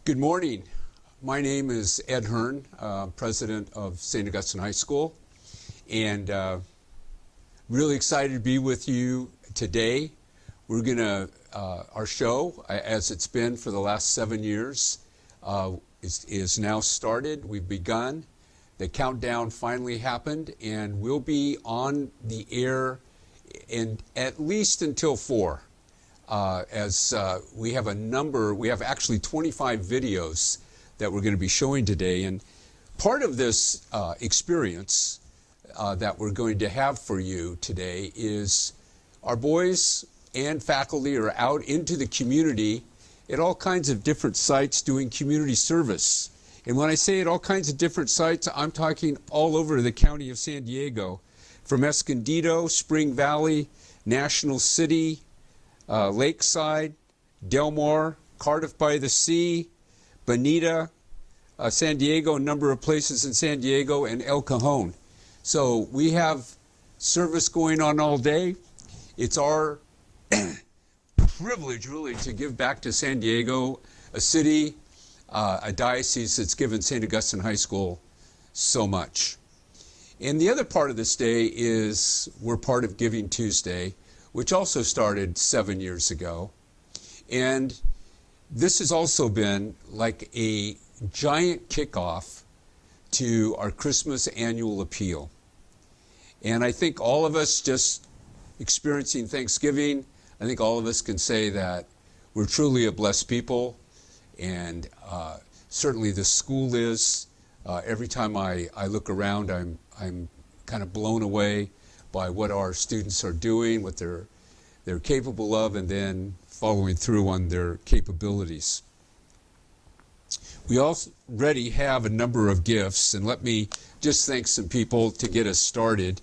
Good morning. My name is Ed Hearn, president of St. Augustine High School, and really excited to be with you today. We're going to, our show, as it's been for the last 7 years, is now started. We've begun. The countdown finally happened, and we'll be on the air at least until 4. We have actually 25 videos that we're going to be showing today. And part of this experience that we're going to have for you today is our boys and faculty are out into the community at all kinds of different sites doing community service. And when I say at all kinds of different sites, I'm talking all over the county of San Diego, from Escondido, Spring Valley, National City, Lakeside, Del Mar, Cardiff by the Sea, Bonita, San Diego, a number of places in San Diego, and El Cajon. So we have service going on all day. It's our privilege, really, to give back to San Diego, a city, a diocese that's given St. Augustine High School so much. And the other part of this day is we're part of Giving Tuesday, which also started 7 years ago. And this has also been like a giant kickoff to our Christmas annual appeal. And I think all of us just experiencing Thanksgiving, I think all of us can say that we're truly a blessed people. And certainly the school is. Every time I look around, I'm kind of blown away by what our students are doing, what they're capable of, and then following through on their capabilities. We already have a number of gifts, and let me just thank some people to get us started.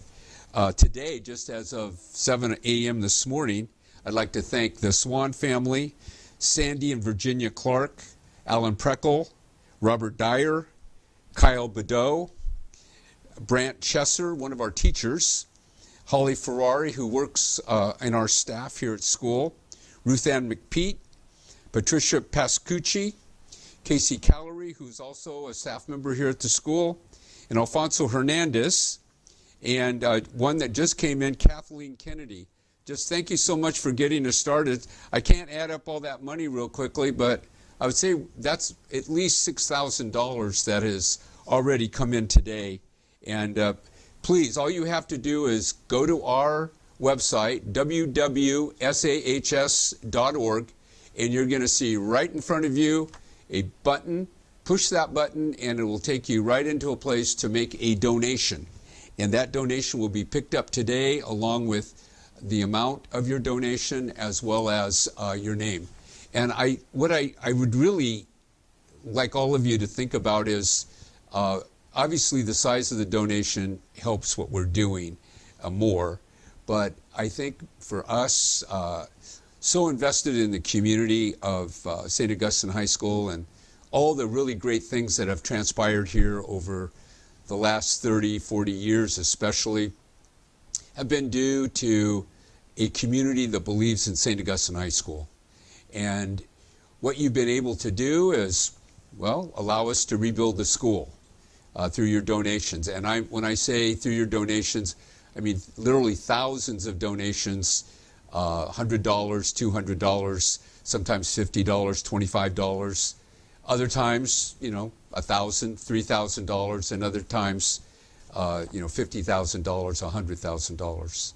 Today, just as of 7 a.m. this morning, I'd like to thank the Swan family, Sandy and Virginia Clark, Alan Preckle, Robert Dyer, Kyle Bedeau, Brant Chesser, one of our teachers, Holly Ferrari, who works in our staff here at school, Ruth Ann McPeat, Patricia Pascucci, Casey Callery, who's also a staff member here at the school, and Alfonso Hernandez, and one that just came in, Kathleen Kennedy. Just thank you so much for getting us started. I can't add up all that money real quickly, but I would say that's at least $6,000 that has already come in today. And please, all you have to do is go to our website, www.sahs.org, and you're going to see right in front of you a button. Push that button, and it will take you right into a place to make a donation. And that donation will be picked up today along with the amount of your donation as well as your name. And what I would really like all of you to think about is obviously the size of the donation helps what we're doing more. But I think for us, so invested in the community of St. Augustine High School and all the really great things that have transpired here over the last 30, 40 years especially, have been due to a community that believes in St. Augustine High School. And what you've been able to do is, well, allow us to rebuild the school through your donations. And when I say through your donations, I mean literally thousands of donations, $100, $200, sometimes $50, $25. Other times, $1,000, $3,000, and other times, $50,000, $100,000.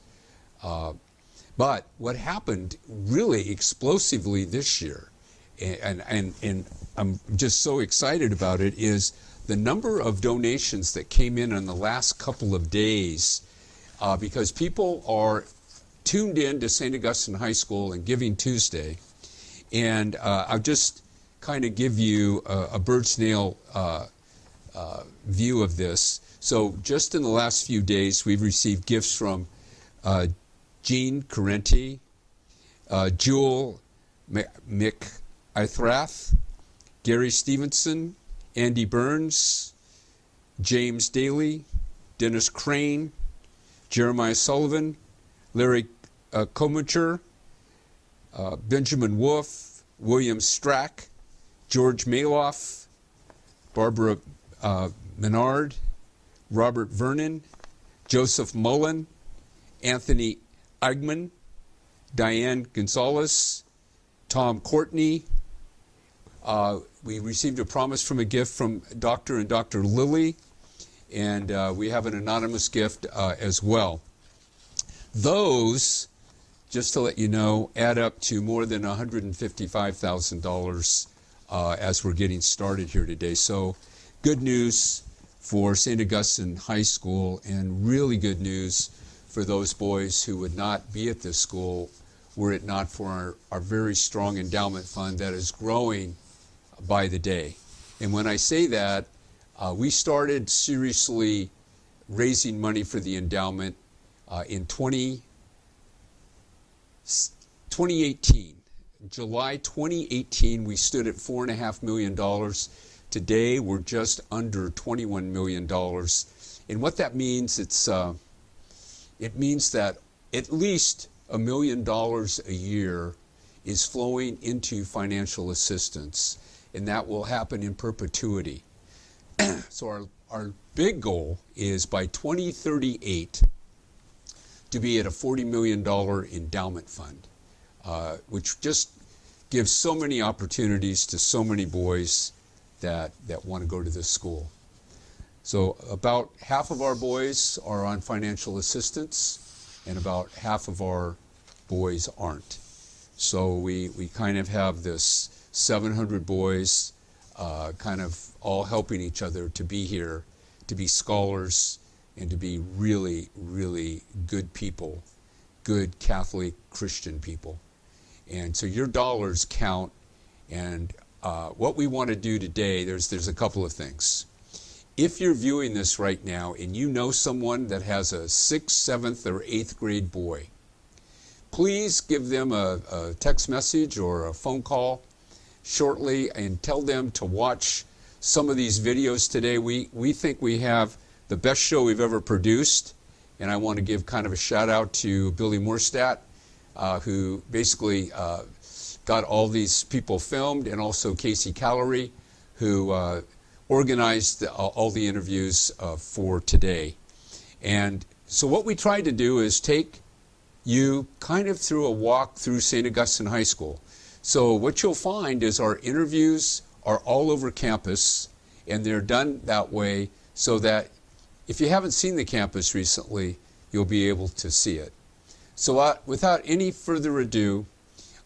But what happened really explosively this year, and I'm just so excited about it, is the number of donations that came in the last couple of days, because people are tuned in to St. Augustine High School and Giving Tuesday. And I'll just kind of give you a bird's nail view of this. So just in the last few days, we've received gifts from Jean Correnti, Jewel McIthrath, Gary Stevenson, Andy Burns, James Daly, Dennis Crane, Jeremiah Sullivan, Larry Komucher, Benjamin Wolf, William Strack, George Maloff, Barbara Menard, Robert Vernon, Joseph Mullen, Anthony Eigman, Diane Gonzalez, Tom Courtney. We received a promise from a gift from Dr. and Dr. Lilly, and we have an anonymous gift as well. Those, just to let you know, add up to more than $155,000 as we're getting started here today. So good news for St. Augustine High School, and really good news for those boys who would not be at this school were it not for our very strong endowment fund that is growing by the day. And when I say that, we started seriously raising money for the endowment in 2018. July 2018, we stood at $4.5 million. Today, we're just under $21 million. And what that means, it means that at least $1 million a year is flowing into financial assistance, and that will happen in perpetuity. So our big goal is by 2038 to be at a $40 million endowment fund, which just gives so many opportunities to so many boys that want to go to this school. So about half of our boys are on financial assistance, and about half of our boys aren't. So we kind of have this 700 boys kind of all helping each other to be here, to be scholars, and to be really, really good people, good Catholic Christian people. And so your dollars count, and what we want to do today, there's a couple of things. If you're viewing this right now and you know someone that has a 6th, 7th, or 8th grade boy, please give them a text message or a phone call shortly and tell them to watch some of these videos today. We think we have the best show we've ever produced, and I want to give kind of a shout out to Billy Morstadt, who basically got all these people filmed, and also Casey Callery, who organized all the interviews for today. And so what we tried to do is take you kind of through a walk through St. Augustine High School. So what you'll find is our interviews are all over campus, and they're done that way so that if you haven't seen the campus recently, you'll be able to see it. So without any further ado,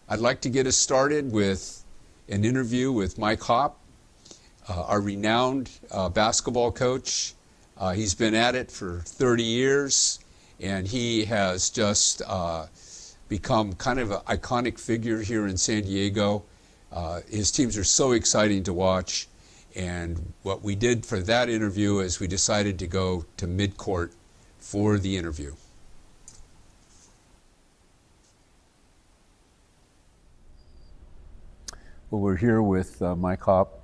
I'd like to get us started with an interview with Mike Hopp, our renowned basketball coach. He's been at it for 30 years, and he has just become kind of an iconic figure here in San Diego. His teams are so exciting to watch, and what we did for that interview is we decided to go to midcourt for the interview. Well, we're here with Mike Hopp,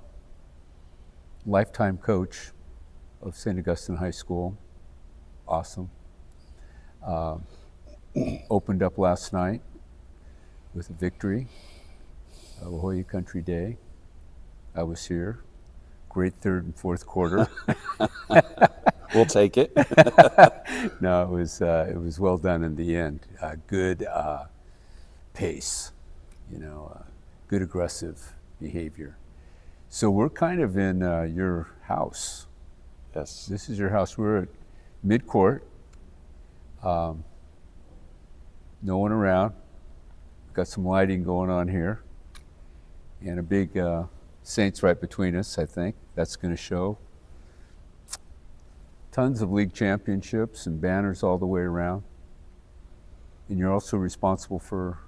lifetime coach of St. Augustine High School. Awesome. Opened up last night with a victory, La Jolla Country Day. I was here. Great third and fourth quarter. We'll take it. No, it was well done in the end. Good pace, good aggressive behavior. So we're kind of in your house. Yes. This is your house. We're at midcourt. No one around. Got some lighting going on here, and a big Saints right between us. I think that's going to show. Tons of league championships and banners all the way around. And you're also responsible for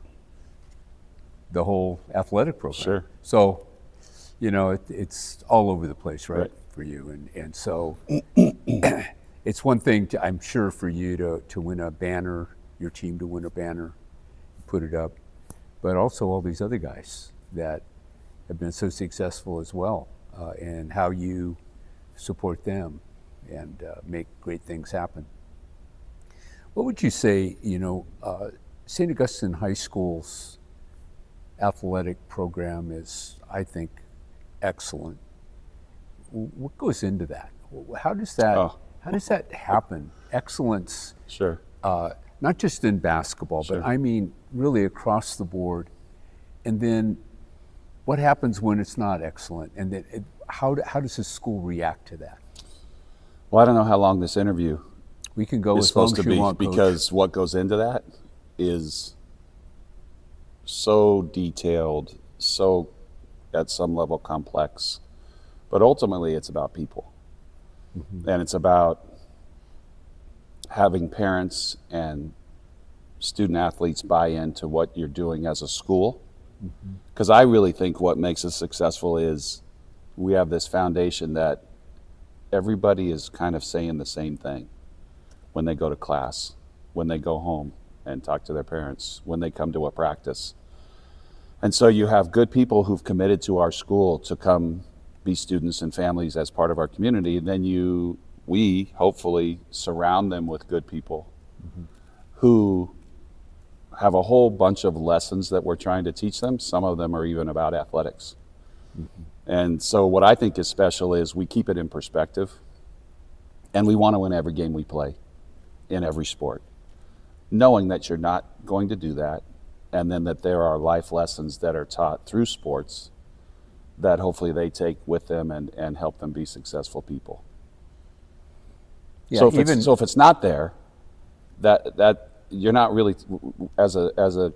the whole athletic program. Sure. So, it's all over the place, right. For you. And so it's one thing, I'm sure, for you to win a banner, your team to win a banner, put it up, but also all these other guys that have been so successful as well, and how you support them and make great things happen. What would you say, St. Augustine High School's athletic program is, I think, excellent. What goes into that? How does that happen? Excellence, Sure. not just in basketball, Sure. but I mean really across the board. And then what happens when it's not excellent? And then how does the school react to that? Well, I don't know how long this interview We can go is as long supposed as to you be, want, Coach. because what goes into that is so detailed, so at some level complex, but ultimately it's about people. And it's about having parents and student athletes buy into what you're doing as a school. Because I really think what makes us successful is we have this foundation that everybody is kind of saying the same thing when they go to class, when they go home and talk to their parents, when they come to a practice. And so you have good people who've committed to our school to come be students and families as part of our community. And then we hopefully surround them with good people who have a whole bunch of lessons that we're trying to teach them. Some of them are even about athletics. And so what I think is special is we keep it in perspective, and we want to win every game we play in every sport, knowing that you're not going to do that, and then that there are life lessons that are taught through sports that hopefully they take with them and help them be successful people. Yeah, So if it's not there, that you're not really, as an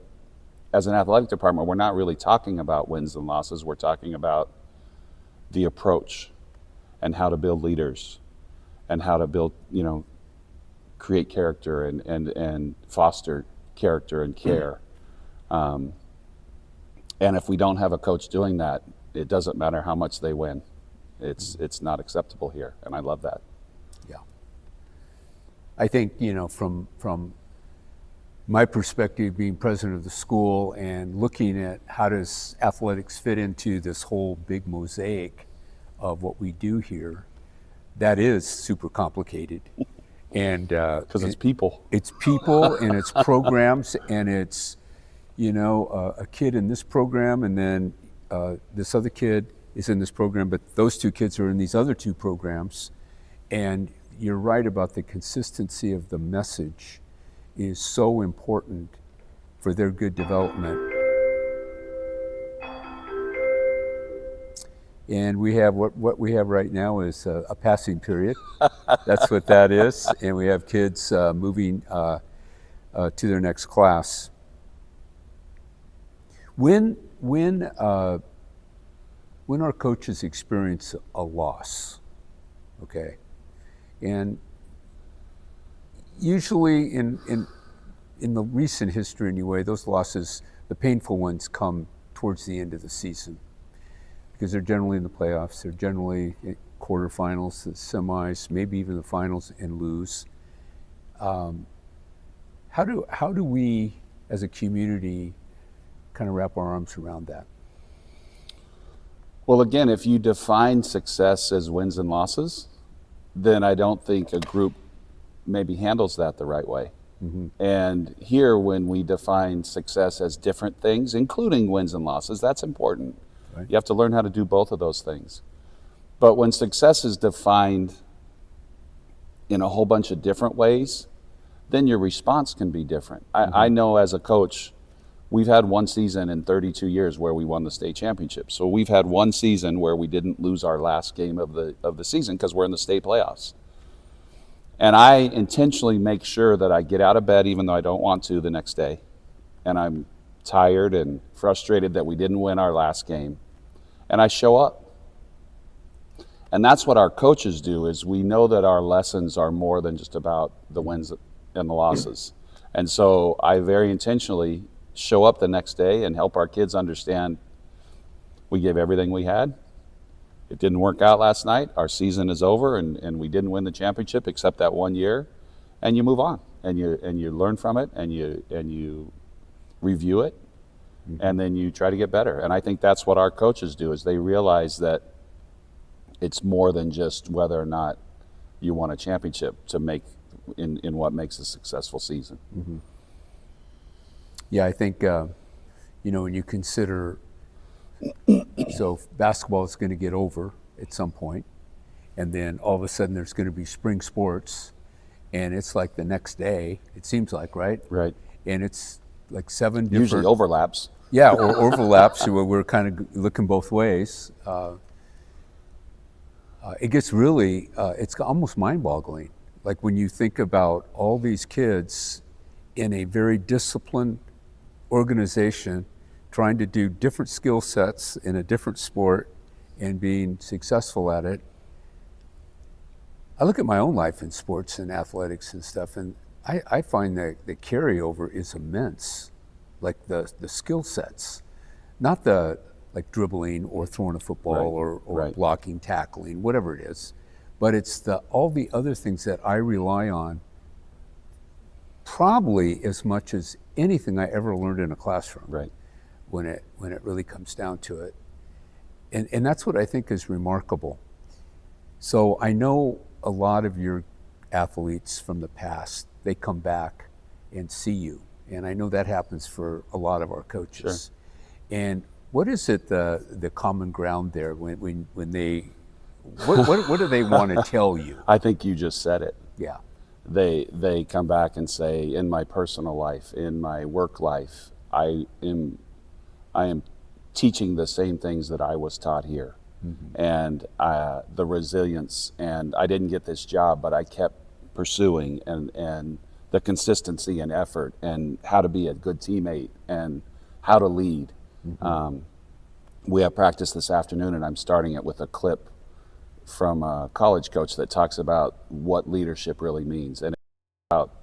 athletic department, we're not really talking about wins and losses. We're talking about the approach and how to build leaders and how to build, create character and foster character and care. And if we don't have a coach doing that, it doesn't matter how much they win. It's not acceptable here, and I love that. Yeah. I think, from my perspective, being president of the school and looking at how does athletics fit into this whole big mosaic of what we do here, that is super complicated. And Because it's people. It's people and it's programs and it's, a kid in this program and then this other kid is in this program, but those two kids are in these other two programs. And you're right about the consistency of the message is so important for their good development. And we have what we have right now is a passing period. That's what that is. And we have kids moving to their next class. When our coaches experience a loss, okay, and usually in the recent history anyway, those losses, the painful ones, come towards the end of the season because they're generally in the playoffs, they're generally in quarterfinals, the semis, maybe even the finals, and lose. How do we as a community kind of wrap our arms around that? Well, again, if you define success as wins and losses, then I don't think a group maybe handles that the right way. And here, when we define success as different things, including wins and losses, that's important. Right. You have to learn how to do both of those things. But when success is defined in a whole bunch of different ways, then your response can be different. I know as a coach, we've had one season in 32 years where we won the state championship. So we've had one season where we didn't lose our last game of the season because we're in the state playoffs. And I intentionally make sure that I get out of bed even though I don't want to the next day. And I'm tired and frustrated that we didn't win our last game. And I show up. And that's what our coaches do, is we know that our lessons are more than just about the wins and the losses. And so I very intentionally show up the next day and help our kids understand we gave everything we had. It didn't work out last night. Our season is over, and we didn't win the championship except that one year. And you move on, and you learn from it, and you review it, and then you try to get better. And I think that's what our coaches do, is they realize that it's more than just whether or not you won a championship to make in what makes a successful season. Yeah, I think when you consider So basketball is going to get over at some point, and then all of a sudden there's going to be spring sports, and it's like the next day. It seems like, right? Right. And it's like 7 different. Usually overlaps. Yeah, or overlaps. We're kind of looking both ways. It gets really, it's almost mind-boggling. Like when you think about all these kids in a very disciplined organization trying to do different skill sets in a different sport and being successful at it. I look at my own life in sports and athletics and stuff, and I find that the carryover is immense. Like the skill sets, not the like dribbling or throwing a football or blocking, tackling, whatever it is, but it's all the other things that I rely on probably as much as anything I ever learned in a classroom. Right. When it really comes down to it. And that's what I think is remarkable. So I know a lot of your athletes from the past, they come back and see you. And I know that happens for a lot of our coaches. Sure. And what is it, the common ground there when they, what do they want to tell you? I think you just said it. Yeah. They come back and say, in my personal life, in my work life, I am teaching the same things that I was taught here. Mm-hmm. And the resilience, and I didn't get this job, but I kept pursuing, and the consistency and effort, and how to be a good teammate, and how to lead. Mm-hmm. We have practice this afternoon, and I'm starting it with a clip from a college coach that talks about what leadership really means, and about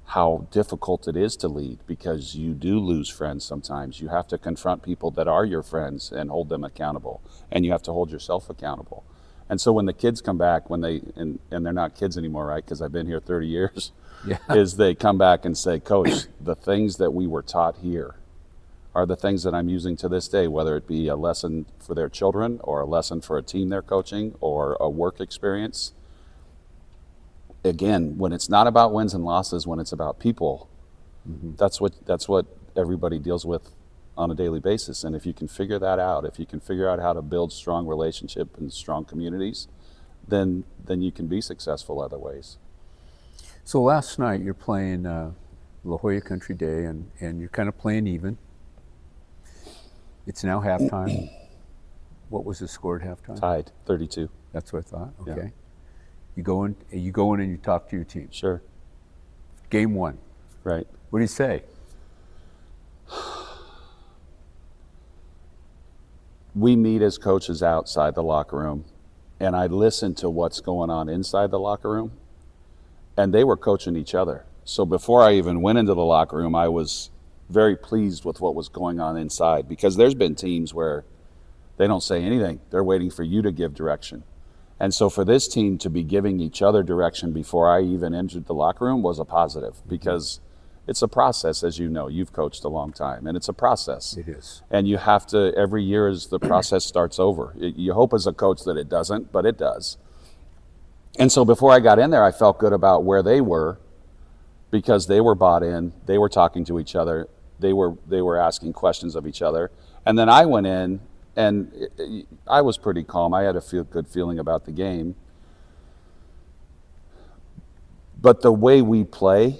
how difficult it is to lead, because you do lose friends sometimes. You have to confront people that are your friends and hold them accountable, and you have to hold yourself accountable. And so when the kids come back, and they're not kids anymore, right, because I've been here 30 years, yeah. is they come back and say, Coach, the things that we were taught here are the things that I'm using to this day, whether it be a lesson for their children or a lesson for a team they're coaching or a work experience. Again, when it's not about wins and losses, when it's about people, mm-hmm. that's what everybody deals with on a daily basis. And if you can figure that out, if you can figure out how to build strong relationship and strong communities, then you can be successful other ways. So last night you're playing La Jolla Country Day, and you're kind of playing even. It's now halftime. What was the score at halftime? Tied, 32. That's what I thought. Okay. Yeah. You go in and you talk to your team. Sure. Game 1. Right. What do you say? We meet as coaches outside the locker room, and I listen to what's going on inside the locker room, and they were coaching each other. So before I even went into the locker room, I was very pleased with what was going on inside, because there's been teams where they don't say anything. They're waiting for you to give direction. And so for this team to be giving each other direction before I even entered the locker room was a positive, because it's a process, as you know. You've coached a long time, and it's a process. It is. And you have to, every year as the process starts over. You hope as a coach that it doesn't, but it does. And so before I got in there, I felt good about where they were, because they were bought in, they were talking to each other, they were asking questions of each other. And then I went in, and I was pretty calm. I had a good feeling about the game. But the way we play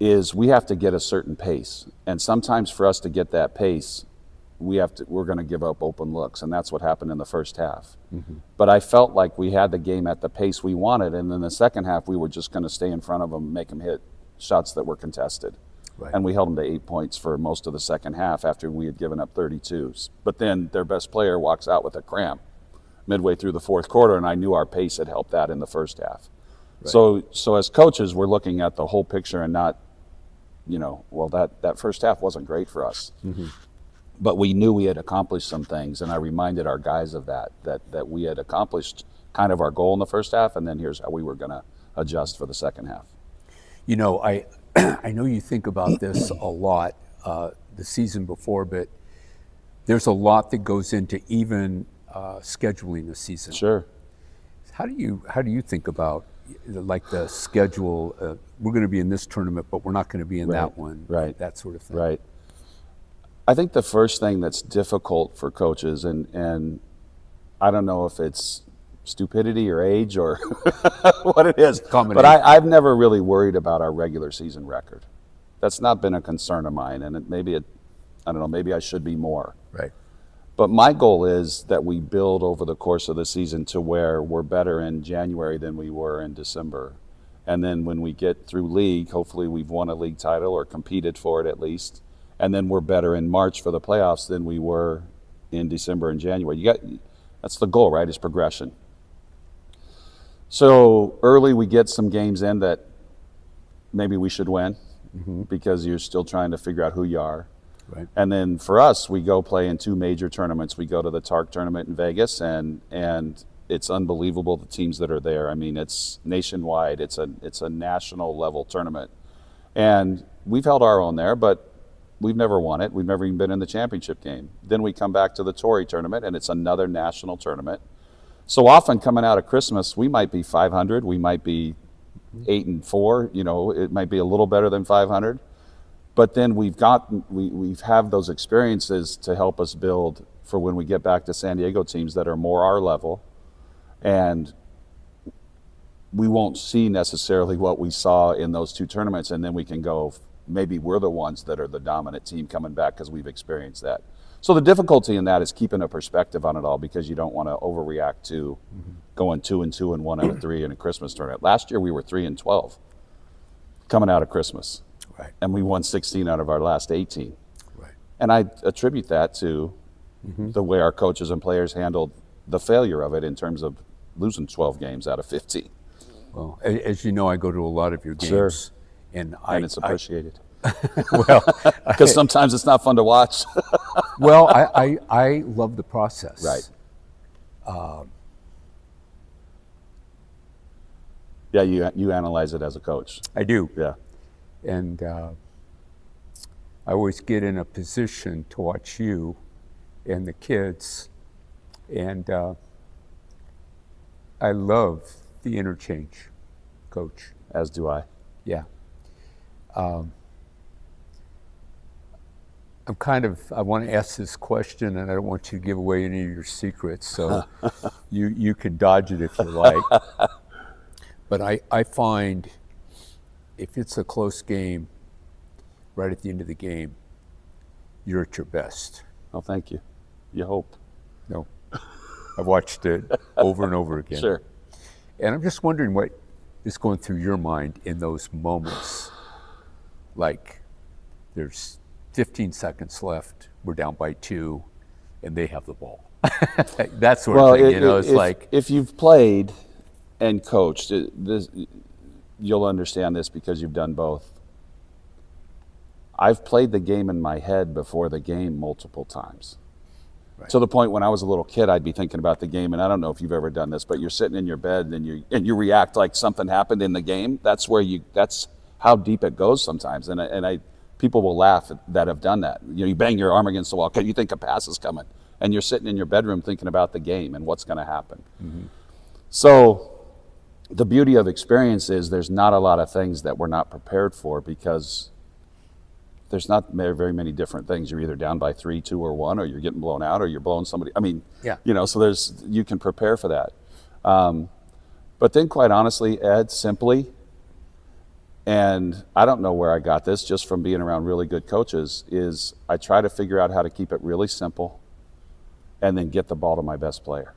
is we have to get a certain pace. And sometimes for us to get that pace, we're going to give up open looks. And that's what happened in the first half. Mm-hmm. But I felt like we had the game at the pace we wanted. And then the second half, we were just going to stay in front of them, make them hit shots that were contested. Right. And we held them to 8 points for most of the second half after we had given up 32s. But then their best player walks out with a cramp midway through the fourth quarter, and I knew our pace had helped that in the first half. Right. So as coaches, we're looking at the whole picture and not, that first half wasn't great for us. Mm-hmm. But we knew we had accomplished some things, and I reminded our guys of that we had accomplished kind of our goal in the first half, and then here's how we were going to adjust for the second half. I know you think about this a lot the season before, but there's a lot that goes into even scheduling the season. Sure. How do you think about like the schedule? We're going to be in this tournament, but we're not going to be in that one. Right. That sort of thing. Right. I think the first thing that's difficult for coaches, and I don't know if it's stupidity or age or what it is, but I've never really worried about our regular season record. That's not been a concern of mine, and I don't know, maybe I should be more. Right. But my goal is that we build over the course of the season to where we're better in January than we were in December. And then when we get through league, hopefully we've won a league title or competed for it at least. And then we're better in March for the playoffs than we were in December and January. That's the goal, right? Is progression. So early we get some games in that maybe we should win because you're still trying to figure out who you are. Right. And then for us, we go play in 2 major tournaments. We go to the TARC tournament in Vegas, and it's unbelievable the teams that are there. I mean, it's nationwide. It's a national level tournament, and we've held our own there, but we've never won it. We've never even been in the championship game. Then we come back to the Torrey tournament, and it's another national tournament. So often coming out of Christmas, we might be 500. We might be 8-4. You know, it might be a little better than 500. But then we've have those experiences to help us build for when we get back to San Diego teams that are more our level, and we won't see necessarily what we saw in those 2 tournaments, and then we can go, maybe we're the ones that are the dominant team coming back because we've experienced that. So the difficulty in that is keeping a perspective on it all, because you don't want to overreact to going 2-2 and 1-3 in a Christmas tournament. Last year we were 3-12 coming out of Christmas. Right. And we won 16 out of our last 18. Right. And I attribute that to the way our coaches and players handled the failure of it in terms of losing 12 games out of 15. Well, as you know, I go to a lot of your games. Sure. And it's appreciated. Well, because sometimes it's not fun to watch. Well, I love the process. Right. Yeah, you analyze it as a coach. I do. Yeah. And I always get in a position to watch you and the kids, and I love the interchange, Coach. As do I. Yeah. I want to ask this question, and I don't want you to give away any of your secrets, so you can dodge it if you like. But I find if it's a close game, right at the end of the game, you're at your best. Oh, thank you. You hope. No. I've watched it over and over again. Sure. And I'm just wondering what is going through your mind in those moments. Like, there's 15 seconds left, we're down by 2, and they have the ball. That sort of thing, it's like... If you've played and coached, you'll understand this because you've done both. I've played the game in my head before the game multiple times. Right. To the point when I was a little kid, I'd be thinking about the game, and I don't know if you've ever done this, but you're sitting in your bed and you react like something happened in the game. That's how deep it goes sometimes, and people will laugh that have done that. You bang your arm against the wall because you think a pass is coming, and you're sitting in your bedroom thinking about the game and what's going to happen. Mm-hmm. So the beauty of experience is there's not a lot of things that we're not prepared for, because there's not very many different things. You're either down by 3, 2, or 1, or you're getting blown out, or you're blowing somebody. I mean, yeah. So you can prepare for that. But then, quite honestly, Ed, simply, and I don't know where I got this, just from being around really good coaches, is I try to figure out how to keep it really simple and then get the ball to my best player.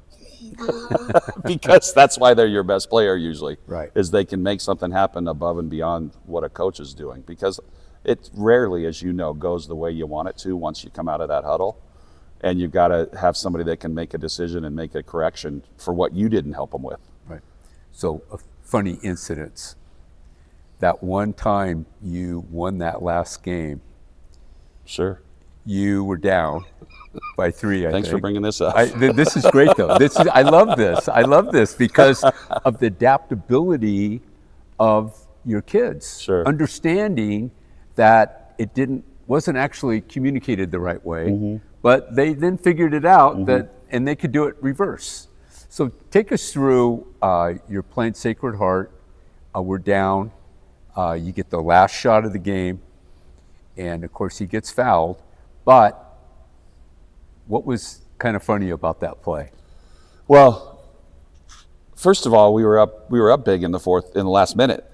Because that's why they're your best player usually, right? Is they can make something happen above and beyond what a coach is doing, because it rarely, as you know, goes the way you want it to once you come out of that huddle, and you've got to have somebody that can make a decision and make a correction for what you didn't help them with. Right. So a funny incident, that one time you won that last game. Sure. You were down by 3, I Thanks think. for bringing this up. This is great, though. I love this. I love this because of the adaptability of your kids. Sure. Understanding that it wasn't actually communicated the right way, but they then figured it out and they could do it reverse. So take us through, you're playing Sacred Heart, we're down, you get the last shot of the game, and of course he gets fouled, But what was kind of funny about that play? Well, first of all, we were up big in the last minute,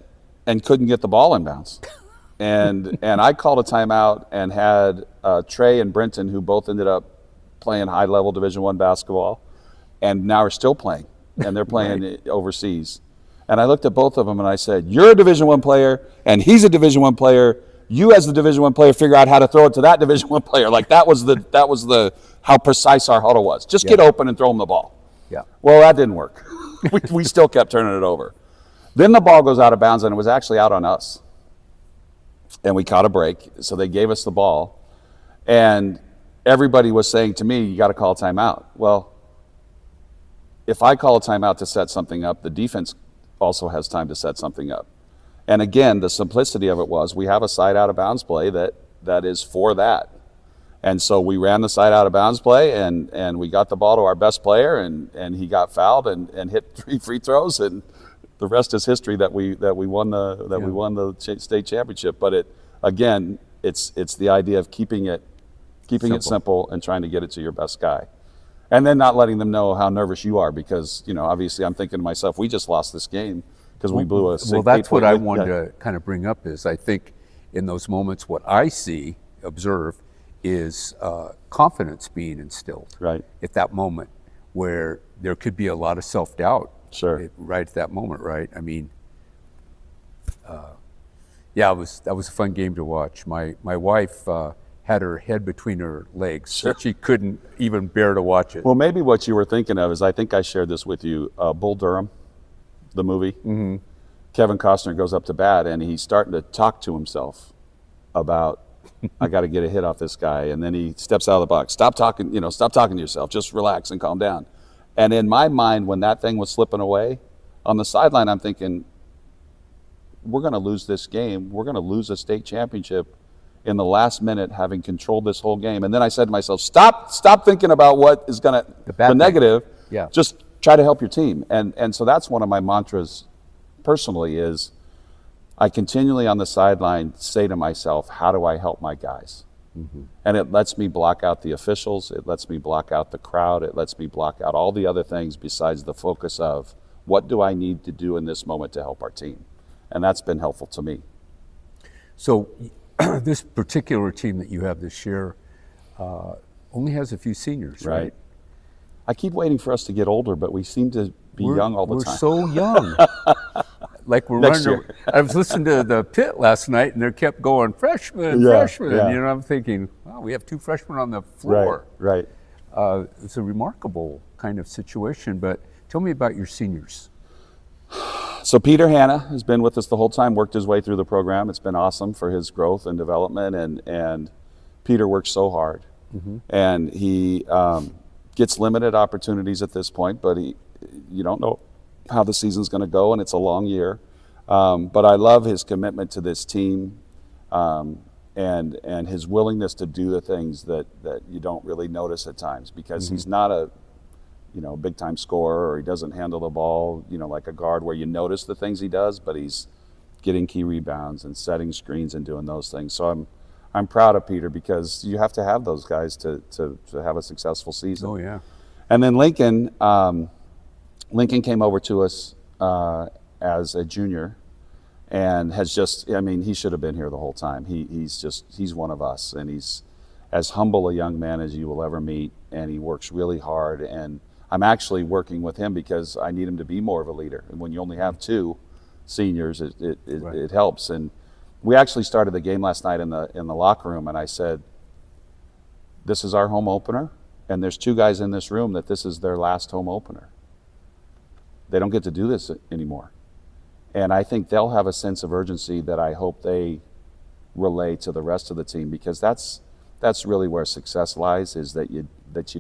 and couldn't get the ball in bounds. And I called a timeout and had Trey and Brenton, who both ended up playing high-level Division I basketball, and now are still playing, and they're playing overseas. And I looked at both of them and I said, "You're a Division I player, and he's a Division I player. You, as the Division I player, figure out how to throw it to that Division I player." Like that was the how precise our huddle was. Just get open and throw him the ball. Yeah. Well, that didn't work. we still kept turning it over. Then the ball goes out of bounds, and it was actually out on us. And we caught a break, so they gave us the ball. And everybody was saying to me, "You got to call a timeout." Well, if I call a timeout to set something up, the defense also has time to set something up. And again, the simplicity of it was we have a side out of bounds play that is for that. And so we ran the side out of bounds play, and we got the ball to our best player, and he got fouled and hit 3 free throws, and the rest is history that we won the state championship. But it's the idea of keeping it simple and trying to get it to your best guy. And then not letting them know how nervous you are, because, obviously I'm thinking to myself, we just lost this game because we blew a 6. Well, that's what I wanted to kind of bring up is I think in those moments what I observe is confidence being instilled Right. at that moment, where there could be a lot of self-doubt. Sure. Right at that moment, right? I mean, that was a fun game to watch. My wife had her head between her legs. Sure. She couldn't even bear to watch it. Well, maybe what you were thinking of is, I think I shared this with you, Bull Durham, the movie. Mm-hmm. Kevin Costner goes up to bat, and he's starting to talk to himself about, I got to get a hit off this guy. And then he steps out of the box. Stop talking to yourself. Just relax and calm down. And in my mind, when that thing was slipping away on the sideline, I'm thinking, we're going to lose this game. We're going to lose a state championship in the last minute, having controlled this whole game. And then I said to myself, stop thinking about what is going to, the negative. Yeah. Just try to help your team. And so that's one of my mantras personally is I continually on the sideline say to myself, how do I help my guys? Mm-hmm. And it lets me block out the officials. It lets me block out the crowd. It lets me block out all the other things besides the focus of what do I need to do in this moment to help our team? And that's been helpful to me. So this particular team that you have this year only has a few seniors, right? I keep waiting for us to get older, but we seem to be young all the time. We're so young. Like we're Next running. year. I was listening to the pit last night, and they kept going freshmen. Yeah. I'm thinking, wow, we have 2 freshmen on the floor. Right. It's a remarkable kind of situation. But tell me about your seniors. So Peter Hanna has been with us the whole time, worked his way through the program. It's been awesome for his growth and development, and Peter works so hard. Mm-hmm. And he gets limited opportunities at this point, but you don't know how the season's going to go, and it's a long year. But I love his commitment to this team, and his willingness to do the things that you don't really notice at times, because mm-hmm. he's not a big time scorer, or he doesn't handle the ball, like a guard where you notice the things he does, but he's getting key rebounds and setting screens and doing those things. So I'm proud of Peter, because you have to have those guys to have a successful season. Oh yeah. And then Lincoln came over to us as a junior, and has he should have been here the whole time. He's one of us, and he's as humble a young man as you will ever meet, and he works really hard. And I'm actually working with him because I need him to be more of a leader. And when you only have 2 seniors, it helps. And we actually started the game last night in the locker room, and I said, this is our home opener, and there's 2 guys in this room that this is their last home opener. They don't get to do this anymore. And I think they'll have a sense of urgency that I hope they relay to the rest of the team, because that's really where success lies, is that you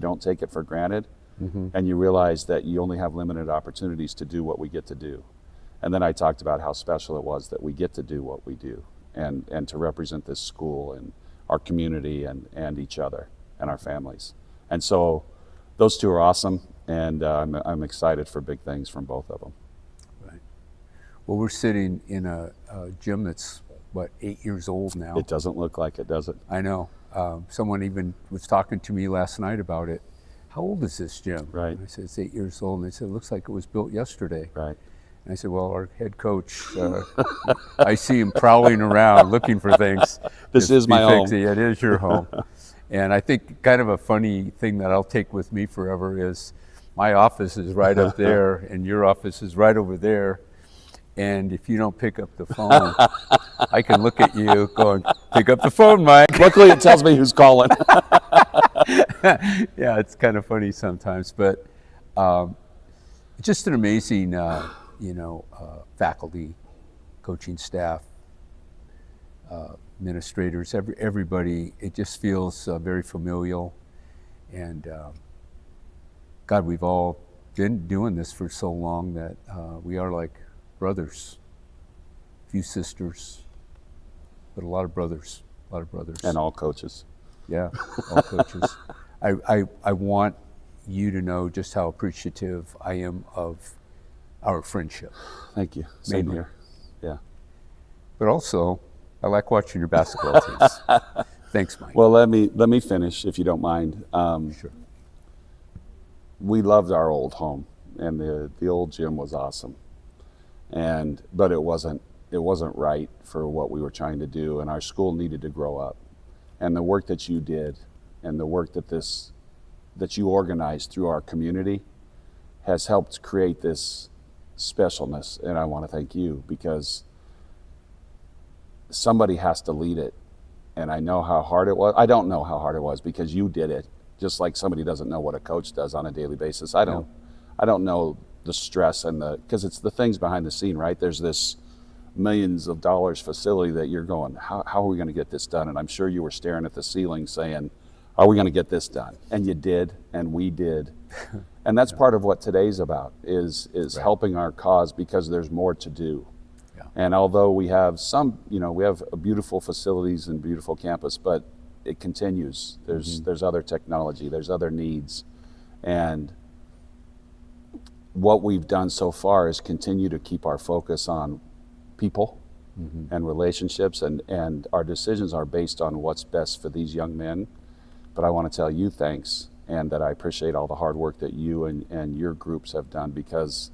don't take it for granted, mm-hmm. and you realize that you only have limited opportunities to do what we get to do. And then I talked about how special it was that we get to do what we do, and to represent this school and our community and each other and our families. And so those 2 are awesome, and I'm excited for big things from both of them. Right. Well, we're sitting in a gym that's, 8 years old now? It doesn't look like it, does it? I know. Someone even was talking to me last night about it. How old is this gym? Right. And I said, it's 8 years old. And they said, it looks like it was built yesterday. Right. And I said, well, our head coach, I see him prowling around looking for things. This to is be my home. fixed. It is your home. And I think kind of a funny thing that I'll take with me forever is my office is right up there and your office is right over there. And if you don't pick up the phone, I can look at you going, pick up the phone, Mike. Luckily, it tells me who's calling. Yeah, it's kind of funny sometimes, but just an amazing, faculty, coaching staff, administrators, everybody. It just feels very familial, and God, we've all been doing this for so long that we are like brothers, a few sisters, but a lot of brothers, And all coaches. Yeah, all coaches. I want you to know just how appreciative I am of our friendship. Thank you. Same Mainly. here. Yeah. But also, I like watching your basketball teams. Thanks, Mike. Well, let me finish, if you don't mind. Sure. We loved our old home, and the old gym was awesome. But it wasn't right for what we were trying to do, and our school needed to grow up. And the work that you did, and the work that you organized through our community, has helped create this specialness. And I want to thank you, because somebody has to lead it. And I know how hard it was. I don't know how hard it was, because you did it. Just like somebody doesn't know what a coach does on a daily basis. I don't know the stress and because it's the things behind the scene, right? There's this millions of dollars facility that you're going, how are we going to get this done? And I'm sure you were staring at the ceiling saying, are we going to get this done? And you did, and we did. And that's part of what today's about, is Right. helping our cause, because there's more to do. Yeah. And although we have we have beautiful facilities and beautiful campus, but it continues. There's other technology, there's other needs. And what we've done so far is continue to keep our focus on people and relationships, and our decisions are based on what's best for these young men. But I want to tell you thanks, and that I appreciate all the hard work that you and your groups have done, because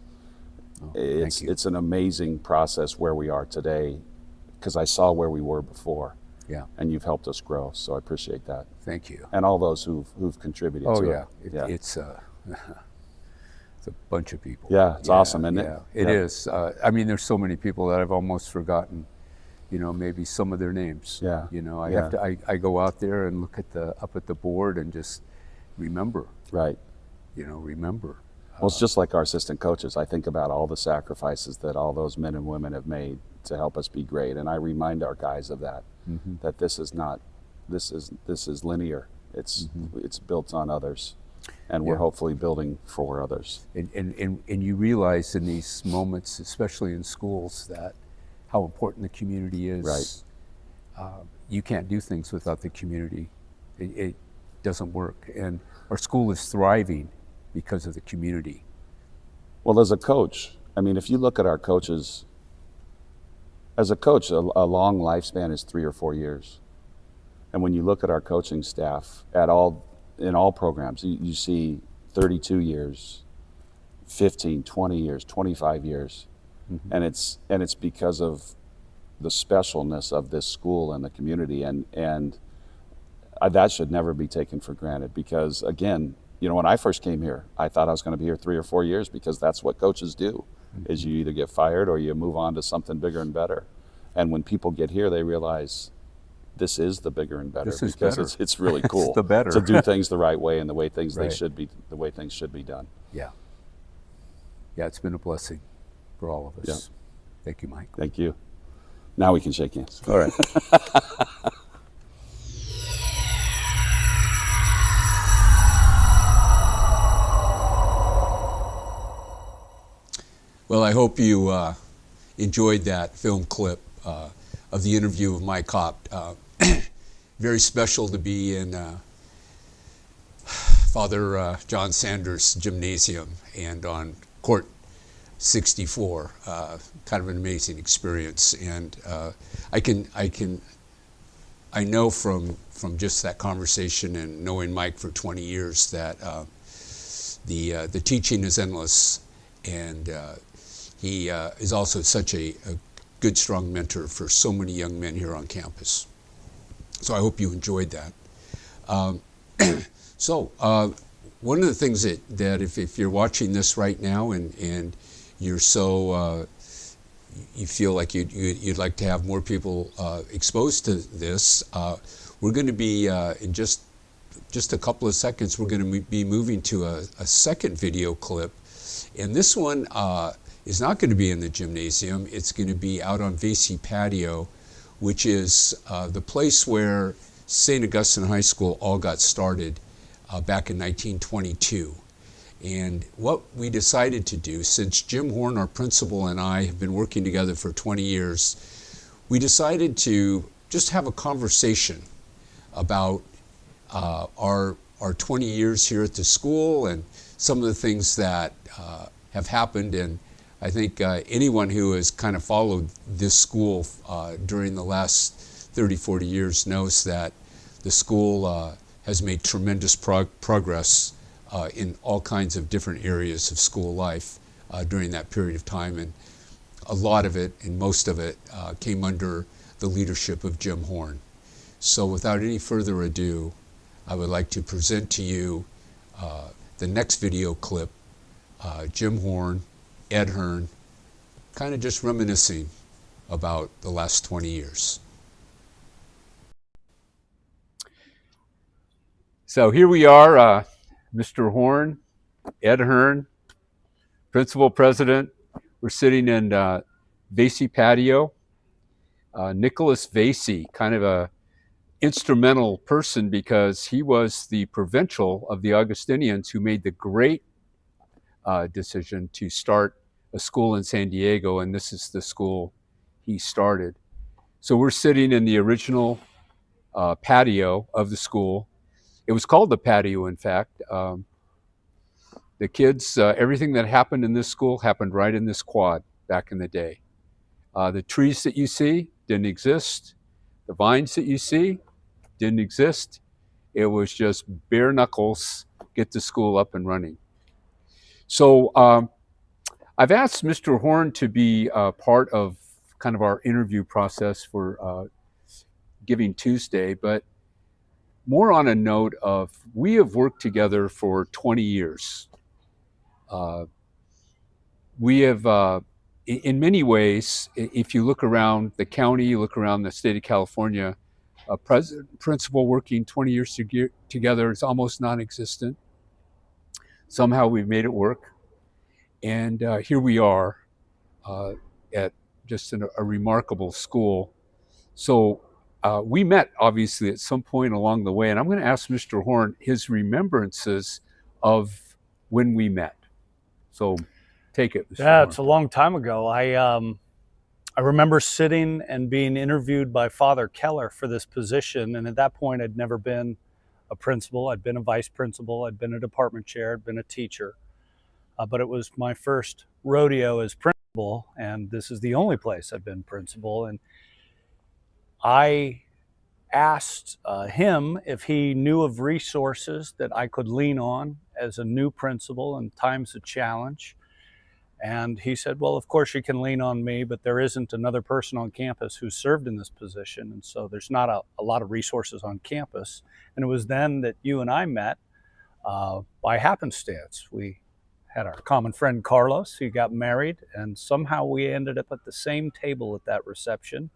thank you. it's an amazing process where we are today, because I saw where we were before. Yeah. And you've helped us grow, so I appreciate that. Thank you. And all those who've contributed Oh to yeah. it. It's it's a bunch of people. Yeah, it's awesome, isn't it? Yeah, it is. I mean, there's so many people that I've almost forgotten, maybe some of their names. Yeah. I have to. I go out there and look up at the board and just remember. Right. Remember. Well, it's just like our assistant coaches. I think about all the sacrifices that all those men and women have made to help us be great, and I remind our guys of that. That this is linear. It's built on others, and we're hopefully building for others. And you realize in these moments, especially in schools, that how important the community is. Right. You can't do things without the community. It doesn't work. And our school is thriving because of the community. Well, as a coach, I mean, if you look at our coaches, as a coach, a long lifespan is 3 or 4 years. And when you look at our coaching staff in all programs, you see 32 years, 15, 20 years, 25 years. And it's because of the specialness of this school and the community, and that should never be taken for granted, because again, when I first came here, I thought I was going to be here 3 or 4 years, because that's what coaches do, is you either get fired or you move on to something bigger and better. And when people get here, they realize this is the bigger and better, This is because better. it's really cool the better. to do things the right way and the way things Right. the way things should be done. Yeah. Yeah, it's been a blessing for all of us. Yeah. Thank you, Mike. Thank you. Now we can shake hands. All right. Well, I hope you enjoyed that film clip of the interview of Mike Hopt. Very special to be in Father John Sanders' gymnasium and on court 64. Kind of an amazing experience, and I I know from just that conversation and knowing Mike for 20 years that the teaching is endless, and he is also such a good, strong mentor for so many young men here on campus. So I hope you enjoyed that. One of the things that if you're watching this right now and you're so you feel like you'd like to have more people exposed to this, we're going to be in just a couple of seconds, we're going to be moving to a second video clip, and this one is not going to be in the gymnasium. It's going to be out on Vasey Patio, which is the place where St. Augustine High School all got started back in 1922. And what we decided to do, since Jim Horn, our principal, and I have been working together for 20 years, we decided to just have a conversation about our 20 years here at the school and some of the things that have happened. And I think anyone who has kind of followed this school during the last 30, 40 years knows that the school has made tremendous progress in all kinds of different areas of school life during that period of time. And a lot of it, and most of it, came under the leadership of Jim Horn. So without any further ado, I would like to present to you the next video clip, Jim Horn, Ed Hearn, kind of just reminiscing about the last 20 years. So here we are, Mr. Horn, Ed Hearn, principal president. We're sitting in Vasey Patio. Nicholas Vasey, kind of a instrumental person because he was the provincial of the Augustinians who made the great decision to start a school in San Diego, and this is the school he started. So we're sitting in the original patio of the school. It was called the patio, in fact. The kids, everything that happened in this school happened right in this quad back in the day. The trees that you see didn't exist. The vines that you see didn't exist. It was just bare knuckles, get the school up and running. So I've asked Mr. Horn to be part of kind of our interview process for Giving Tuesday, but more on a note of we have worked together for 20 years. We have, in many ways, if you look around the county, you look around the state of California, a principal working 20 years together is almost non-existent. Somehow we've made it work. And here we are at just a remarkable school. So we met, obviously, at some point along the way, and I'm going to ask Mr. Horn his remembrances of when we met. So take it, Mr. Yeah, Horn. it's a long time ago. I remember sitting and being interviewed by Father Keller for this position, and at that point I'd never been a principal. I'd been a vice principal, I'd been a department chair, I'd been a teacher, but it was my first rodeo as principal, and this is the only place I've been principal. And I asked him if he knew of resources that I could lean on as a new principal in times of challenge. And he said, well, of course you can lean on me, but there isn't another person on campus who served in this position. And so there's not a lot of resources on campus. And it was then that you and I met by happenstance. We had our common friend Carlos, who got married, and somehow we ended up at the same table at that reception.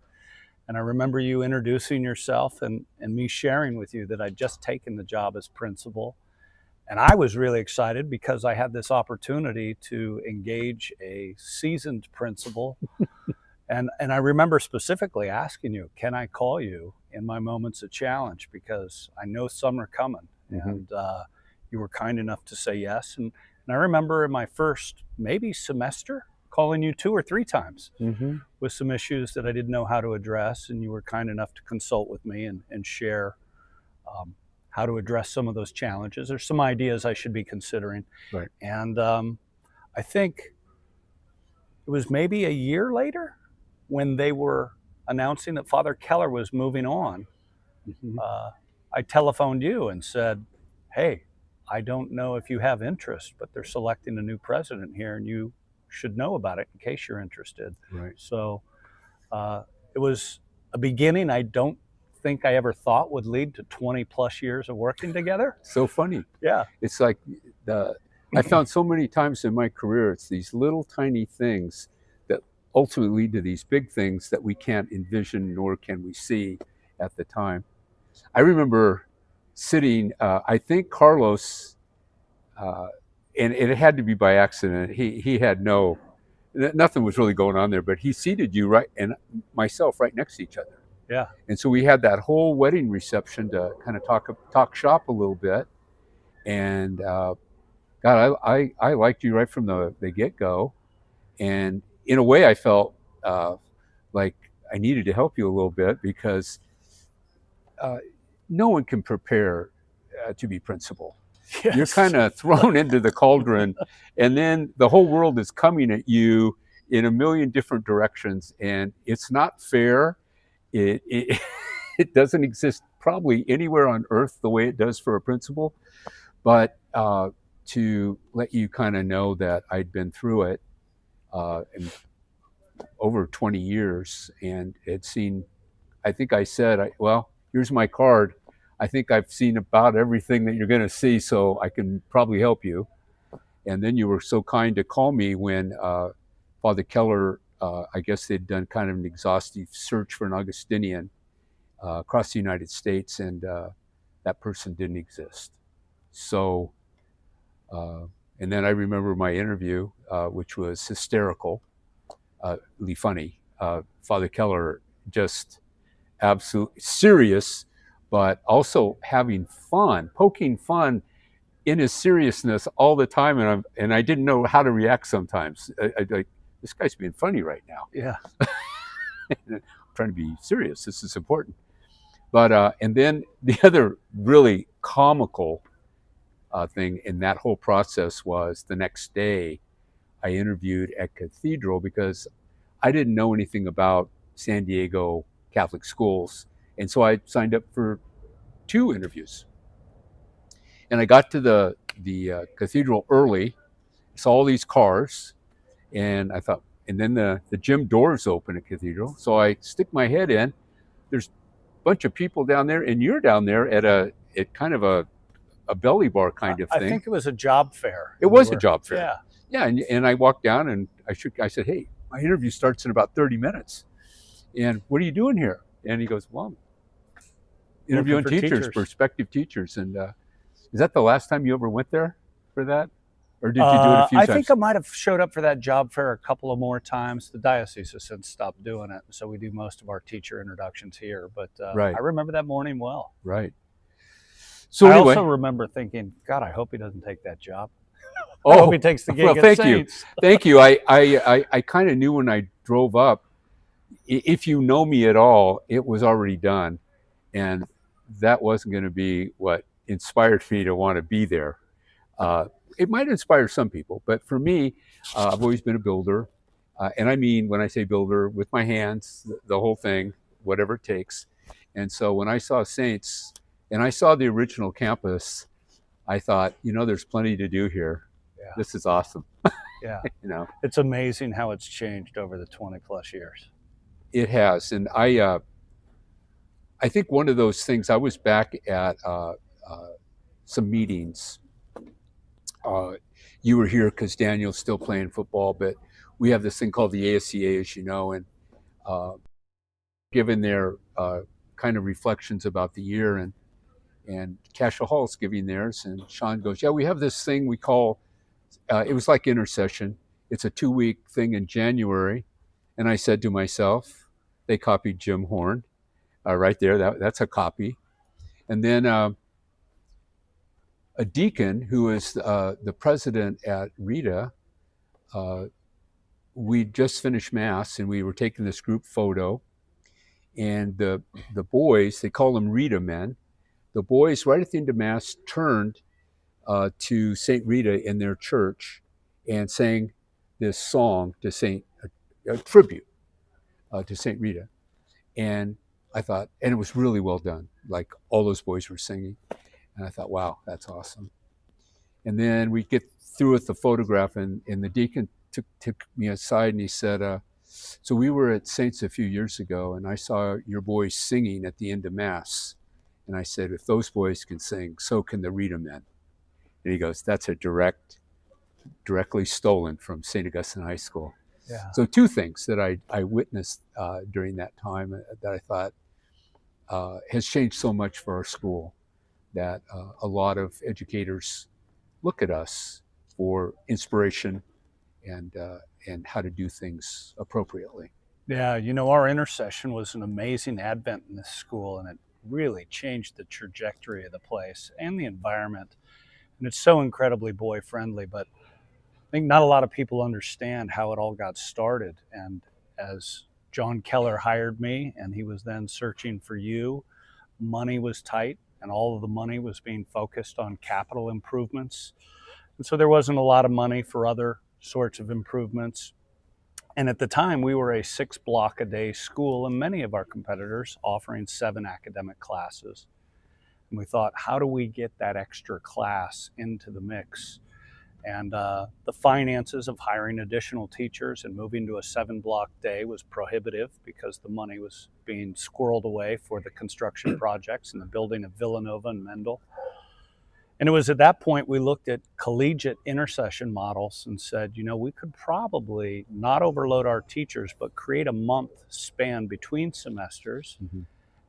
And I remember you introducing yourself and me sharing with you that I'd just taken the job as principal. And I was really excited because I had this opportunity to engage a seasoned principal. and I remember specifically asking you, can I call you in my moments of challenge? Because I know some are coming. Mm-hmm. And you were kind enough to say yes. And I remember in my first maybe semester calling you 2 or 3 times with some issues that I didn't know how to address. And you were kind enough to consult with me and share how to address some of those challenges. There's some ideas I should be considering. Right. And I think it was maybe a year later when they were announcing that Father Keller was moving on, Mhm. I telephoned you and said, hey, I don't know if you have interest, but they're selecting a new president here and you should know about it in case you're interested. Right. So it was a beginning I don't think I ever thought would lead to 20 plus years of working together. So funny. Yeah. It's like I found so many times in my career, it's these little tiny things that ultimately lead to these big things that we can't envision nor can we see at the time. I remember sitting, I think Carlos, and it had to be by accident. He had nothing was really going on there, but he seated you right and myself right next to each other. Yeah. And so we had that whole wedding reception to kind of talk shop a little bit. And God, I liked you right from the get go. And in a way, I felt like I needed to help you a little bit because no one can prepare to be principal. Yes. You're kind of thrown into the cauldron, and then the whole world is coming at you in a million different directions, and it's not fair. It it doesn't exist probably anywhere on earth the way it does for a principal, but to let you kind of know that I'd been through it in over 20 years and had seen, I think I said, well, here's my card. I think I've seen about everything that you're going to see, so I can probably help you. And then you were so kind to call me when Father Keller, I guess they'd done kind of an exhaustive search for an Augustinian across the United States, and that person didn't exist. So, and then I remember my interview, which was hysterically funny. Father Keller just absolutely serious, but also having fun, poking fun in his seriousness all the time, and I didn't know how to react sometimes. I like, this guy's being funny right now. Yeah. I'm trying to be serious. This is important. But and then the other really comical thing in that whole process was the next day I interviewed at Cathedral because I didn't know anything about San Diego Catholic schools. And so I signed up for 2 interviews. And I got to the cathedral early, saw all these cars, and I thought, and then the gym doors open at Cathedral. So I stick my head in. There's a bunch of people down there, and you're down there at kind of a belly bar kind of thing. I think it was a job fair. It was a job fair. Yeah. Yeah, and I walked down and I said, hey, my interview starts in about 30 minutes. And what are you doing here? And he goes, well, I'm interviewing teachers, prospective teachers. And is that the last time you ever went there for that? Or did you do it a few times? I think I might have showed up for that job fair a couple of more times. The diocese has since stopped doing it, so we do most of our teacher introductions here. But Right. I remember that morning well. Right. So I anyway, also remember thinking, God, I hope he doesn't take that job. oh, I hope he takes the gig well, at thank Saints. you. Thank you. I kind of knew when I drove up, if you know me at all, it was already done. And that wasn't going to be what inspired me to want to be there. It might inspire some people, but for me, I've always been a builder. And I mean, when I say builder, with my hands, the whole thing, whatever it takes. And so when I saw Saints and I saw the original campus, I thought, there's plenty to do here. Yeah. This is awesome. Yeah. It's amazing how it's changed over the 20 plus years. It has. And I think one of those things, I was back at some meetings. You were here because Daniel's still playing football, but we have this thing called the ASCA, as you know, and given their kind of reflections about the year, and Cashel Hall's giving theirs, and Sean goes, yeah, we have this thing we call, it was like intercession. It's a 2-week thing in January. And I said to myself, they copied Jim Horn right there. That's a copy. And then a deacon who is the president at Rita, we just finished Mass and we were taking this group photo. And the boys, they call them Rita men, the boys right at the end of Mass turned to St. Rita in their church and sang this song to a tribute to St. Rita. And I thought, and it was really well done. like all those boys were singing. And I thought, wow, that's awesome. And then we get through with the photograph, and the deacon took me aside and he said, so we were at Saints a few years ago, and I saw your boys singing at the end of Mass. And I said, if those boys can sing, so can the Rita men. And he goes, that's directly stolen from St. Augustine High School. Yeah. So two things that I witnessed during that time that I thought has changed so much for our school, that a lot of educators look at us for inspiration and how to do things appropriately. Yeah, you know, our intercession was an amazing advent in this school, and it really changed the trajectory of the place and the environment. And it's so incredibly boy friendly, but I think not a lot of people understand how it all got started. And as John Keller hired me, and he was then searching for you, money was tight, and all of the money was being focused on capital improvements. And so there wasn't a lot of money for other sorts of improvements. And at the time, we were a 6-block-a-day school, and many of our competitors offering 7 academic classes. And we thought, how do we get that extra class into the mix? And the finances of hiring additional teachers and moving to a 7-block day was prohibitive because the money was being squirreled away for the construction projects and the building of Villanova and Mendel. And it was at that point we looked at collegiate intercession models and said, you know, we could probably not overload our teachers, but create a month span between semesters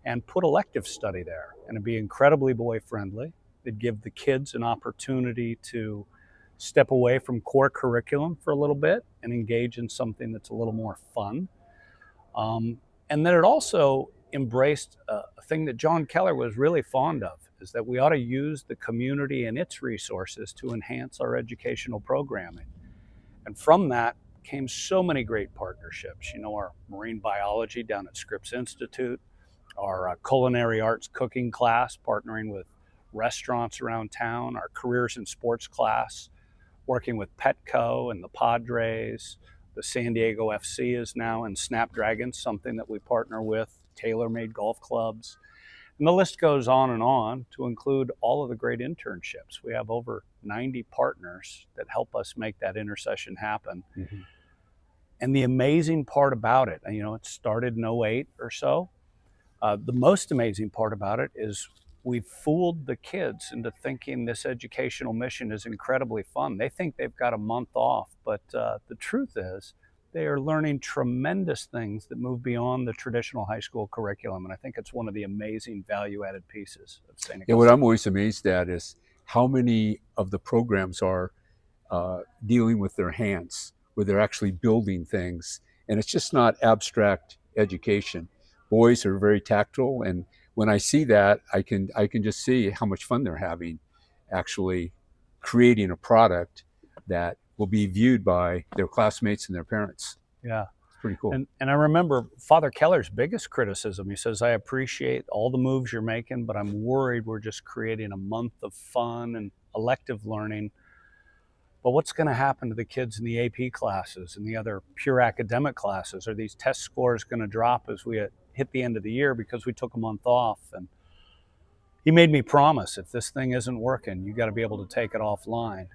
and put elective study there. And it'd be incredibly boy friendly. It'd give the kids an opportunity to step away from core curriculum for a little bit and engage in something that's a little more fun. And then it also embraced a thing that John Keller was really fond of, is that we ought to use the community and its resources to enhance our educational programming. And from that came so many great partnerships. You know, our marine biology down at Scripps Institute, our culinary arts cooking class, partnering with restaurants around town, our careers in sports class, working with Petco and the Padres. The San Diego FC is now in Snapdragon, something that we partner with, tailor-made golf clubs. And the list goes on to include all of the great internships. We have over 90 partners that help us make that intercession happen. And the amazing part about it, you know, it started in 08 or so. The most amazing part about it is we've fooled the kids into thinking this educational mission is incredibly fun. They think they've got a month off, but the truth is they are learning tremendous things that move beyond the traditional high school curriculum. And I think it's one of the amazing value-added pieces of St. Augustine. Yeah, what I'm always amazed at is how many of the programs are dealing with their hands, where they're actually building things. And it's just not abstract education. Boys are very tactile, and when I see that, I can just see how much fun they're having actually creating a product that will be viewed by their classmates and their parents. Yeah. It's pretty cool. And I remember Father Keller's biggest criticism. He says, I appreciate all the moves you're making, but I'm worried we're just creating a month of fun and elective learning. But what's going to happen to the kids in the AP classes and the other pure academic classes? Are these test scores going to drop as we hit the end of the year because we took a month off? And he made me promise, if this thing isn't working, you got to be able to take it offline.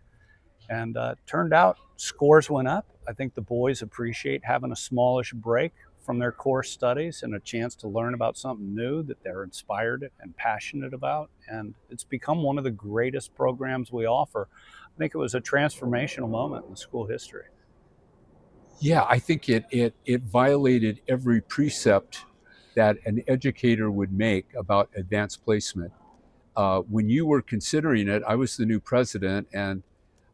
And turned out scores went up. I think the boys appreciate having a smallish break from their core studies and a chance to learn about something new that they're inspired and passionate about. And it's become one of the greatest programs we offer. I think it was a transformational moment in school history. Yeah, I think it violated every precept that an educator would make about advanced placement. When you were considering it, I was the new president, and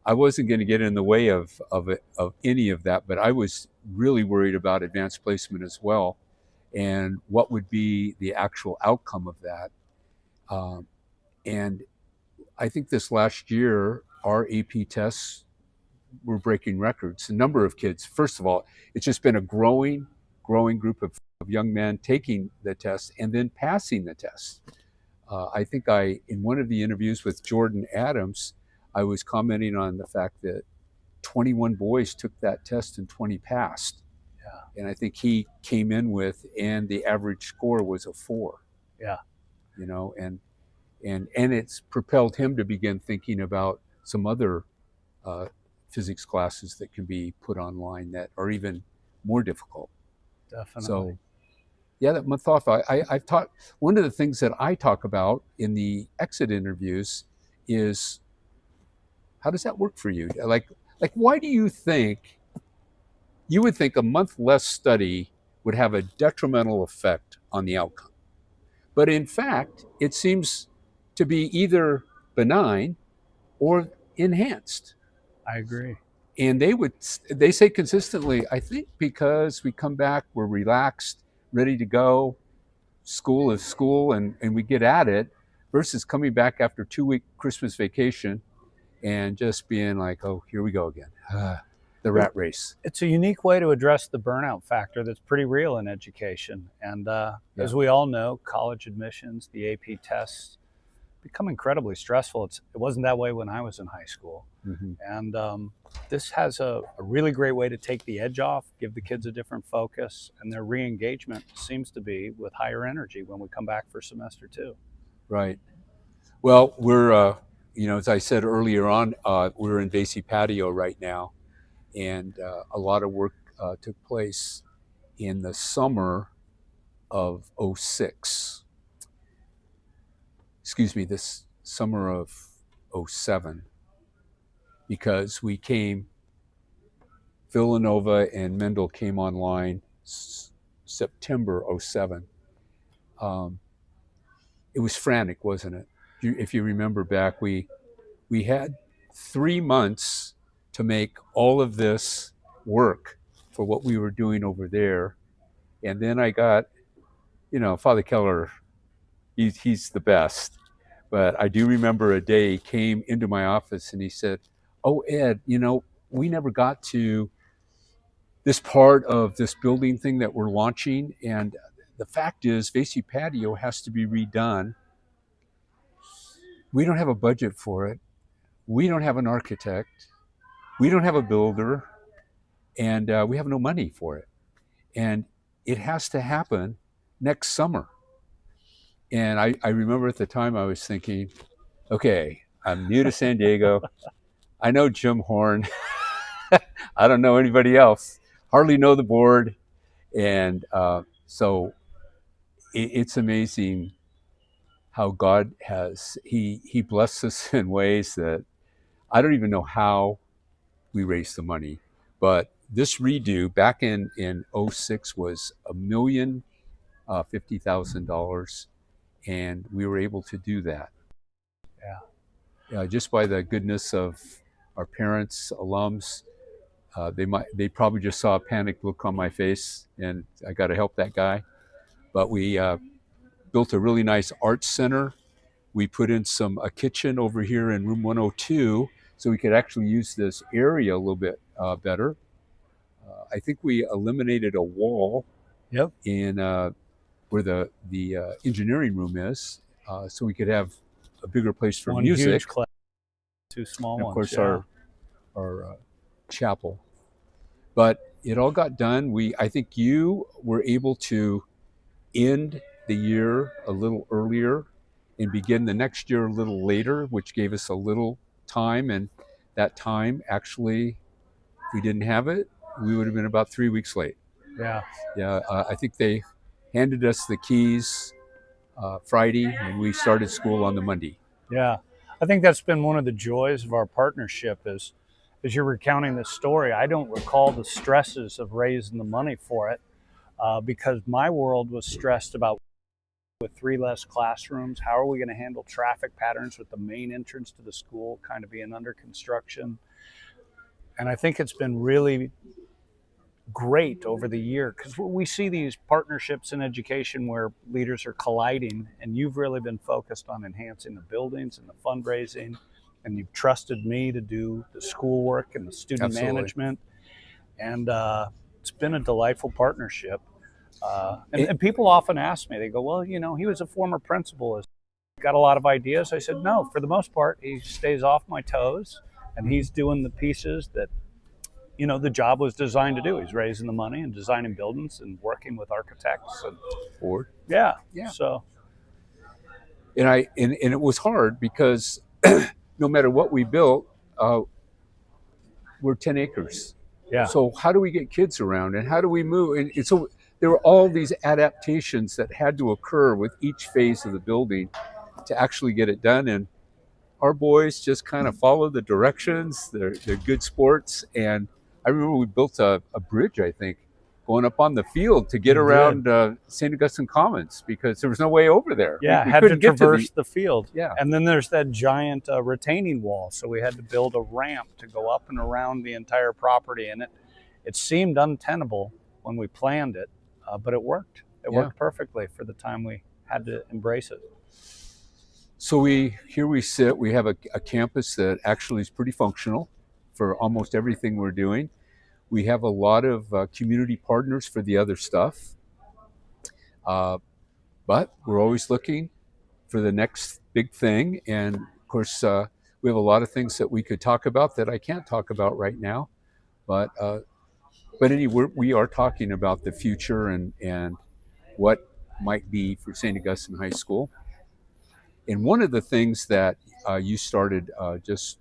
I wasn't going to get in the way of any of that, but I was really worried about advanced placement as well, and what would be the actual outcome of that. And I think this last year, our AP tests were breaking records. The number of kids, first of all, it's just been a growing group of young men taking the test and then passing the test. I think in one of the interviews with Jordan Adams, I was commenting on the fact that 21 boys took that test and 20 passed. Yeah. And I think he came in with, and the average score was a 4. Yeah. you know, and it's propelled him to begin thinking about some other physics classes that can be put online that are even more difficult. Definitely. So, yeah, that my thought. I've taught, one of the things that I talk about in the exit interviews is, how does that work for you? Like why do you think you would think a month less study would have a detrimental effect on the outcome? But in fact, it seems to be either benign or enhanced. I agree. And they say consistently, I think because we come back, we're relaxed, ready to go, school is school, and we get at it, versus coming back after 2-week Christmas vacation and just being like, oh, here we go again. The rat race. It's a unique way to address the burnout factor that's pretty real in education. And as we all know, college admissions, the AP tests, become incredibly stressful. It wasn't that way when I was in high school. Mm-hmm. And this has a really great way to take the edge off, give the kids a different focus, and their re-engagement seems to be with higher energy when we come back for semester 2. Right. Well, we're, as I said earlier on, we're in Vasey Patio right now, and a lot of work took place in the summer of '06. Excuse me, this summer of '07, because we came, Villanova and Mendel came online September '07. It was frantic, wasn't it? If you remember back, we had 3 months to make all of this work for what we were doing over there. And then I got, Father Keller, he's the best. But I do remember a day he came into my office and he said, oh, Ed, we never got to this part of this building thing that we're launching. And the fact is, Vasey Patio has to be redone. We don't have a budget for it. We don't have an architect. We don't have a builder. And we have no money for it. And it has to happen next summer. And I remember at the time I was thinking, okay, I'm new to San Diego. I know Jim Horn. I don't know anybody else. Hardly know the board. And so it's amazing how God he blessed us in ways that I don't even know how we raised the money. But this redo back in '06 was $1,050,000. And we were able to do that. Yeah. Just by the goodness of our parents, alums. They probably just saw a panicked look on my face, and I got to help that guy. But we built a really nice art center. We put in a kitchen over here in room 102, so we could actually use this area a little bit better. I think we eliminated a wall. Yep. In where the engineering room is, so we could have a bigger place for One music. huge class, 2 small and ones. of course, yeah. our chapel. But it all got done. I think you were able to end the year a little earlier and begin the next year a little later, which gave us a little time. And that time, actually, if we didn't have it, we would have been about 3 weeks late. Yeah. Yeah, I think they handed us the keys Friday, and we started school on the Monday. Yeah, I think that's been one of the joys of our partnership is, as you're recounting this story, I don't recall the stresses of raising the money for it because my world was stressed about with 3 less classrooms. How are we going to handle traffic patterns with the main entrance to the school kind of being under construction? And I think it's been really great over the year because we see these partnerships in education where leaders are colliding, and you've really been focused on enhancing the buildings and the fundraising, and you've trusted me to do the schoolwork and the student Absolutely. management, and it's been a delightful partnership. And people often ask me, they go, well, he was a former principal, has got a lot of ideas. I said, no, for the most part, he stays off my toes, and he's doing the pieces that the job was designed to do. He's raising the money and designing buildings and working with architects and Board. yeah. Yeah. So And it was hard because no matter what we built, we're 10 acres. Yeah. So how do we get kids around, and how do we move? And so there were all these adaptations that had to occur with each phase of the building to actually get it done. And our boys just kind of follow the directions. They're good sports. And I remember we built a bridge, I think, going up on the field to get We around St. Augustine Commons because there was no way over there. Yeah, We had to couldn't get traverse the field. Yeah. And then there's that giant retaining wall. So we had to build a ramp to go up and around the entire property. And it seemed untenable when we planned it, but it worked. It worked perfectly for the time we had to embrace it. So here we sit. We have a campus that actually is pretty functional for almost everything we're doing. We have a lot of community partners for the other stuff. But we're always looking for the next big thing. And of course, we have a lot of things that we could talk about that I can't talk about right now. But anyway, we are talking about the future and what might be for St. Augustine High School. And one of the things that you started just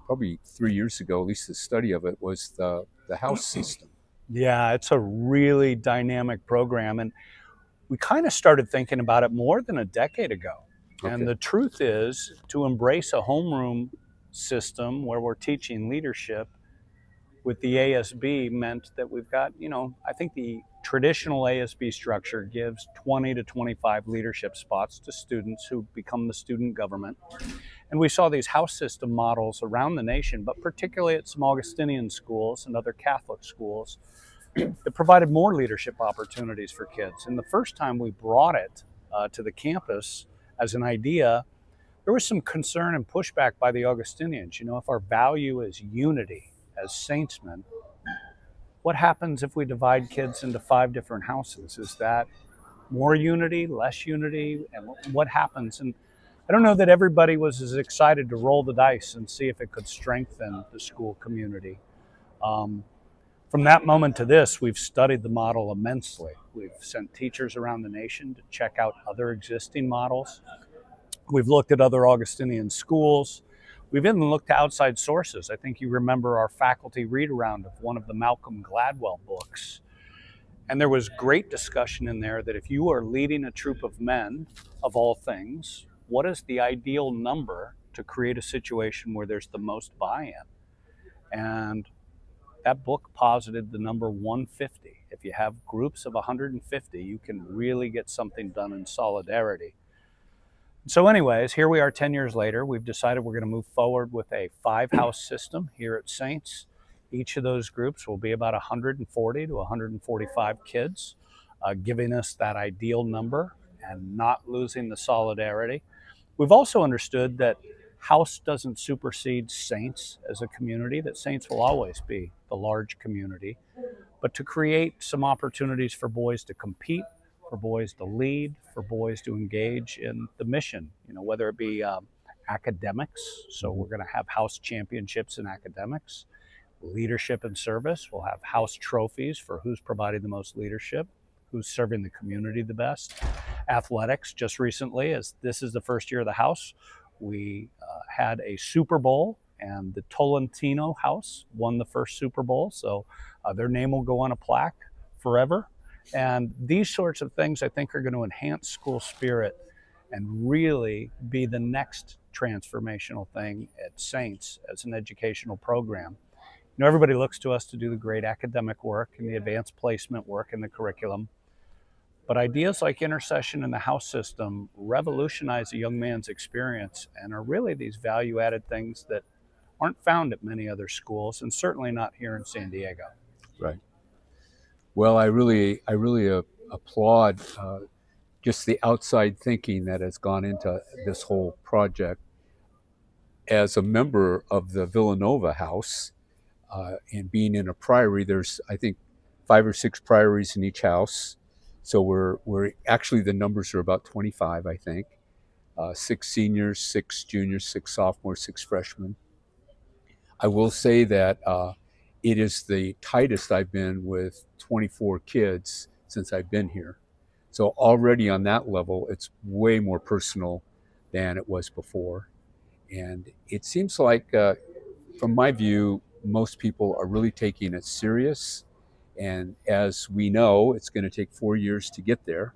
probably 3 years ago, at least the study of it, was the house system. Yeah, it's a really dynamic program. And we kind of started thinking about it more than a decade ago. Okay. And the truth is, to embrace a homeroom system where we're teaching leadership with the ASB meant that we've got, I think the traditional ASB structure gives 20 to 25 leadership spots to students who become the student government. And we saw these house system models around the nation, but particularly at some Augustinian schools and other Catholic schools that provided more leadership opportunities for kids. And the first time we brought it to the campus as an idea, there was some concern and pushback by the Augustinians. If our value is unity as saintsmen, what happens if we divide kids into 5 different houses? Is that more unity, less unity? And what happens? And I don't know that everybody was as excited to roll the dice and see if it could strengthen the school community. From that moment to this, we've studied the model immensely. We've sent teachers around the nation to check out other existing models. We've looked at other Augustinian schools. We've even looked to outside sources. I think you remember our faculty read around of one of the Malcolm Gladwell books. And there was great discussion in there that if you are leading a troop of men, of all things, what is the ideal number to create a situation where there's the most buy-in? And that book posited the number 150. If you have groups of 150, you can really get something done in solidarity. So anyways, here we are 10 years later. We've decided we're going to move forward with a 5-house system here at Saints. Each of those groups will be about 140 to 145 kids, giving us that ideal number and not losing the solidarity. We've also understood that house doesn't supersede Saints as a community, that Saints will always be the large community, but to create some opportunities for boys to compete, for boys to lead, for boys to engage in the mission, whether it be academics. So we're going to have house championships in academics, leadership and service. We'll have house trophies for who's providing the most leadership, who's serving the community the best. Athletics, just recently, as this is the first year of the house, we had a Super Bowl, and the Tolentino house won the first Super Bowl. So their name will go on a plaque forever. And these sorts of things, I think, are going to enhance school spirit and really be the next transformational thing at Saints as an educational program. Everybody looks to us to do the great academic work and the advanced placement work in the curriculum. But ideas like intercession and the house system revolutionize a young man's experience and are really these value-added things that aren't found at many other schools, and certainly not here in San Diego. Right. Well, I really applaud just the outside thinking that has gone into this whole project. As a member of the Villanova House and being in a priory, there's, I think, 5 or 6 priories in each house. So we're actually, the numbers are about 25, I think. 6 seniors, 6 juniors, 6 sophomores, 6 freshmen. I will say that it is the tightest I've been with 24 kids since I've been here. So already on that level, it's way more personal than it was before. And it seems like, from my view, most people are really taking it serious. And as we know, it's going to take 4 years to get there.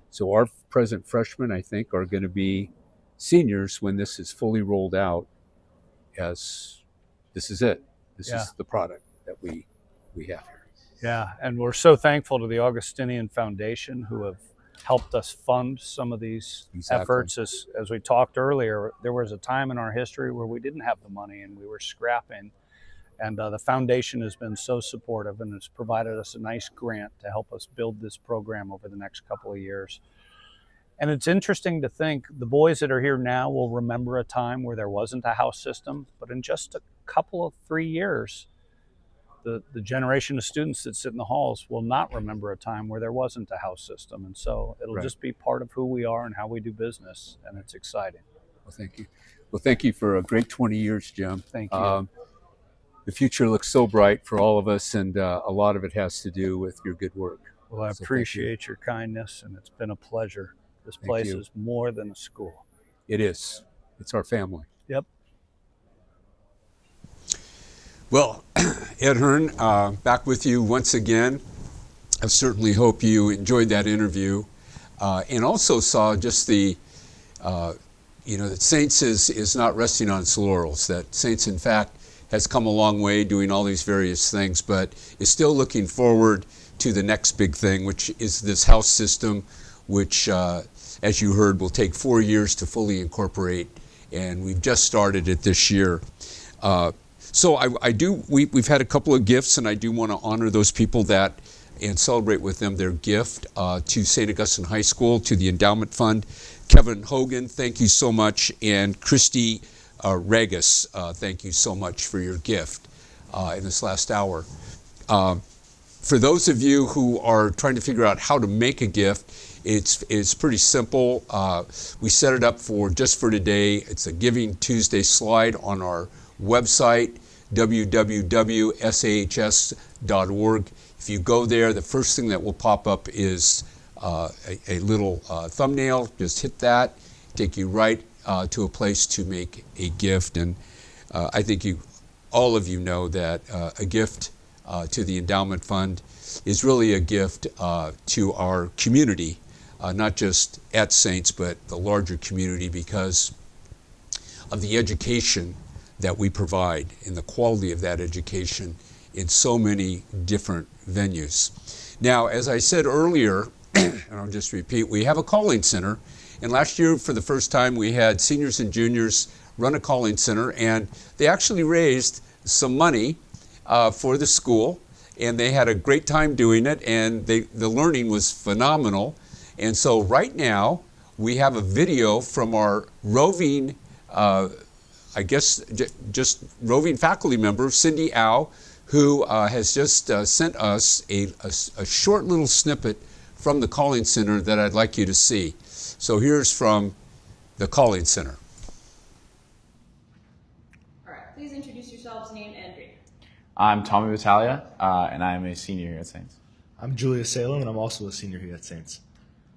So our present freshmen, I think, are going to be seniors when this is fully rolled out, as this is it. This Yeah. is the product that we have here. Yeah, and we're so thankful to the Augustinian Foundation who have helped us fund some of these Exactly. efforts. As we talked earlier, there was a time in our history where we didn't have the money and we were scrapping. And the foundation has been so supportive and has provided us a nice grant to help us build this program over the next couple of years. And it's interesting to think the boys that are here now will remember a time where there wasn't a house system, but in just a couple of 3 years, the generation of students that sit in the halls will not remember a time where there wasn't a house system. And so it'll Right. just be part of who we are and how we do business. And it's exciting. Well, thank you. Well, thank you for a great 20 years, Jim. Thank you. The future looks so bright for all of us, and a lot of it has to do with your good work. Well, I So thank you. appreciate your kindness, and it's been a pleasure. This Thank place you. is more than a school. It is. It's our family. Yep. Well, Ed Hearn, back with you once again. I certainly hope you enjoyed that interview, and also saw just the, that Saints is not resting on its laurels. That Saints, in fact, has come a long way doing all these various things, but is still looking forward to the next big thing, which is this house system, which, as you heard, will take 4 years to fully incorporate, and we've just started it this year. So we've had a couple of gifts, and I do want to honor those people that and celebrate with them their gift to St. Augustine High School, to the Endowment Fund. Kevin Hogan, thank you so much, and Christy Regis, thank you so much for your gift in this last hour. For those of you who are trying to figure out how to make a gift, it's pretty simple. We set it up just for today. It's a Giving Tuesday slide on our website, www.sahs.org. If you go there, the first thing that will pop up is a little thumbnail. Just hit that, take you right to a place to make a gift. And I think all of you know that a gift to the Endowment Fund is really a gift to our community, not just at Saints, but the larger community, because of the education that we provide and the quality of that education in so many different venues. Now, as I said earlier, and I'll just repeat, we have a calling center. And last year, for the first time, we had seniors and juniors run a calling center, and they actually raised some money for the school, and they had a great time doing it, and the learning was phenomenal. And so right now, we have a video from our roving, just roving faculty member, Cindy Au, who has just sent us a short little snippet from the calling center that I'd like you to see. So here's from the calling center. All right, please introduce yourselves, name and grade. I'm Tommy Battaglia, and I'm a senior here at Saints. I'm Julius Salem, and I'm also a senior here at Saints.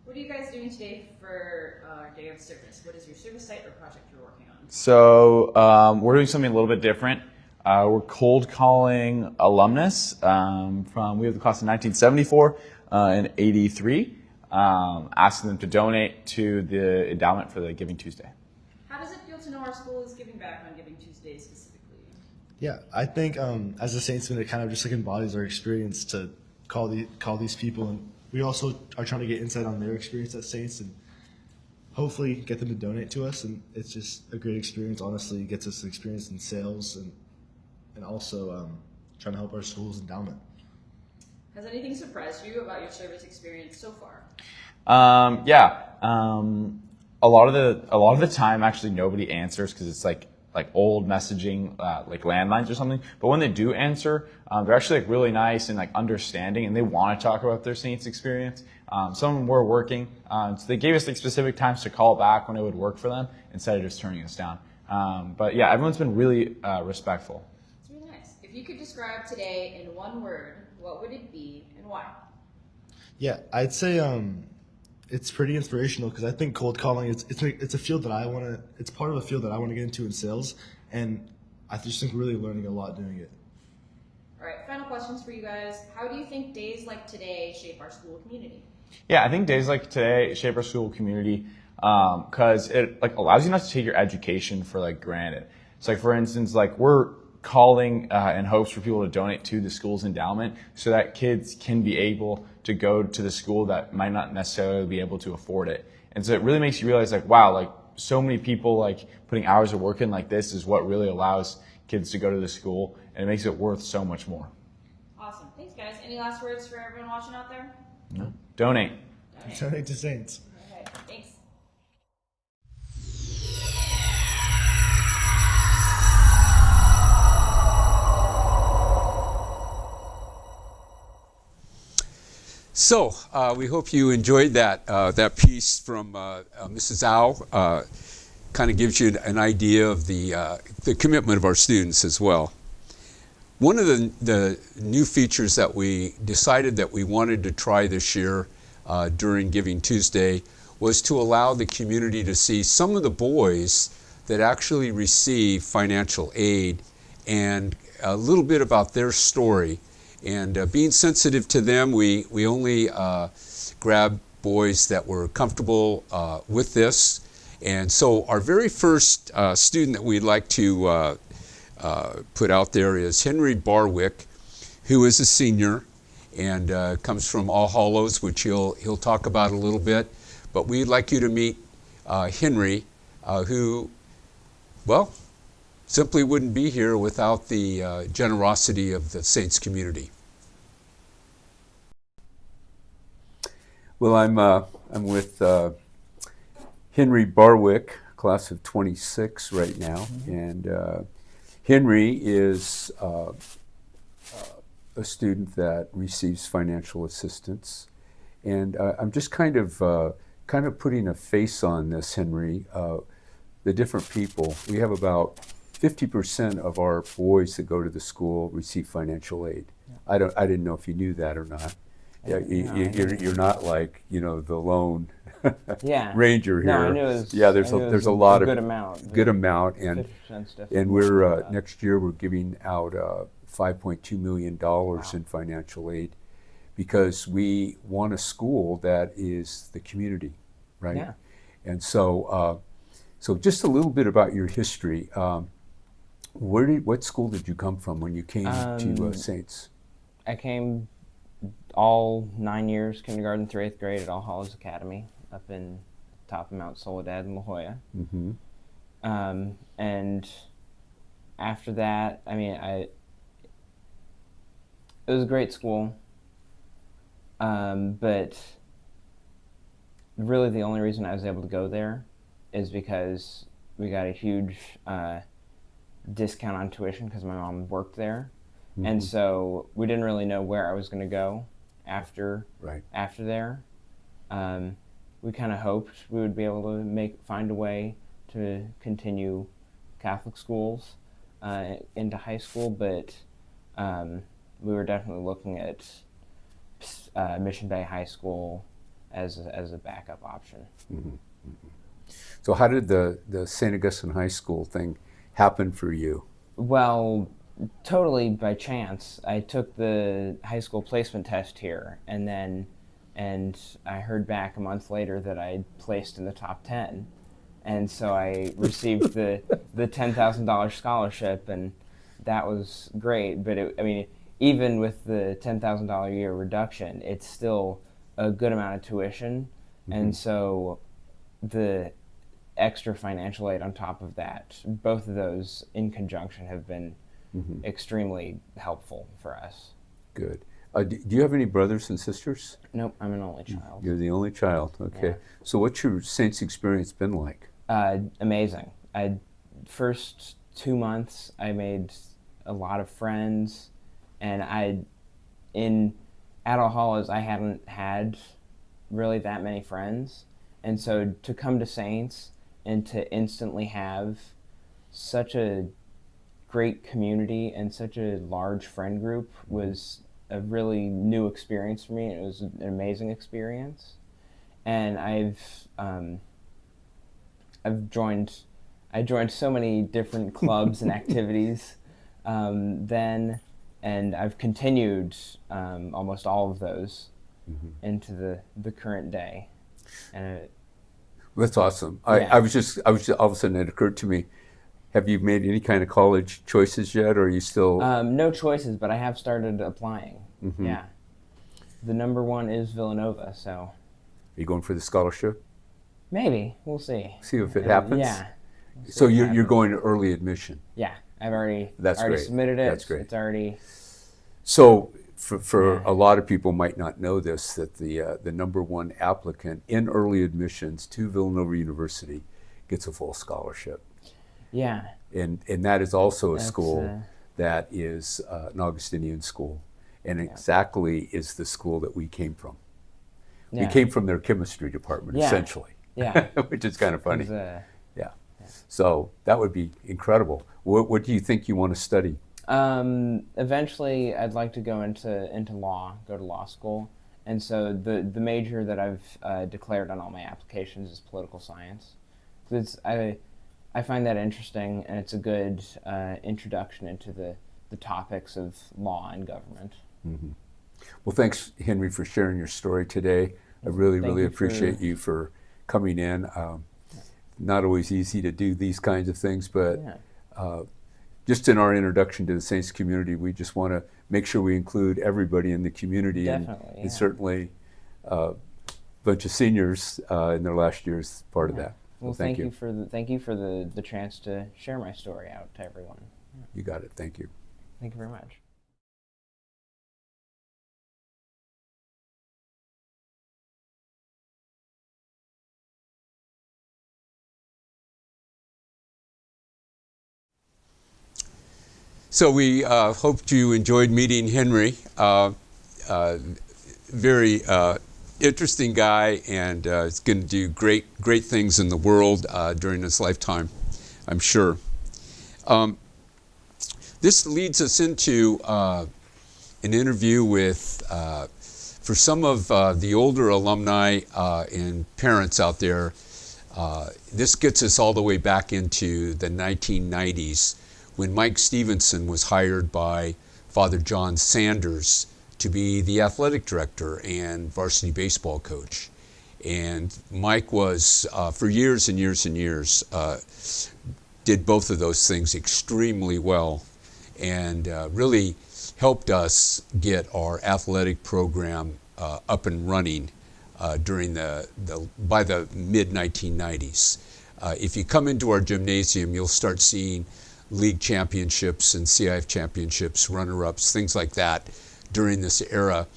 What are you guys doing today for Day of Service? What is your service site or project you're working on? So we're doing something a little bit different. We're cold calling alumnus we have the class of 1974 and 83, asking them to donate to the endowment for the Giving Tuesday. How does it feel to know our school is giving back on Giving Tuesday specifically? Yeah, I think as a Saintsman, it kind of just like embodies our experience to call these people, and we also are trying to get insight on their experience at Saints and hopefully get them to donate to us. And it's just a great experience. Honestly, it gets us experience in sales and also trying to help our school's endowment. Has anything surprised you about your service experience so far? A lot of the time, actually, nobody answers because it's like old messaging, like landlines or something. But when they do answer, they're actually like really nice and like understanding, and they want to talk about their Saints experience. Some of them were working, so they gave us like specific times to call back when it would work for them instead of just turning us down. But yeah, everyone's been really respectful. It's really nice. If you could describe today in one word, what would it be and why? Yeah, I'd say it's pretty inspirational because I think cold calling it's a field that it's part of a field that I want to get into in sales, and I just think we're really learning a lot doing it. All right, final questions for you guys. How do you think days like today shape our school community? Yeah, I think days like today shape our school community because it like allows you not to take your education for like granted. So like for instance, like we're calling in hopes for people to donate to the school's endowment so that kids can be able to go to the school that might not necessarily be able to afford it. And so it really makes you realize like, wow, like so many people like putting hours of work in like this is what really allows kids to go to the school, and it makes it worth so much more. Awesome. Thanks, guys. Any last words for everyone watching out there? No. Donate. Donate to Saints. Okay, thanks. So we hope you enjoyed that piece from Mrs. Au. Kind of gives you an idea of the commitment of our students as well. One of the new features that we decided that we wanted to try this year during Giving Tuesday was to allow the community to see some of the boys that actually receive financial aid and a little bit about their story. And being sensitive to them, we only grabbed boys that were comfortable with this. And so our very first student that we'd like to put out there is Henry Barwick, who is a senior and comes from All Hallows, which he'll talk about a little bit. But we'd like you to meet Henry, who, well, simply wouldn't be here without the generosity of the Saints community. Well, I'm with Henry Barwick, class of 26 right now, and Henry is a student that receives financial assistance, and I'm just kind of putting a face on this, Henry. The different people. We have about 50% of our boys that go to the school receive financial aid. Yeah. I didn't know if you knew that or not. Yeah, you're not like the lone ranger here. No, I knew it was, yeah, there's a lot of good amount, and we're next year we're giving out $5.2 million in financial aid because we want a school that is the community, right? Yeah. And so just a little bit about your history. What school did you come from when you came to Saints? I came all 9 years, kindergarten through 8th grade at All Hallows Academy up in top of Mount Soledad in La Jolla. Mm-hmm. And after that, it was a great school, but really the only reason I was able to go there is because we got a huge discount on tuition because my mom worked there. Mm-hmm. And so we didn't really know where I was going to go after there. We kind of hoped we would be able to find a way to continue Catholic schools into high school, but we were definitely looking at Mission Bay High School as a backup option. Mm-hmm. Mm-hmm. So how did the St. Augustine High School thing happen for you? Well, totally by chance. I took the high school placement test here, and I heard back a month later that I'd placed in the top 10. And so I received the $10,000 scholarship, and that was great. But even with the $10,000 a year reduction, it's still a good amount of tuition. Mm-hmm. And so the extra financial aid on top of that, both of those in conjunction have been extremely helpful for us. Good. Do you have any brothers and sisters? Nope, I'm an only child. You're the only child, okay. Yeah. So what's your Saints experience been like? Amazing. First 2 months, I made a lot of friends, and at All Hallows, I hadn't had really that many friends. And so to come to Saints and to instantly have such a great community and such a large friend group was a really new experience for me. It was an amazing experience. and I joined so many different clubs and activities then, and I've continued almost all of those into the current day. And That's awesome. Yeah. I was just all of a sudden it occurred to me, have you made any kind of college choices yet, or are you still? no choices, but I have started applying. Yeah. The number one is Villanova, so Are you going for the scholarship? maybe. We'll see. See if it happens? Yeah. So you're going to early admission. Yeah. I've already That's great. submitted it. That's great. It's already So for a lot of people might not know this, that the number one applicant in early admissions to Villanova University gets a full scholarship. yeah. And that is also a That's, school that is an Augustinian school, and exactly is the school that we came from. We Yeah. came from their chemistry department, Yeah. essentially. Yeah. Which is kind of funny. It was, Yeah. So that would be incredible. What do you think you want to study? eventually, I'd like to go into law, go to law school, and so the major that I've declared on all my applications is political science. I find that interesting, and it's a good introduction into the topics of law and government. Well, thanks, Henry, for sharing your story today. I really, Thank really you for- appreciate you for coming in. Not always easy to do these kinds of things, but Yeah. just in our introduction to the Saints community, we just want to make sure we include everybody in the community. Definitely, And yeah. certainly a bunch of seniors in their last year is part of that. Well, So thank you. thank you for the chance to share my story out to everyone. You got it. Thank you. Thank you very much. So we hoped you enjoyed meeting Henry. Very interesting guy, and is going to do great things in the world during his lifetime, I'm sure. This leads us into an interview with, for some of the older alumni and parents out there, this gets us all the way back into the 1990s when Mike Stevenson was hired by Father John Sanders to be the athletic director and varsity baseball coach. And Mike was, for years and years and years, did both of those things extremely well, and really helped us get our athletic program up and running during by the mid-1990s. If you come into our gymnasium, you'll start seeing league championships and CIF championships, runner-ups, things like that during this era.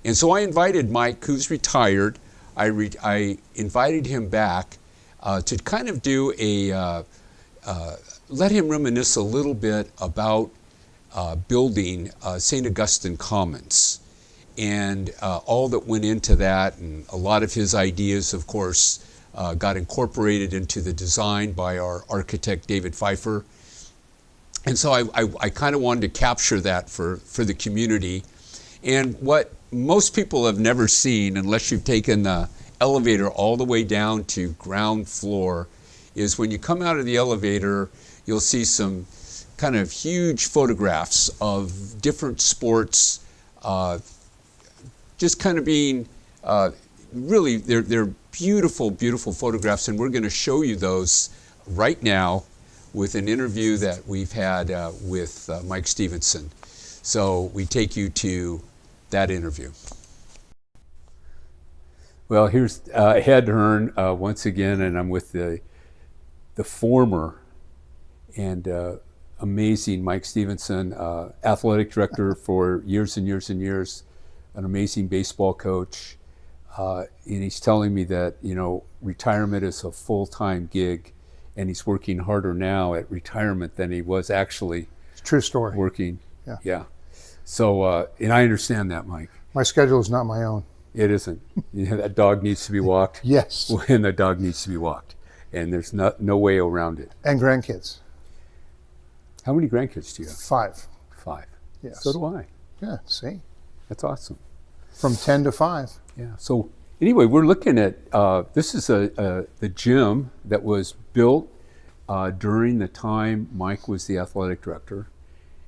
And so I invited Mike, who's retired, I invited him back to kind of do let him reminisce a little bit about building St. Augustine Commons and all that went into that, and a lot of his ideas, of course, got incorporated into the design by our architect, David Pfeiffer. And so I kind of wanted to capture that for the community. And what most people have never seen, unless you've taken the elevator all the way down to ground floor, is when you come out of the elevator, you'll see some kind of huge photographs of different sports, just kind of being, really, they're beautiful, beautiful photographs, and we're going to show you those right now with an interview that we've had with Mike Stevenson. So we take you to that interview. Well, here's Head Hearn once again, and I'm with the former and amazing Mike Stevenson, athletic director for years and years and years, an amazing baseball coach. And he's telling me that, retirement is a full-time gig, and he's working harder now at retirement than he was actually True story. working. Yeah. So, and I understand that, Mike. My schedule is not my own. It isn't. That dog needs to be walked. Yes. When the dog needs to be walked. And there's no way around it. And grandkids. How many grandkids do you have? 5. 5. Yes. So do I. Yeah, see? That's awesome. From 10 to 5. Yeah. So Anyway, we're looking at this is the gym that was built during the time Mike was the athletic director,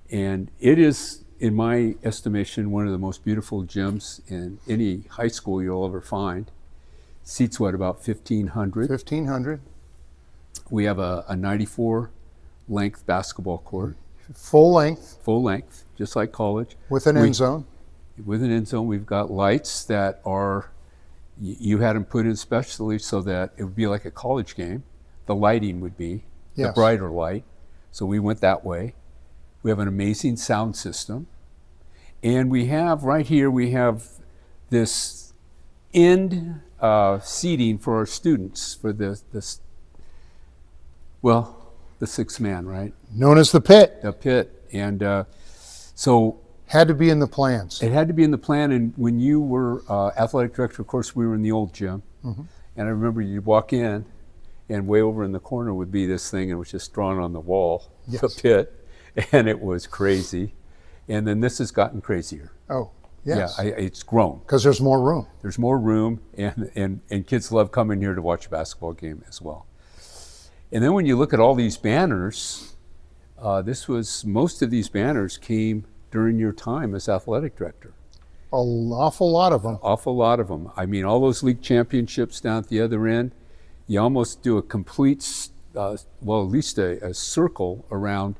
and it is, in my estimation, one of the most beautiful gyms in any high school you'll ever find. Seats what, about 1,500? 1,500. We have a 94 length basketball court, Full length, just like college. with an end zone. With an end zone, we've got lights that are, you had them put in specially so that it would be like a college game. The lighting would be the Yes. brighter light. So we went that way. We have an amazing sound system. And we have, right here, we have this end seating for our students for the sixth man, right? Known as the pit. The pit. And so Had to be in the plans. it had to be in the plan, and when you were athletic director, of course, we were in the old gym. And I remember you'd walk in, and way over in the corner would be this thing, and it was just drawn on the wall, the Yes. pit, and it was crazy. And then this has gotten crazier. Oh, yes. Yeah, it's grown. Because there's more room. There's more room, and kids love coming here to watch a basketball game as well. And then when you look at all these banners, most of these banners came during your time as athletic director. An awful lot of them. Awful lot of them. I mean, all those league championships down at the other end, you almost do a complete, at least a circle around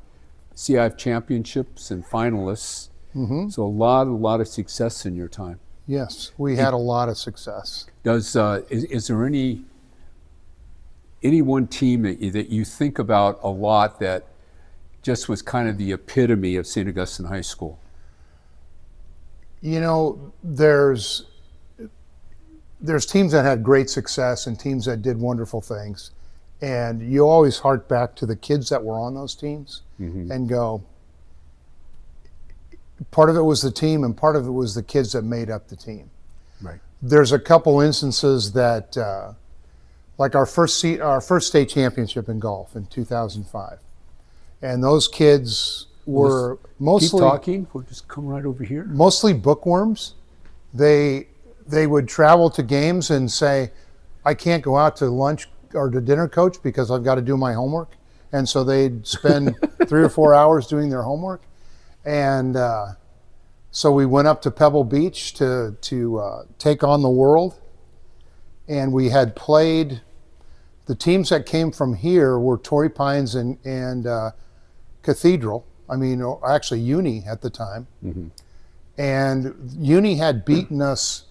CIF championships and finalists. So a lot of success in your time. Yes, we had a lot of success. Is there any one team that you think about a lot that just was kind of the epitome of St. Augustine High School? You know, there's teams that had great success and teams that did wonderful things. And you always hark back to the kids that were on those teams and go, part of it was the team and part of it was the kids that made up the team. Right. There's a couple instances that, like our first state championship in golf in 2005. And those kids were mostly... Keep talking. We'll just come right over here. Mostly bookworms. They would travel to games and say, I can't go out to lunch or to dinner, coach, because I've got to do my homework. And so they'd spend 3 or 4 hours doing their homework. And so we went up to Pebble Beach to take on the world. And we had played, the teams that came from here were Torrey Pines and Cathedral. I mean, actually Uni at the time. And Uni had beaten us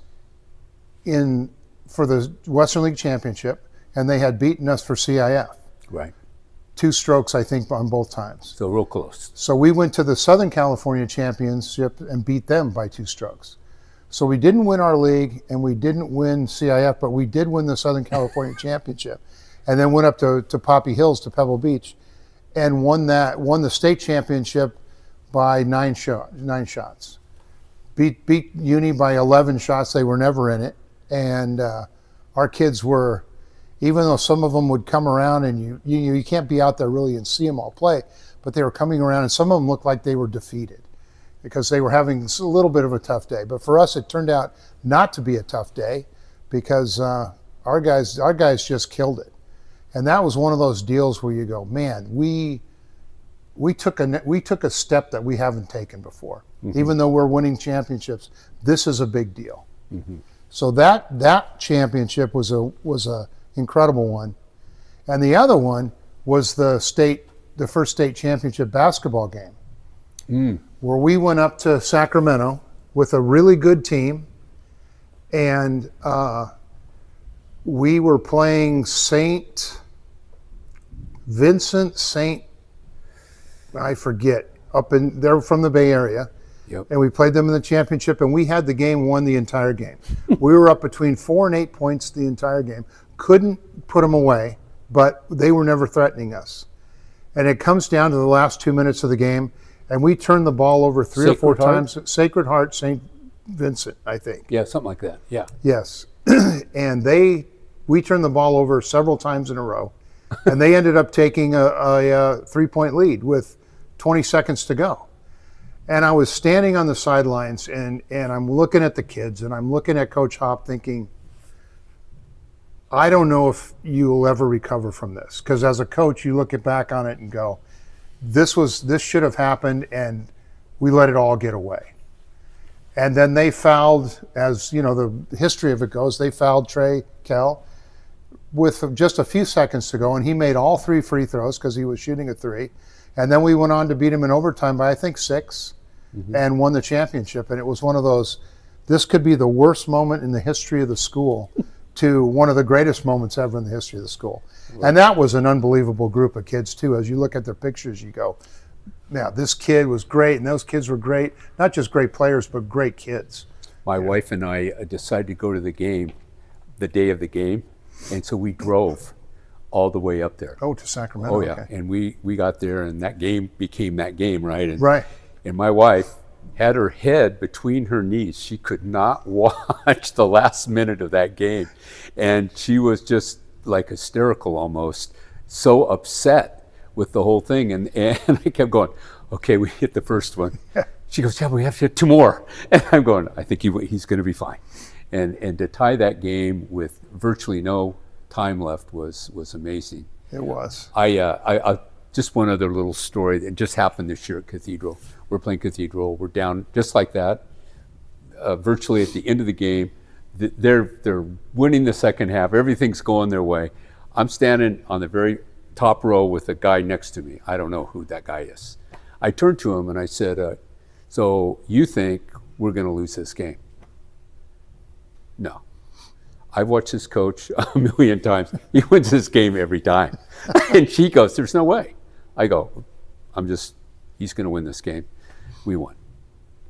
for the Western League Championship, and they had beaten us for CIF. Right. 2 strokes, I think, on both times. So real close. So we went to the Southern California Championship and beat them by 2 strokes. So we didn't win our league and we didn't win CIF, but we did win the Southern California Championship, and then went up to Poppy Hills to Pebble Beach, and won the state championship by 9 shots. Beat Uni by 11 shots. They were never in it, and our kids were, even though some of them would come around and you can't be out there really and see them all play, but they were coming around and some of them looked like they were defeated because they were having a little bit of a tough day. But for us, it turned out not to be a tough day because our guys just killed it. And that was one of those deals where you go, man, we took a step that we haven't taken before. Even though we're winning championships, this is a big deal. So that championship was a incredible one. And the other one was the first state championship basketball game, where we went up to Sacramento with a really good team, and we were playing St. Vincent, I forget, they're from the Bay Area. Yep. And we played them in the championship, and we had the game won the entire game. We were up between 4 and 8 points the entire game. Couldn't put them away, but they were never threatening us. And it comes down to the last 2 minutes of the game, and we turned the ball over 3 or 4 times. Sacred Heart, St. Vincent, I think. Yeah, something like that. Yeah. Yes. And we turned the ball over several times in a row, and they ended up taking a 3-point lead with 20 seconds to go. And I was standing on the sidelines, and I'm looking at the kids, and I'm looking at Coach Hop thinking, I don't know if you'll ever recover from this, because as a coach, you look back on it and go, this should have happened, and we let it all get away. And then they fouled, as you know, the history of it goes, they fouled Trey Kell with just a few seconds to go, and he made all 3 free throws because he was shooting a 3. And then we went on to beat him in overtime by, I think, 6, and won the championship. And it was one of those, this could be the worst moment in the history of the school to one of the greatest moments ever in the history of the school. Right. And that was an unbelievable group of kids, too. As you look at their pictures, you go, yeah, this kid was great, and those kids were great. Not just great players, but great kids. My wife and I decided to go to the game, the day of the game, and so we drove all the way up there. Oh, to Sacramento. Oh, yeah. Okay. And we got there, and that game became that game, right? And, right. And my wife had her head between her knees. She could not watch the last minute of that game. And she was just like hysterical almost, so upset with the whole thing. And I kept going, okay, we hit the first one. She goes, yeah, we have to hit 2 more. And I'm going, I think he's going to be fine. And to tie that game with virtually no time left was amazing. It was. I just one other little story that just happened this year at Cathedral. We're playing Cathedral. We're down just like that. Virtually at the end of the game, they're winning the second half. Everything's going their way. I'm standing on the very top row with a guy next to me. I don't know who that guy is. I turned to him and I said, so you think we're going to lose this game? No. I've watched this coach a million times. He wins this game every time. And she goes, there's no way. I go, he's going to win this game. We won.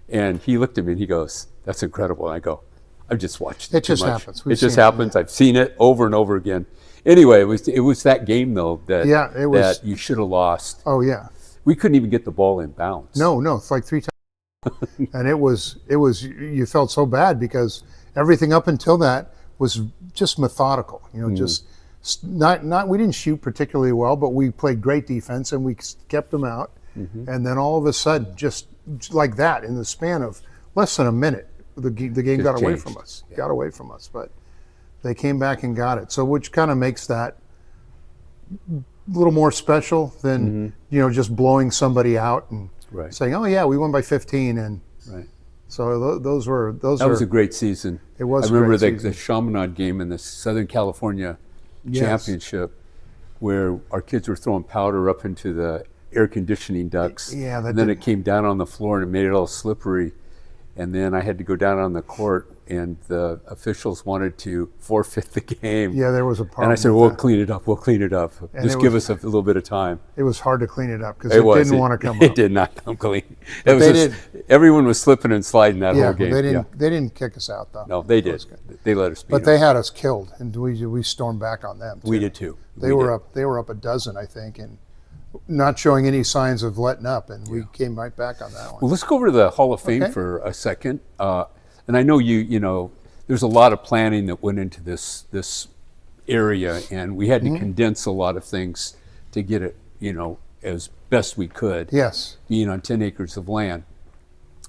And he looked at me and he goes, that's incredible. And I go, I've just watched it. It just too much. happens. It just happens. I've seen it over and over again. Anyway, it was that game though that that you should have lost. Oh yeah. We couldn't even get the ball in bounds. No, it's like 3 times. And it was you felt so bad because everything up until that was just methodical. Just not we didn't shoot particularly well, but we played great defense and we kept them out. And then all of a sudden, just like that, in the span of less than a minute, the game got away from us. Got away from us, but they came back and got it. So which kind of makes that a little more special than just blowing somebody out and saying, "Oh yeah, we won by 15." And so those were. That was a great season. It was. I remember the Chaminade game in the Southern California Championship, where our kids were throwing powder up into the air conditioning ducts. Yeah, and then it came down on the floor and it made it all slippery. And then I had to go down on the court, and the officials wanted to forfeit the game. Yeah, there was a problem. And I said, "We'll clean it up. We'll clean it up. Just give us a little bit of time." It was hard to clean it up because it didn't want to come up. It did not come clean. Everyone was slipping and sliding that whole game. They didn't kick us out though. No, they did. They let us beat But they had us killed, and we stormed back on them too. We did too. They were up a dozen, I think, and not showing any signs of letting up, and we came right back on that one. Well, let's go over to the Hall of Fame for a second. And I know you know, there's a lot of planning that went into this area, and we had to condense a lot of things to get it, as best we could. Yes. Being on 10 acres of land.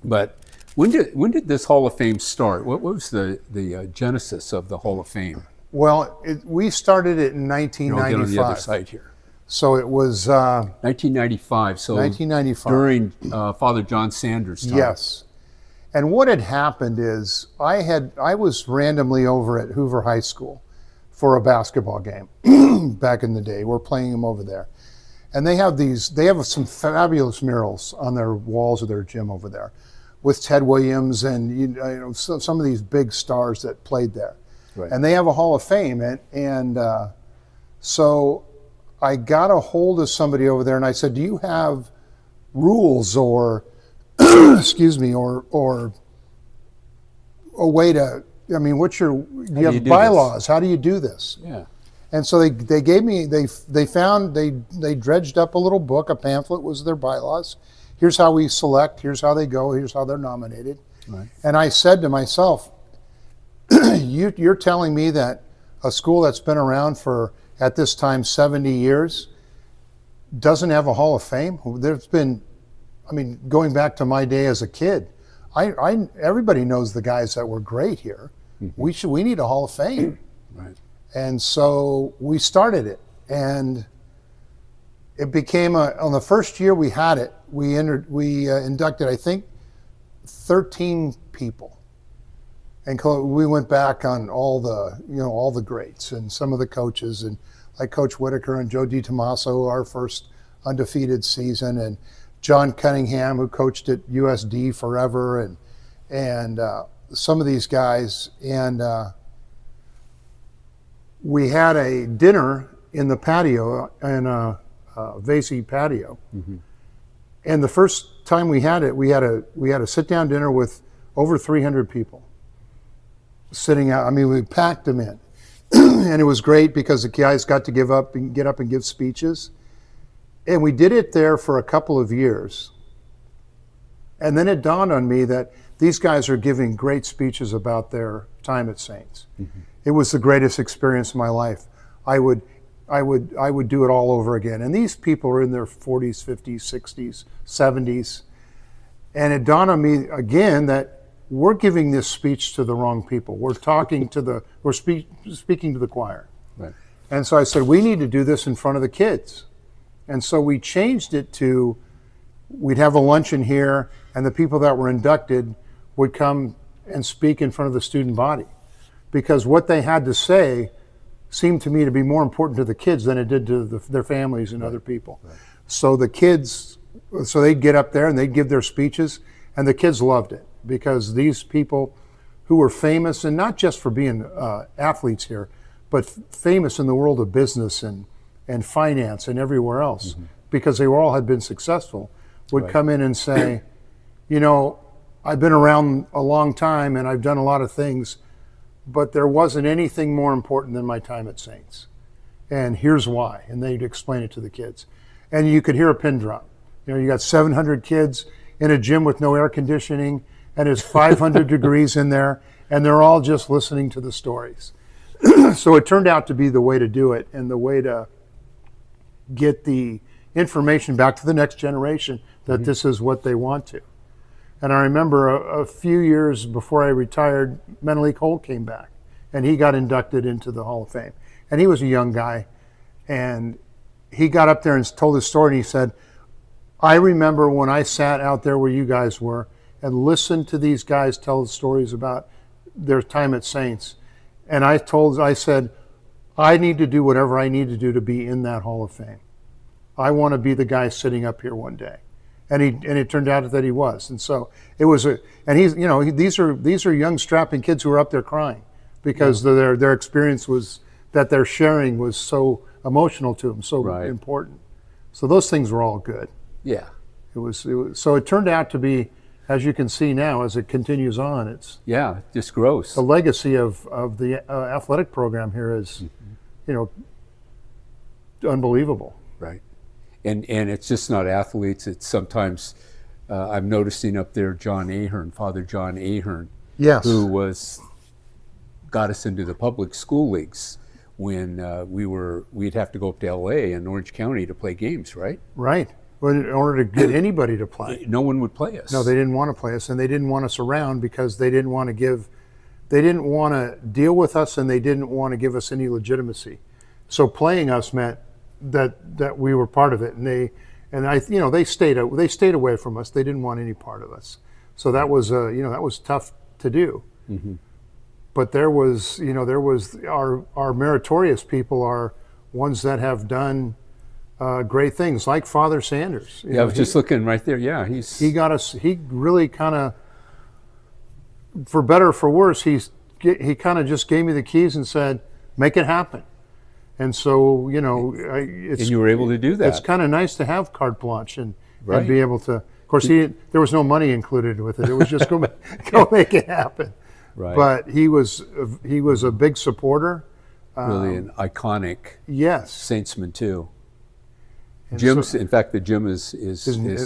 But when did this Hall of Fame start? What was the genesis of the Hall of Fame? Well, we started it in 1995. I'll get on the other side here. So it was 1995. So 1995 during Father John Sanders' time. Yes. And what had happened is I was randomly over at Hoover High School for a basketball game back in the day. We're playing them over there. And they have some fabulous murals on their walls of their gym over there with Ted Williams and some of these big stars that played there. Right. And they have a Hall of Fame. And so I got a hold of somebody over there and I said, do you have rules or excuse me, or a way to, do you have bylaws? How do you do this? Yeah. And so they gave me, they dredged up a little book, a pamphlet was their bylaws. Here's how we select, here's how they go, here's how they're nominated. Right. And I said to myself, you're telling me that a school that's been around for, at this time, 70 years, doesn't have a Hall of Fame? There's been, going back to my day as a kid, everybody knows the guys that were great here. We need a Hall of Fame. Right. And so we started it, and it became on the first year we had it, we inducted, I think, 13 people. And we went back on all the greats and some of the coaches, and like Coach Whitaker and Joe DiTomaso, our first undefeated season, and John Cunningham, who coached at USD forever, and some of these guys. And we had a dinner in the patio, in a Vasey patio. Mm-hmm. And the first time we had it, we had a sit-down dinner with over 300 people sitting out. I mean, we packed them in. And it was great because the guys got to get up and give speeches. And we did it there for a couple of years. And then it dawned on me that these guys are giving great speeches about their time at Saints. Mm-hmm. It was the greatest experience of my life. I would do it all over again. And these people are in their 40s, 50s, 60s, 70s. And it dawned on me again that we're giving this speech to the wrong people. We're talking to speaking to the choir. Right. And so I said, we need to do this in front of the kids. And so we changed it to, we'd have a luncheon here, and the people that were inducted would come and speak in front of the student body. Because what they had to say seemed to me to be more important to the kids than it did to their families and other people. Right. So the kids, so they'd get up there and they'd give their speeches, and the kids loved it, because these people who were famous, and not just for being athletes here, but famous in the world of business and finance and everywhere else, mm-hmm. because they all had been successful, would Right. come in and say, you know, I've been around a long time and I've done a lot of things, but there wasn't anything more important than my time at Saints. And here's why. And they'd explain it to the kids. And you could hear a pin drop. You know, you got 700 kids in a gym with no air conditioning, and it's 500 degrees in there, and they're all just listening to the stories. So it turned out to be the way to do it, and the way to get the information back to the next generation that Mm-hmm. this is what they want to. And I remember a few years before I retired, Menelik Holt came back, and he got inducted into the Hall of Fame. And he was a young guy, and he got up there and told his story, and he said, I remember when I sat out there where you guys were and listened to these guys tell the stories about their time at Saints. And I said, I need to do whatever I need to do to be in that Hall of Fame. I want to be the guy sitting up here one day. And it turned out that he was. And so it was these are young strapping kids who are up there crying because their experience was that they're sharing was so emotional to them, so Right. important. So those things were all good. Yeah. It was so it turned out to be, as you can see now, as it continues on, it's Yeah, just gross. the legacy of the athletic program here is, unbelievable. Right. And it's just not athletes. It's sometimes, I'm noticing up there John Ahern, Father John Ahern, Yes. who got us into the public school leagues when we'd have to go up to LA and Orange County to play games, right? Right. Well, in order to get anybody to play. No one would play us. No, they didn't want to play us, and they didn't want us around because they didn't want to deal with us, and they didn't want to give us any legitimacy. So playing us meant that we were part of it, and they stayed away from us. They didn't want any part of us. So that was tough to do. Mm-hmm. But there was our meritorious people are ones that have done great things, like Father Sanders. I was just looking right there. Yeah, he got us. He really kind of, for better or for worse, he kind of just gave me the keys and said, "Make it happen." And so and you were able to do that. It's kind of nice to have carte blanche and Right. be able to. Of course, there was no money included with it. It was just go make it happen. Right. But he was a big supporter. Really an iconic Yes. saintsman too. And Jim's, so- in fact, the gym is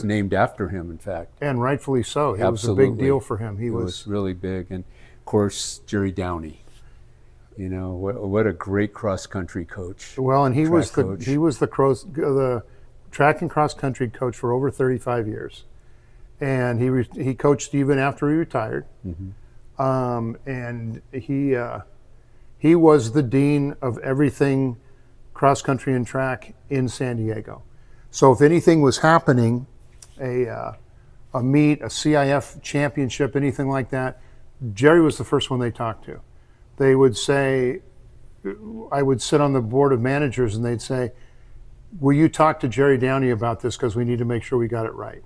named after him. In fact, and rightfully so. It Absolutely. was a big deal for him. It was really big, and of course Jerry Downey. What a great cross country coach. Well, and he was coach. the track and cross country coach for over 35 years, and he coached even after he retired. Mm-hmm. And He was the dean of everything cross country and track in San Diego. So if anything was happening, a meet, a CIF championship, anything like that, Jerry was the first one they talked to. They would say, I would sit on the board of managers and they'd say, will you talk to Jerry Downey about this because we need to make sure we got it right.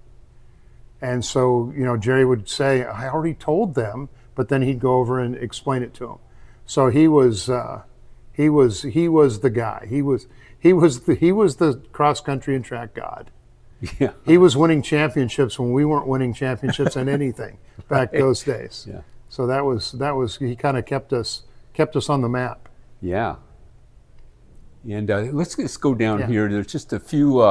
And so, Jerry would say, I already told them, but then he'd go over and explain it to them. So he was the guy. He was the cross country and track god. Yeah. He was winning championships when we weren't winning championships in anything back those days. Yeah. So that was he kind of kept us on the map. Yeah. And let's just go down Yeah. here. There's just a few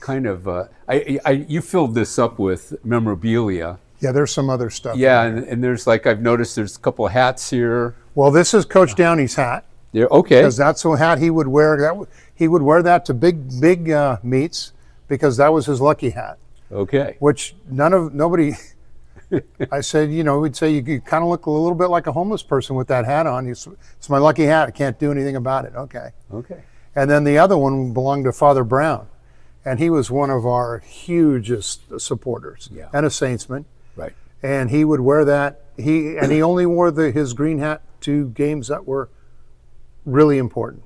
you filled this up with memorabilia. Yeah, there's some other stuff. Yeah, and there's I've noticed there's a couple of hats here. Well, this is Coach Downey's hat. Yeah, okay. Because that's the hat he would wear. He would wear that to big meets because that was his lucky hat. Okay. Which nobody. I said, we'd say you kind of look a little bit like a homeless person with that hat on. It's my lucky hat. I can't do anything about it. Okay. Okay. And then the other one belonged to Father Brown, and he was one of our hugest supporters and a saintsman. Right. And he would wear that. He only wore his green hat to games that were really important.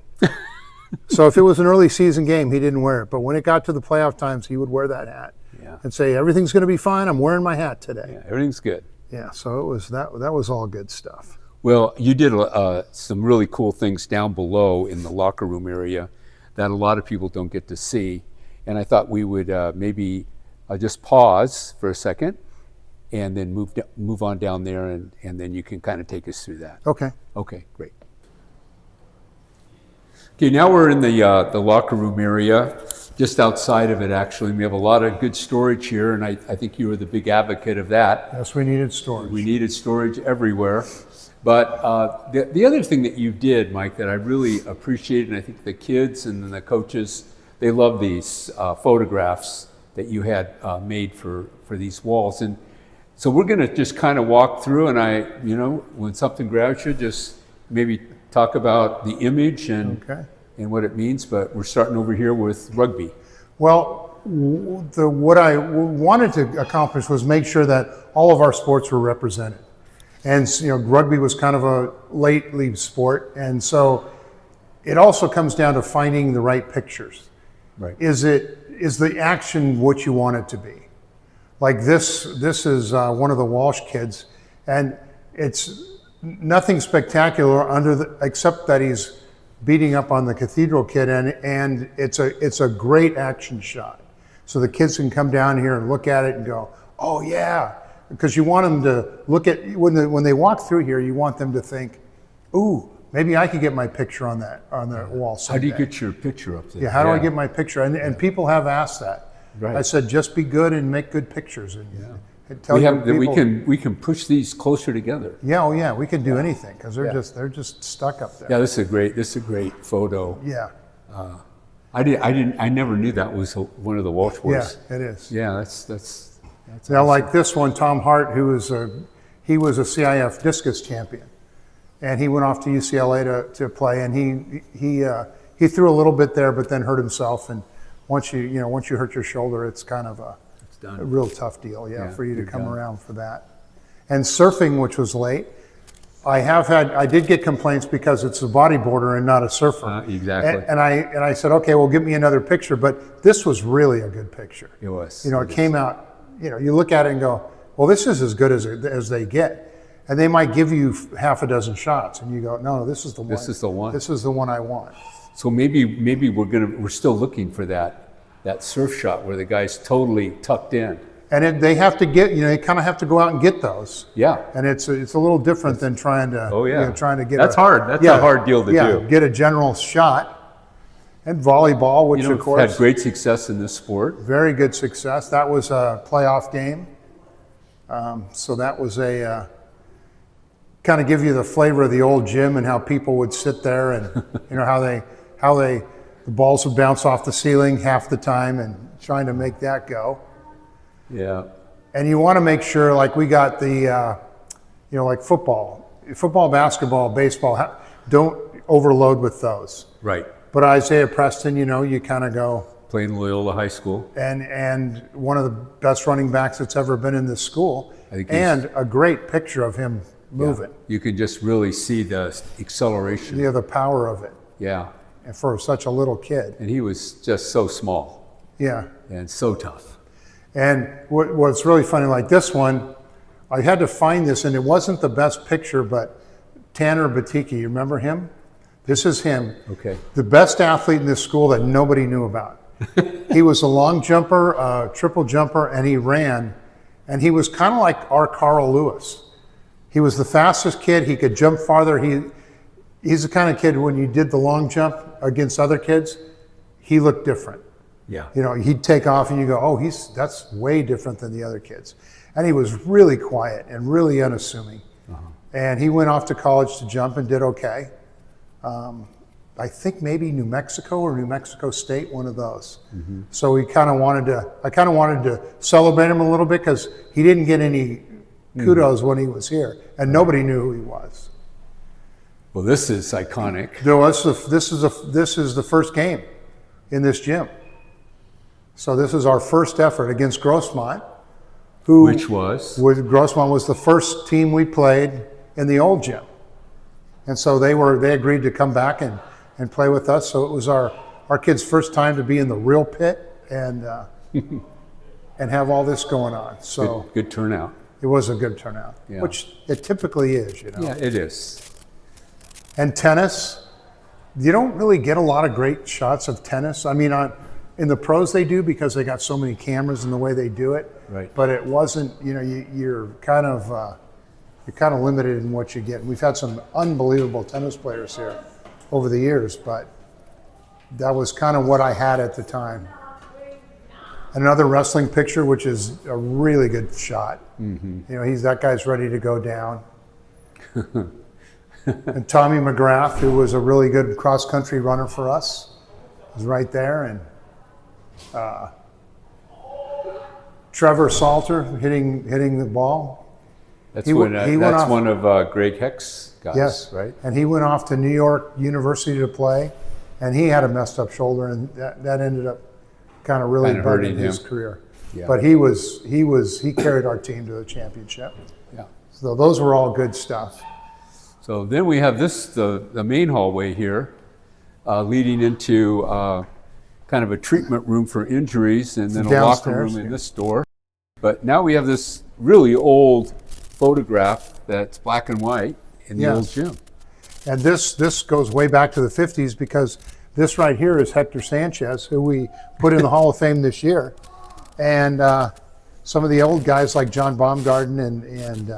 So if it was an early season game, he didn't wear it. But when it got to the playoff times, he would wear that hat and say, everything's going to be fine. I'm wearing my hat today. Yeah, everything's good. Yeah, so it was that was all good stuff. Well, you did some really cool things down below in the locker room area that a lot of people don't get to see. And I thought we would maybe just pause for a second and then move on down there, and then you can kind of take us through that. Okay. Okay, great. Okay, now we're in the locker room area, just outside of it actually. We have a lot of good storage here, and I think you were the big advocate of that. Yes, we needed storage. We needed storage everywhere. But the other thing that you did, Mike, that I really appreciated, and I think the kids and the coaches, they love these photographs that you had made for these walls. And so we're going to just kind of walk through, and when something grabs you, just maybe talk about the image and what it means. But we're starting over here with rugby. Well, what I wanted to accomplish was make sure that all of our sports were represented. And rugby was kind of a late league sport, and so it also comes down to finding the right pictures. Right. Is the action what you want it to be? Like this is one of the Walsh kids, and it's nothing spectacular except that he's beating up on the Cathedral kid, and it's a great action shot. So the kids can come down here and look at it and go, oh yeah. Because you want them to look at, when they walk through here, you want them to think, ooh, maybe I could get my picture on the wall someday. How do you get your picture up there? Yeah, how do I get my picture? And people have asked that. Right. I said, just be good and make good pictures. And we can push these closer together. Yeah, oh yeah, we can do anything because they're just stuck up there. Yeah, this is a great photo. Yeah. I never knew that was one of the Walsh boys. Yeah, it is. Yeah, that's now, awesome. like this one, Tom Hart, he was a CIF discus champion, and he went off to UCLA to play, and he threw a little bit there, but then hurt himself. And once you hurt your shoulder, it's kind of a real tough deal, for you to come around for that. And surfing, which was late, I did get complaints because it's a bodyboarder and not a surfer. Exactly. And I said, okay, well, give me another picture. But this was really a good picture. It was. It came out. You look at it and go, well, this is as good as they get. And they might give you half a dozen shots, and you go, no, this is the one. This is the one. This is the one I want. So maybe we're still looking for that surf shot where the guy's totally tucked in. And they have to get, they kind of have to go out and get those. Yeah. And it's a little different than trying to. Oh yeah. Trying to get. That's hard. That's a hard deal to do. Get a general shot. And volleyball, which of course had great success in this sport. Very good success. That was a playoff game. So that was a kind of give you the flavor of the old gym and how people would sit there and how the balls would bounce off the ceiling half the time and trying to make that go. Yeah. And you want to make sure, like we got the like football, basketball, baseball. don't overload with those. Right. But Isaiah Preston, you know, you kind of go, Playing Loyola High School. and one of the best running backs that's ever been in this school, I think he's- and a great picture of him moving. You can just really see the acceleration. The other power of it, Yeah. and for such a little kid. And he was just so small Yeah. and so tough. And what's really funny, like this one, I had to find this, and it wasn't the best picture, but Tanner Batiki, you remember him? This is him. Okay. The best athlete in this school that nobody knew about. He was a long jumper, triple jumper, and he ran. And he was kind of like our Carl Lewis. He was the fastest kid. He could jump farther. He's the kind of kid, when you did the long jump against other kids, he looked different. Yeah. You know, he'd take off and you go, oh, that's way different than the other kids. And he was really quiet and really unassuming. And he went off to college to jump and did okay. I think maybe New Mexico or New Mexico State, one of those. So I kind of wanted to celebrate him a little bit, because he didn't get any kudos when he was here, and nobody knew who he was. Well, this is iconic. This is the first game in this gym. So this is our first effort against Grossmont, Which was? Grossmont was the first team we played in the old gym. And so they agreed to come back and play with us. So it was our kids' first time to be in the real pit and have all this going on. So Good turnout. it was a good turnout, Yeah. which it typically is, you know. Yeah, it is. And tennis, you don't really get a lot of great shots of tennis. I mean, in the pros they do, because they got so many cameras in the way they do it. Right. But it wasn't, you know, you're kind of limited in what you get. We've had some unbelievable tennis players here over the years, but that was kind of what I had at the time. Another wrestling picture, which is a really good shot. You know, that guy's ready to go down. And Tommy McGrath, who was a really good cross-country runner for us, was right there. And Trevor Salter hitting the ball. That's He one off- of Greg Heck's guys, Yes, right? And he went off to New York University to play, and he had a messed up shoulder, and that ended up kind of really Kinda bugging hurting his him. career. Yeah. But he carried our team to the championship. Yeah. So those were all good stuff. So then we have the main hallway here, leading into kind of a treatment room for injuries, and then a locker Downstairs, room in yeah. this door. But now we have this really old photograph that's black and white in the Yes. old gym. And this goes way back to the 50s, because this right here is Hector Sanchez, who we put in the Hall of Fame this year. And some of the old guys like John Baumgarten and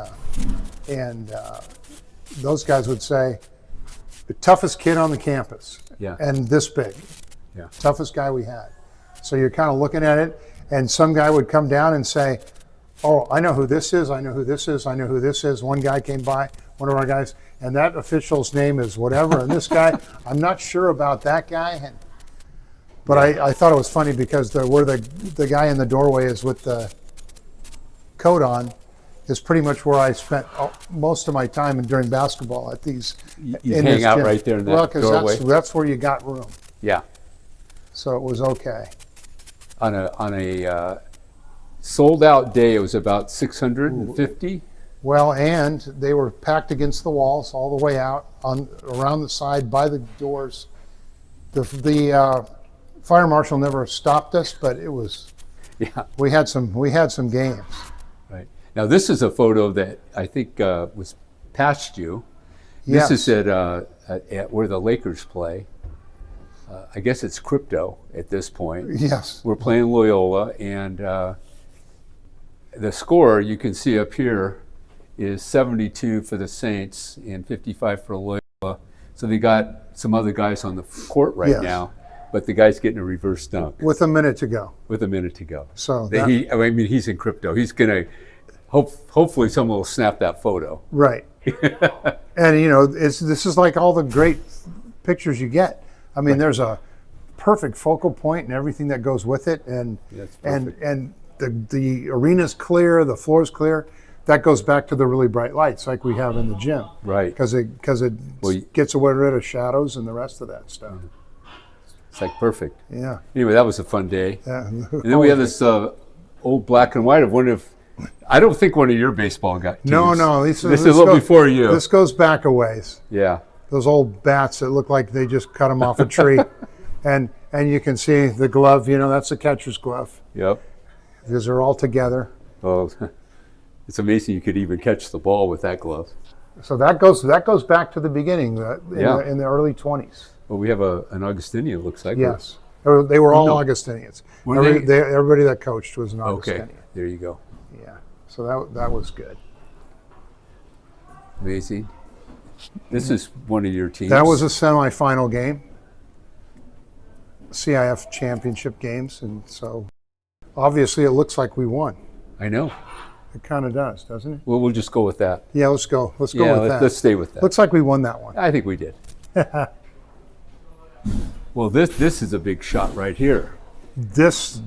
those guys would say, the toughest kid on the campus. Yeah. And this big. Yeah. Toughest guy we had. So you're kind of looking at it, and some guy would come down and say, oh, I know who this is, I know who this is, I know who this is. One guy came by, one of our guys, and that official's name is whatever, and this guy, I'm not sure about that guy. But I thought it was funny, because where the guy in the doorway is with the coat on is pretty much where I spent most of my time during basketball at these. You in hang this out gym. right there in that Well, 'cause doorway. that's where you got room. Yeah. So it was okay. On a sold out day, it was about 650. Well, and they were packed against the walls all the way out, around the side by the doors. The fire marshal never stopped us, but it was. Yeah. We had some games. Right. Now this is a photo that I think was past you. Yes. This is at where the Lakers play. I guess it's crypto at this point. Yes. We're playing Loyola, and the score you can see up here is 72 for the Saints and 55 for Loyola. So they got some other guys on the court right Yes. now, but the guy's getting a reverse dunk With a minute to go. with a minute to go. So He's in crypto. He's gonna hopefully someone will snap that photo. right. And you know, this is like all the great pictures you get. I mean, there's a perfect focal point and everything that goes with it, and That's and perfect. and the arena's clear, the floor's clear. that goes back to the really bright lights like we have in the gym. Right. Because it Well, gets rid of shadows and the rest of that stuff. It's like perfect. Yeah. Anyway, that was a fun day. Yeah. And then we have this old black and white. I don't think one of your baseball guys. No. This is a little before you. This goes back a ways. Yeah. Those old bats that look like they just cut them off a tree. and you can see the glove, that's the catcher's glove. Yep. Because they're all together. Well, it's amazing you could even catch the ball with that glove. So that goes back to the beginning, in the early 20s. Well, we have an Augustinian, it looks like. Yes. They were all No. Augustinians. Were they? Everybody that coached was an Okay, Augustinian. there you go. Yeah. So that was good. Amazing. This is one of your teams. That was a semifinal game. CIF championship games, and so obviously it looks like we won. I know. It kind of does, doesn't it? Well, we'll just go with that. Yeah, let's go. Let's go with that. Let's stay with that. Looks like we won that one. I think we did. Well, this is a big shot right here. This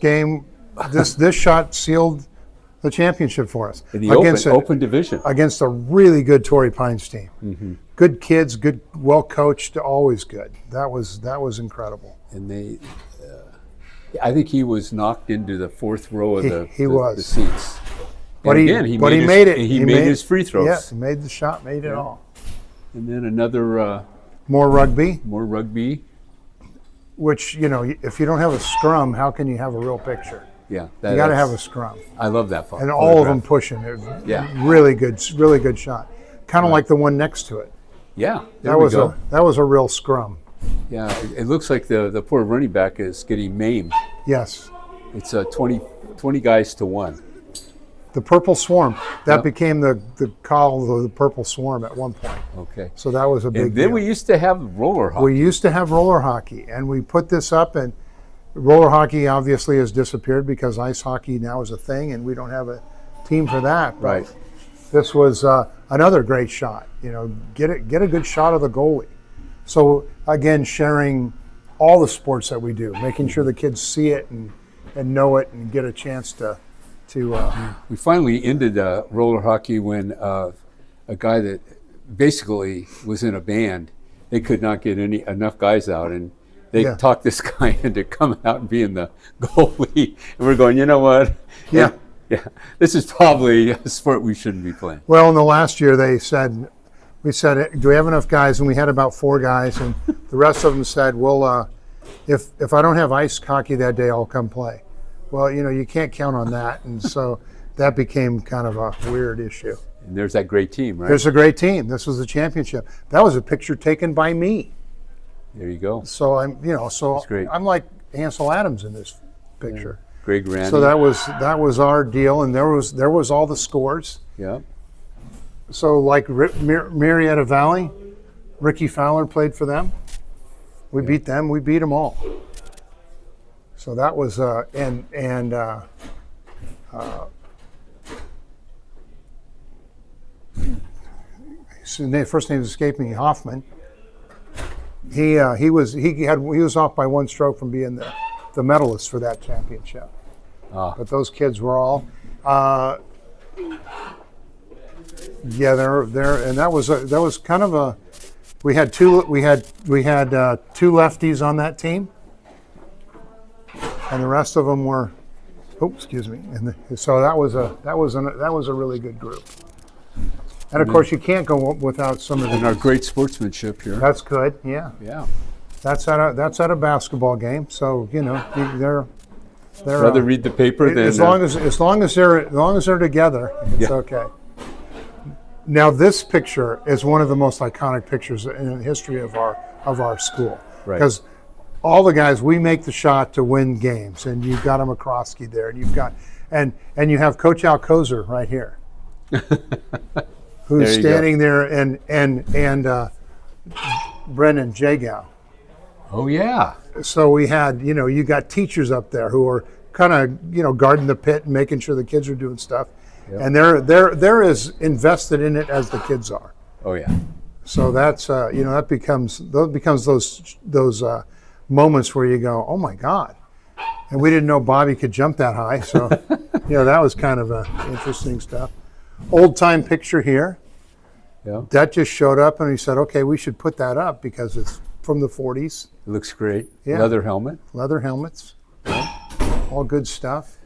game, this shot sealed the championship for us In the open division. against a really good Torrey Pines team. Mm-hmm. Good kids, good, well coached, always good. That was incredible. And I think he was knocked into the fourth row of the seats. But And he again, made it. He made his free throws. Yeah, he made the shot, made it all. And then another More rugby. Which, if you don't have a scrum, how can you have a real picture? Yeah, You got to have a scrum. I love that. And all of them pushing. Yeah. Really good shot. Kind of like the one next to it. Yeah, That was a real scrum. Yeah, it looks like the poor running back is getting maimed. Yes. It's 20 guys to 1. The Purple Swarm. That became the call of the Purple Swarm at one point. Okay. So that was a big And then deal. we used to have roller hockey. We used to have roller hockey, and we put this up, and roller hockey obviously has disappeared because ice hockey now is a thing, and we don't have a team for that. But Right. this was another great shot. Get a good shot of the goalie. So again, sharing all the sports that we do, making sure the kids see it and know it and get a chance to. We finally ended roller hockey when a guy that basically was in a band, they could not get enough guys out, and they talked this guy into coming out and being the goalie. And we're going, you know what? Yeah. Yeah. This is probably a sport we shouldn't be playing. Well, in the last year, we said, do we have enough guys? And we had about 4 guys, and the rest of them said, well, if I don't have ice hockey that day, I'll come play. Well, you can't count on that, and so that became kind of a weird issue. And there's that great team, right? There's a great team. This was the championship. That was a picture taken by me. There you go. So That's great. I'm like Ansel Adams in this picture. Yeah. Greg Randy. So that was our deal, and there was all the scores. Yeah. So like Marietta Valley, Ricky Fowler played for them. We beat them. We beat them all. So that was his first name is escaping me, Hoffman. He was off by 1 stroke from being the medalist for that championship. But those kids were all and that was kind of a we had two lefties on that team, and the rest of them were excuse me, and so that was a really good group. And of course, you can't go without some of our great sportsmanship here. That's good. Yeah. Yeah. That's at a basketball game. So they're rather read the paper than as long as they're together, it's okay. Now this picture is one of the most iconic pictures in the history of our school, because all the guys, we make the shot to win games, and you've got a McCroskey there, and you've got and you have Coach Al Kozer right here, who's standing there, and Brendan Jagow. Oh yeah. So we had, you got teachers up there who are kind of, guarding the pit and making sure the kids are doing stuff. Yep. And they're as invested in it as the kids are. Oh yeah. So that's that becomes those moments where you go, oh my God, and we didn't know Bobby could jump that high. So that was kind of interesting stuff. old time picture here. Yeah. That just showed up, and he said, okay, we should put that up because it's from the 40s. It looks great. Yeah. Leather helmet. Leather helmets. All good stuff.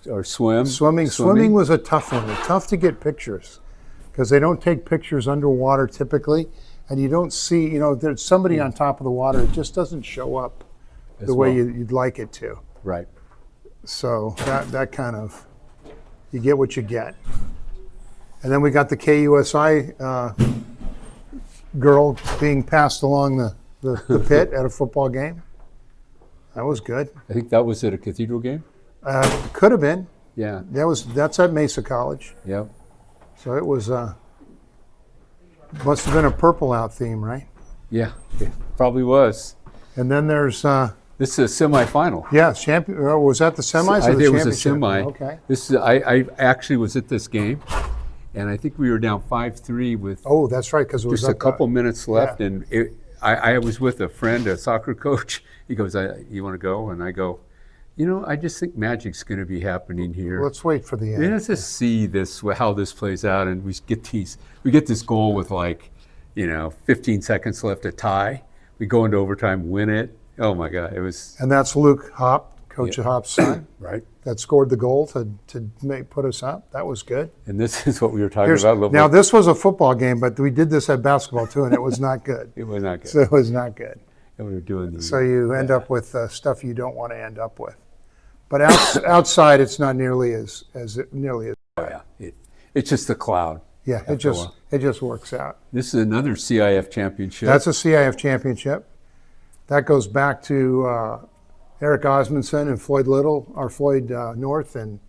Or swim. Swimming was a tough one. It's tough to get pictures because they don't take pictures underwater typically, and you don't see, you know, there's somebody on top of the water. It just doesn't show up As the way well. you'd like it to. Right. So that kind of, you get what you get. And then we got the KUSI girl being passed along the pit at a football game. That was good. I think that was at a cathedral game. Could have been. Yeah. That's at Mesa College. Yep. So it was, must have been a purple out theme, right? Yeah. It probably was. And then there's, This is a semifinal. yeah, champion. Was that the semis I or think the it was championship? a semi. Okay. This is I actually was at this game, and I think we were down 5-3 with Oh, that's right, because it was just a up, couple minutes left, yeah. and I was with a friend, a soccer coach. He goes, "You want to go?" And I go, "You know, I just think magic's going to be happening here. Let's wait for the end. Let's just see this how this plays out." And we get this goal with 15 seconds left to tie. We go into overtime, win it. Oh my God, it was And that's Luke Hopp, Coach Hopp's son, right. that scored the goal to put us up. That was good. And this is what we were talking about a little Now, bit. this was a football game, but we did this at basketball too, and it was not good. It was not good. So it was not good. And we were doing the So you end up with stuff you don't want to end up with. But outside, it's not nearly as oh, yeah. It's just a cloud. yeah. after a while. It just works out. This is another CIF championship. That's a CIF championship. That goes back to Eric Osmondson and Floyd Little, or Floyd North, and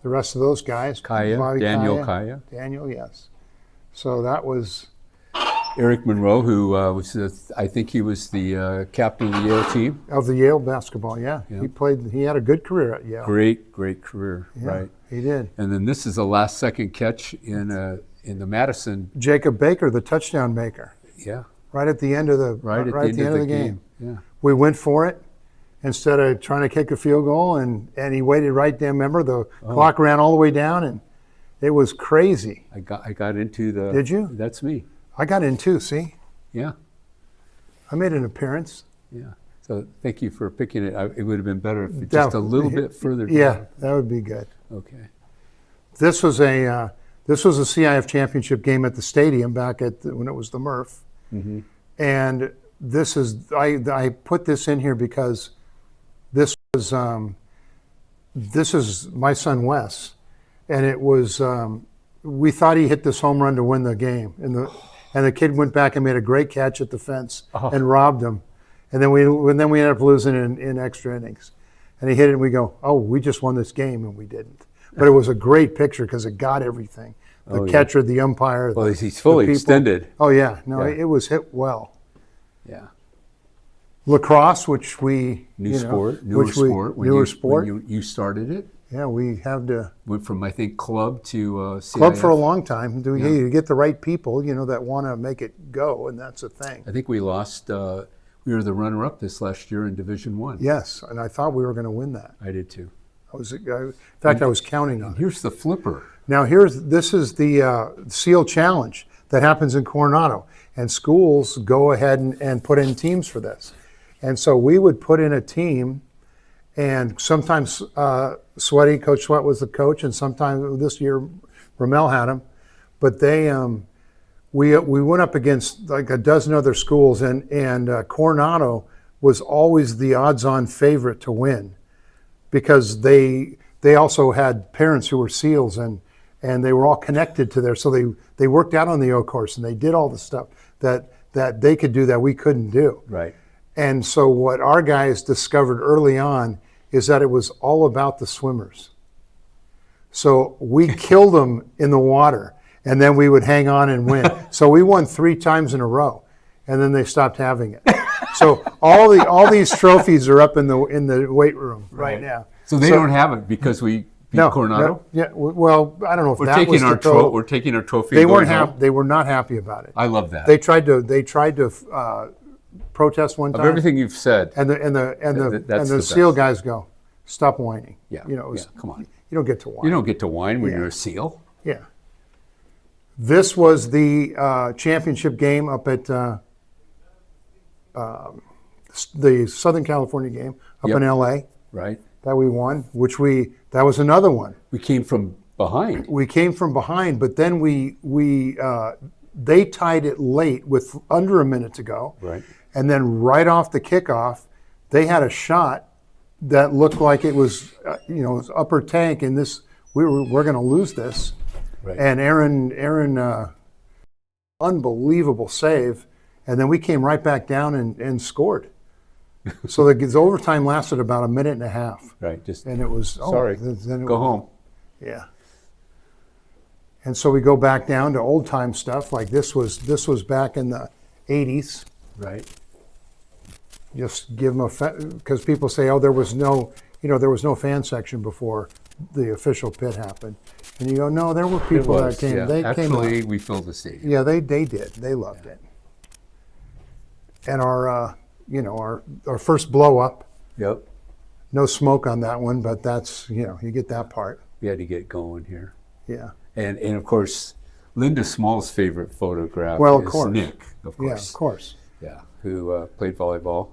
the rest of those guys. Kaya, Bobby Daniel Kaya. Daniel, yes. So that was Eric Monroe, who I think he was the captain of the Yale team. of the Yale basketball. Yeah, Yeah. He had a good career at Yale. Great career, Yeah, right? he did. And then this is a last second catch in the Madison. Jacob Baker, the touchdown maker, Yeah, right at the end of the right at the end of the game. Yeah. We went for it instead of trying to kick a field goal, and he waited right there. Remember, the clock ran all the way down, and it was crazy. I got into the. Did you? That's me. I got in too. See, Yeah, I made an appearance. yeah. So thank you for picking it. It would have been better if it That- just a little bit further. Yeah, down. that would be good. Okay. This was a CIF championship game at the stadium back when it was the Murph, and this is I put this in here because this is my son Wes, and it was we thought he hit this home run to win the game, and the kid went back and made a great catch at the fence and robbed him, and then we ended up losing in extra innings, and he hit it and we go, oh, we just won this game, and we didn't. But it was a great picture because it got everything. The catcher, the umpire. Well, he's fully the people. extended. Oh yeah, no, Yeah. it was hit well. Yeah. Lacrosse, which we Newer sport. newer sport. When you started it, Yeah, we have to went from I think club to club CIF. for a long time. You get the right people, that want to make it go, and that's a thing. I think we lost. We were the runner-up this last year in Division One. Yes, and I thought we were going to win that. I did too. In fact, I was counting on it. Here's the flipper. Now, this is the SEAL Challenge that happens in Coronado, and schools go ahead and put in teams for this. And so we would put in a team, and sometimes Coach Sweat was the coach, and sometimes this year Ramel had him. But we went up against like a dozen other schools, and Coronado was always the odds-on favorite to win because they also had parents who were SEALs, and they were all connected to there. So they worked out on the O course, and they did all the stuff that they could do that we couldn't do. Right. And so what our guys discovered early on is that it was all about the swimmers. So we killed them in the water, and then we would hang on and win. So we won 3 times in a row, and then they stopped having it. So all these trophies are up in the weight room right now. So they don't have it because we beat Coronado. Yeah. Well, I don't know if We're that taking was our the total. we're taking our trophy. They and weren't going home. happy. They were not happy about it. I love that. They tried to protest one of time. everything you've said. And that's the the SEAL best. guys go, stop whining. Yeah. It was, Come on. You don't get to whine. You don't get to whine when Yeah. you're a SEAL. Yeah. This was the championship game up at the Southern California game up Yep. in LA Right. that we won, that was another one. We came from behind. We came from behind, but then they tied it late with under a minute to go. Right. And then right off the kickoff, they had a shot that looked like it was, it was upper tank, and we're going to lose this. Right. And Aaron, unbelievable save, and then we came right back down and scored. So the overtime lasted about a minute and a half, Right. Just and it was sorry. Then it go was- home. Yeah. And so we go back down to old time stuff. Like this was back in the 80s. Right. Just give them because people say, oh, there was no fan section before the official pit happened, and you go, no, there were It people was, that came. yeah. They Actually, came. we filled the stadium. Yeah, they did. They loved it. And our first blow up. Yep. No smoke on that one, but that's you get that part. We had to get going here. Yeah. And of course, Linda Small's favorite photograph Well, of is course. Nick, of Yeah, course. of course. Yeah, who played volleyball.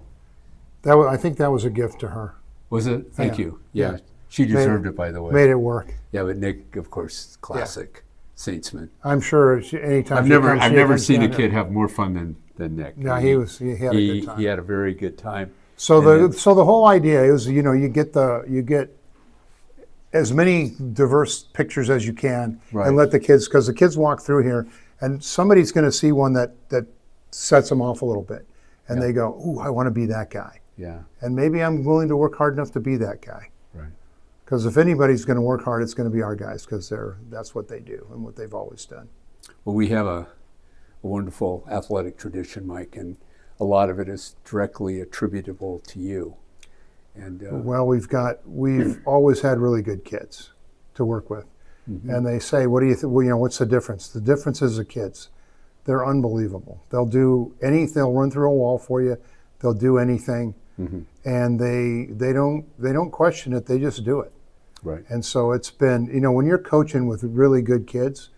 I think that was a gift to her. Was it? Thank Yeah. you. Yeah. Yeah. She deserved it, by the way. Made it work. Yeah, but Nick, of course, classic Saintsman. I'm sure anytime I've never seen a kid have more fun than Nick. Yeah, he had a good time. He had a very good time. So And the whole idea is you get as many diverse pictures as you can, Right. and let the kids, because the kids walk through here and somebody's going to see one that sets them off a little bit, and they go, ooh, I want to be that guy, Yeah, and maybe I'm willing to work hard enough to be that guy. right. Because if anybody's going to work hard, it's going to be our guys, because that's what they do and what they've always done. Well, we have a wonderful athletic tradition, Mike, and a lot of it is directly attributable to you. And Well, we've always had really good kids to work with, and they say, "What do you think? Well, what's the difference?" The difference is the kids. They're unbelievable. They'll do anything. They'll run through a wall for you. They'll do anything, and they don't question it. They just do it. right. And so it's been, when you're coaching with really good kids,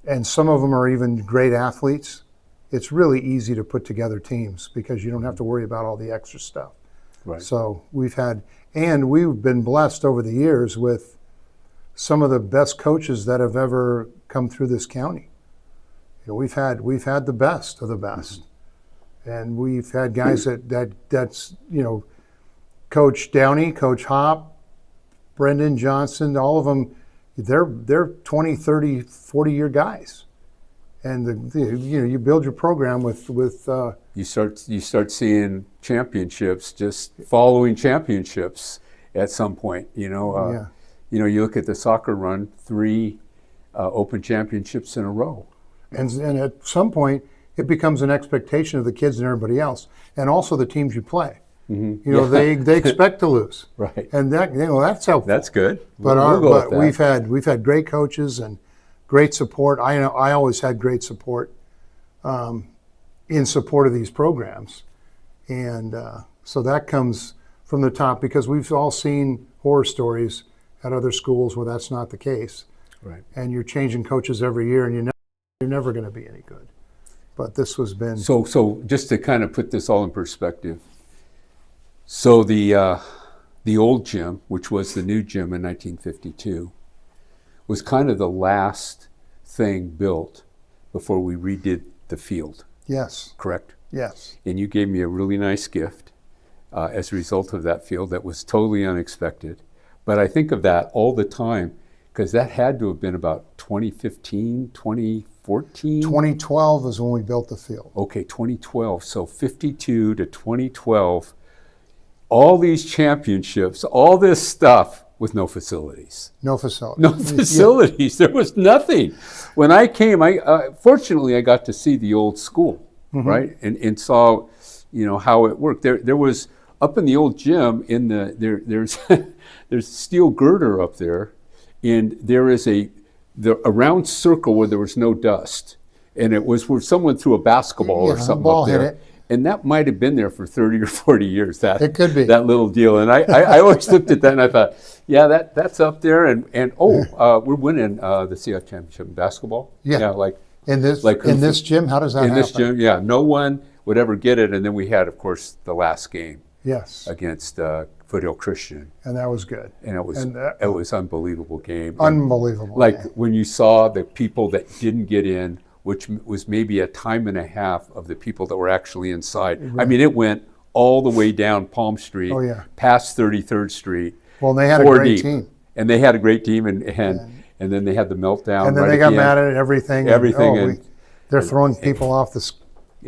and some of them are even great athletes, it's really easy to put together teams because you don't have to worry about all the extra stuff. Right. So we've been blessed over the years with some of the best coaches that have ever come through this county. We've had the best of the best, and we've had guys that's Coach Downey, Coach Hop, Brendan Johnson, all of them. They're 20, 30, 40-year guys, and you build your program with You start seeing championships, just following championships at some point. Yeah. You look at the soccer run, 3 open championships in a row. and at some point it becomes an expectation of the kids and everybody else, and also the teams you play. They expect to lose, Right. and that's helpful. That's good. But, We'll go with that. we've had great coaches and great support. I always had great support in support of these programs, and so that comes from the top, because we've all seen horror stories at other schools where that's not the case, Right. and you're changing coaches every year, and you're never going to be any good. But this has been So just to kind of put this all in perspective, so the old gym, which was the new gym in 1952, was kind of the last thing built before we redid the field, yes, correct? yes. And you gave me a really nice gift as a result of that field that was totally unexpected. But I think of that all the time, because that had to have been about 2015, 2014? 2012 is when we built the field. Okay, 2012. So 52 to 2012, all these championships, all this stuff with no facilities. No facility. No facilities. There was nothing. When I came, fortunately I got to see the old school, right, and saw, how it worked. There was up in the old gym there's there's steel girder up there, and there is a round circle where there was no dust, and it was where someone threw a basketball or Yeah, something ball up hit there. it. And that might have been there for 30 or 40 years. It could be. That little deal. And I always looked at that and I thought, yeah, that's up there. And we're winning the CF championship in basketball. Yeah. Like in this gym, how does that happen? In this gym, yeah. No one would ever get it. And then we had, of course, the last game. Yes. Against Foothill Christian. And that was good. And it was unbelievable game. Unbelievable. Like when you saw the people that didn't get in, which was maybe a time and a half of the people that were actually inside. Right. I mean, it went all the way down Palm Street, past 33rd Street. Well, they had a great team. And they had a great team, and then they had the meltdown. And then they got mad at everything. They're throwing people off the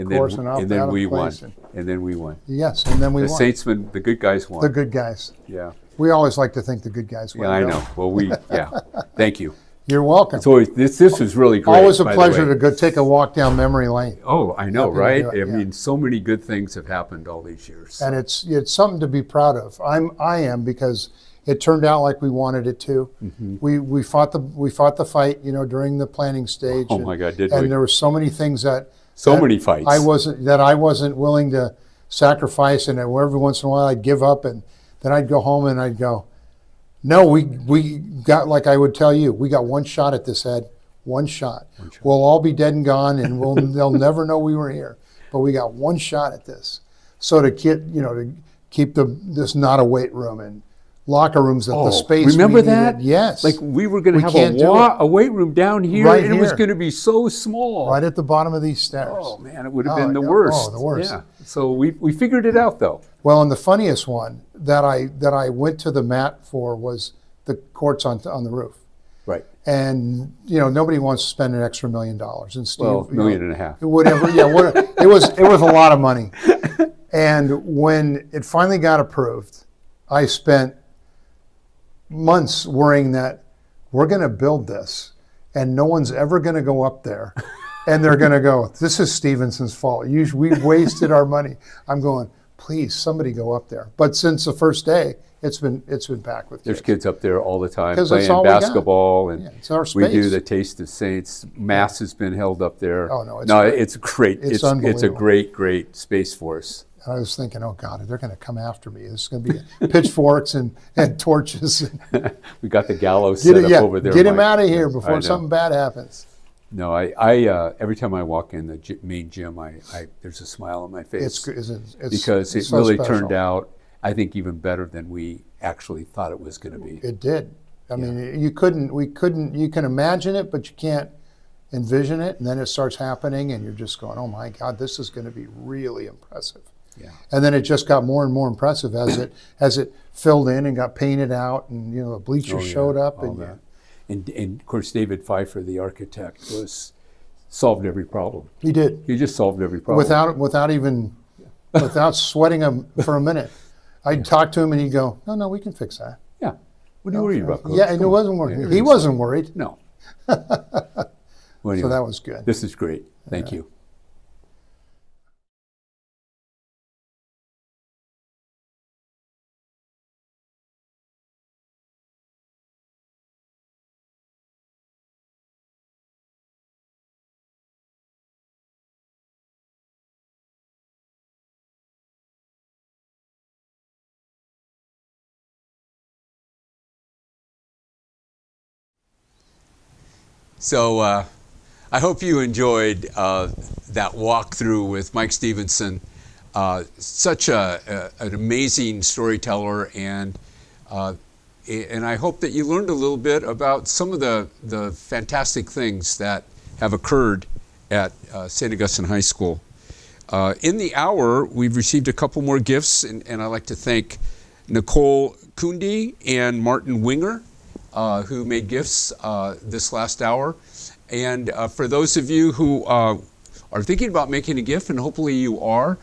course and off and then we won. And then we won. Yes, and then we won. The Saintsmen, the good guys won. The good guys. Yeah. We always like to think the good guys win. Yeah, I know. Well, thank you. You're welcome. It's always, this was really great. Always a pleasure to go take a walk down memory lane. Oh, I know, right? I mean, so many good things have happened all these years. And it's something to be proud of. I am, because it turned out like we wanted it to. Mm-hmm. We fought the fight, during the planning stage. Oh my God, did we? And there were so many things many fights. I wasn't willing to sacrifice, and every once in a while I'd give up, and then I'd go home and I'd go, no, we got, like I would tell you, we got one shot at this, Ed. One shot. We'll all be dead and gone, and they'll never know we were here. But we got one shot at this. So to keep this not a weight room and locker rooms at the space. Remember that? Yes. Like we were going to have a weight room down here, and it was going to be so small. Right at the bottom of these stairs. Oh man, it would have been the worst. Oh, the worst. Yeah. So we figured it out though. Well, and the funniest one that I went to the mat for was the courts on the roof. Right. And nobody wants to spend an extra $1 million. And Steve, $1.5 million. Whatever. Yeah. It was a lot of money. And when it finally got approved, I spent months worrying that we're going to build this and no one's ever going to go up there. And they're going to go, this is Stevenson's fault. We wasted our money. I'm going, please, somebody go up there. But since the first day, it's been packed with kids. There's kids up there all the time playing basketball, and it's our space. We do the Taste of Saints. Mass has been held up there. Oh no, it's great. It's a great space for us. I was thinking, oh God, they're going to come after me. There's going to be pitchforks and torches. We got the gallows set up over there. Get him out of here before something bad happens. No, I every time I walk in the main gym, there's a smile on my face. Because it really turned out, I think, even better than we actually thought it was going to be. It did. I mean, you can imagine it, but you can't envision it. And then it starts happening and you're just going, oh my God, this is going to be really impressive. Yeah. And then it just got more and more impressive as it filled in and got painted out, and the bleachers showed up. And of course, David Pfeiffer, the architect, solved every problem. He did. He just solved every problem without sweating him for a minute. I'd talk to him and he'd go, "No, we can fix that." Yeah. What are you worried about, Coach? Yeah, and he wasn't worried. He wasn't worried. No. Well, anyway, so that was good. This is great. Thank you. So I hope you enjoyed that walkthrough with Mike Stevenson. Such an amazing storyteller, and I hope that you learned a little bit about some of the fantastic things that have occurred at St. Augustine High School. In the hour, we've received a couple more gifts, and I'd like to thank Nicole Kundi and Martin Winger, who made gifts this last hour. And for those of you who are thinking about making a gift, and hopefully you are,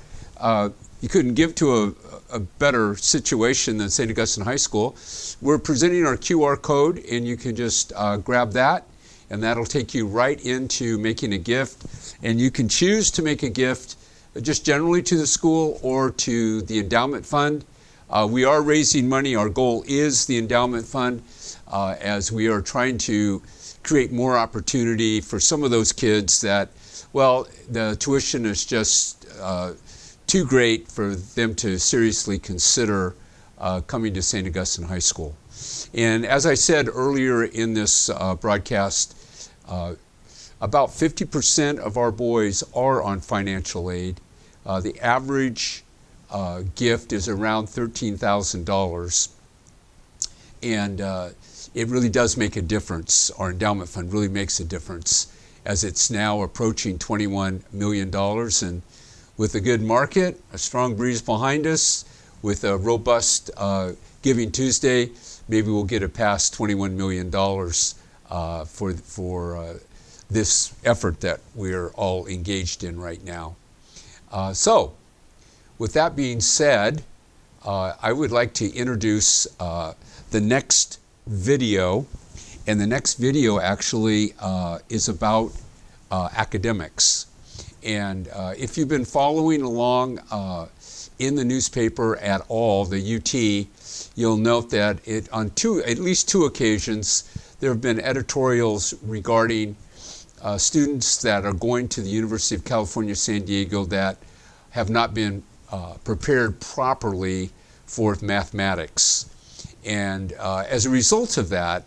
you couldn't give to a better situation than St. Augustine High School. We're presenting our QR code, and you can just grab that, and that'll take you right into making a gift. And you can choose to make a gift just generally to the school or to the endowment fund. We are raising money. Our goal is the endowment fund, as we are trying to create more opportunity for some of those kids that, well, the tuition is just too great for them to seriously consider coming to St. Augustine High School. And as I said earlier in this broadcast, about 50% of our boys are on financial aid. The average gift is around $13,000. And it really does make a difference. Our endowment fund really makes a difference, as it's now approaching $21 million. And with a good market, a strong breeze behind us, with a robust Giving Tuesday, maybe we'll get it past $21 million for this effort that we're all engaged in right now. So, with that being said, I would like to introduce the next video. And the next video actually is about academics. And if you've been following along in the newspaper at all, the UT, you'll note that on at least two occasions, there have been editorials regarding students that are going to the University of California, San Diego that have not been prepared properly for mathematics. And as a result of that,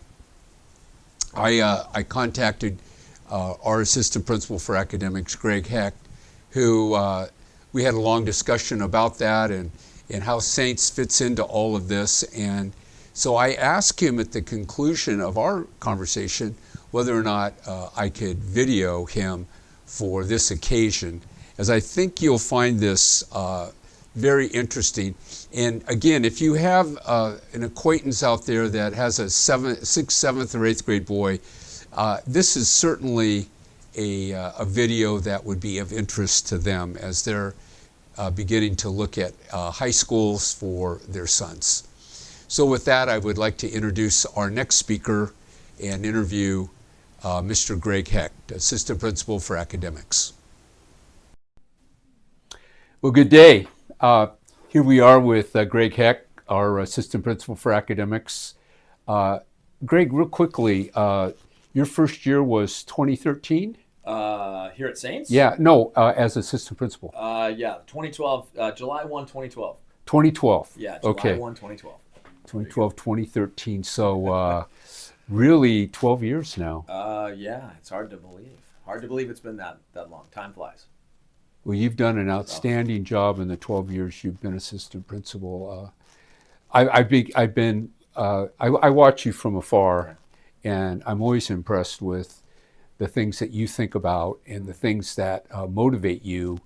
I contacted our assistant principal for academics, Greg Hecht, who we had a long discussion about that and how Saints fits into all of this. And so I asked him at the conclusion of our conversation whether or not I could video him for this occasion, as I think you'll find this very interesting. And again, if you have an acquaintance out there that has a 6th, 7th, or 8th grade boy, this is certainly a video that would be of interest to them as they're beginning to look at high schools for their sons. So with that, I would like to introduce our next speaker and interview Mr. Greg Hecht, Assistant Principal for Academics. Well, good day. Here we are with Greg Hecht, our Assistant Principal for Academics. Greg, real quickly, your first year was 2013? Here at Saints? Yeah, no, as Assistant Principal. Yeah, 2012, July 1, 2012. 2012. Yeah, July okay. 1, 2012. 2012, 2013. So really 12 years now. Yeah, it's hard to believe. Hard to believe it's been that long. Time flies. Well, you've done an outstanding job in the 12 years you've been assistant principal. I watch you from afar, and I'm always impressed with the things that you think about and the things that motivate you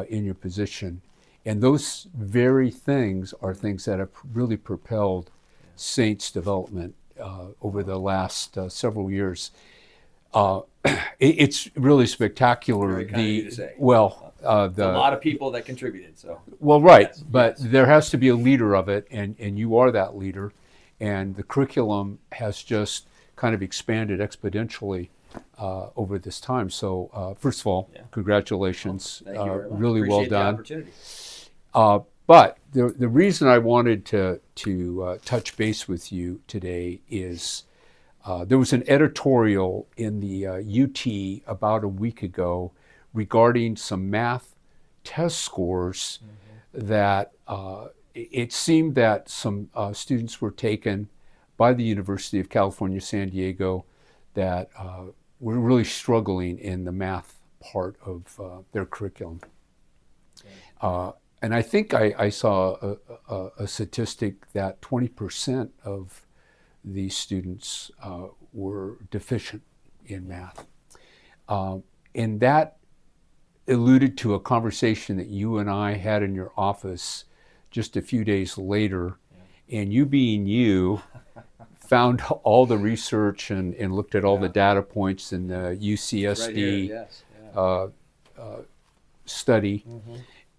in your position. And those very things are things that have really propelled Saints' development over the last several years. It's really spectacular. Very kind of you to say. Well, a lot of people that contributed. So. Well, right, yes, but yes. There has to be a leader of it, and you are that leader. And the curriculum has just kind of expanded exponentially over this time. So first of all, congratulations. Thank you very much. Really Appreciate well done. The opportunity. But the reason I wanted to touch base with you today is there was an editorial in the UT about a week ago regarding some math test scores that it seemed that some students were taken by the University of California, San Diego, that were really struggling in the math part of their curriculum. And I think I saw a statistic that 20% of these students were deficient in math. And that alluded to a conversation that you and I had in your office just a few days later. And you being you, found all the research and looked at all the data points in the UCSD study.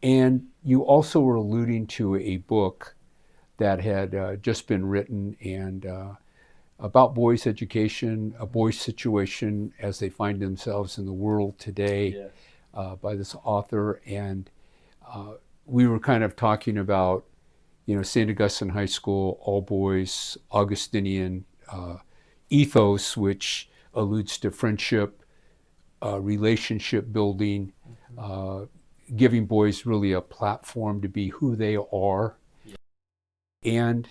And you also were alluding to a book that had just been written and about boys' education, a boys' situation as they find themselves in the world today by this author. And we were kind of talking about, St. Augustine High School, all boys, Augustinian ethos, which alludes to friendship, relationship building, giving boys really a platform to be who they are, and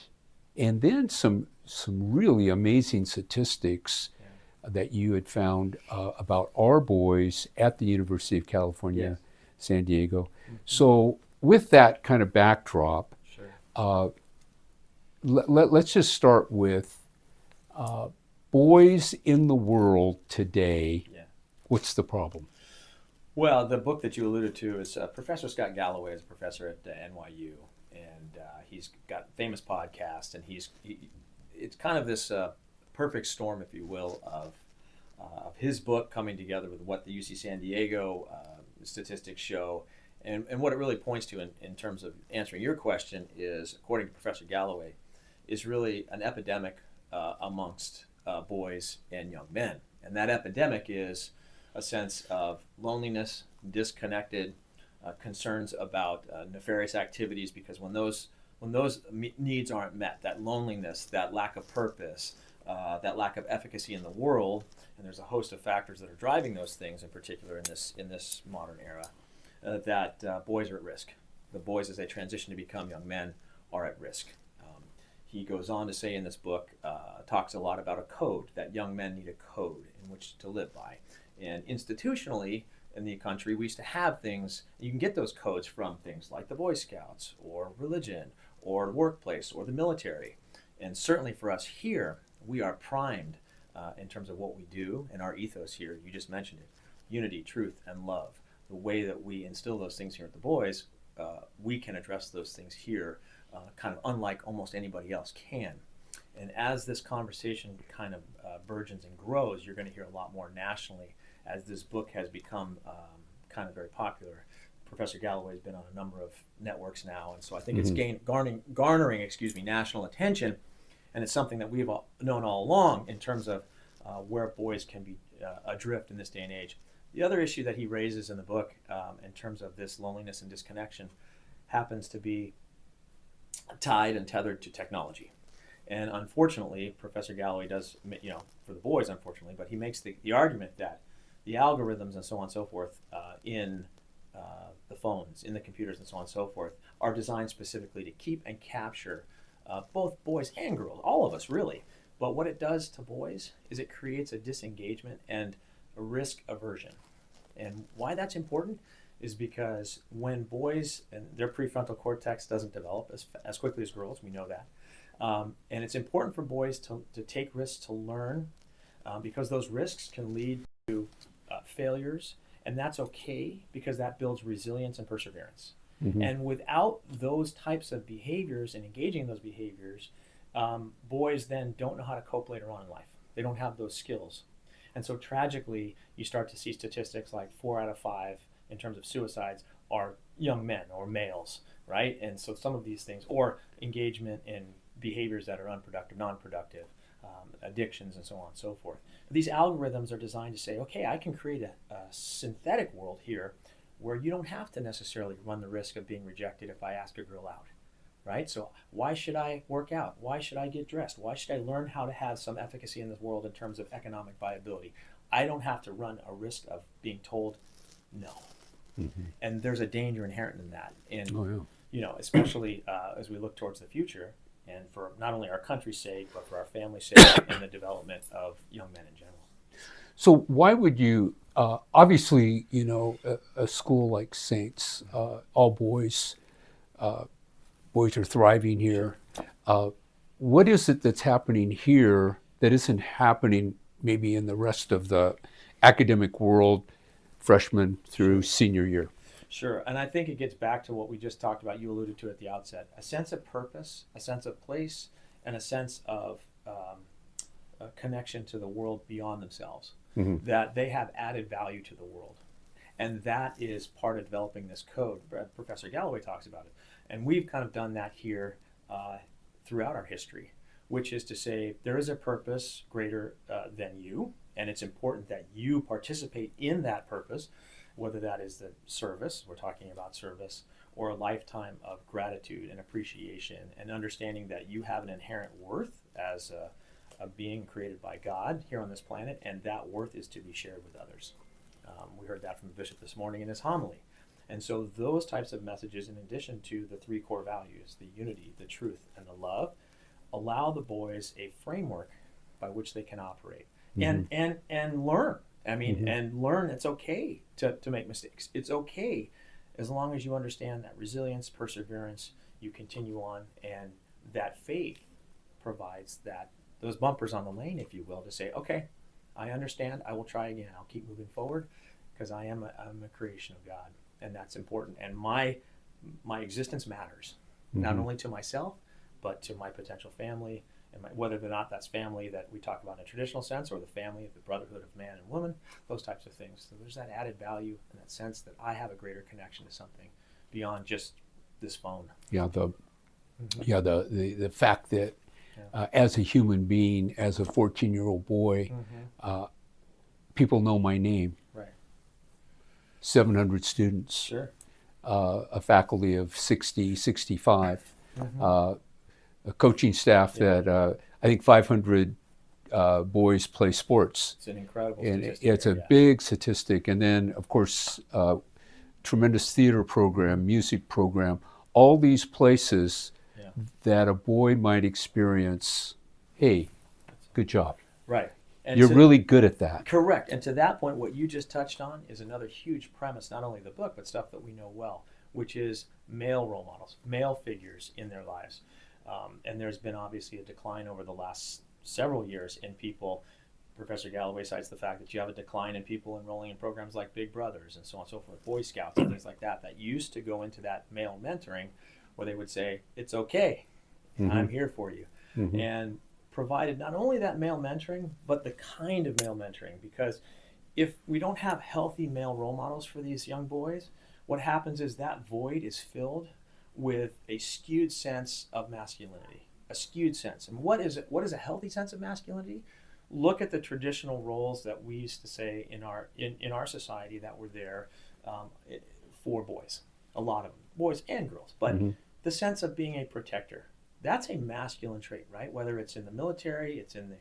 then some really amazing statistics that you had found about our boys at the University of California, San Diego. So with that kind of backdrop, let's just start with boys in the world today. What's the problem? Well, the book that you alluded to is Professor Scott Galloway is a professor at NYU, and he's got a famous podcast, and it's kind of this perfect storm, if you will, of his book coming together with what the UC San Diego statistics show, and what it really points to in terms of answering your question is, according to Professor Galloway, is really an epidemic amongst boys and young men, and that epidemic is a sense of loneliness, disconnected, concerns about nefarious activities, because when those needs aren't met, that loneliness, that lack of purpose, that lack of efficacy in the world, and there's a host of factors that are driving those things, in particular in this modern era, that boys are at risk. The boys, as they transition to become young men, are at risk. He goes on to say in this book, talks a lot about a code, that young men need a code in which to live by. And institutionally in the country, we used to have things, you can get those codes from things like the Boy Scouts or religion or workplace or the military. And certainly for us here, we are primed in terms of what we do and our ethos here. You just mentioned it, unity, truth, and love. The way that we instill those things here at the Boys, we can address those things here kind of unlike almost anybody else can. And as this conversation kind of burgeons and grows, you're going to hear a lot more nationally as this book has become kind of very popular. Professor Galloway has been on a number of networks now, and so I think it's garnering national attention, and it's something that we've known all along in terms of where boys can be adrift in this day and age. The other issue that he raises in the book in terms of this loneliness and disconnection happens to be tied and tethered to technology. And unfortunately, Professor Galloway does, for the boys, unfortunately, but he makes the argument that the algorithms and so on and so forth in the phones, in the computers and so on and so forth, are designed specifically to keep and capture both boys and girls, all of us really. But what it does to boys is it creates a disengagement and a risk aversion. And why that's important is because when boys, and their prefrontal cortex doesn't develop as quickly as girls, we know that. And it's important for boys to take risks, to learn, because those risks can lead to failures, and that's okay because that builds resilience and perseverance. And without those types of behaviors and engaging in those behaviors, boys then don't know how to cope later on in life. They don't have those skills. And so tragically, you start to see statistics like 4 out of 5 in terms of suicides are young men or males, right? And so some of these things, or engagement in behaviors that are unproductive, non-productive, addictions, and so on and so forth. These algorithms are designed to say, okay, I can create a synthetic world here where you don't have to necessarily run the risk of being rejected if I ask a girl out, right? So why should I work out? Why should I get dressed? Why should I learn how to have some efficacy in this world in terms of economic viability? I don't have to run a risk of being told no. And there's a danger inherent in that. And, especially as we look towards the future, and for not only our country's sake, but for our family's sake and the development of young men in general. So why would you, obviously, a school like Saints, all boys, boys are thriving here. What is it that's happening here that isn't happening maybe in the rest of the academic world, freshman through senior year? Sure, and I think it gets back to what we just talked about, you alluded to at the outset, a sense of purpose, a sense of place, and a sense of a connection to the world beyond themselves, that they have added value to the world. And that is part of developing this code. Professor Galloway talks about it. And we've kind of done that here throughout our history, which is to say there is a purpose greater than you, and it's important that you participate in that purpose, whether that is the service, we're talking about service, or a lifetime of gratitude and appreciation and understanding that you have an inherent worth as a being created by God here on this planet, and that worth is to be shared with others. We heard that from the bishop this morning in his homily. And so those types of messages, in addition to the 3 core values, the unity, the truth, and the love, allow the boys a framework by which they can operate and learn. I mean, and learn it's okay to make mistakes. It's okay as long as you understand that resilience, perseverance, you continue on, and that faith provides those bumpers on the lane, if you will, to say, okay, I understand, I will try again, I'll keep moving forward, because I'm a creation of God, and that's important. And my existence matters, not only to myself, but to my potential family, and whether or not that's family that we talk about in a traditional sense, or the family of the brotherhood of man and woman, those types of things. So there's that added value and that sense that I have a greater connection to something beyond just this phone. Yeah, the fact that as a human being, as a 14-year-old boy, people know my name. Right. 700 students. Sure. A faculty of 60, 65. A coaching staff that I think 500 boys play sports. It's an incredible and statistic. it's a big statistic. And then, of course, tremendous theater program, music program, all these places that a boy might experience, hey, good job. Right. And You're really good at that. Correct. And to that point, what you just touched on is another huge premise, not only of the book, but stuff that we know well, which is male role models, male figures in their lives. And there's been obviously a decline over the last several years in people. Professor Galloway cites the fact that you have a decline in people enrolling in programs like Big Brothers and so on and so forth, Boy Scouts and things like that used to go into that male mentoring where they would say, it's okay, I'm here for you. And provided not only that male mentoring, but the kind of male mentoring. Because if we don't have healthy male role models for these young boys, what happens is that void is filled with a skewed sense of masculinity, a skewed sense. And what is it? What is a healthy sense of masculinity? Look at the traditional roles that we used to say in our society that were there for boys, a lot of them, boys and girls. But the sense of being a protector, that's a masculine trait, right? Whether it's in the military, it's in the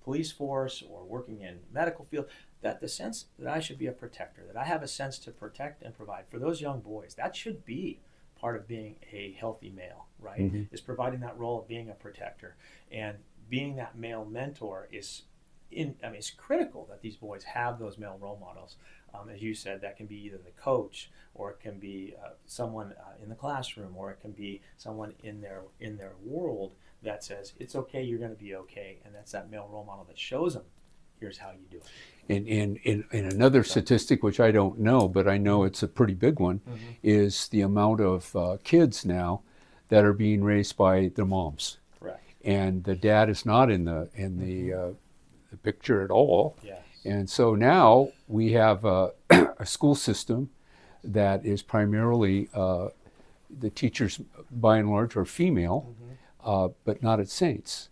police force, or working in medical field, that the sense that I should be a protector, that I have a sense to protect and provide for those young boys, that should be part of being a healthy male, right? Is providing that role of being a protector. And being that male mentor it's critical that these boys have those male role models. As you said, that can be either the coach, or it can be someone in the classroom, or it can be someone in their world that says, it's okay, you're going to be okay. And that's that male role model that shows them, here's how you do it. In another statistic, which I don't know, but I know it's a pretty big one, is the amount of kids now that are being raised by their moms. Correct. And the dad is not in the picture at all. Yes. And so now we have a school system that is primarily the teachers, by and large, are female, but not at Saints.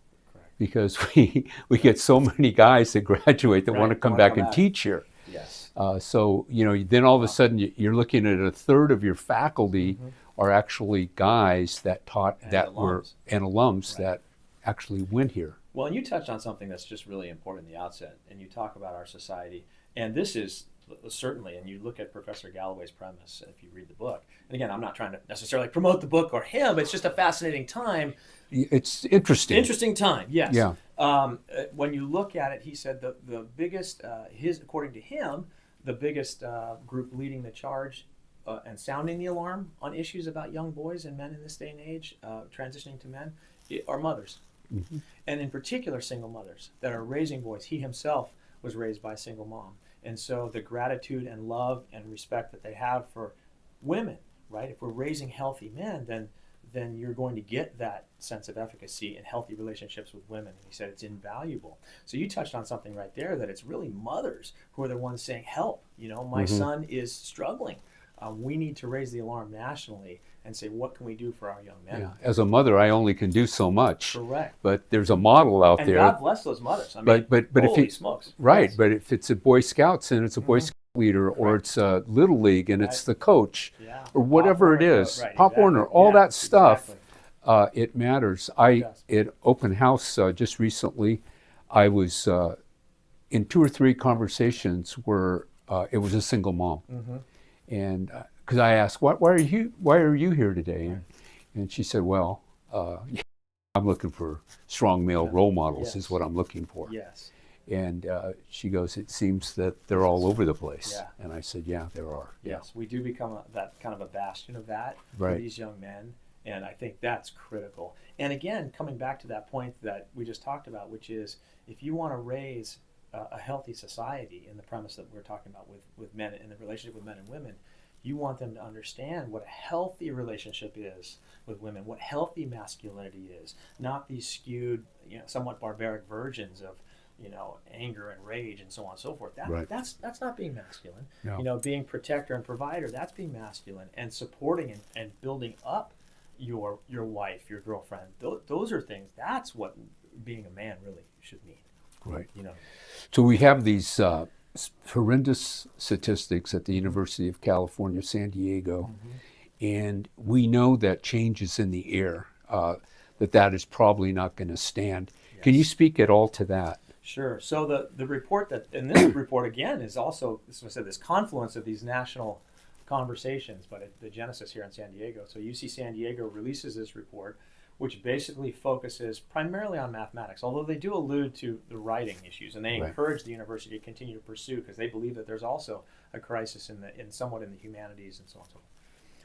Because we get so many guys that graduate that want to come back and teach here. Yes. So, then all of a sudden you're looking at a third of your faculty are actually guys that taught alums that actually went here. Well, and you touched on something that's just really important in the outset, and you talk about our society, and this is certainly, and you look at Professor Galloway's premise if you read the book. And again, I'm not trying to necessarily promote the book or him, it's just a fascinating time. It's interesting. Interesting time, yes. Yeah. When you look at it, he said the biggest, according to him, the biggest group leading the charge and sounding the alarm on issues about young boys and men in this day and age, transitioning to men, are mothers. And in particular, single mothers that are raising boys. He himself was raised by a single mom. And so the gratitude and love and respect that they have for women, right? If we're raising healthy men, then you're going to get that sense of efficacy in healthy relationships with women. And he said it's invaluable. So you touched on something right there, that it's really mothers who are the ones saying, help, my son is struggling. We need to raise the alarm nationally and say, what can we do for our young men? Yeah. As a mother, I only can do so much. Correct. But there's a model out and there. God bless those mothers. I mean, but holy if smokes. Right, Yes. but if it's a Boy Scouts and it's a Boy Scout leader, or it's a Little League and it's the coach, or whatever it is, Pop Warner, all that stuff, it matters. At open house just recently, I was in 2 or 3 conversations where it was a single mom. And because I asked, why are you here today? And she said, well, I'm looking for strong male role models is what I'm looking for. Yes. And she goes, it seems that they're all over the place. Yeah. And I said, yeah, there are. Yes, we do become that kind of a bastion of that Right. for these young men, and I think that's critical. And again, coming back to that point that we just talked about, which is if you want to raise a healthy society in the premise that we're talking about with men in the relationship with men and women, you want them to understand what a healthy relationship is with women, what healthy masculinity is, not these skewed, somewhat barbaric versions of, anger and rage and so on and so forth. That's not being masculine. No. Being protector and provider, that's being masculine. And supporting and building up your wife, your girlfriend, those are things. That's what being a man really should mean. Right. So we have these horrendous statistics at the University of California, San Diego, and we know that change is in the air, that is probably not going to stand. Yes. Can you speak at all to that? Sure. So the report in this report again is also, as I said, this confluence of these national conversations, but at the genesis here in San Diego. So UC San Diego releases this report, which basically focuses primarily on mathematics, although they do allude to the writing issues, and they encourage the university to continue to pursue because they believe that there's also a crisis somewhat in the humanities and so on and so forth.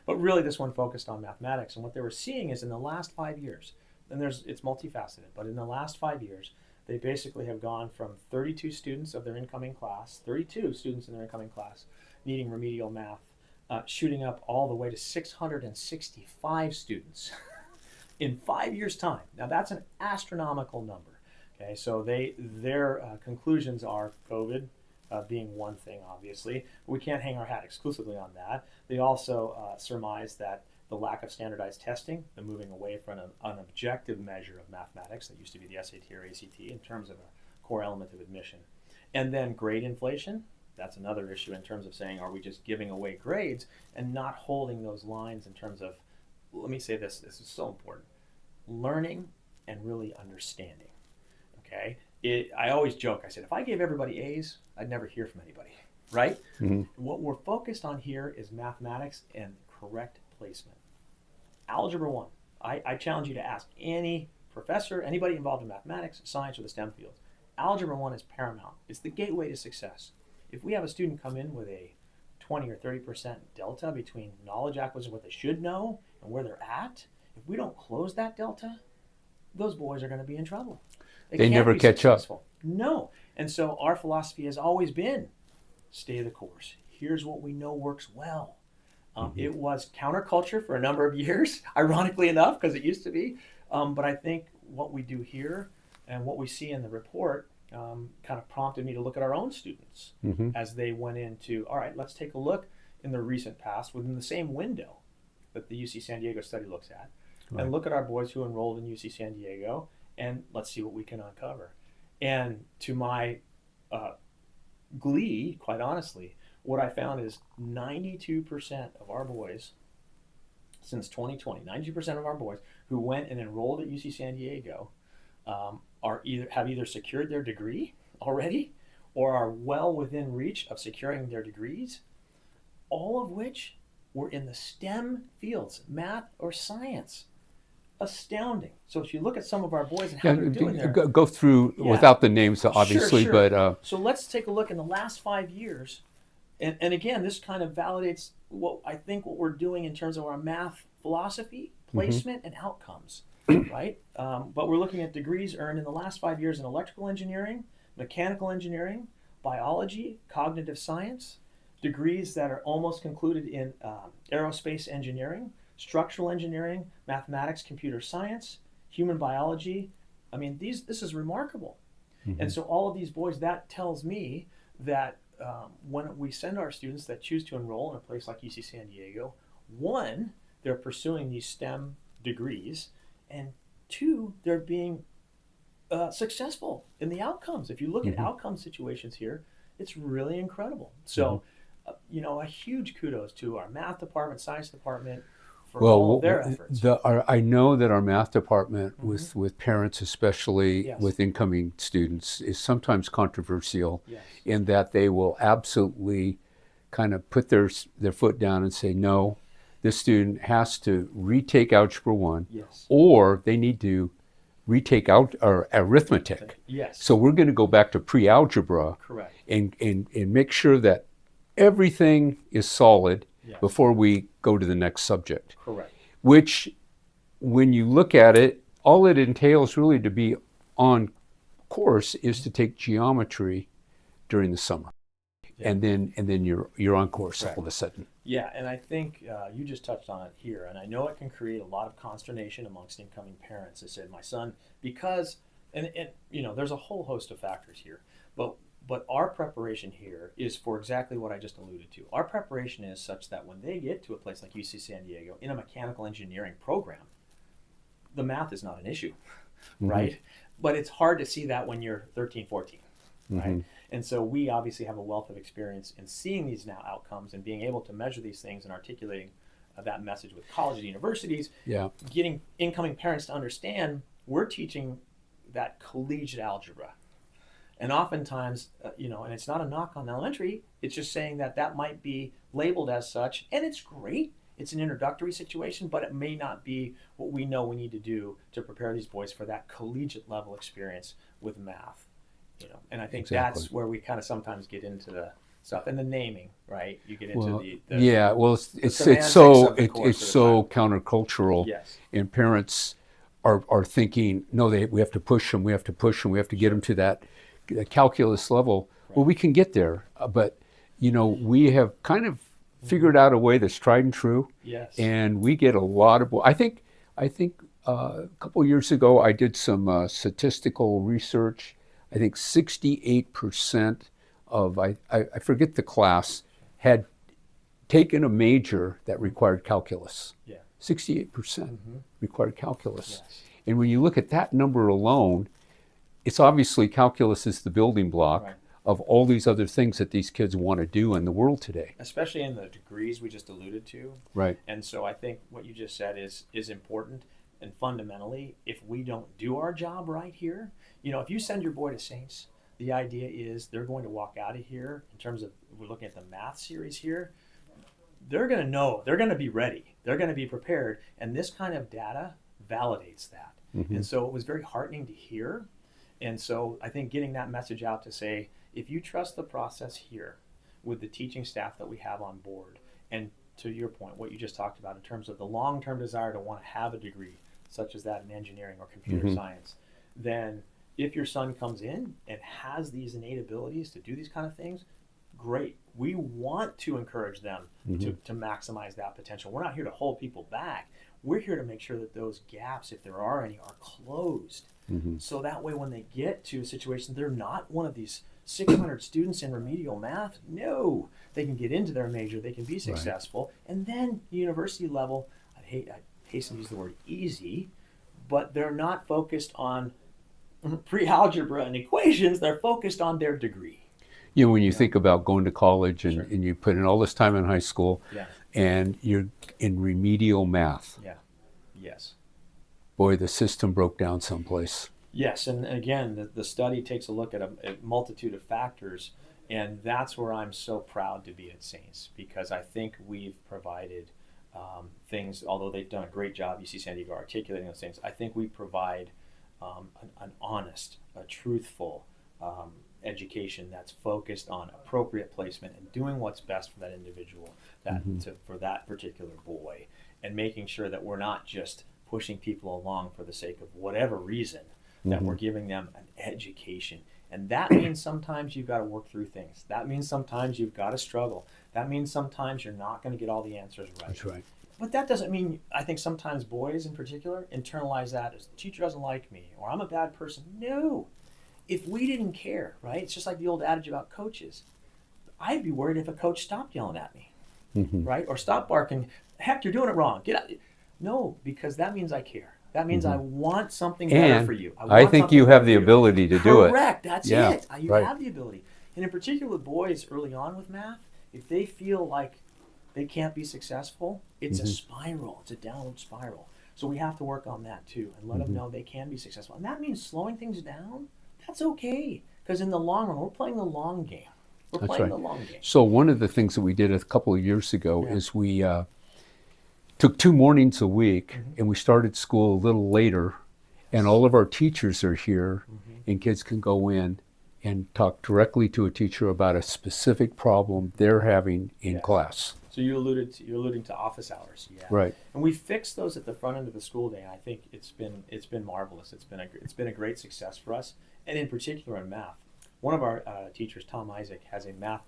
But really, this one focused on mathematics, and what they were seeing is in the last 5 years, and it's multifaceted, but in the last 5 years, they basically have gone from 32 students in their incoming class needing remedial math, shooting up all the way to 665 students in 5 years' time. Now that's an astronomical number. Okay, so their conclusions are COVID being one thing, obviously. We can't hang our hat exclusively on that. They also surmise that the lack of standardized testing, the moving away from an objective measure of mathematics that used to be the SAT or ACT in terms of a core element of admission. And then grade inflation, that's another issue in terms of saying, are we just giving away grades and not holding those lines in terms of, let me say this is so important, learning and really understanding, okay? I always joke, I said, if I gave everybody A's, I'd never hear from anybody, right? Mm-hmm. What we're focused on here is mathematics and correct placement. Algebra 1, I challenge you to ask any professor, anybody involved in mathematics, science, or the STEM fields. Algebra 1 is paramount. It's the gateway to success. If we have a student come in with a 20 or 30% delta between knowledge acquisition, what they should know, and where they're at, if we don't close that delta, those boys are going to be in trouble. They never catch up. No. And so our philosophy has always been, stay the course. Here's what we know works well. It was counterculture for a number of years, ironically enough, because it used to be. But I think what we do here and what we see in the report kind of prompted me to look at our own students as they went into, all right, let's take a look in the recent past within the same window that the UC San Diego study looks at, and look at our boys who enrolled in UC San Diego, and let's see what we can uncover. And to my glee, quite honestly, what I found is 92% of our boys since 2020, 92% of our boys who went and enrolled at UC San Diego have either secured their degree already or are well within reach of securing their degrees, all of which were in the STEM fields, math or science. Astounding. So if you look at some of our boys and how they're doing there. Go through without the names, obviously, sure. But so let's take a look in the last 5 years. And again, this kind of validates what we're doing in terms of our math philosophy, placement, and outcomes, right? But we're looking at degrees earned in the last 5 years in electrical engineering, mechanical engineering, biology, cognitive science, degrees that are almost concluded in aerospace engineering, structural engineering, mathematics, computer science, human biology. I mean, this is remarkable. And so all of these boys, that tells me that when we send our students that choose to enroll in a place like UC San Diego, one, they're pursuing these STEM degrees, and two, they're being successful in the outcomes. If you look at outcome situations here, it's really incredible. So, a huge kudos to our math department, science department, for all their efforts. I know that our math department, with parents especially, with incoming students, is sometimes controversial in that they will absolutely kind of put their foot down and say, no, this student has to retake Algebra 1, Yes. or they need to retake out or arithmetic. Yes. So we're going to go back to pre-algebra Correct. and make sure that everything is solid Yes. before we go to the next subject. Correct. Which, when you look at it, all it entails really to be on course is to take geometry during the summer. Yeah. And then you're on course Correct. all of a sudden. Yeah, and I think you just touched on it here, and I know it can create a lot of consternation amongst incoming parents. They said, my son, because, and you know, there's a whole host of factors here, but our preparation here is for exactly what I just alluded to. Our preparation is such that when they get to a place like UC San Diego in a mechanical engineering program, the math is not an issue, right? But it's hard to see that when you're 13, 14, right? And so we obviously have a wealth of experience in seeing these now outcomes and being able to measure these things and articulating that message with colleges and universities, getting incoming parents to understand we're teaching that collegiate algebra. And oftentimes, you know, and it's not a knock on elementary, it's just saying that that might be labeled as such, and it's great. It's an introductory situation, but it may not be what we know we need to do to prepare these boys for that collegiate level experience with math. You know, and I think that's where we kind of sometimes get into the stuff and the naming, right? You get into it's so countercultural. Yes. And parents are thinking, no, we have to push them, we have to get them to that calculus level. Well, we can get there, but you know, we have kind of figured out a way that's tried and true. Yes. And we get a lot of. I think a couple of years ago I did some statistical research. I think 68% of I forget the class had taken a major that required calculus. Yeah. 68% required calculus. Yes. And when you look at that number alone, it's obviously calculus is the building block of all these other things that these kids want to do in the world today. Especially in the degrees we just alluded to. Right. And so I think what you just said is important. And fundamentally, if we don't do our job right here, you know, if you send your boy to Saints, the idea is they're going to walk out of here, in terms of, we're looking at the math series here, they're going to know, they're going to be ready, they're going to be prepared, and this kind of data validates that. And so it was very heartening to hear. And so I think getting that message out to say, if you trust the process here with the teaching staff that we have on board, and to your point, what you just talked about in terms of the long-term desire to want to have a degree, such as that in engineering or computer science, then if your son comes in and has these innate abilities to do these kind of things, great. We want to encourage them to maximize that potential. We're not here to hold people back. We're here to make sure that those gaps, if there are any, are closed. So that way when they get to a situation, they're not one of these 600 students in remedial math. No, they can get into their major, they can be successful. And then university level, I hasten to use the word easy, but they're not focused on pre-algebra and equations, they're focused on their degree. You know, when you think about going to college and you put in all this time in high school and you're in remedial math. Yeah. Yes. Boy, the system broke down someplace. Yes, and again, the study takes a look at a multitude of factors, and that's where I'm so proud to be at Saints, because I think we've provided things, although they've done a great job, UC San Diego, articulating those things. I think we provide an honest, a truthful education that's focused on appropriate placement and doing what's best for that individual, for that particular boy, and making sure that we're not just pushing people along for the sake of whatever reason, that we're giving them an education. And that means sometimes you've got to work through things. That means sometimes you've got to struggle. That means sometimes you're not going to get all the answers right. That's right. But that doesn't mean, I think sometimes boys in particular internalize that as the teacher doesn't like me or I'm a bad person. No. If we didn't care, right? It's just like the old adage about coaches. I'd be worried if a coach stopped yelling at me, right? Or stopped barking, heck, you're doing it wrong. Get out. No, because that means I care. That means I want something better for you. I think you have the ability to do it. Correct. That's it. You have the ability. And in particular with boys early on with math, if they feel like they can't be successful, it's a spiral. It's a downward spiral. So we have to work on that too and let them know they can be successful. And that means slowing things down. That's okay. Because in the long run, we're playing the long game. We're That's playing right. the long game. So one of the things that we did a couple of years ago is we took 2 mornings a week, and we started school a little later, and all of our teachers are here, and kids can go in and talk directly to a teacher about a specific problem they're having in class. So you're alluding to office hours, yeah. Right. And we fixed those at the front end of the school day. And I think it's been marvelous. It's been a great success for us, and in particular in math. One of our teachers, Tom Isaac, has a math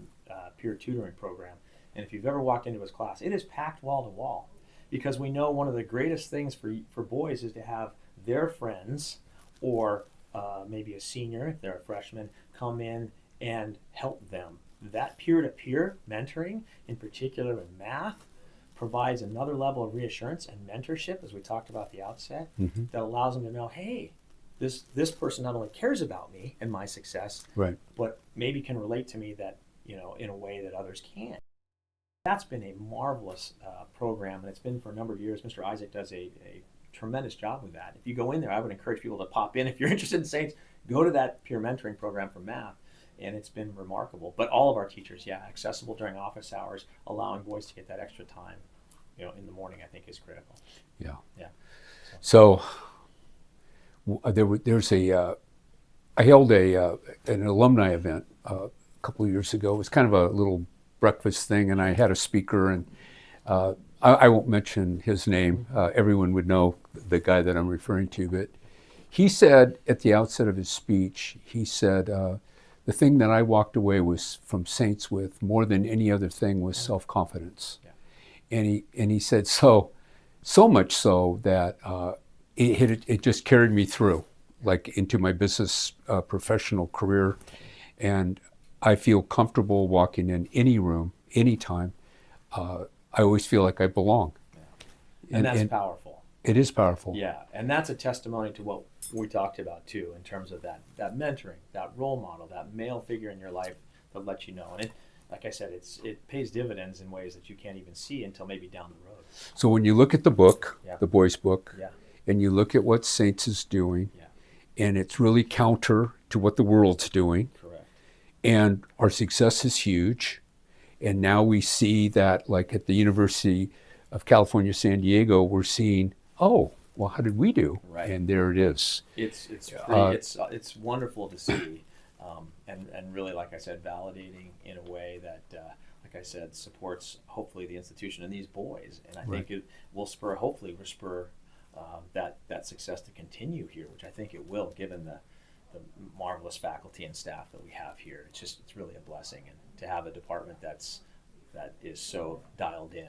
peer tutoring program, and if you've ever walked into his class, it is packed wall to wall, because we know one of the greatest things for boys is to have their friends or maybe a senior, if they're a freshman, come in and help them. That peer-to-peer mentoring, in particular in math, provides another level of reassurance and mentorship, as we talked about at the outset, that allows them to know, hey, this person not only cares about me and my success, Right. but maybe can relate to me that, in a way that others can't. That's been a marvelous program, and it's been for a number of years. Mr. Isaac does a tremendous job with that. If you go in there, I would encourage people to pop in. If you're interested in Saints, go to that peer mentoring program for math, and it's been remarkable. But all of our teachers, accessible during office hours, allowing boys to get that extra time, in the morning, I think is critical. Yeah. Yeah. So I held an alumni event a couple of years ago. It was kind of a little breakfast thing, and I had a speaker, and I won't mention his name. Everyone would know the guy that I'm referring to, but he said at the outset of his speech, he said, the thing that I walked away from Saints with more than any other thing was self-confidence. Yeah. And he said, so much so that it just carried me through, like into my business professional career. And I feel comfortable walking in any room, anytime. I always feel like I belong. Yeah. And that's powerful. It is powerful. Yeah, and that's a testimony to what we talked about too, in terms of that mentoring, that role model, that male figure in your life that lets you know. And it, like I said, it pays dividends in ways that you can't even see until maybe down the road. So when you look at the book, the boys' book, Yeah. and you look at what Saints is doing, Yeah. and it's really counter to what the world's doing. Correct. And our success is huge. And now we see that, like at the University of California, San Diego, we're seeing, oh, well, how did we do? Right. And there it is. It's wonderful to see, and really, like I said, validating in a way that, like I said, supports hopefully the institution and these boys. And I think it will spur that success to continue here, which I think it will, given the marvelous faculty and staff that we have here. It's really a blessing, and to have a department that is so dialed in.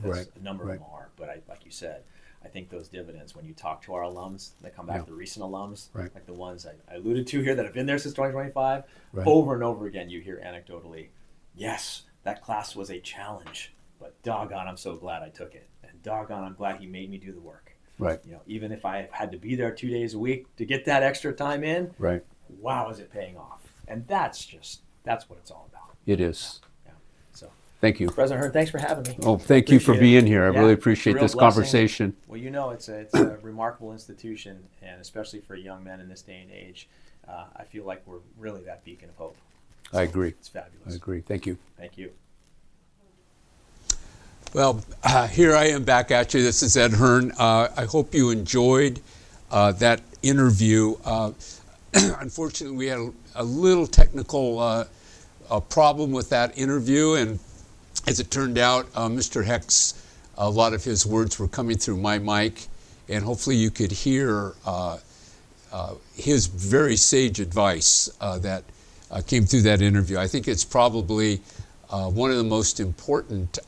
As a number of them are, but like you said, I think those dividends, when you talk to our alums that come back, the recent alums, like the ones I alluded to here that have been there since 2025, over and over again, you hear anecdotally, yes, that class was a challenge, but doggone, I'm so glad I took it, and doggone, I'm glad he made me do the work. Right. Even if I had to be there 2 days a week to get that extra time in, wow, is it paying off? And that's what it's all about. It is. Yeah. So. Thank you. President Hearn, thanks for having me. Oh, thank you for being here. I really appreciate real this blessing. conversation. Well, it's a remarkable institution, and especially for young men in this day and age, I feel like we're really that beacon of hope. So I agree. It's fabulous. I agree. Thank you. Thank you. Well, here I am back at you. This is Ed Hearn. I hope you enjoyed that interview. Unfortunately, we had a little technical problem with that interview, and as it turned out, Mr. Heck's, a lot of his words were coming through my mic, and hopefully you could hear his very sage advice that came through that interview. I think it's probably one of the most important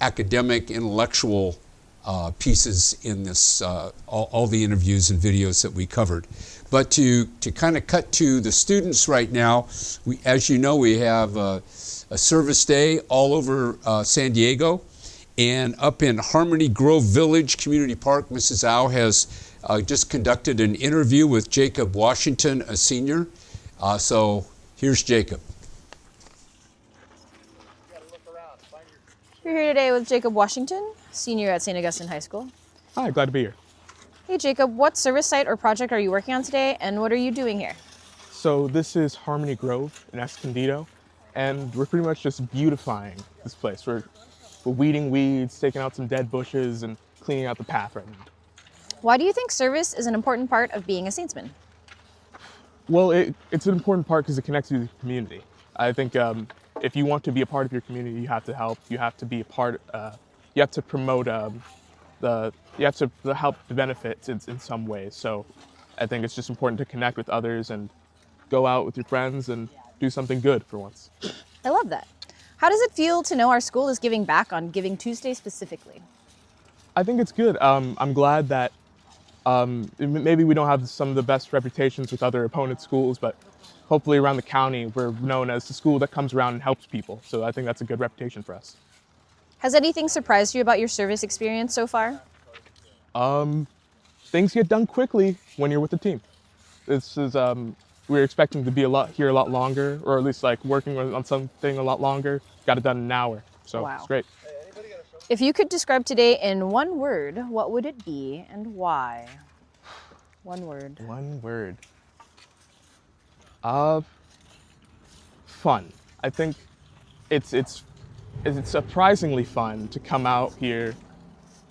academic, intellectual pieces in this, all the interviews and videos that we covered. But to kind of cut to the students right now, as you know, we have a service day all over San Diego, and up in Harmony Grove Village Community Park, Mrs. Au has just conducted an interview with Jacob Washington, a senior. So here's Jacob. We're here today with Jacob Washington, senior at St. Augustine High School. Hi, glad to be here. Hey Jacob, what service site or project are you working on today, and what are you doing here? So this is Harmony Grove in Escondido, and we're pretty much just beautifying this place. We're weeding weeds, taking out some dead bushes, and cleaning out the path right now. Why do you think service is an important part of being a Saintsman? Well, it's an important part because it connects you to the community. I think if you want to be a part of your community, you have to help. You have to be a part. You have to promote you have to help the benefits in some ways. So I think it's just important to connect with others and go out with your friends and do something good for once. I love that. How does it feel to know our school is giving back on Giving Tuesday specifically? I think it's good. I'm glad that maybe we don't have some of the best reputations with other opponent schools, but hopefully around the county, we're known as the school that comes around and helps people. So I think that's a good reputation for us. Has anything surprised you about your service experience so far? Things get done quickly when you're with the team. This is we're expecting to be here a lot longer, or at least like working on something a lot longer. Got it done in an hour, so Wow. It's great. If you could describe today in one word, what would it be and why? One word. One word. Fun. I think it's surprisingly fun to come out here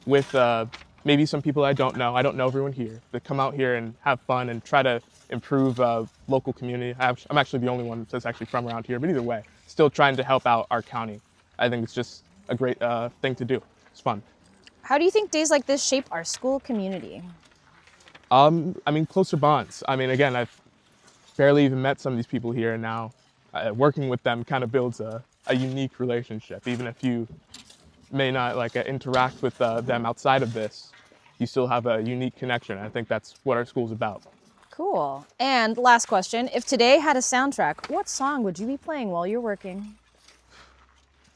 with maybe some people I don't know. I don't know everyone here. But come out here and have fun and try to improve local community. I'm actually the only one that's actually from around here, but either way, still trying to help out our county. I think it's just a great thing to do. It's fun. How do you think days like this shape our school community? I mean, closer bonds. I mean, again, I've barely even met some of these people here, and now working with them kind of builds a unique relationship. Even if you may not interact with them outside of this, you still have a unique connection. I think that's what our school's about. Cool. And last question, if today had a soundtrack, what song would you be playing while you're working?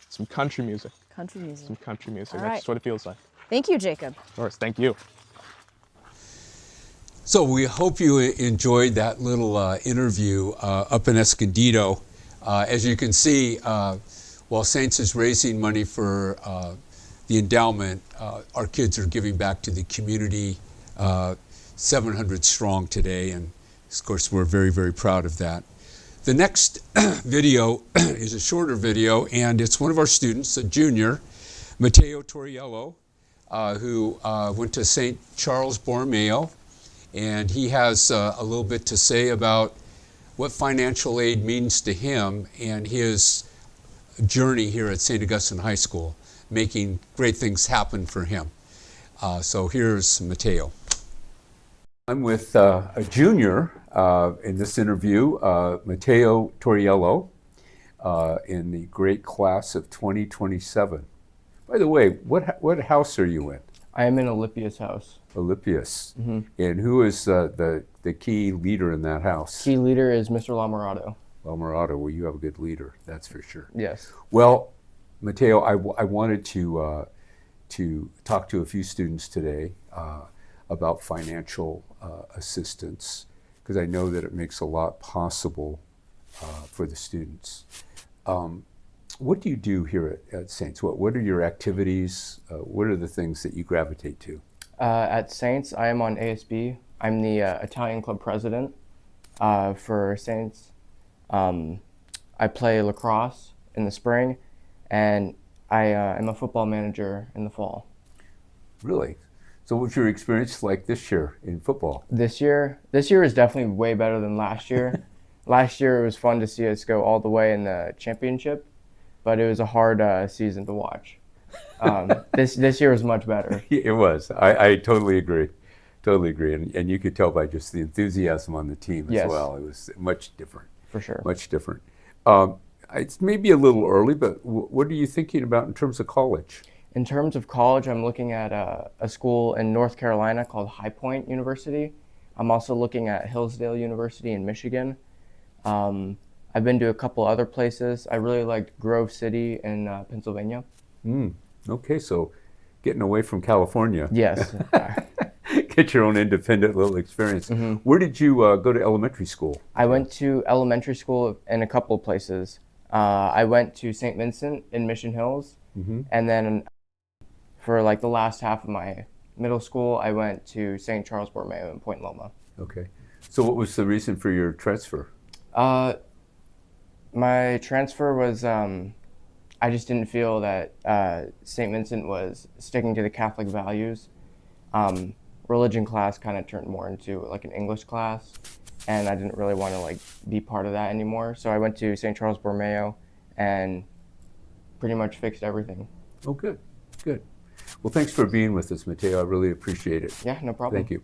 Some country music. Country music. Some country music. All That's right. just what it feels like. Thank you, Jacob. Of course. Thank you. So we hope you enjoyed that little interview up in Escondido. As you can see, while Saints is raising money for the endowment, our kids are giving back to the community, 700 strong today, and of course we're very, very proud of that. The next video is a shorter video, and it's one of our students, a junior, Matteo Torriello, who went to St. Charles Borromeo, and he has a little bit to say about what financial aid means to him and his journey here at St. Augustine High School, making great things happen for him. So here's Matteo. I'm with a junior in this interview, Matteo Torriello, in the great class of 2027. By the way, what house are you in? I am in Olympia's house. Olympias. Mm-hmm. And who is the key leader in that house? Key leader is Mr. Lamorato. Lamorato, well, you have a good leader, that's for sure. Yes. Well, Matteo, I wanted to talk to a few students today about financial assistance, because I know that it makes a lot possible for the students. What do you do here at Saints? What are your activities? What are the things that you gravitate to? At Saints, I am on ASB. I'm the Italian club president for Saints. I play lacrosse in the spring, and I am a football manager in the fall. Really? So what's your experience like this year in football? This year is definitely way better than last year. Last year it was fun to see us go all the way in the championship, but it was a hard season to watch. This year was much better. It was. I totally agree. Totally agree. And you could tell by just the enthusiasm on the team as Yes. well. It was much different. For sure. Much different. It's maybe a little early, but what are you thinking about in terms of college? In terms of college, I'm looking at a school in North Carolina called High Point University. I'm also looking at Hillsdale University in Michigan. I've been to a couple other places. I really liked Grove City in Pennsylvania. Okay, so getting away from California. Yes. Get your own independent little experience. Mm-hmm. Where did you go to elementary school? I went to elementary school in a couple of places. I went to St. Vincent in Mission Hills, and then for like the last half of my middle school, I went to St. Charles Borromeo in Point Loma. Okay. So what was the reason for your transfer? My transfer was I just didn't feel that St. Vincent was sticking to the Catholic values. Religion class kind of turned more into like an English class, and I didn't really want to like be part of that anymore. So I went to St. Charles Borromeo and pretty much fixed everything. Oh, good, good. Well, thanks for being with us, Mateo. I really appreciate it. Yeah, no problem. Thank you.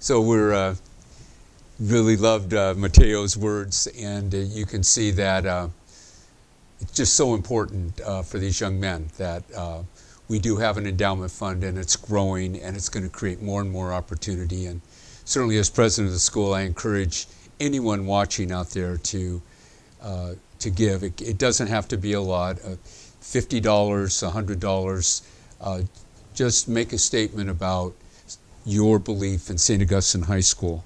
So we're really loved Mateo's words, and you can see that it's just so important for these young men that we do have an endowment fund, and it's growing, and it's going to create more and more opportunity. And certainly, as president of the school, I encourage anyone watching out there to give. It doesn't have to be a lot, $50, $100. Just make a statement about your belief in St. Augustine High School.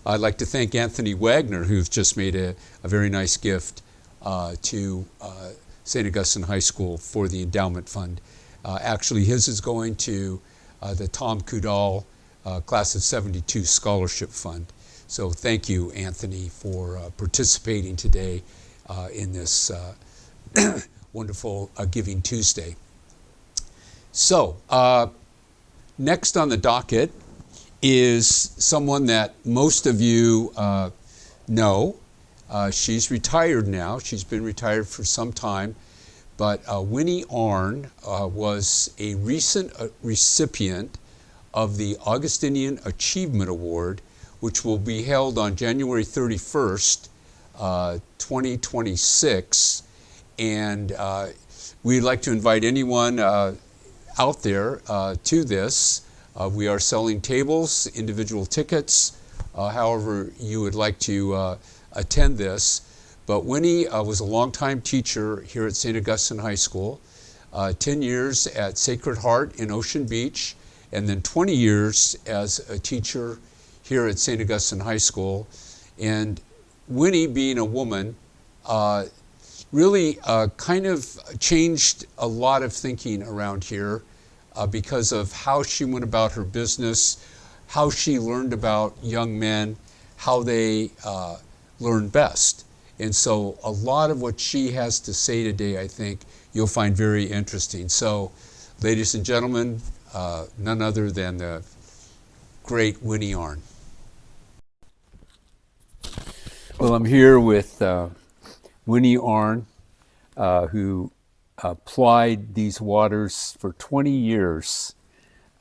I'd like to thank Anthony Wagner, who's just made a very nice gift to St. Augustine High School for the endowment fund. Actually, his is going to the Tom Kudal Class of 72 Scholarship Fund. So thank you, Anthony, for participating today in this wonderful Giving Tuesday. So next on the docket is someone that most of you know. She's retired now. She's been retired for some time. But Winnie Arn was a recent recipient of the Augustinian Achievement Award, which will be held on January 31st, 2026. And we'd like to invite anyone out there to this. We are selling tables, individual tickets, however you would like to attend this. But Winnie was a longtime teacher here at St. Augustine High School, 10 years at Sacred Heart in Ocean Beach, and then 20 years as a teacher here at St. Augustine High School. And Winnie, being a woman, really kind of changed a lot of thinking around here because of how she went about her business, how she learned about young men, how they learn best. And so a lot of what she has to say today, I think, you'll find very interesting. So, ladies and gentlemen, none other than the great Winnie Arn. Well, I'm here with Winnie Arn, who plied these waters for 20 years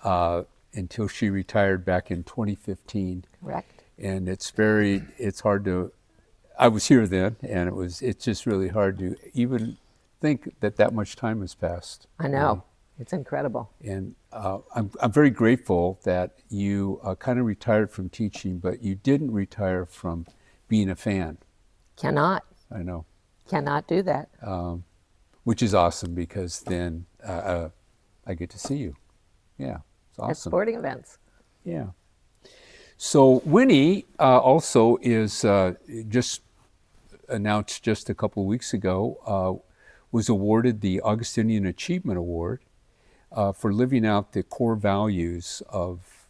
until she retired back in 2015. Correct. And it's hard to, I was here then, and it's just really hard to even think that much time has passed. I know. It's incredible. And I'm very grateful that you kind of retired from teaching, but you didn't retire from being a fan. Cannot. I know. Cannot do that. Which is awesome, because then I get to see you. Yeah, it's awesome. At sporting events. Yeah. So Winnie also is just announced just a couple of weeks ago, was awarded the Augustinian Achievement Award for living out the core values of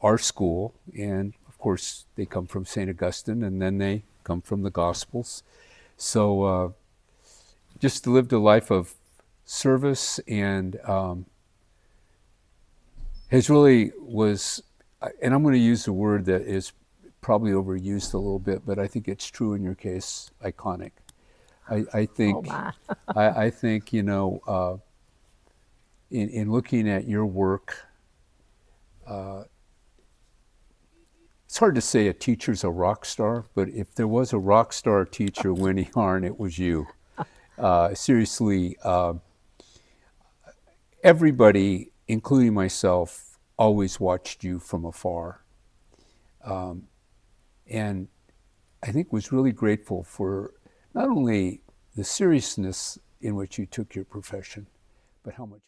our school. And of course, they come from St. Augustine, and then they come from the Gospels. So just lived a life of service, and has really was, and I'm going to use a word that is probably overused a little bit, but I think it's true in your case, iconic. I think, I think, you know, in looking at your work, it's hard to say a teacher's a rock star, but if there was a rock star teacher, Winnie Arn, it was you. Seriously, everybody, including myself, always watched you from afar. And I think was really grateful for not only the seriousness in which you took your profession, but how much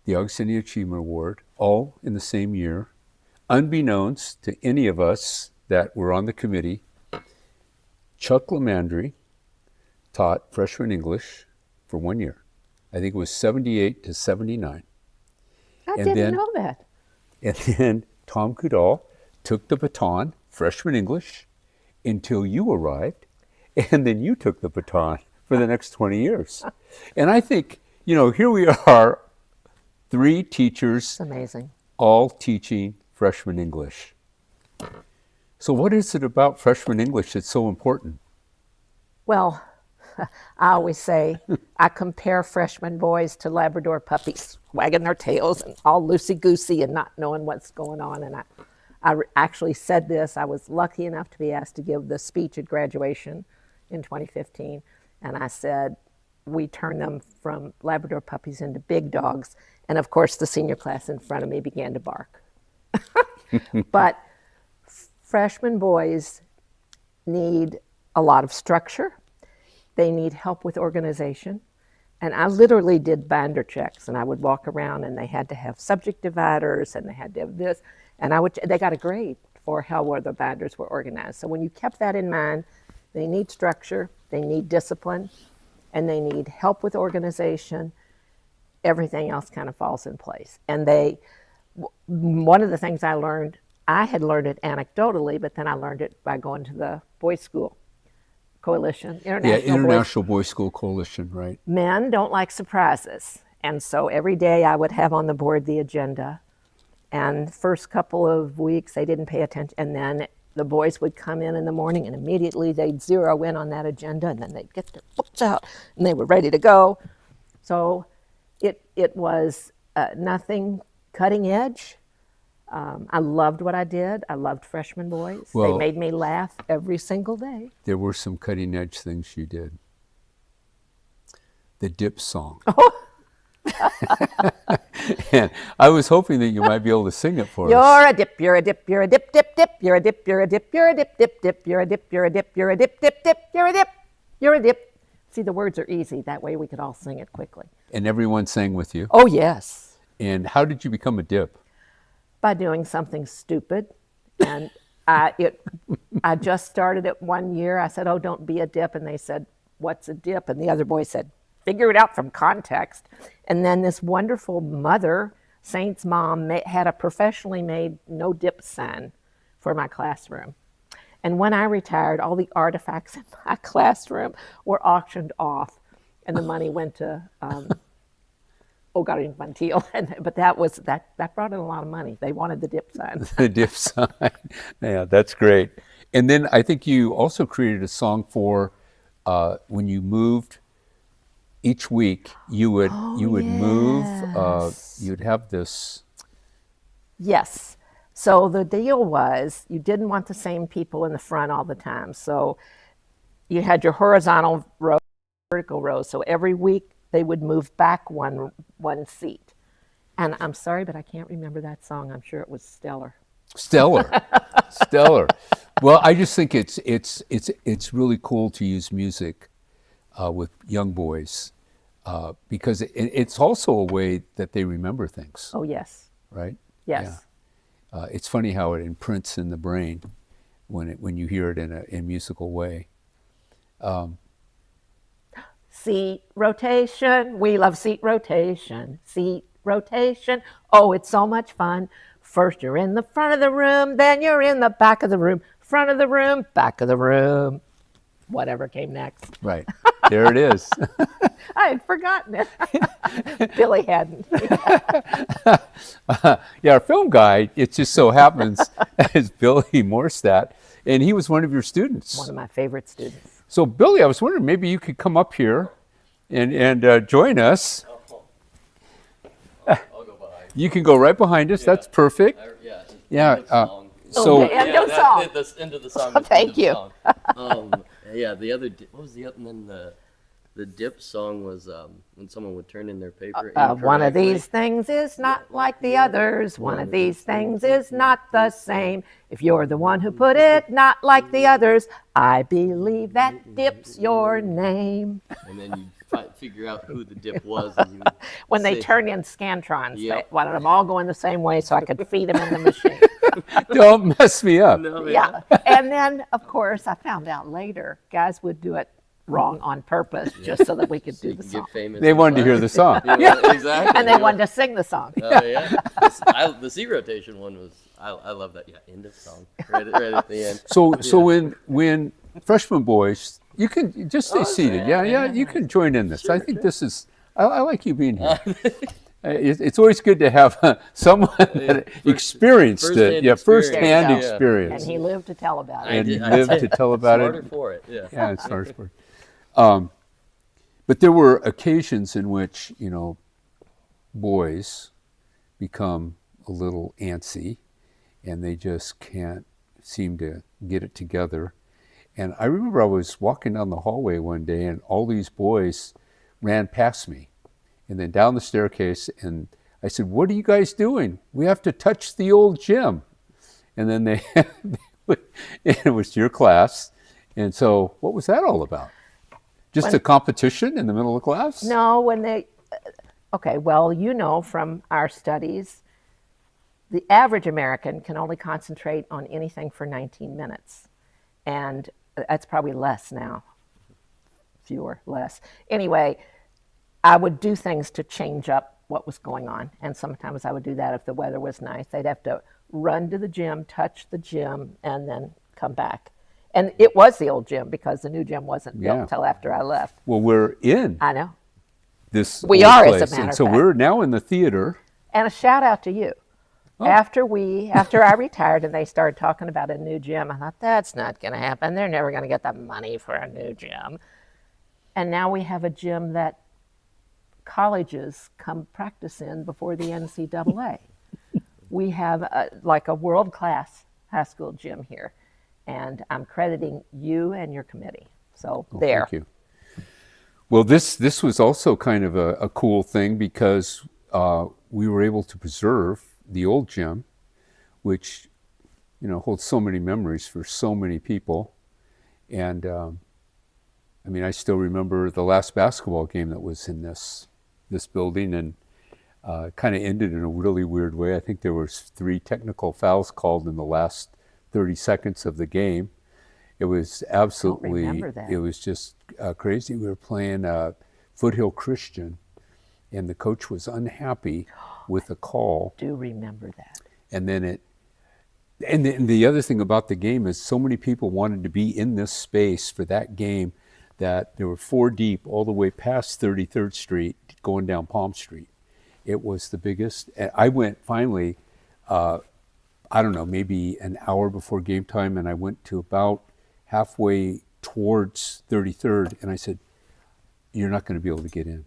the Augustine Achievement Award, all in the same year, unbeknownst to any of us that were on the committee. Chuck Lemandry taught freshman English for 1 year. I think it was 78 to 79. I didn't know that. And then Tom Goodall took the baton, freshman English, until you arrived, and then you took the baton for the next 20 years. And I think, here we are, 3 teachers, It's amazing, all teaching freshman English. So what is it about freshman English that's so important? Well, I always say I compare freshman boys to Labrador puppies, wagging their tails and all loosey-goosey and not knowing what's going on. And I actually said this. I was lucky enough to be asked to give the speech at graduation in 2015. And I said, we turn them from Labrador puppies into big dogs. And of course, the senior class in front of me began to bark. But freshman boys need a lot of structure. They need help with organization. And I literally did binder checks, and I would walk around and they had to have subject dividers and they had to have this. And they got a grade for how well the binders were organized. So when you kept that in mind, they need structure, they need discipline, and they need help with organization. Everything else kind of falls in place. And one of the things I learned, I had learned it anecdotally, but then I learned it by going to the boys' school coalition, International Boys School Coalition, right? Men don't like surprises. And so every day I would have on the board the agenda. And the first couple of weeks they didn't pay attention. And then the boys would come in the morning and immediately they'd zero in on that agenda, and then they'd get their books out and they were ready to go. So it was nothing cutting edge. I loved what I did. I loved freshman boys. Well, they made me laugh every single day. There were some cutting edge things you did. The dip song. And I was hoping that you might be able to sing it for us. You're a dip, you're a dip, you're a dip, dip, dip, you're a dip, you're a dip, you're a dip, dip, dip, you're a dip, you're a dip, you're a dip, dip, dip, you're a dip, you're a dip. See, the words are easy. That way we could all sing it quickly. And everyone sang with you? Oh, yes. And how did you become a dip? By doing something stupid. And I just started it 1 year. I said, oh, don't be a dip. And they said, what's a dip? And the other boy said, figure it out from context. And then this wonderful mother, Saint's mom, had a professionally made no dip sign for my classroom. And when I retired, all the artifacts in my classroom were auctioned off, and the money went to Hogar Infantil. But that brought in a lot of money. They wanted the dip sign. The dip sign. Yeah, that's great. And then I think you also created a song for when you moved. Each week you would move. You'd have this. Yes. So the deal was you didn't want the same people in the front all the time. So you had your horizontal row, vertical row. So every week they would move back one seat. And I'm sorry, but I can't remember that song. I'm sure it was stellar. Stellar. Well, I just think it's really cool to use music with young boys because it's also a way that they remember things. Oh, yes. Right? Yes. Yeah. It's funny how it imprints in the brain when you hear it in a musical way. Seat rotation. We love seat rotation. Seat rotation. Oh, it's so much fun. First you're in the front of the room, then you're in the back of the room. Front of the room, back of the room. Whatever came next. Right. There it is. I had forgotten it. Billy hadn't. Yeah, our film guy, it just so happens, is Billy Morstadt, and he was one of your students. One of my favorite students. So, Billy, I was wondering maybe you could come up here and join us. I'll go behind. You can go right behind us. Yeah. That's perfect. Yeah. So end of song. The end of the song. Oh, thank you. Yeah, the other. What was the other? And then the dip song was when someone would turn in their paper. One of these things is not like the others. One of these things is not the same. If you're the one who put it not like the others, I believe that dip's your name. And then you figure out who the dip was. And you When they say- turn in Scantrons, Yep. they wanted them all going the same way so I could feed them in the machine. Don't mess me up. No, Yeah. And then, of course, I found out later, guys would do it wrong on purpose just so that we could So do you the can song. get famous. They and wanted to fun. hear the song. Yeah, exactly. And they wanted to sing the song. Oh yeah, the C rotation one was. I love that. Yeah, end of song. Right at the end. So Yeah. when freshman boys, you can just stay seated. Yeah, you can join in this. I think this is. I like you being here. It's always good to have someone that experienced it. Yeah, firsthand Yeah. experience. And he lived to tell about it. And I lived did. to tell about Smarter it. for it. Yeah. Yeah, it's smarter for it. But there were occasions in which boys become a little antsy, and they just can't seem to get it together. And I remember I was walking down the hallway one day, and all these boys ran past me, and then down the staircase, and I said, "What are you guys doing? We have to touch the old gym." And then it was your class. And so what was that all about? Just a competition in the middle of class? No, when they, okay, well, from our studies, the average American can only concentrate on anything for 19 minutes. And that's probably less now, fewer, less. Anyway, I would do things to change up what was going on. And sometimes I would do that if the weather was nice. They'd have to run to the gym, touch the gym, and then come back. And it was the old gym because the new gym wasn't built until after I left. Well, we're in I know. this We old are, place. as a matter and of so fact. we're now in the theater. And a shout out to you. Oh. After I retired and they started talking about a new gym, I thought, that's not going to happen. They're never going to get the money for a new gym. And now we have a gym that colleges come practice in before the NCAA. We have a world-class high school gym here. And I'm crediting you and your committee. So there. Thank you. Well, this was also kind of a cool thing because we were able to preserve the old gym, which holds so many memories for so many people. And I still remember the last basketball game that was in this building, and kind of ended in a really weird way. I think there was 3 technical fouls called in the last 30 seconds of the game. It was absolutely, it was just crazy. We were playing Foothill Christian, and the coach was unhappy with the call. I do remember that. And then and the other thing about the game is so many people wanted to be in this space for that game that there were 4 deep all the way past 33rd Street going down Palm Street. It was the biggest. And I went finally, I don't know, maybe an hour before game time, and I went to about halfway towards 33rd, and I said, "You're not going to be able to get in.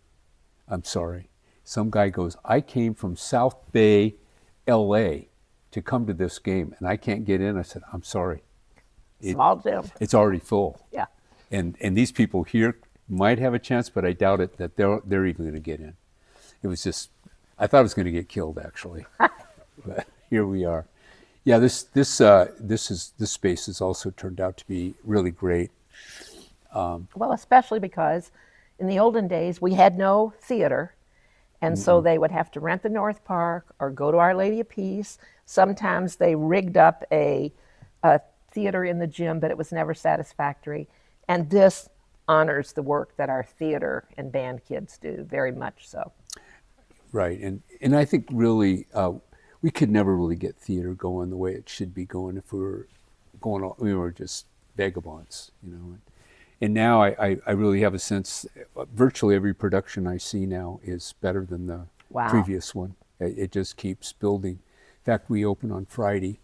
I'm sorry." Some guy goes, "I came from South Bay, LA to come to this game, and I can't get in." I said, "I'm sorry. Small gym. It's already full." Yeah. And these people here might have a chance, but I doubt it that they're even going to get in. It was just, I thought I was going to get killed actually, but here we are. Yeah, this space has also turned out to be really great. Well, especially because in the olden days we had no theater, and so they would have to rent the North Park or go to Our Lady of Peace. Sometimes they rigged up a theater in the gym, but it was never satisfactory. And this honors the work that our theater and band kids do, very much so. Right, and I think really we could never really get theater going the way it should be going if we were just vagabonds, And now I really have a sense, virtually every production I see now is better than the previous one. It just keeps building. In fact, we open on Friday,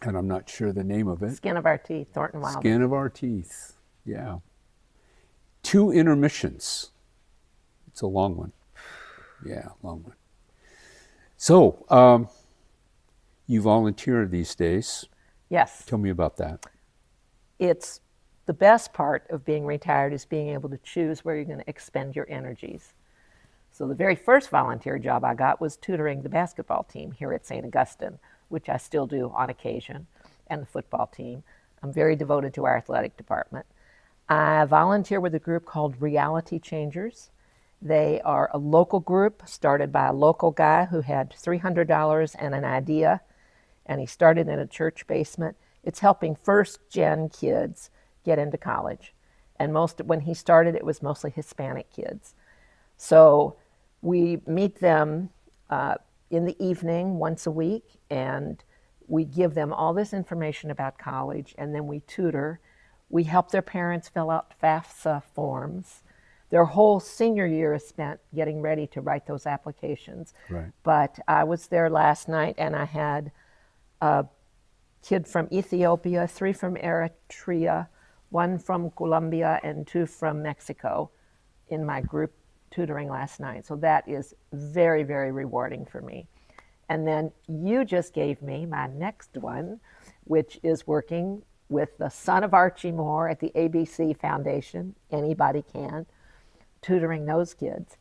and I'm not sure the name of it. Skin of Our Teeth, Thornton Wilder. Skin of Our Teeth, yeah. 2 intermissions. It's a long one. Yeah, long one. So, you volunteer these days. Yes. Tell me about that. It's the best part of being retired is being able to choose where you're going to expend your energies. So the very first volunteer job I got was tutoring the basketball team here at St. Augustine, which I still do on occasion, and the football team. I'm very devoted to our athletic department. I volunteer with a group called Reality Changers. They are a local group started by a local guy who had $300 and an idea, and he started in a church basement. It's helping first-gen kids get into college. And when he started, it was mostly Hispanic kids. So we meet them in the evening once a week, and we give them all this information about college, and then we tutor. We help their parents fill out FAFSA forms. Their whole senior year is spent getting ready to write those applications. Right. But I was there last night, and I had a kid from Ethiopia, 3 from Eritrea, 1 from Colombia, and 2 from Mexico in my group tutoring last night. So that is very, very rewarding for me. And then you just gave me my next one, which is working with the son of Archie Moore at the ABC Foundation. Anybody can. Tutoring those kids.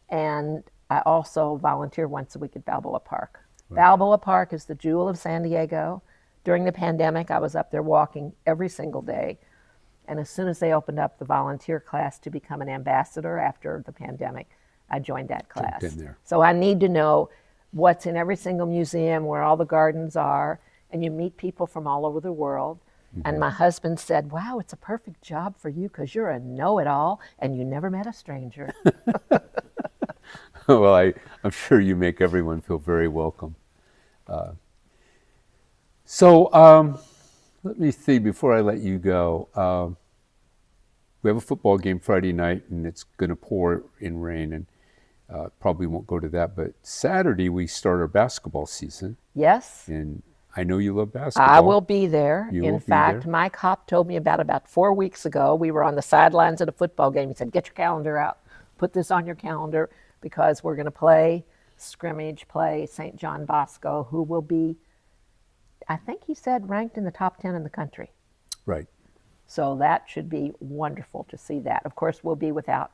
And I also volunteer once a week at Balboa Park. Right. Balboa Park is the jewel of San Diego. During the pandemic, I was up there walking every single day. And as soon as they opened up the volunteer class to become an ambassador after the pandemic, I joined that class. Jumped in there. So I need to know what's in every single museum, where all the gardens are, and you meet people from all over the world. And my husband said, wow, it's a perfect job for you because you're a know-it-all and you never met a stranger. Well, I'm sure you make everyone feel very welcome. So let me see, before I let you go, we have a football game Friday night, and it's going to pour in rain, and probably won't go to that. But Saturday, we start our basketball season. Yes. And I know you love basketball. I will be there. You In will be fact, there. Mike Hopp told me about 4 weeks ago. We were on the sidelines at a football game. He said, get your calendar out. Put this on your calendar because we're going to play scrimmage, play St. John Bosco, who will be, I think he said, ranked in the top 10 in the country. Right. So that should be wonderful to see that. Of course, we'll be without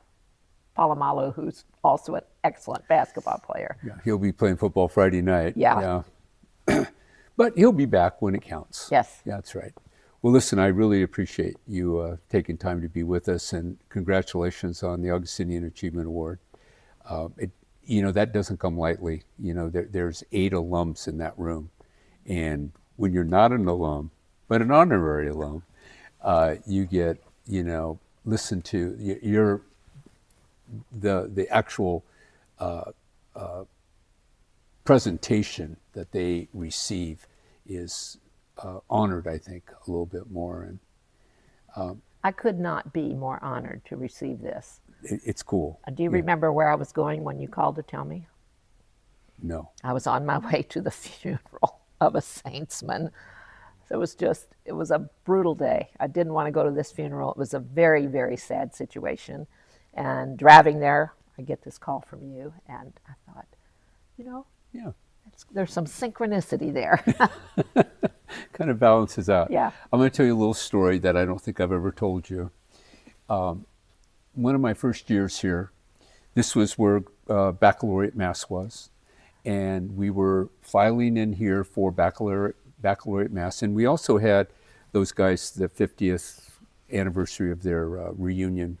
Palomalu, who's also an excellent basketball player. Yeah, he'll be playing football Friday night. Yeah. But he'll be back when it counts. Yes. Yeah, that's right. Well, listen, I really appreciate you taking time to be with us, and congratulations on the Augustinian Achievement Award. That doesn't come lightly. There's 8 alums in that room, and when you're not an alum, but an honorary alum, you get, listened to. You're the actual presentation that they receive is honored, I think, a little bit more. And I could not be more honored to receive this. It's cool. Do you remember where I was going when you called to tell me? No. I was on my way to the funeral of a saintsman. So it was a brutal day. I didn't want to go to this funeral. It was a very, very sad situation. And driving there, I get this call from you, and I thought, yeah, there's some synchronicity there. Kind of balances out. Yeah. I'm going to tell you a little story that I don't think I've ever told you. One of my first years here, this was where baccalaureate mass was, and we were filing in here for baccalaureate mass, and we also had those guys, the 50th anniversary of their reunion.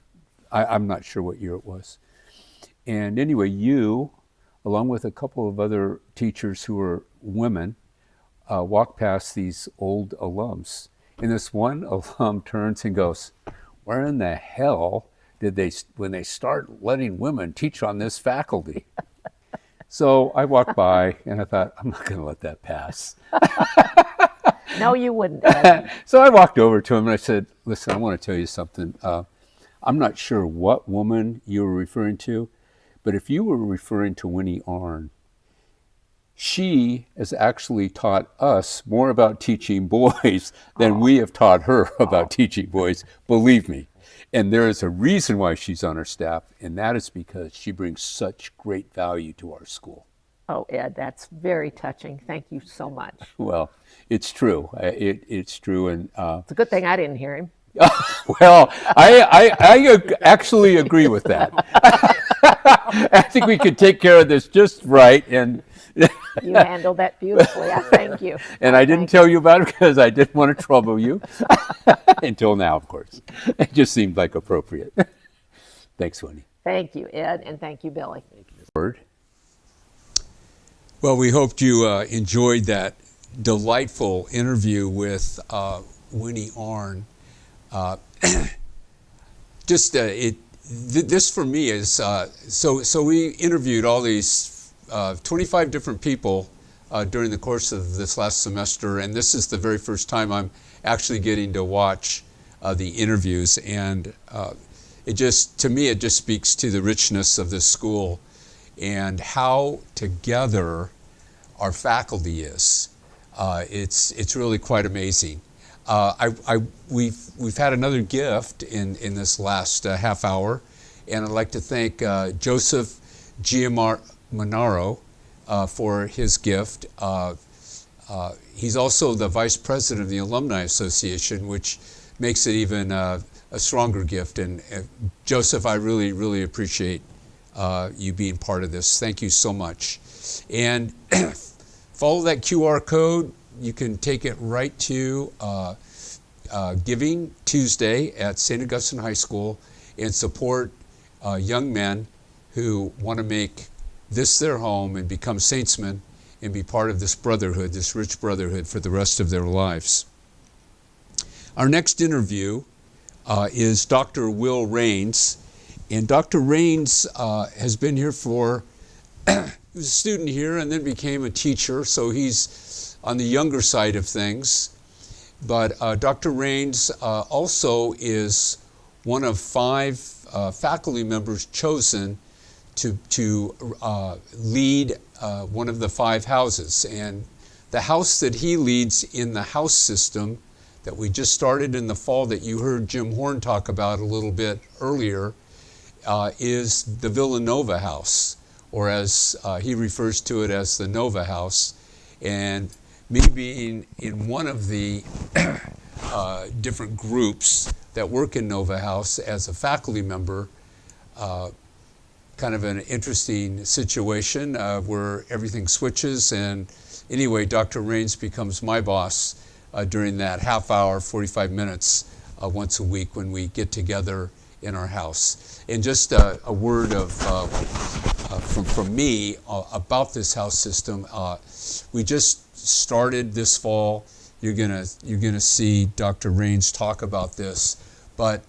I'm not sure what year it was. And anyway, you, along with a couple of other teachers who were women, walked past these old alums. And this one alum turns and goes, where in the hell did when they start letting women teach on this faculty? So I walked by and I thought, I'm not going to let that pass. No, you wouldn't. So I walked over to him and I said, listen, I want to tell you something. I'm not sure what woman you were referring to, but if you were referring to Winnie Arn, she has actually taught us more about teaching boys than we have taught her about teaching boys, believe me. And there is a reason why she's on our staff, and that is because she brings such great value to our school. Oh, Ed, that's very touching. Thank you so much. Well, it's true. It's true. And it's a good thing I didn't hear him. Well, I actually agree with that. I think we could take care of this just right. And you handled that beautifully. I thank you. And I didn't tell you about it because I didn't want to trouble you. Until now, of course. It just seemed like appropriate. Thanks, Winnie. Thank you, Ed, and thank you, Billy. Word. Well, we hoped you enjoyed that delightful interview with Winnie Arn. This for me is so we interviewed all these 25 different people during the course of this last semester, and this is the very first time I'm actually getting to watch the interviews, and it just speaks to the richness of this school and how together our faculty is. It's really quite amazing. We've had another gift in this last half hour, and I'd like to thank Joseph Giamonaro for his gift. He's also the vice president of the Alumni Association, which makes it even a stronger gift. And Joseph, I really, really appreciate you being part of this. Thank you so much. And follow that QR code. You can take it right to Giving Tuesday at St. Augustine High School and support young men who want to make this their home and become saintsmen and be part of this brotherhood, this rich brotherhood for the rest of their lives. Our next interview is Dr. Will Raines. And Dr. Raines has been here for, he was a student here and then became a teacher, so he's on the younger side of things. But Dr. Raines also is one of 5 faculty members chosen to lead one of the 5 houses. And the house that he leads in the house system that we just started in the fall that you heard Jim Horn talk about a little bit earlier is the Villanova House, or as he refers to it as the Nova House. And me being in one of the different groups that work in Nova House as a faculty member, kind of an interesting situation where everything switches. And anyway, Dr. Raines becomes my boss during that half hour, 45 minutes once a week when we get together in our house. And just a word of from me about this house system. We just started this fall. You're gonna see Dr. Raines talk about this, but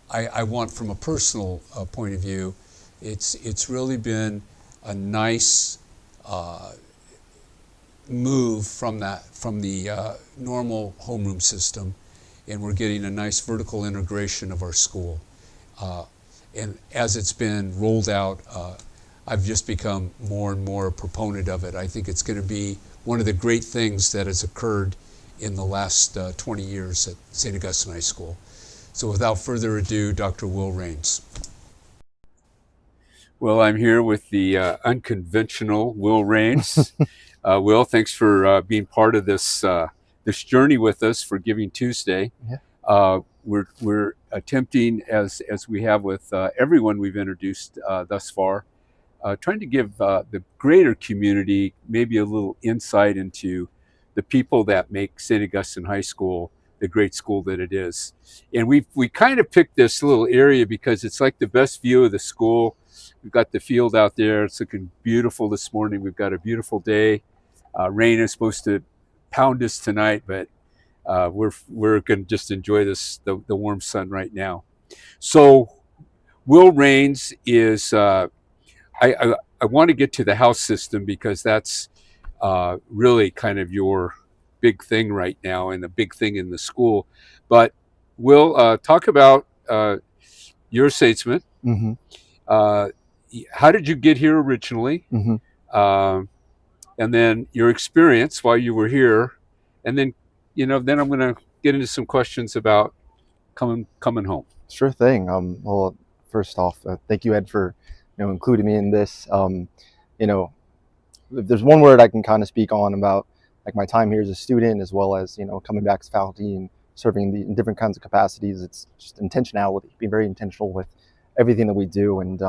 I want, from a personal point of view, it's really been a nice move from the normal homeroom system, and we're getting a nice vertical integration of our school. And as it's been rolled out, I've just become more and more a proponent of it. I think it's going to be one of the great things that has occurred in the last 20 years at St. Augustine High School. So without further ado, Dr. Will Raines. Well, I'm here with the unconventional Will Raines. Will, thanks for being part of this this journey with us for Giving Tuesday. Yeah. We're attempting, as we have with everyone we've introduced thus far, trying to give the greater community maybe a little insight into the people that make St. Augustine High School the great school that it is. And we kind of picked this little area because it's like the best view of the school. We've got the field out there. It's looking beautiful this morning. We've got a beautiful day. Rain is supposed to pound us tonight, but we're going to just enjoy the warm sun right now. So Will Raines is, I want to get to the house system because that's really kind of your big thing right now and a big thing in the school. But Will, talk about your statesman. Mm-hmm. How did you get here originally? Mm-hmm. And then your experience while you were here, and then then I'm going to get into some questions about coming home. Sure thing. Well, first off, thank you, Ed, for including me in this. If there's one word I can kind of speak on about like my time here as a student, as well as coming back as faculty and serving in different kinds of capacities, it's just intentionality. Being very intentional with everything that we do, and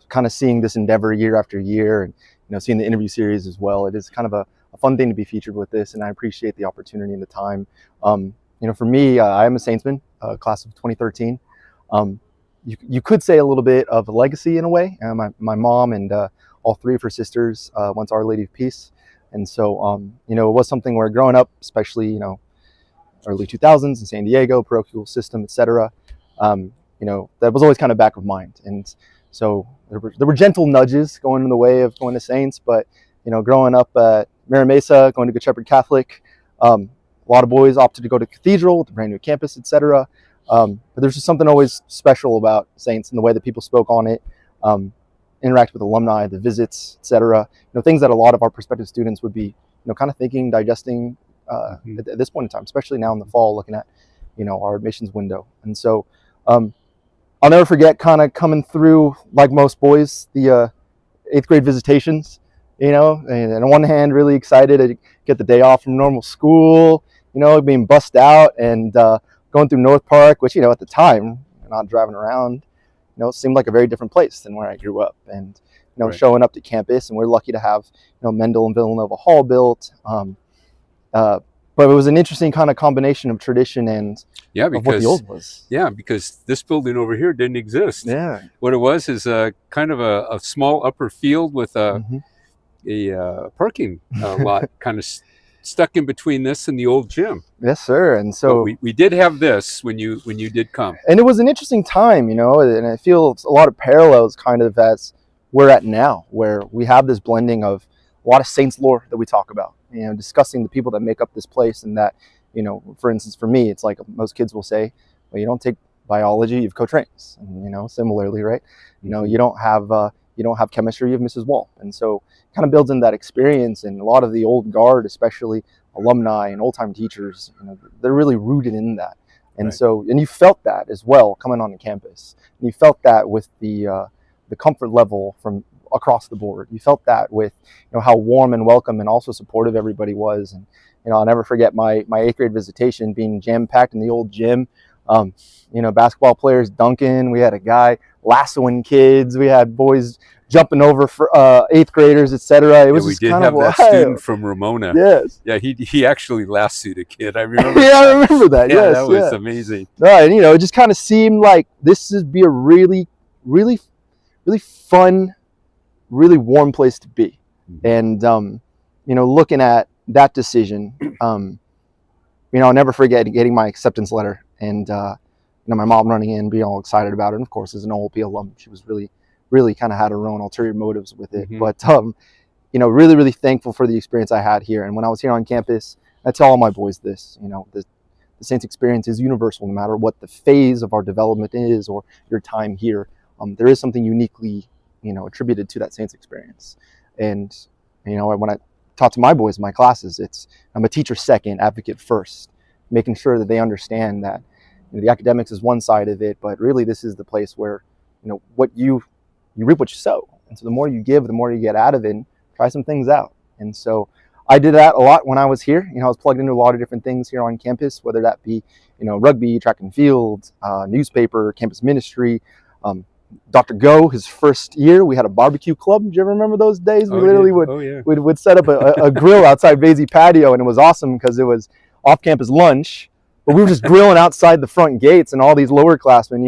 kind of seeing this endeavor year after year, and seeing the interview series as well. It is kind of a fun thing to be featured with this, and I appreciate the opportunity and the time. For me, I am a Saintsman, class of 2013. You could say a little bit of a legacy in a way. My mom and all three of her sisters went to Our Lady of Peace, and so it was something where growing up, especially early 2000s in San Diego, parochial system, etc. That was always kind of back of mind, and so there were gentle nudges going in the way of going to Saints, but growing up at Mira Mesa, going to Good Shepherd Catholic, a lot of boys opted to go to Cathedral with the brand new campus, etc. But there's just something always special about Saints and the way that people spoke on it, interact with alumni, the visits, etc. Things that a lot of our prospective students would be, kind of thinking, digesting at this point in time, especially now in the fall, looking at, our admissions window. And so I'll never forget kind of coming through, like most boys, the 8th grade visitations, and on one hand, really excited to get the day off from normal school, being bussed out and going through North Park, which, at the time, not driving around, seemed like a very different place than where I grew up. And, Right. showing up to campus, and we're lucky to have, Mendel and Villanova Hall built. But it was an interesting kind of combination of tradition and of what the old was. Yeah, because this building over here didn't exist. Yeah. What it was is kind of a small upper field with a parking lot kind of stuck in between this and the old gym. Yes, sir. And so we did have this when you did come. And it was an interesting time, and I feel a lot of parallels kind of as we're at now, where we have this blending of a lot of Saints lore that we talk about, discussing the people that make up this place. And that, for instance, for me, it's like most kids will say, well, you don't take biology, you have co-trains. And, similarly, right? You don't have chemistry, you have Mrs. Wall. And so kind of builds in that experience, and a lot of the old guard, especially alumni and old-time teachers, they're really rooted in that. And Right. so, and you felt that as well coming on the campus. And you felt that with the comfort level from across the board. You felt that with, how warm and welcome and also supportive everybody was. And, I'll never forget my 8th grade visitation being jam-packed in the old gym. Basketball players dunking. We had a guy lassoing kids. We had boys jumping over for 8th graders, etc. It was we just did kind have of that wild. student from Ramona. Yes. Yeah, he actually lassoed a kid. I remember. Yeah, I remember that. Yeah, Yes, that was yeah. amazing. Right, and it just kind of seemed like this would be a really, really, really fun, really warm place to be. And looking at that decision, I'll never forget getting my acceptance letter, and my mom running in, being all excited about it. And of course, as an OLP alum, she was really kind of had her own ulterior motives with it. But really, really thankful for the experience I had here. And when I was here on campus, I tell all my boys this, the Saints experience is universal, no matter what the phase of our development is or your time here. There is something uniquely, attributed to that Saints experience. And, when I talk to my boys in my classes, I'm a teacher second, advocate first, making sure that they understand that the academics is one side of it, but really this is the place where, what you reap what you sow. And so the more you give, the more you get out of it, and try some things out. And so I did that a lot when I was here. I was plugged into a lot of different things here on campus, whether that be, rugby, track and field, newspaper, campus ministry. Dr. Go, his first year, we had a barbecue club. Do you ever remember those days? We literally would set up a grill outside Vasey patio, and it was awesome because it was off-campus lunch, but we were just grilling outside the front gates, and all these lower classmen,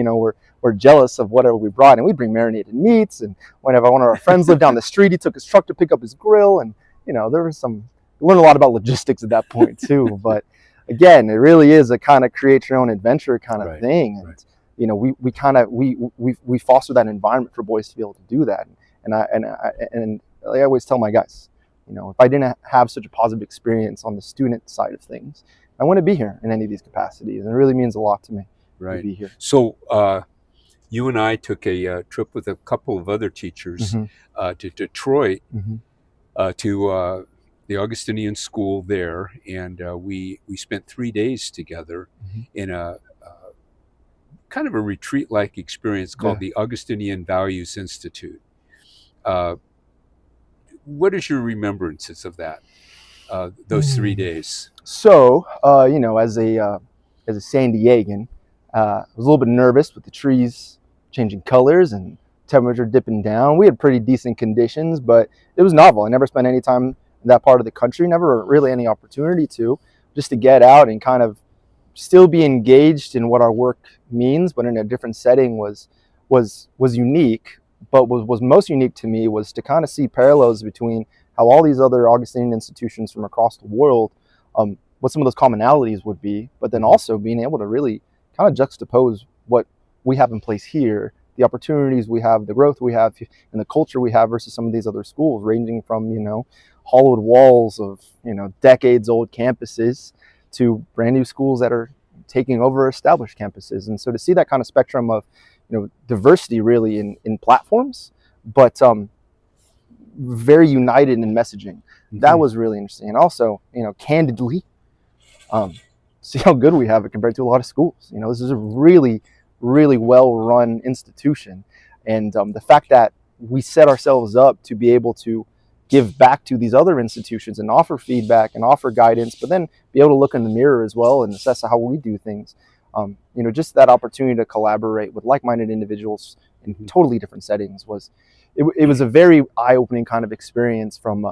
were jealous of whatever we brought, and we'd bring marinated meats. And whenever one of our friends lived down the street, he took his truck to pick up his grill, and there was we learned a lot about logistics at that point too. But again, it really is a kind of create your own adventure kind of thing. And we foster that environment for boys to be able to do that. And I always tell my guys, if I didn't have such a positive experience on the student side of things, I wouldn't be here in any of these capacities. And it really means a lot to me to be here. So you and I took a trip with a couple of other teachers to Detroit, to the Augustinian school there, and we spent 3 days together in a kind of a retreat-like experience called the Augustinian Values Institute. What is your remembrances of that, those 3 days? So, as a San Diegan, I was a little bit nervous with the trees changing colors and temperature dipping down. We had pretty decent conditions, but it was novel. I never spent any time in that part of the country, never really any opportunity to, just to get out and kind of still be engaged in what our work means, but in a different setting was unique. But what was most unique to me was to kind of see parallels between how all these other Augustinian institutions from across the world, what some of those commonalities would be, but then also being able to really kind of juxtapose what we have in place here, the opportunities we have, the growth we have, and the culture we have versus some of these other schools, ranging from, hollowed walls of, decades old campuses to brand new schools that are taking over established campuses. And so to see that kind of spectrum of, diversity really in platforms, but very united in messaging, that was really interesting. And also, candidly, see how good we have it compared to a lot of schools. This is a really, really well-run institution. And the fact that we set ourselves up to be able to give back to these other institutions and offer feedback and offer guidance, but then be able to look in the mirror as well and assess how we do things. Just that opportunity to collaborate with like-minded individuals in totally different settings it was a very eye-opening kind of experience from,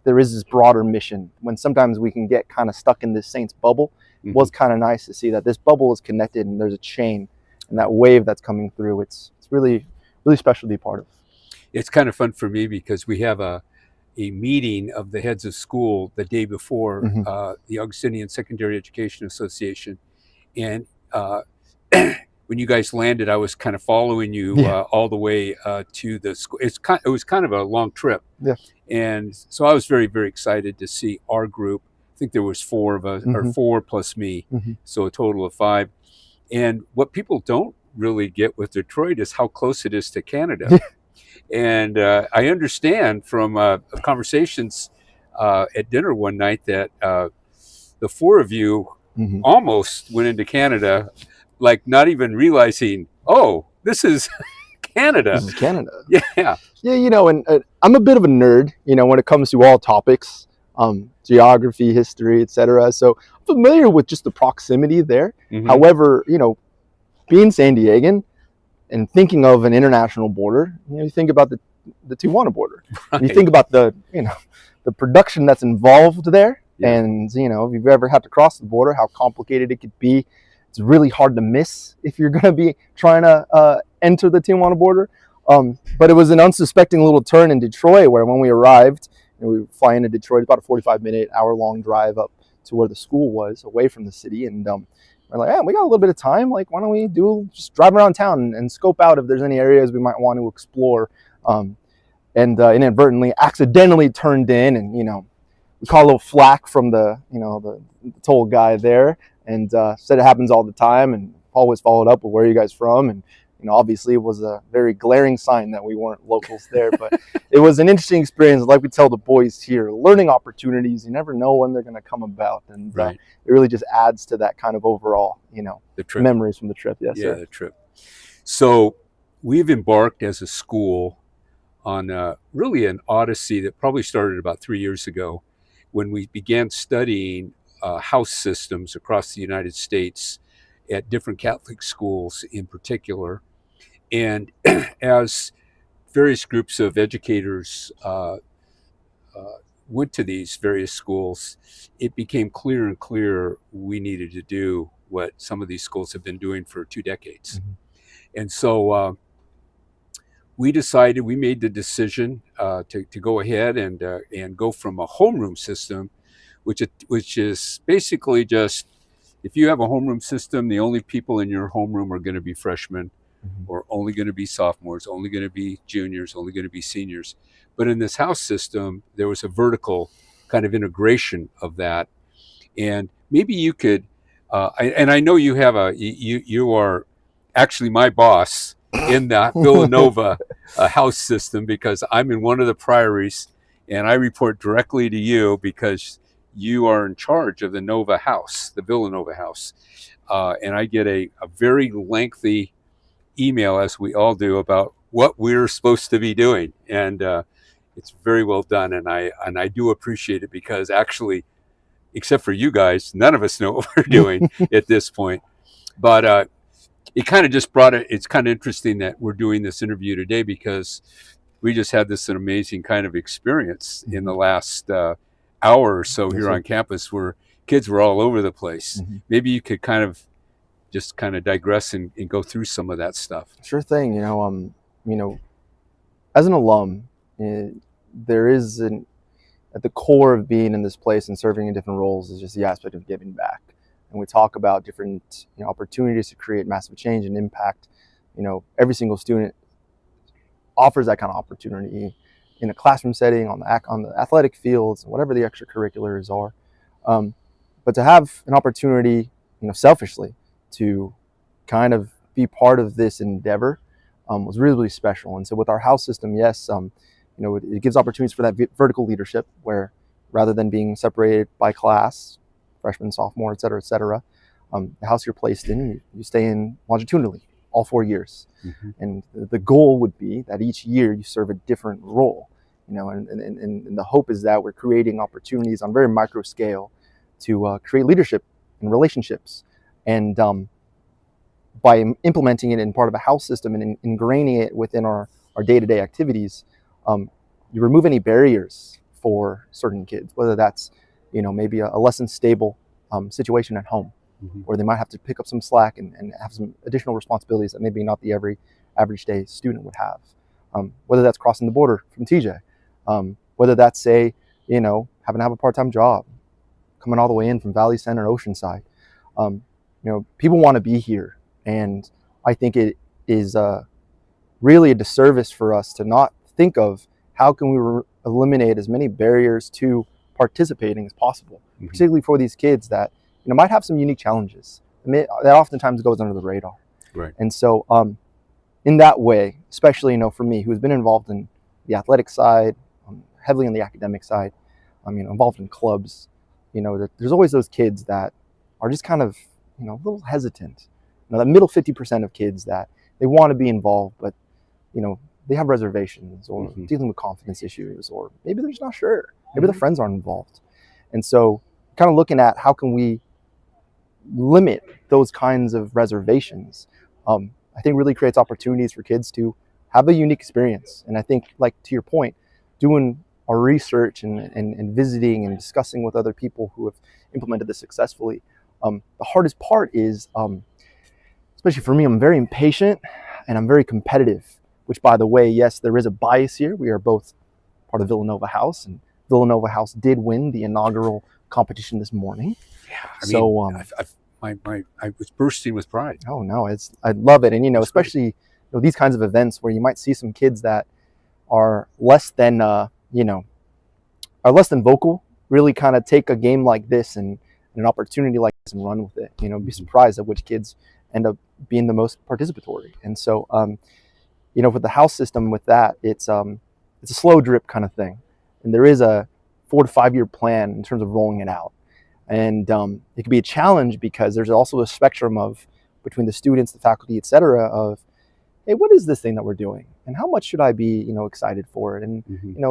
there is this broader mission. When sometimes we can get kind of stuck in this Saints bubble, it was kind of nice to see that this bubble is connected and there's a chain and that wave that's coming through. It's really, really special to be part of. It's kind of fun for me because we have a meeting of the heads of school the day before the Augustinian Secondary Education Association. And when you guys landed, I was kind of following you all the way to the school. It was kind of a long trip. Yeah. And so I was very, very excited to see our group. I think there was 4 of us, or 4 plus me, so a total of 5. And what people don't really get with Detroit is how close it is to Canada. And I understand from conversations at dinner one night that the 4 of you almost went into Canada, like not even realizing, oh, this is Canada. This is Canada. Yeah. Yeah, and I'm a bit of a nerd, when it comes to all topics, geography, history, etc. So I'm familiar with just the proximity there. However, being San Diegan and thinking of an international border, you think about the Tijuana border. Right. You think about the production that's involved there. Yeah. And, if you've ever had to cross the border, how complicated it could be. It's really hard to miss if you're going to be trying to enter the Tijuana border. But it was an unsuspecting little turn in Detroit where when we arrived, we were flying to Detroit, about a 45-minute, hour-long drive up to where the school was, away from the city. And we're like, we got a little bit of time. Like, why don't we just drive around town and scope out if there's any areas we might want to explore. And inadvertently, accidentally turned in and, we caught a little flack from the toll guy there and said it happens all the time and always followed up with where are you guys from. And, obviously it was a very glaring sign that we weren't locals there, but it was an interesting experience. Like we tell the boys here, learning opportunities, you never know when they're going to come about. And it really just adds to that kind of overall, the trip. Memories from the trip. Yes, sir. The trip. So we've embarked as a school on really an odyssey that probably started about 3 years ago when we began studying house systems across the United States at different Catholic schools in particular. And as various groups of educators went to these various schools, it became clearer and clearer we needed to do what some of these schools have been doing for 2 decades. And so we made the decision to go ahead and go from a homeroom system, which is basically just, if you have a homeroom system, the only people in your homeroom are going to be freshmen, or only going to be sophomores, only going to be juniors, only going to be seniors. But in this house system, there was a vertical kind of integration of that. And maybe you could, and I know you have you are actually my boss in the Villanova house system, because I'm in one of the priories and I report directly to you because you are in charge of the Nova house, the Villanova house. And I get a very lengthy email, as we all do, about what we're supposed to be doing. And it's very well done. And I do appreciate it, because actually, except for you guys, none of us know what we're doing at this point. But it kind of just brought it. It's kind of interesting that we're doing this interview today because we just had this an amazing kind of experience in the last hour or so here on campus where kids were all over the place. Maybe you could kind of just kind of digress and go through some of that stuff. Sure thing. You know, as an alum, there is at the core of being in this place and serving in different roles is just the aspect of giving back. And we talk about different opportunities to create massive change and impact. Every single student offers that kind of opportunity in a classroom setting, on the athletic fields, whatever the extracurriculars are. But to have an opportunity, selfishly, to kind of be part of this endeavor was really, really special. And so with our house system, yes, it gives opportunities for that vertical leadership where rather than being separated by class, freshman, sophomore, et cetera, the house you're placed in, you stay in longitudinally all 4 years. And the goal would be that each year you serve a different role, and the hope is that we're creating opportunities on a very micro scale to create leadership and relationships. And by implementing it in part of a house system and ingraining it within our day-to-day activities, you remove any barriers for certain kids, whether that's, maybe a less than stable situation at home, or they might have to pick up some slack and have some additional responsibilities that maybe not the average day student would have. Whether that's crossing the border from TJ, whether that's, say, having to have a part-time job, coming all the way in from Valley Center, Oceanside. People want to be here, and I think it is really a disservice for us to not think of how can we eliminate as many barriers to participating as possible, particularly for these kids that might have some unique challenges that oftentimes goes under the radar. Right. And so in that way, especially for me, who's been involved in the athletic side, heavily on the academic side, involved in clubs, there's always those kids that are just kind of a little hesitant. That middle 50% of kids that they want to be involved, but they have reservations or dealing with confidence issues, or maybe they're just not sure. Maybe their friends aren't involved. And so kind of looking at how can we limit those kinds of reservations, I think really creates opportunities for kids to have a unique experience. And I think, like to your point, doing our research and visiting and discussing with other people who have implemented this successfully, the hardest part is, especially for me, I'm very impatient and I'm very competitive, which, by the way, yes, there is a bias here. We are both part of Villanova House, and Villanova House did win the inaugural competition this morning. Yeah, I was bursting with pride. Oh no, I love it, and especially these kinds of events where you might see some kids that are less than vocal, really kind of take a game like this and an opportunity like this and run with it. Be surprised at which kids end up being the most participatory. And so, with the house system, with that, it's a slow drip kind of thing, and there is a 4 to 5 year plan in terms of rolling it out. And it can be a challenge because there's also a spectrum of between the students, the faculty, et cetera, of, hey, what is this thing that we're doing? And how much should I be, excited for it? And,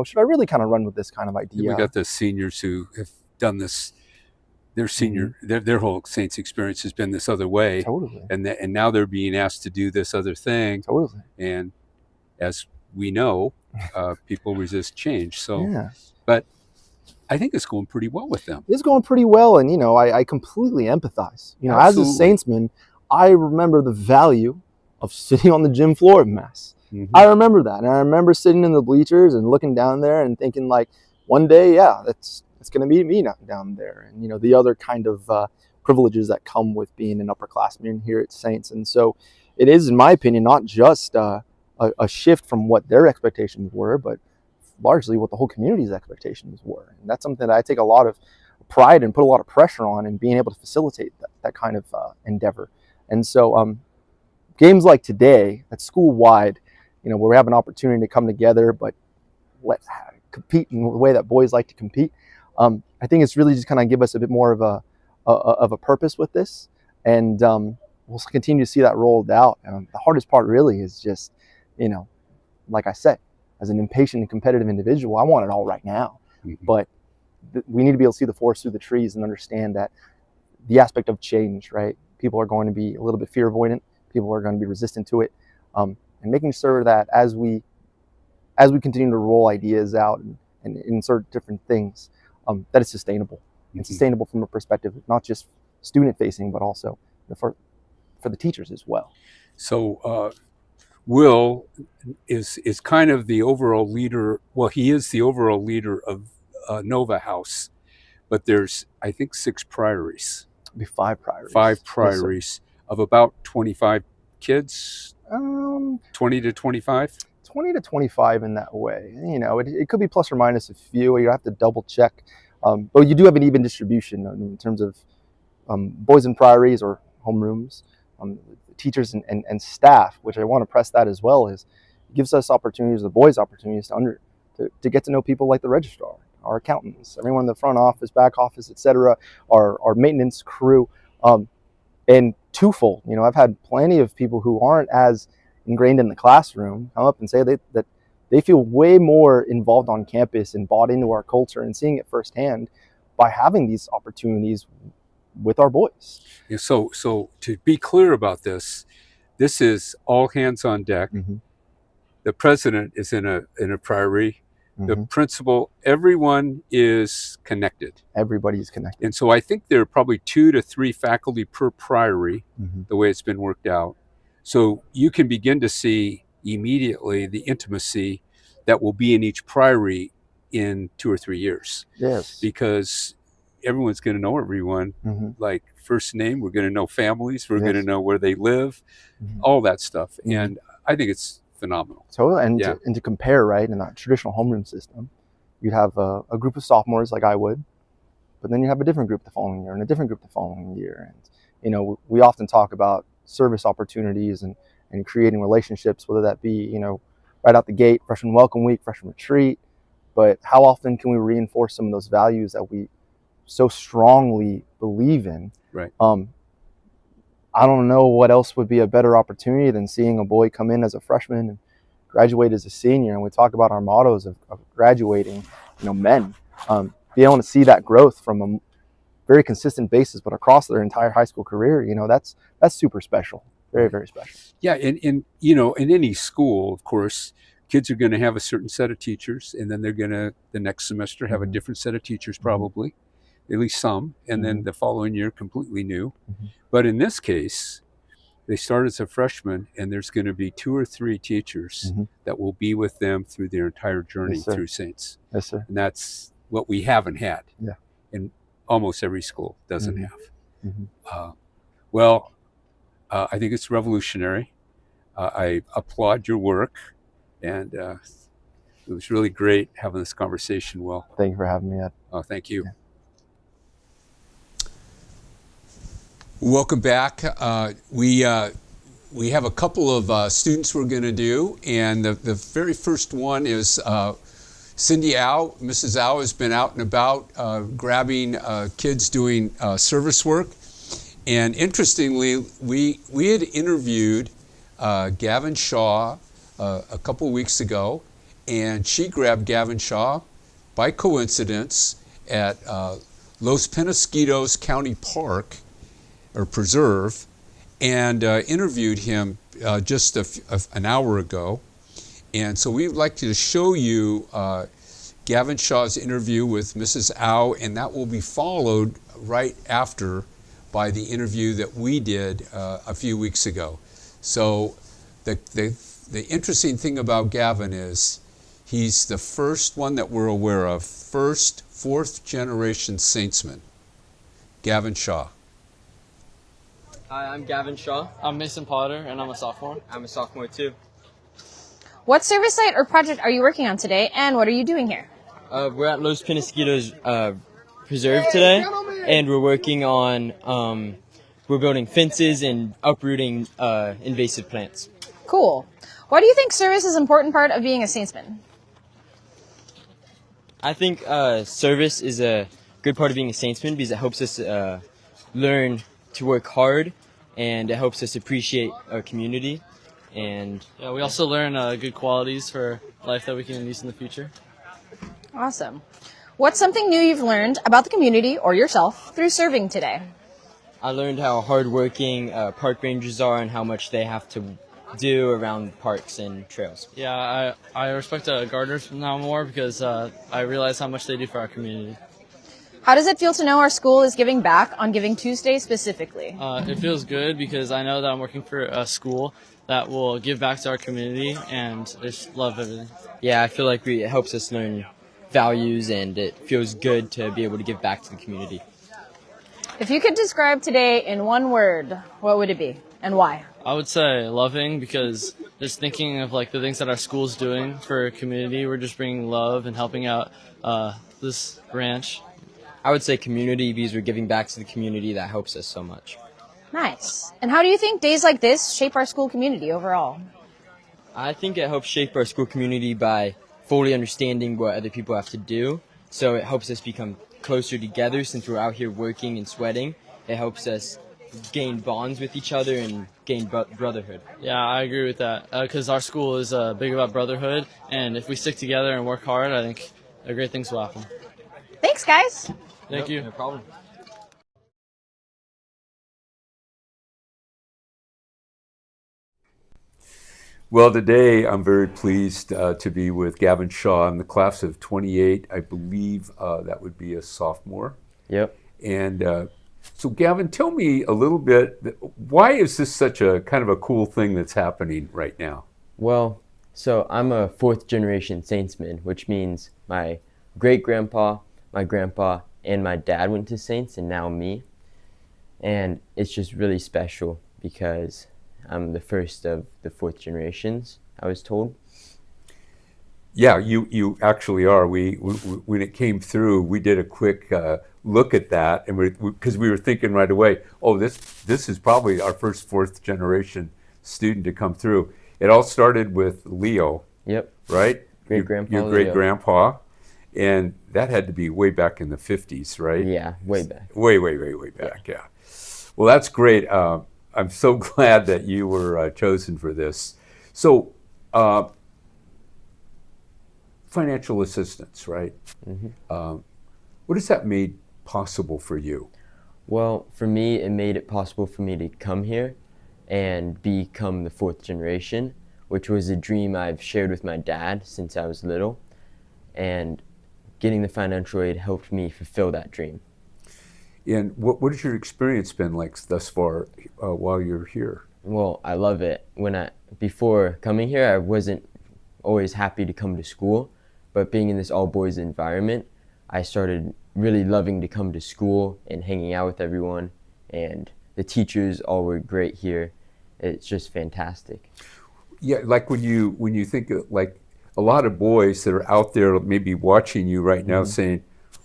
should I really kind of run with this kind of idea? We got the seniors who have done this. Their senior, their whole Saints experience has been this other way. Totally. And now they're being asked to do this other thing. Totally. And as we know, people resist change. So, yeah. But I think it's going pretty well with them. It's going pretty well, and I completely empathize. As a Saintsman, I remember the value of sitting on the gym floor at Mass. I remember that, and I remember sitting in the bleachers and looking down there and thinking, like, one day, yeah, it's going to be me down there, and the other kind of privileges that come with being an upperclassman here at Saints. And so, it is, in my opinion, not just a shift from what their expectations were, but largely what the whole community's expectations were. And that's something that I take a lot of pride and put a lot of pressure on in being able to facilitate that kind of endeavor. And so games like today, that's school-wide, where we have an opportunity to come together, but let's compete in the way that boys like to compete. I think it's really just kind of give us a bit more of a purpose with this. And we'll continue to see that rolled out. The hardest part really is just, like I said, as an impatient and competitive individual, I want it all right now. But we need to be able to see the forest through the trees and understand that the aspect of change, right? People are going to be a little bit fear avoidant. people are going to be resistant to it, and making sure that as we continue to roll ideas out and insert different things, that it's sustainable. And sustainable from a perspective of not just student facing, but also for the teachers as well. So Will is kind of the overall leader. Well, he is the overall leader of Nova House, but there's, I think, 6 priories. It'll be 5 priories. 5 priories of about 25 kids. 20 to 25. 20 to 25 in that way. You know, it could be plus or minus a few. You have to double check. But you do have an even distribution in terms of boys in priories or homerooms, teachers and staff, which I want to press that as well, is it gives us opportunities, the boys opportunities to get to know people like the registrar, our accountants, everyone in the front office, back office, etc., our maintenance crew, and twofold. You know, I've had plenty of people who aren't as ingrained in the classroom come up and say that they feel way more involved on campus and bought into our culture and seeing it firsthand by having these opportunities with our boys. Yeah, so to be clear about this is all hands on deck. The president is in a priory. The principal, everyone is connected. Everybody's connected. And so I think there are probably 2 to 3 faculty per priory, the way it's been worked out. So you can begin to see immediately the intimacy that will be in each priory in 2 or 3 years. Yes. Because everyone's going to know everyone, like first name, we're going to know families, we're going to know where they live, all that stuff. And I think it's phenomenal. So, and to compare, right, in that traditional homeroom system, you'd have a group of sophomores like I would, but then you have a different group the following year and a different group the following year. And, you know, we often talk about service opportunities and creating relationships, whether that be, you know, right out the gate, freshman welcome week, freshman retreat, but how often can we reinforce some of those values that we so strongly believe in? Right. I don't know what else would be a better opportunity than seeing a boy come in as a freshman and graduate as a senior. And we talk about our mottos of graduating, you know, men, being able to see that growth from a very consistent basis, but across their entire high school career, you know, that's super special. Very, very special. Yeah. And you know, in any school, of course, kids are going to have a certain set of teachers, and then they're going to, the next semester, have a different set of teachers, probably, at least some, and then the following year, completely new. But in this case, they start as a freshman, and there's going to be 2 or 3 teachers that will be with them through their entire journey through Saints. Yes, sir. And that's what we haven't had. Yeah. And almost every school doesn't have. Well, I think it's revolutionary. I applaud your work, and it was really great having this conversation, Will. Thank you for having me, Ed. Oh, thank you. Welcome back. We have a couple of students we're going to do, and the very first one is Cindy Au. Mrs. Au has been out and about grabbing kids doing service work. And interestingly, we had interviewed Gavin Shaw a couple weeks ago, and she grabbed Gavin Shaw by coincidence at Los Penasquitos County Park, or Preserve, and interviewed him just an hour ago. And so we'd like to show you Gavin Shaw's interview with Mrs. Au, and that will be followed right after by the interview that we did a few weeks ago. So the interesting thing about Gavin is he's the first one that we're aware of, first 4th generation Saintsman, Gavin Shaw. Hi, I'm Gavin Shaw. I'm Mason Potter, and I'm a sophomore. I'm a sophomore too. What service site or project are you working on today, and what are you doing here? We're at Los Penasquitos Preserve today, and we're working on, we're building fences and uprooting invasive plants. Cool. Why do you think service is an important part of being a Saintsman? I think service is a good part of being a Saintsman because it helps us learn to work hard, and it helps us appreciate our community. And yeah, we also learn good qualities for life that we can use in the future. Awesome. What's something new you've learned about the community or yourself through serving today? I learned how hardworking park rangers are and how much they have to do around parks and trails. Yeah, I respect gardeners now more because I realize how much they do for our community. How does it feel to know our school is giving back on Giving Tuesday specifically? It feels good because I know that I'm working for a school that will give back to our community, and I just love everything. Yeah, I feel like it helps us learn values, and it feels good to be able to give back to the community. If you could describe today in one word, what would it be and why? I would say loving, because just thinking of like the things that our school's doing for our community, we're just bringing love and helping out this ranch. I would say community, because we're giving back to the community that helps us so much. Nice. And how do you think days like this shape our school community overall? I think it helps shape our school community by fully understanding what other people have to do. So it helps us become closer together since we're out here working and sweating. It helps us gain bonds with each other and gain brotherhood. Yeah, I agree with that because our school is big about brotherhood, and if we stick together and work hard, I think great things will happen. Thanks, guys. Thank you. No problem. Well, today I'm very pleased to be with Gavin Shaw. I'm the class of 28. I believe that would be a sophomore. Yep. And so, Gavin, tell me a little bit, why is this such a kind of a cool thing that's happening right now? Well, so I'm a fourth generation Saintsman, which means my great-grandpa, my grandpa, and my dad went to Saints, and now me. And it's just really special because I'm the first of the fourth generations, I was told. Yeah, you actually are. When it came through, we did a quick look at that, and because we were thinking right away, oh, this is probably our first fourth generation student to come through. It all started with Leo. Yep. Right? Great-grandpa Your Leo. great-grandpa. And that had to be way back in the 50s, right? Yeah, way back. Way back, yeah. Well, that's great. I'm so glad that you were chosen for this. So, financial assistance, right? Mm-hmm. What has that made possible for you? Well, for me, it made it possible for me to come here and become the fourth generation, which was a dream I've shared with my dad since I was little. And getting the financial aid helped me fulfill that dream. And what has your experience been like thus far while you're here? Well, I love it. Before coming here, I wasn't always happy to come to school, but being in this all-boys environment, I started really loving to come to school and hanging out with everyone, and the teachers all were great here. It's just fantastic. Yeah, like when you think of, like, a lot of boys that are out there maybe watching you right now saying,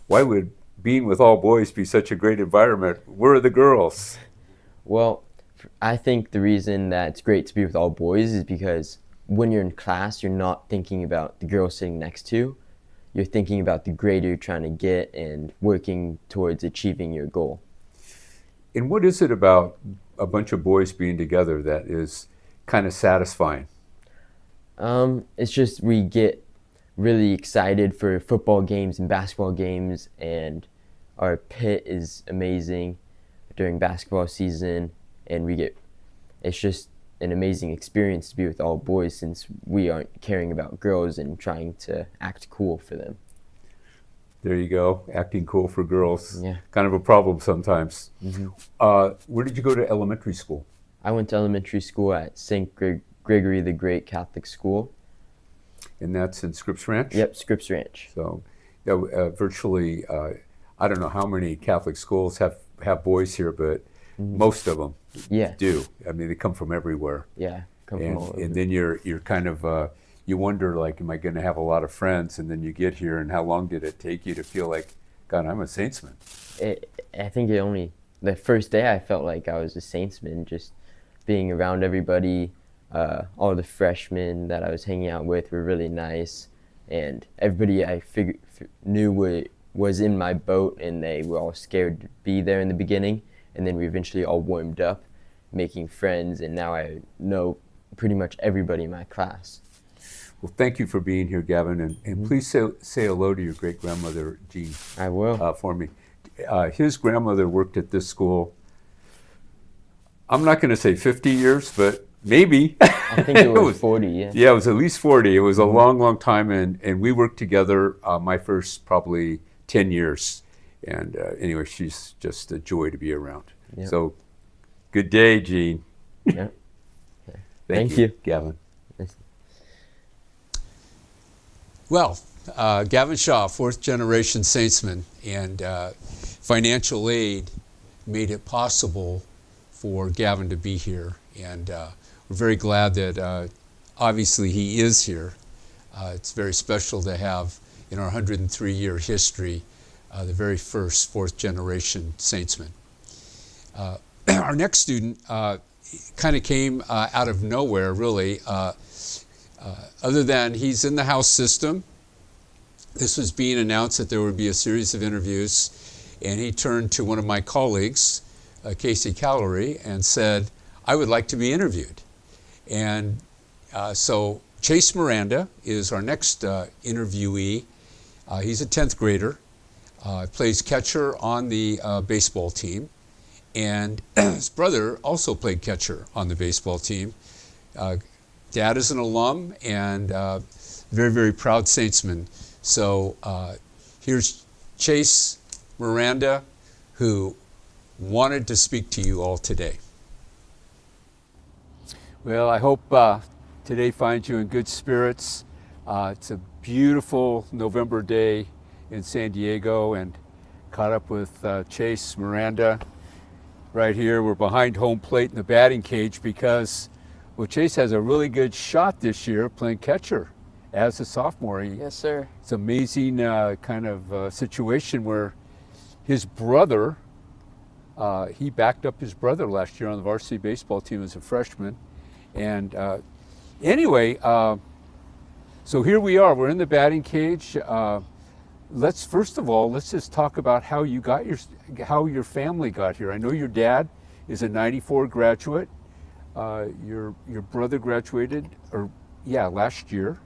why would being with all boys be such a great environment? Where are the girls? Well, I think the reason that it's great to be with all boys is because when you're in class, you're not thinking about the girl sitting next to you. You're thinking about the grade you're trying to get and working towards achieving your goal. And what is it about a bunch of boys being together that is kind of satisfying? It's just we get really excited for football games and basketball games, and our pit is amazing during basketball season, and it's just an amazing experience to be with all boys since we aren't caring about girls and trying to act cool for them. There you go, acting cool for girls. Yeah. Kind of a problem sometimes. Mm-hmm. Where did you go to elementary school? I went to elementary school at St. Gregory the Great Catholic School. And that's in Scripps Ranch? Yep, Scripps Ranch. So virtually, I don't know how many Catholic schools have boys here, but most of them do. I mean, they come from everywhere. Yeah, from all over. And then you're kind of, you wonder, like, am I going to have a lot of friends? And then you get here, and how long did it take you to feel like, God, I'm a Saintsman? I think the first day I felt like I was a Saintsman, just being around everybody. All the freshmen that I was hanging out with were really nice, and everybody I knew was in my boat, and they were all scared to be there in the beginning, and then we eventually all warmed up, making friends, and now I know pretty much everybody in my class. Well, thank you for being here, Gavin, and please say hello to your great-grandmother, Jean. I will. For me. His grandmother worked at this school I'm not going to say 50 years, but maybe. I think it was 40, yeah. Yeah, it was at least 40. It was a long, long time, and we worked together my first probably 10 years. And anyway, she's just a joy to be around. Yep. So, good day, Gene. Yep. Thank you, Gavin. Well, Gavin Shaw, fourth generation Saintsman, and financial aid made it possible for Gavin to be here. And we're very glad that obviously he is here. It's very special to have in our 103-year history the very first fourth generation Saintsman. Our next student kind of came out of nowhere, really. Other than he's in the house system, this was being announced that there would be a series of interviews, and he turned to one of my colleagues, Casey Callery, and said, I would like to be interviewed. And so Chase Miranda is our next interviewee. He's a 10th grader, plays catcher on the baseball team, and his brother also played catcher on the baseball team. Dad is an alum and very, very proud Saintsman. So here's Chase Miranda, who wanted to speak to you all today. Well, I hope today finds you in good spirits. It's a beautiful November day in San Diego, and caught up with Chase Miranda right here. We're behind home plate in the batting cage because, well, Chase has a really good shot this year playing catcher as a sophomore. Yes, sir. It's an amazing kind of situation where his brother, he backed up his brother last year on the varsity baseball team as a freshman. And anyway, so here we are. We're in the batting cage. Let's first of all, let's just talk about how you got how your family got here. I know your dad is a '94 graduate. Your brother graduated, last year,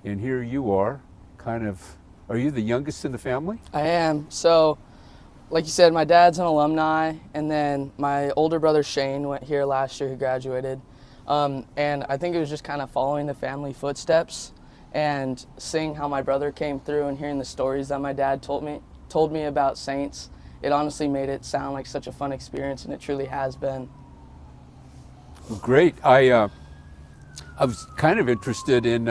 and here you are. Are you the youngest in the family? I am. So, like you said, my dad's an alumni, and then my older brother Shane went here last year. He graduated. And I think it was just kind of following the family footsteps and seeing how my brother came through and hearing the stories that my dad told me about Saints. It honestly made it sound like such a fun experience, and it truly has been. Well, great. I was kind of interested in,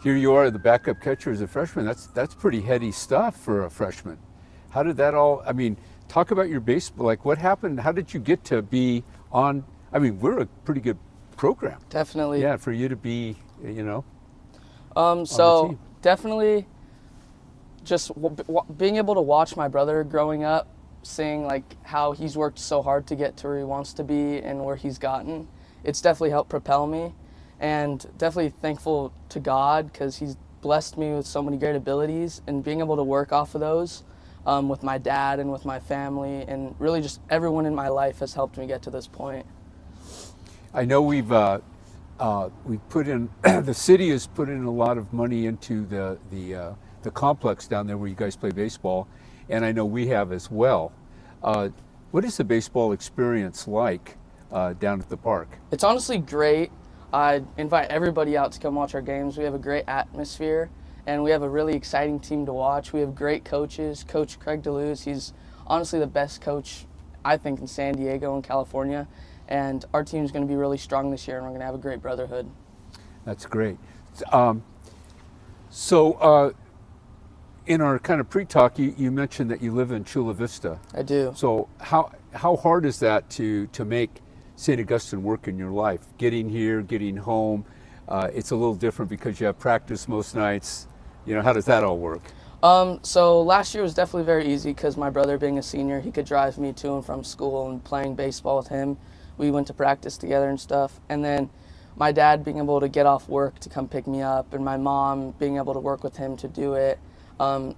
here you are, the backup catcher as a freshman. That's pretty heady stuff for a freshman. How did that all, talk about your baseball, like what happened? How did you get to be on, we're a pretty good program. Definitely. Yeah, for you to be, So definitely just being able to watch my brother growing up, seeing like how he's worked so hard to get to where he wants to be and where he's gotten, it's definitely helped propel me, and definitely thankful to God because he's blessed me with so many great abilities, and being able to work off of those with my dad and with my family, and really just everyone in my life has helped me get to this point. I know we've put in, the city has put in a lot of money into the complex down there where you guys play baseball, and I know we have as well. What is the baseball experience like down at the park? It's honestly great. I invite everybody out to come watch our games. We have a great atmosphere, and we have a really exciting team to watch. We have great coaches. Coach Craig DeLuz, he's honestly the best coach, I think, in San Diego and California. And our team's going to be really strong this year, and we're going to have a great brotherhood. That's great. So in our kind of pre-talk, you mentioned that you live in Chula Vista. I do. So how hard is that to make St. Augustine work in your life? Getting here, getting home, it's a little different because you have practice most nights. How does that all work? So last year was definitely very easy because my brother being a senior, he could drive me to and from school, and playing baseball with him, we went to practice together and stuff. And then my dad being able to get off work to come pick me up, and my mom being able to work with him to do it.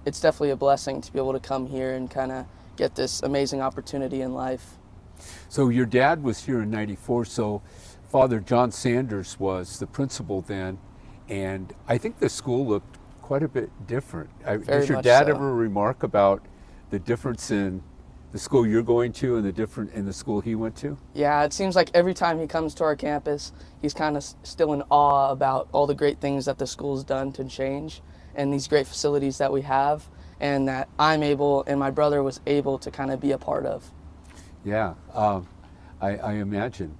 It's definitely a blessing to be able to come here and kind of get this amazing opportunity in life. So your dad was here in '94, so Father John Sanders was the principal then, and I think the school looked quite a bit different. Does your dad ever remark about the difference in the school you're going to and the school he went to? Yeah, it seems like every time he comes to our campus, he's kind of still in awe about all the great things that the school's done to change and these great facilities that we have and that I'm able and my brother was able to kind of be a part of. Yeah, I imagine.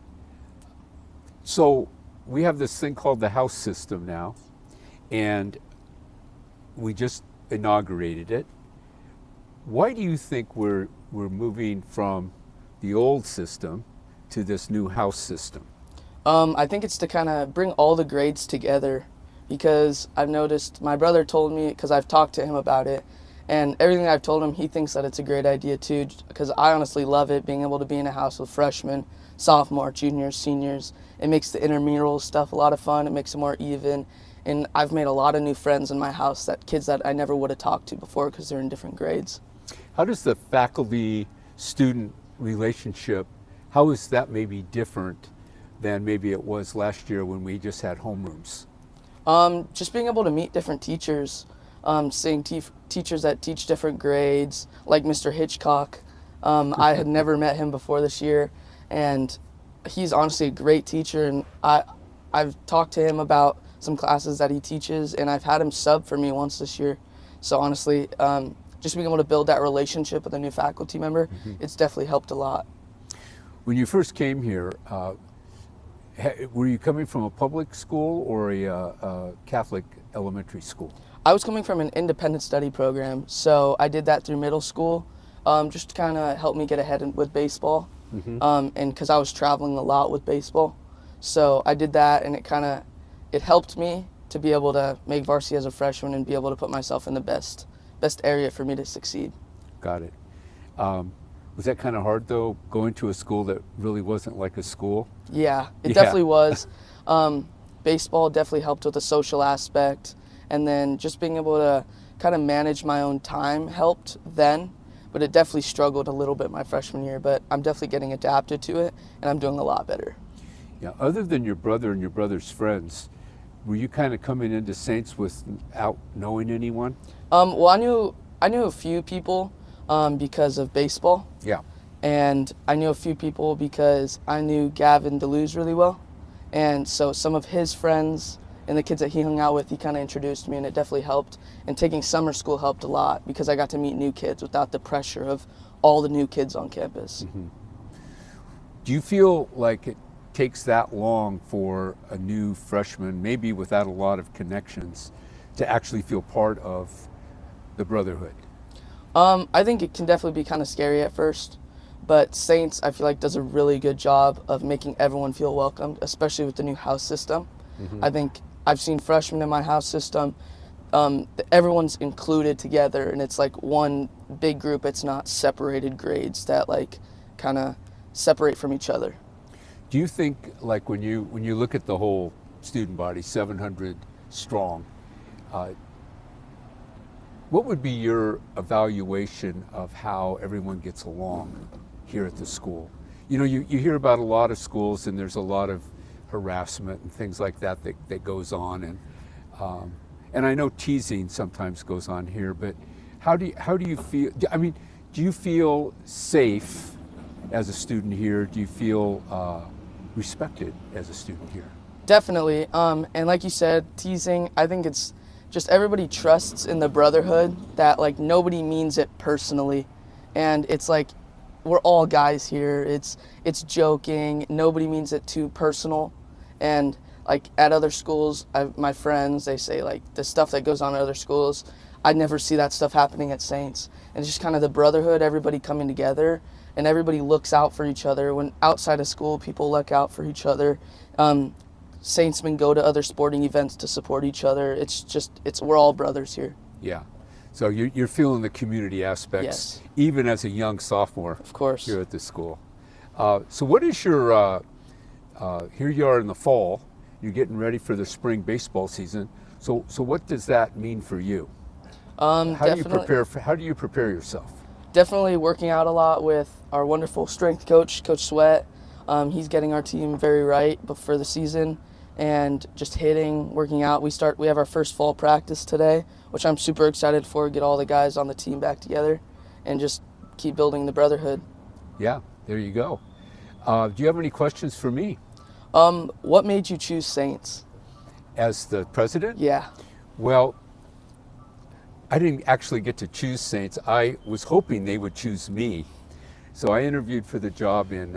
So we have this thing called the house system now, and we just inaugurated it. Why do you think we're moving from the old system to this new house system? I think it's to kind of bring all the grades together because I've noticed my brother told me, because I've talked to him about it, and everything I've told him, he thinks that it's a great idea too, because I honestly love it, being able to be in a house with freshmen, sophomore, juniors, seniors. It makes the intramural stuff a lot of fun. It makes it more even. And I've made a lot of new friends in my house, that kids that I never would have talked to before because they're in different grades. How does the faculty-student relationship, how is that maybe different than maybe it was last year when we just had homerooms? Just being able to meet different teachers, seeing teachers that teach different grades, like Mr. Hitchcock. I had never met him before this year, and he's honestly a great teacher, and I've talked to him about some classes that he teaches, and I've had him sub for me once this year. So honestly, just being able to build that relationship with a new faculty member, it's definitely helped a lot. When you first came here, were you coming from a public school or a Catholic elementary school? I was coming from an independent study program, so I did that through middle school, just to kind of help me get ahead with baseball, and because I was traveling a lot with baseball. So I did that, and it helped me to be able to make varsity as a freshman and be able to put myself in the best area for me to succeed. Got it. Was that kind of hard though, going to a school that really wasn't like a school? Yeah, it definitely was. Baseball definitely helped with the social aspect, and then just being able to kind of manage my own time helped then, but it definitely struggled a little bit my freshman year, but I'm definitely getting adapted to it, and I'm doing a lot better. Yeah, other than your brother and your brother's friends, were you kind of coming into Saints without knowing anyone? Well, I knew a few people because of baseball. Yeah. And I knew a few people because I knew Gavin DeLuz really well. And so some of his friends and the kids that he hung out with, he kind of introduced me, and it definitely helped. And taking summer school helped a lot because I got to meet new kids without the pressure of all the new kids on campus. Do you feel like it takes that long for a new freshman, maybe without a lot of connections, to actually feel part of the brotherhood? I think it can definitely be kind of scary at first, but Saints, I feel like, does a really good job of making everyone feel welcomed, especially with the new house system. I think I've seen freshmen in my house system, everyone's included together, and it's like one big group. It's not separated grades that like kind of separate from each other. Do you think, like, when you look at the whole student body, 700 strong, what would be your evaluation of how everyone gets along here at the school? You know, you hear about a lot of schools, and there's a lot of harassment and things like that goes on, and I know teasing sometimes goes on here, but how do you feel? I mean, do you feel safe as a student here? Do you feel respected as a student here? Definitely. And like you said, teasing, I think it's just everybody trusts in the brotherhood that like nobody means it personally. And it's like, we're all guys here. It's joking. Nobody means it too personal. And like at other schools, my friends, they say like the stuff that goes on at other schools, I never see that stuff happening at Saints. And it's just kind of the brotherhood, everybody coming together, and everybody looks out for each other. When outside of school, people look out for each other. Saintsmen go to other sporting events to support each other. We're all brothers here. Yeah. So you're feeling the community aspects, yes, even as a young sophomore, of course, here at the school. So what is your, here you are in the fall, you're getting ready for the spring baseball season. So what does that mean for you? How do you prepare yourself? Definitely working out a lot with our wonderful strength coach, Coach Sweat. He's getting our team very right for the season, and just hitting, working out. We have our first fall practice today, which I'm super excited for. Get all the guys on the team back together and just keep building the brotherhood. Yeah, there you go. Do you have any questions for me? What made you choose Saints? As the president? Yeah. Well, I didn't actually get to choose Saints. I was hoping they would choose me. So I interviewed for the job in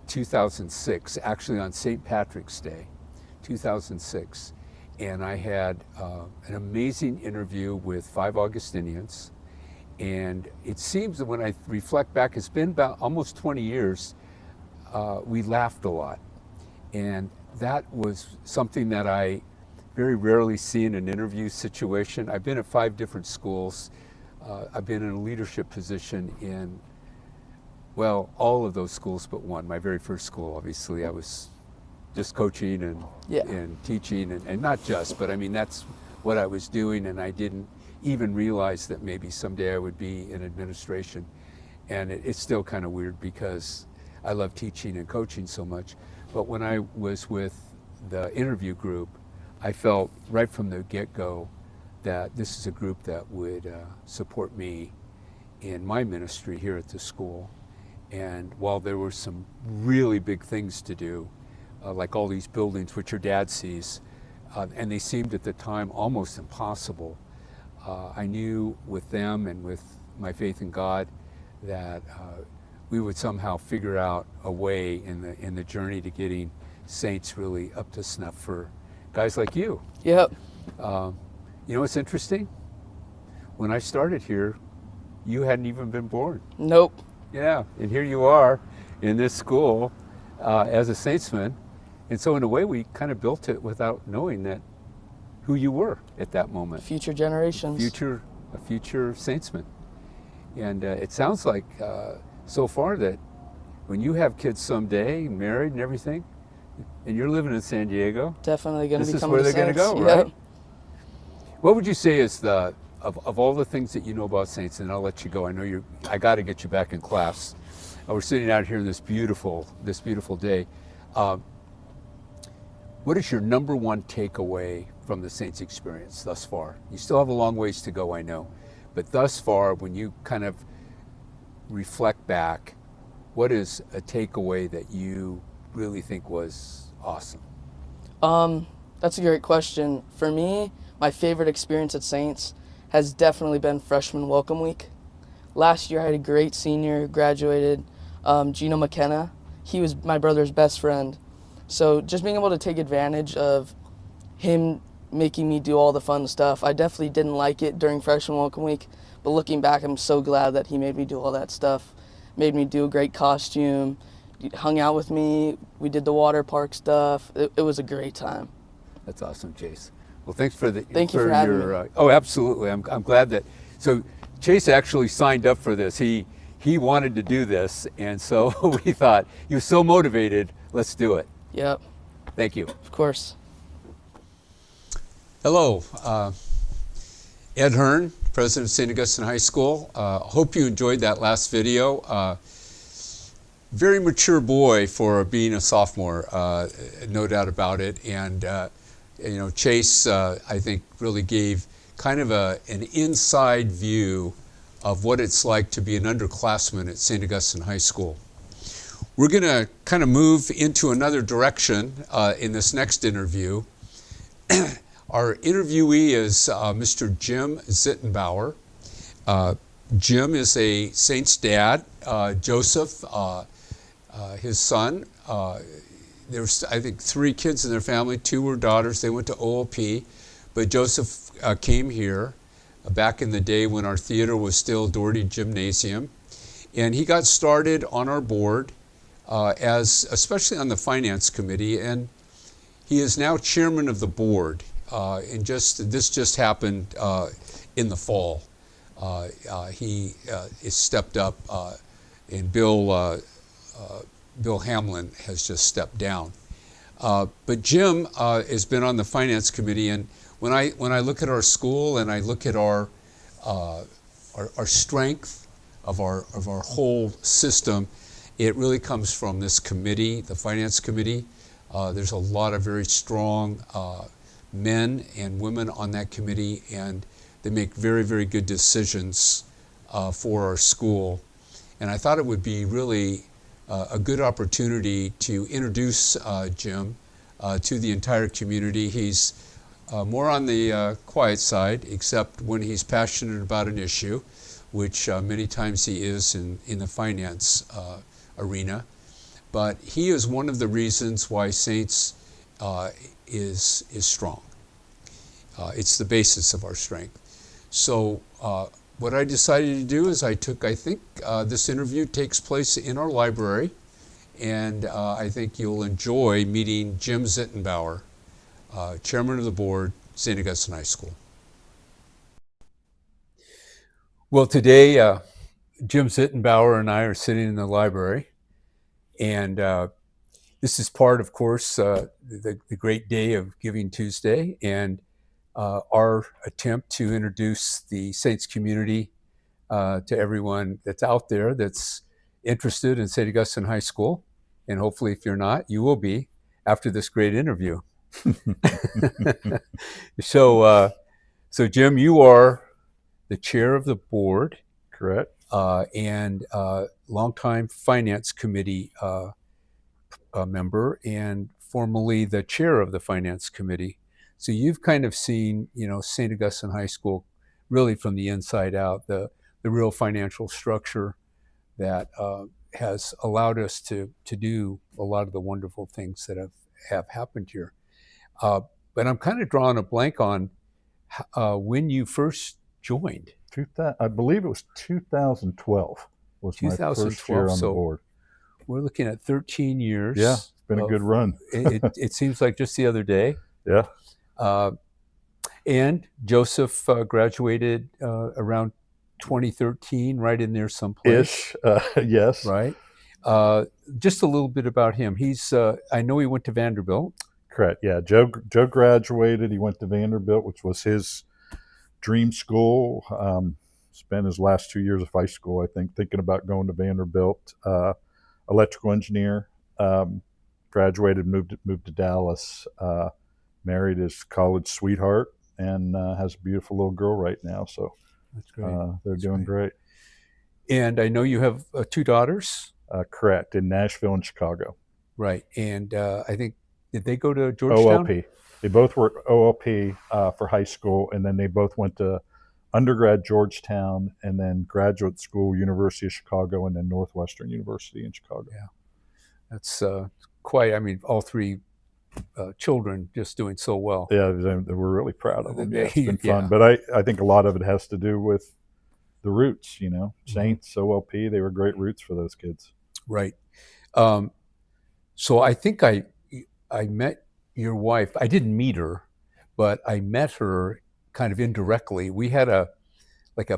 2006, actually on St. Patrick's Day, 2006. And I had an amazing interview with 5 Augustinians. And it seems that when I reflect back, it's been about almost 20 years, we laughed a lot. And that was something that I very rarely see in an interview situation. I've been at 5 different schools. I've been in a leadership position in, well, all of those schools but one. My very first school, obviously, I was just coaching and teaching, and not just, but I mean, that's what I was doing, and I didn't even realize that maybe someday I would be in administration. And it's still kind of weird because I love teaching and coaching so much. But when I was with the interview group, I felt right from the get-go that this is a group that would support me in my ministry here at the school. And while there were some really big things to do, like all these buildings, which your dad sees, and they seemed at the time almost impossible, I knew with them and with my faith in God that we would somehow figure out a way in the journey to getting Saints really up to snuff for guys like you. Yep. You know what's interesting? When I started here, you hadn't even been born. Nope. Yeah, and here you are in this school as a Saintsman. And so in a way, we kind of built it without knowing that who you were at that moment. Future generations. A future Saintsman. And it sounds like so far that when you have kids someday, married and everything, and you're living in San Diego, definitely going to this become is where the they're going to Saints. go, right? What would you say is of all the things that you know about Saints, and I'll let you go. I know I got to get you back in class. We're sitting out here in this beautiful day. What is your number one takeaway from the Saints experience thus far? You still have a long ways to go, I know, but thus far, when you kind of reflect back, what is a takeaway that you really think was awesome? That's a great question. For me, my favorite experience at Saints has definitely been freshman welcome week. Last year I had a great senior who graduated, Gino McKenna. He was my brother's best friend. So just being able to take advantage of him making me do all the fun stuff. I definitely didn't like it during freshman welcome week, but looking back, I'm so glad that he made me do all that stuff. Made me do a great costume, hung out with me, we did the water park stuff. It was a great time. That's awesome, Chase. Well, thanks for Thank you for having me. Oh, absolutely. I'm glad that. So Chase actually signed up for this. He wanted to do this, and so we thought he was so motivated. Let's do it. Yep. Thank you. Of course. Hello, Ed Hearn, president of St. Augustine High School. Hope you enjoyed that last video. Very mature boy for being a sophomore, no doubt about it. And you know, Chase, I think, really gave kind of an inside view of what it's like to be an underclassman at St. Augustine High School. We're going to kind of move into another direction in this next interview. Our interviewee is Mr. Jim Zittenbauer. Jim is a Saints dad. Joseph, his son, there's, I think, 3 kids in their family. 2 were daughters. They went to OLP. But Joseph came here back in the day when our theater was still Doherty Gymnasium. And he got started on our board, especially on the finance committee. And he is now chairman of the board. And this just happened in the fall. He is stepped up, and Bill Hamlin has just stepped down. But Jim has been on the finance committee, and when I look at our school and I look at our strength of our whole system, it really comes from this committee, the finance committee. There's a lot of very strong men and women on that committee, and they make very, very good decisions for our school. And I thought it would be really a good opportunity to introduce Jim to the entire community. He's more on the quiet side, except when he's passionate about an issue, which many times he is in the finance arena. But he is one of the reasons why Saints is strong. It's the basis of our strength. So what I decided to do is I think this interview takes place in our library, and I think you'll enjoy meeting Jim Zittenbauer, Chairman of the Board, St. Augustine High School. Well, today, Jim Zittenbauer and I are sitting in the library, and this is part, of course, the great day of Giving Tuesday, and our attempt to introduce the Saints community to everyone that's out there that's interested in St. Augustine High School. And hopefully, if you're not, you will be after this great interview. So Jim, you are the chair of the board. Correct. And longtime finance committee member, and formerly the chair of the finance committee. So you've kind of seen, St. Augustine High School really from the inside out, the real financial structure that has allowed us to do a lot of the wonderful things that have happened here. But I'm kind of drawing a blank on when you first joined. I believe it was 2012 was my first year on the board. We're looking at 13 years. Yeah, it's been a good run. It seems like just the other day. Yeah. And Joseph graduated around 2013, right in there someplace. Yes. Right. Just a little bit about him. I know he went to Vanderbilt. Correct. Yeah. Joe graduated. He went to Vanderbilt, which was his dream school. Spent his last 2 years of high school, I think, thinking about going to Vanderbilt. Electrical engineer. Graduated, moved to Dallas. Married his college sweetheart, and has a beautiful little girl right now. So that's great. They're doing great. And I know you have 2 daughters. Correct, in Nashville and Chicago. Right, and I think, did they go to Georgetown? OLP. They both were OLP for high school, and then they both went to undergrad Georgetown, and then graduate school University of Chicago, and then Northwestern University in Chicago. Yeah, that's quite. I mean, all 3 children just doing so well. Yeah, we're really proud of them. Yeah, it's been Yeah. fun, but I think a lot of it has to do with the roots. Saints, OLP, they were great roots for those kids. Right. So I think I met your wife. I didn't meet her, but I met her kind of indirectly. We had a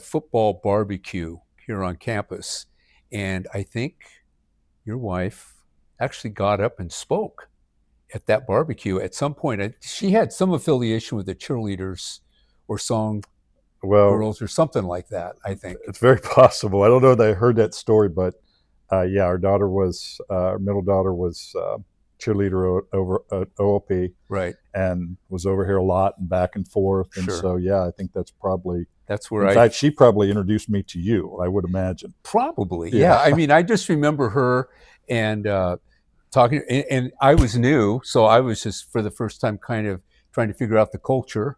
football barbecue here on campus, and I think your wife actually got up and spoke at that barbecue at some point. She had some affiliation with the cheerleaders or song girls or something like that, I think. It's very possible. I don't know that I heard that story, but yeah, our middle daughter was cheerleader over at OLP. Right. And was over here a lot and back and forth. And Sure. so, yeah, I think that's where in fact, she probably introduced me to you, I would imagine. Probably. Yeah. I mean, I just remember her and talking, and I was new. So I was just for the first time kind of trying to figure out the culture.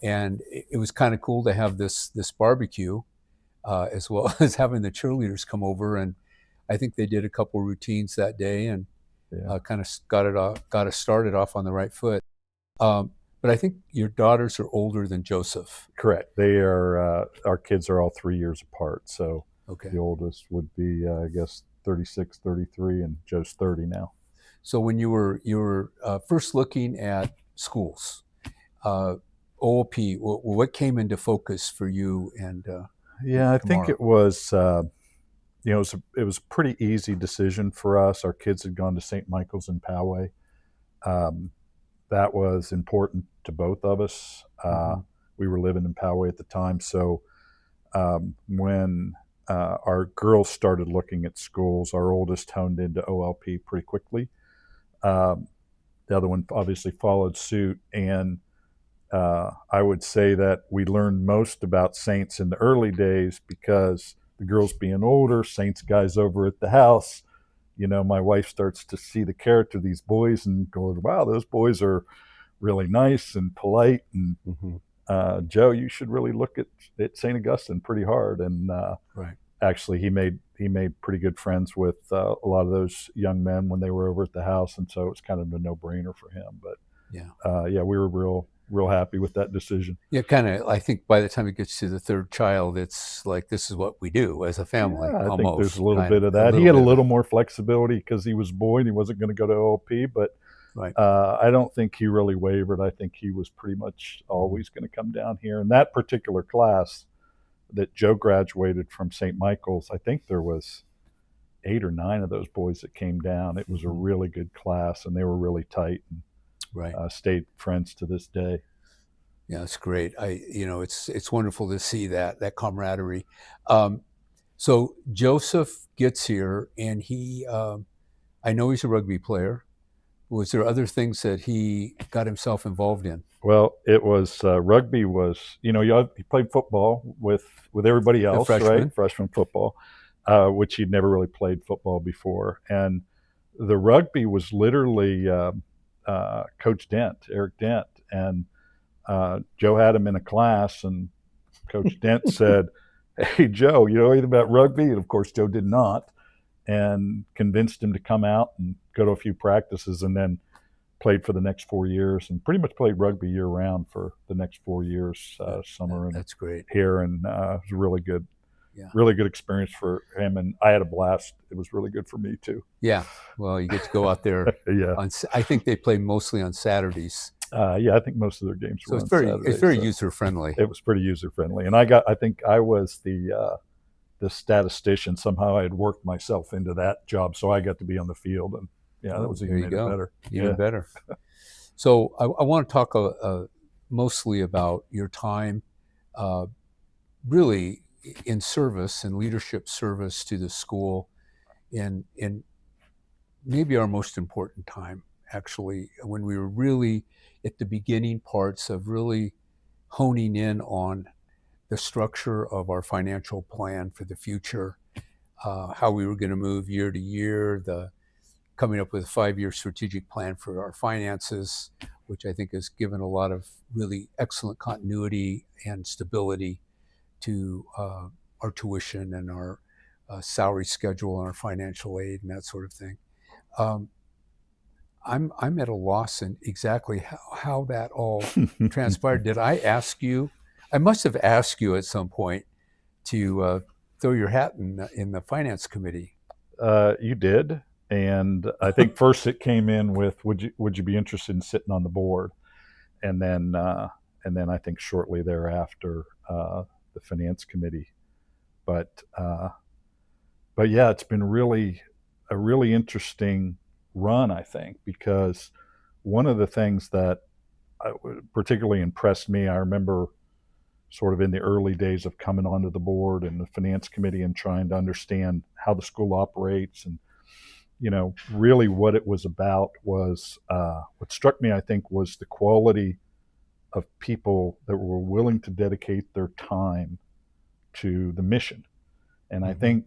And it was kind of cool to have this barbecue as well as having the cheerleaders come over. And I think they did a couple routines that day and kind of got us started off on the right foot. But I think your daughters are older than Joseph. Correct. They are. Our kids are all 3 years apart. So Okay. the oldest would be, I guess, 36, 33, and Joe's 30 now. So when you were first looking at schools, OLP, what came into focus for you? And yeah, I think it was. It was a pretty easy decision for us. Our kids had gone to St. Michael's in Poway. That was important to both of us. We were living in Poway at the time. So when our girls started looking at schools, our oldest honed into OLP pretty quickly. The other one obviously followed suit. And I would say that we learned most about Saints in the early days because the girls being older, Saints guys over at the house, my wife starts to see the character of these boys and goes, wow, those boys are really nice and polite. And Joe, you should really look at St. Augustine pretty hard. And Right. actually, he made pretty good friends with a lot of those young men when they were over at the house, and so it's kind of a no-brainer for him. But yeah, we were real happy with that decision. Yeah, kind of. I think by the time it gets to the third child, it's like this is what we do as a family. Yeah, I almost. think there's a little bit of that. He had a little more flexibility because he was a boy and he wasn't going to go to OLP, but right. I don't think he really wavered. I think he was pretty much always going to come down here. And that particular class that Joe graduated from St. Michael's, I think there was 8 or 9 of those boys that came down. It was a really good class, and they were really tight and right. Stayed friends to this day. Yeah, it's great. It's wonderful to see that camaraderie. So Joseph gets here, and I know he's a rugby player. Was there other things that he got himself involved in? Well, it was rugby was, he played football with everybody else, right? Freshman football, which he'd never really played football before. And the rugby was literally Coach Dent, Eric Dent. And Joe had him in a class, and Coach Dent said, hey, Joe, you know anything about rugby? And of course, Joe did not, and convinced him to come out and go to a few practices, and then played for the next 4 years, and pretty much played rugby year round for the next 4 years, summer and that's great here. And it was really good experience for him. And I had a blast. It was really good for me too. Yeah. Well, you get to go out there. Yeah. I think they play mostly on Saturdays. Yeah, I think most of their games were on Saturdays. It's very user friendly. It was pretty user friendly. And I think I was the statistician. Somehow I had worked myself into that job, so I got to be on the field, and that was even better. Even better. So I want to talk mostly about your time, really in service and leadership service to the school, in maybe our most important time, actually, when we were really at the beginning parts of really honing in on the structure of our financial plan for the future, how we were going to move year to year, coming up with a 5-year strategic plan for our finances, which I think has given a lot of really excellent continuity and stability to our tuition and our salary schedule and our financial aid and that sort of thing. I'm at a loss in exactly how that all transpired. Did I ask you? I must have asked you at some point to throw your hat in the finance committee. You did. And I think first it came in with, would you be interested in sitting on the board? And then I think shortly thereafter, the finance committee. But yeah, it's been a really interesting run, I think, because one of the things that particularly impressed me, I remember sort of in the early days of coming onto the board and the finance committee and trying to understand how the school operates, and really what it was about was what struck me, I think, was the quality of people that were willing to dedicate their time to the mission. And I think,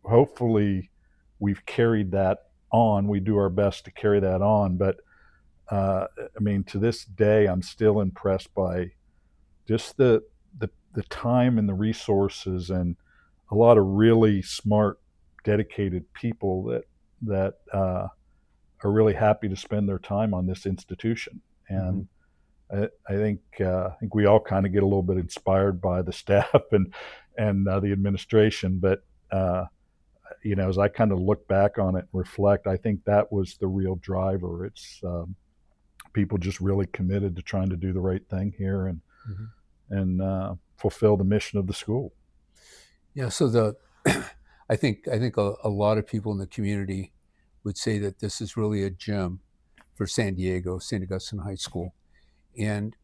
hopefully we've carried that on. We do our best to carry that on. But to this day, I'm still impressed by just the time and the resources, and a lot of really smart, dedicated people that are really happy to spend their time on this institution. And I think we all kind of get a little bit inspired by the staff and the administration. But as I kind of look back on it and reflect, I think that was the real driver. It's people just really committed to trying to do the right thing here and fulfill the mission of the school. Yeah. So I think a lot of people in the community would say that this is really a gem for San Diego, St. Augustine High School. And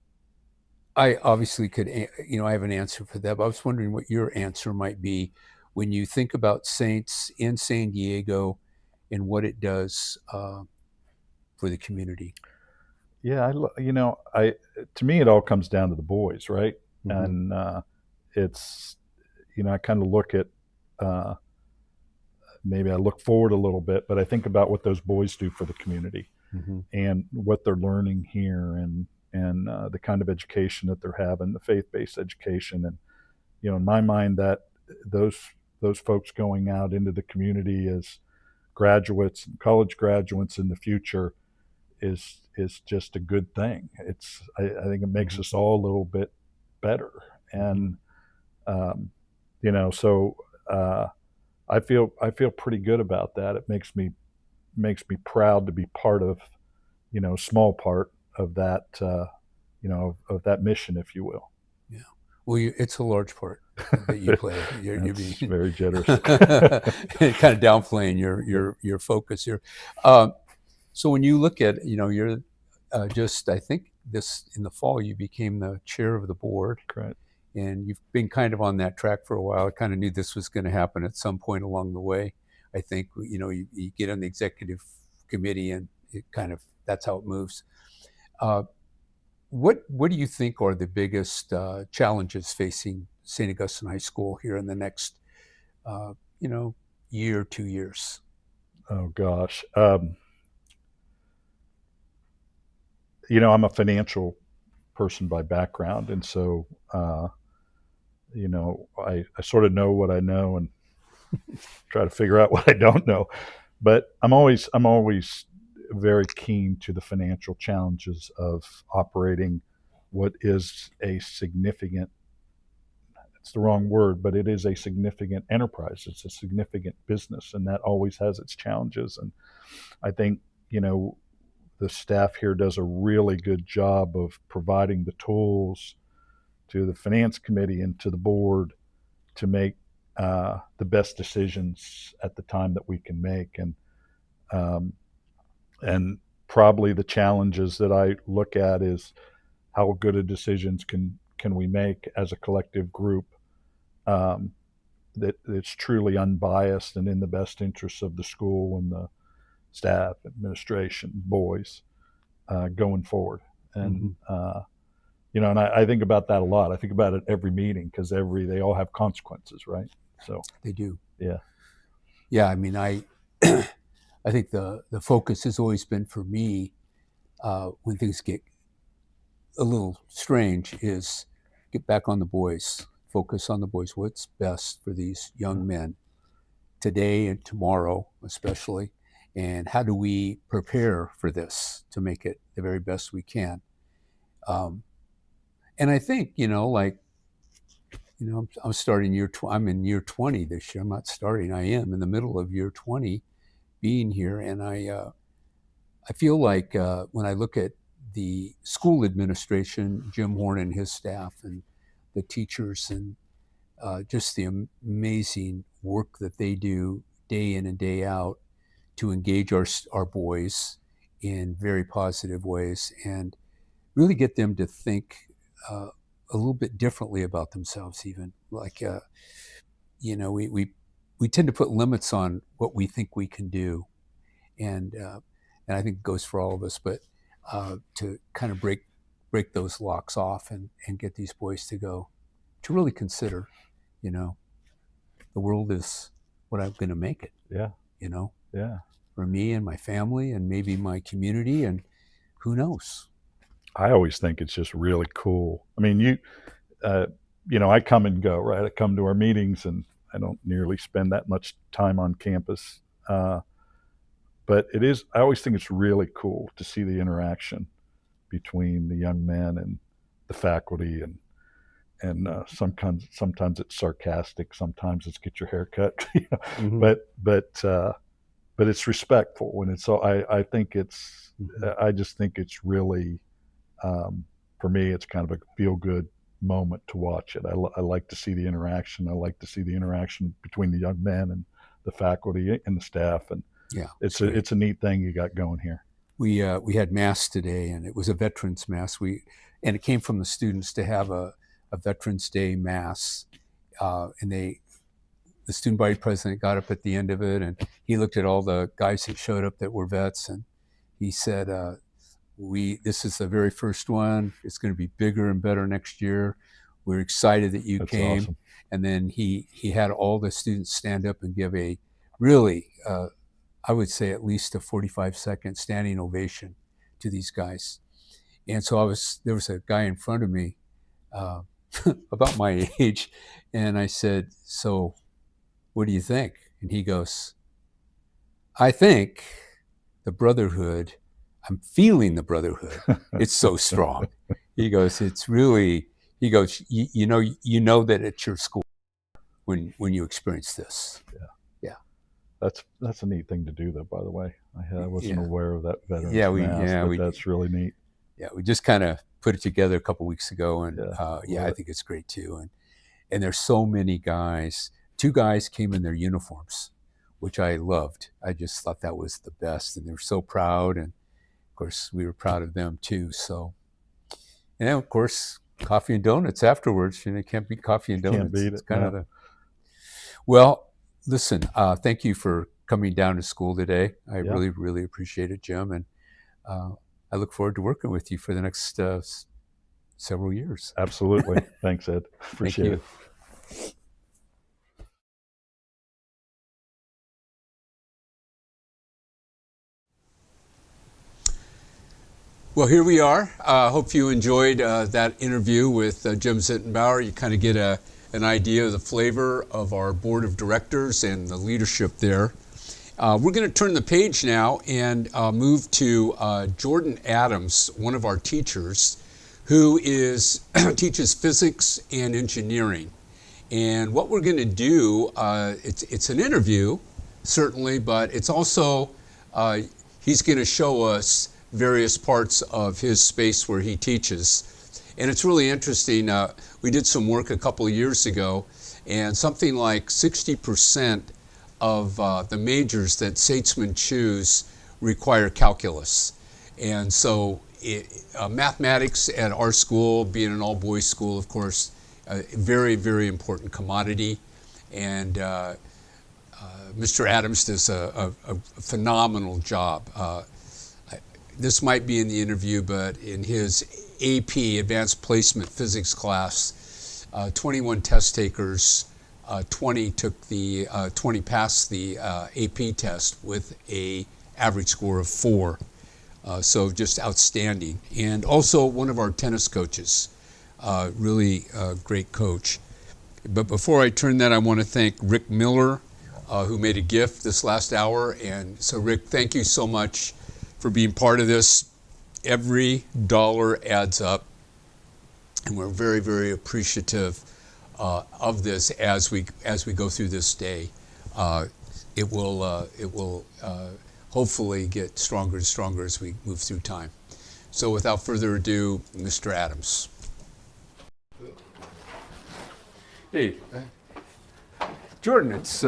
I obviously could, I have an answer for that, but I was wondering what your answer might be when you think about Saints in San Diego and what it does for the community. Yeah, to me, it all comes down to the boys, right? And it's, I kind of look at, maybe I look forward a little bit, but I think about what those boys do for the community and what they're learning here, and the kind of education that they're having, the faith-based education. And, in my mind, that those folks going out into the community as graduates, college graduates in the future, is just a good thing. I think it makes us all a little bit better, and so I feel pretty good about that. It makes me proud to be part of, small part of that, of that mission, if you will. Yeah. Well, it's a large part that you play. You're being very generous. Kind of downplaying your focus here. So when you look at, you're I think in the fall, you became the chair of the board. Correct. And you've been kind of on that track for a while. I kind of knew this was going to happen at some point along the way. I think, you get on the executive committee and that's how it moves. What do you think are the biggest challenges facing St. Augustine High School here in the next, year, 2 years? Oh, gosh. I'm a financial person by background, and so I sort of know what I know and try to figure out what I don't know. But I'm always very keen to the financial challenges of operating what is a significant, it's the wrong word, but it is a significant enterprise. It's a significant business, and that always has its challenges. And I think, the staff here does a really good job of providing the tools to the finance committee and to the board to make the best decisions at the time that we can make. And probably the challenges that I look at is how good a decisions can we make as a collective group that it's truly unbiased and in the best interests of the school and the staff, administration, boys, going forward. And and I think about that a lot. I think about it every meeting, because they all have consequences, right? So they do. Yeah. Yeah. I mean, I think the focus has always been for me, when things get a little strange, is get back on the boys, focus on the boys. What's best for these young men today and tomorrow, especially, and how do we prepare for this to make it the very best we can? And I think, I'm starting I'm in year 20 this year. I'm not starting. I am in the middle of year 20 being here. And I feel like when I look at the school administration, Jim Horn and his staff, and the teachers, and just the amazing work that they do day in and day out to engage our boys in very positive ways and really get them to think a little bit differently about themselves. Even like, we tend to put limits on what we think we can do, and I think it goes for all of us. But to kind of break those locks off and get these boys to really consider, the world is what I'm going to make it. Yeah. Yeah. For me and my family and maybe my community, and who knows. I always think it's just really cool. I mean, I come and go, right? I come to our meetings, and I don't nearly spend that much time on campus. But I always think it's really cool to see the interaction between the young men and the faculty, and sometimes it's sarcastic, sometimes it's get your hair cut, but it's respectful, and I think it's, I just think it's really, for me, it's kind of a feel-good moment to watch it. I like to see the interaction. I like to see the interaction between the young men and the faculty and the staff, and yeah, it's a neat thing you got going here. We had mass today, and it was a veterans mass. And it came from the students to have a Veterans Day mass, and the student body president got up at the end of it, and he looked at all the guys that showed up that were vets, and he said, This is the very first one. It's going to be bigger and better next year. We're excited that you That's came. awesome. And then he had all the students stand up and give a really, I would say at least a 45-second standing ovation to these guys. And so there was a guy in front of me about my age, and I said, "So what do you think?" And he goes, "I think the brotherhood, I'm feeling the brotherhood. It's so strong." He goes, "It's really," he goes, you know that it's your school when you experience this." Yeah. That's a neat thing to do, though. By the way, I wasn't aware of that veterans Yeah, mass, but that's really neat. Yeah, we just kind of put it together a couple weeks ago, and I think it's great too. And there's so many guys. 2 guys came in their uniforms, which I loved. I just thought that was the best, and they were so proud. And of course, we were proud of them too. So, and of course, coffee and donuts afterwards. You can't beat coffee and donuts. Can't beat it. It's kind of the. Well, listen. Thank you for coming down to school today. I really, really appreciate it, Jim, and I look forward to working with you for the next several years. Absolutely. Thanks, Ed. Appreciate it. Well, here we are. Hope you enjoyed that interview with Jim Zittenbauer. You kind of get an idea of the flavor of our board of directors and the leadership there. We're going to turn the page now and move to Jordan Adams, one of our teachers, who teaches physics and engineering. And what we're going to do, it's an interview, certainly, but it's also, he's going to show us various parts of his space where he teaches. And it's really interesting. We did some work a couple of years ago, and something like 60% of the majors that statesmen choose require calculus. And so mathematics at our school, being an all-boys school, of course, very, very important commodity. And Mr. Adams does a phenomenal job. This might be in the interview, but in his AP, Advanced Placement Physics class, 21 test takers, 20 passed the AP test with an average score of 4. So just outstanding. And also one of our tennis coaches, really great coach. But before I turn that, I want to thank Rick Miller, who made a gift this last hour. And so Rick, thank you so much for being part of this. Every dollar adds up, and we're very, very appreciative of this as we go through this day. It will hopefully get stronger and stronger as we move through time. So without further ado, Mr. Adams. Hey, Jordan, it's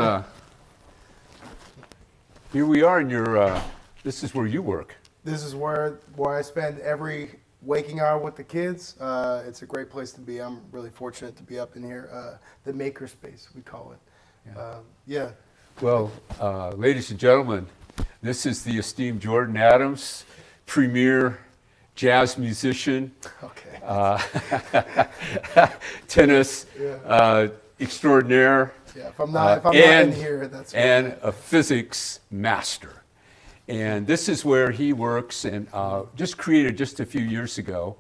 here we are in your. This is where you work. This is where I spend every waking hour with the kids. It's a great place to be. I'm really fortunate to be up in here. The maker space, we call it. Yeah. Well, ladies and gentlemen, this is the esteemed Jordan Adams, premier jazz musician, tennis extraordinaire, if I'm not in here, that's and a physics master. And this is where he works, and just created just a few years ago.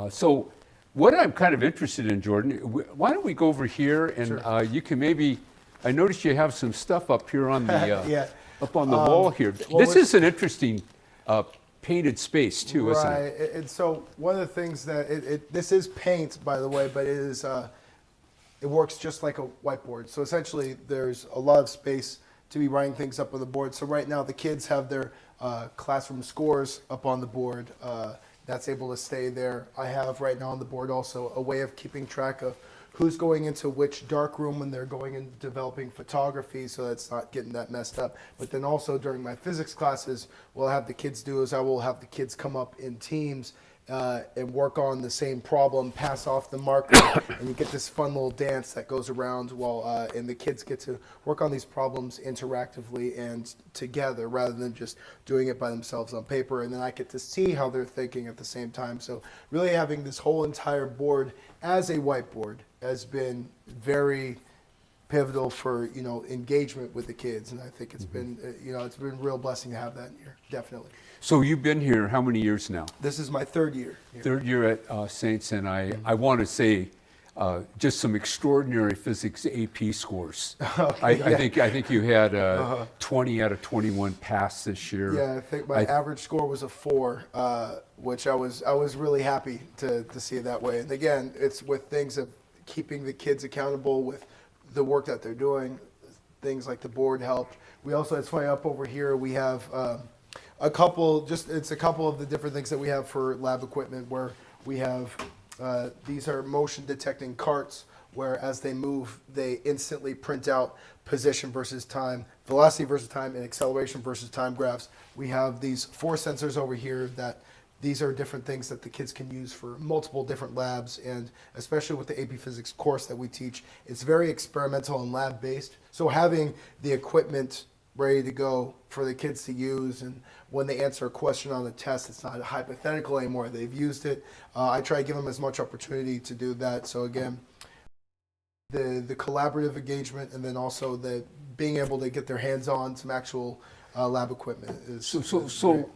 So what I'm kind of interested in, Jordan, why don't we go over here and you can maybe, I noticed you have some stuff up here on the up on the wall here. Well, this is an interesting painted space too, isn't it? Right, and so one of the things that this is paint, by the way, but it is it works just like a whiteboard. So essentially, there's a lot of space to be writing things up on the board. So right now the kids have their classroom scores up on the board. That's able to stay there. I have right now on the board also a way of keeping track of who's going into which dark room when they're going and developing photography, so that's not getting that messed up. But then also during my physics classes, what I'll have the kids do is I will have the kids come up in teams and work on the same problem, pass off the marker, and you get this fun little dance that goes around while and the kids get to work on these problems interactively and together rather than just doing it by themselves on paper. And then I get to see how they're thinking at the same time. So really having this whole entire board as a whiteboard has been very pivotal for engagement with the kids, and I think it's been it's been a real blessing to have that in here, definitely. So you've been here how many years now? This is my third year here. Third year at Saints, and I want to say just some extraordinary physics AP scores. I think you had 20 out of 21 pass this year. Yeah, I think my average score was a 4, which I was really happy to see it that way. And again, it's with things of keeping the kids accountable with the work that they're doing. Things like the board helped. We also, it's funny, up over here we have a couple of the different things that we have for lab equipment where we have these are motion detecting carts where as they move they instantly print out position versus time, velocity versus time, and acceleration versus time graphs. We have these 4 sensors over here that these are different things that the kids can use for multiple different labs, and especially with the AP Physics course that we teach, it's very experimental and lab based. So having the equipment ready to go for the kids to use, and when they answer a question on the test, it's not hypothetical anymore. They've used it. I try to give them as much opportunity to do that. So again, the collaborative engagement, and then also the being able to get their hands on some actual lab equipment is. So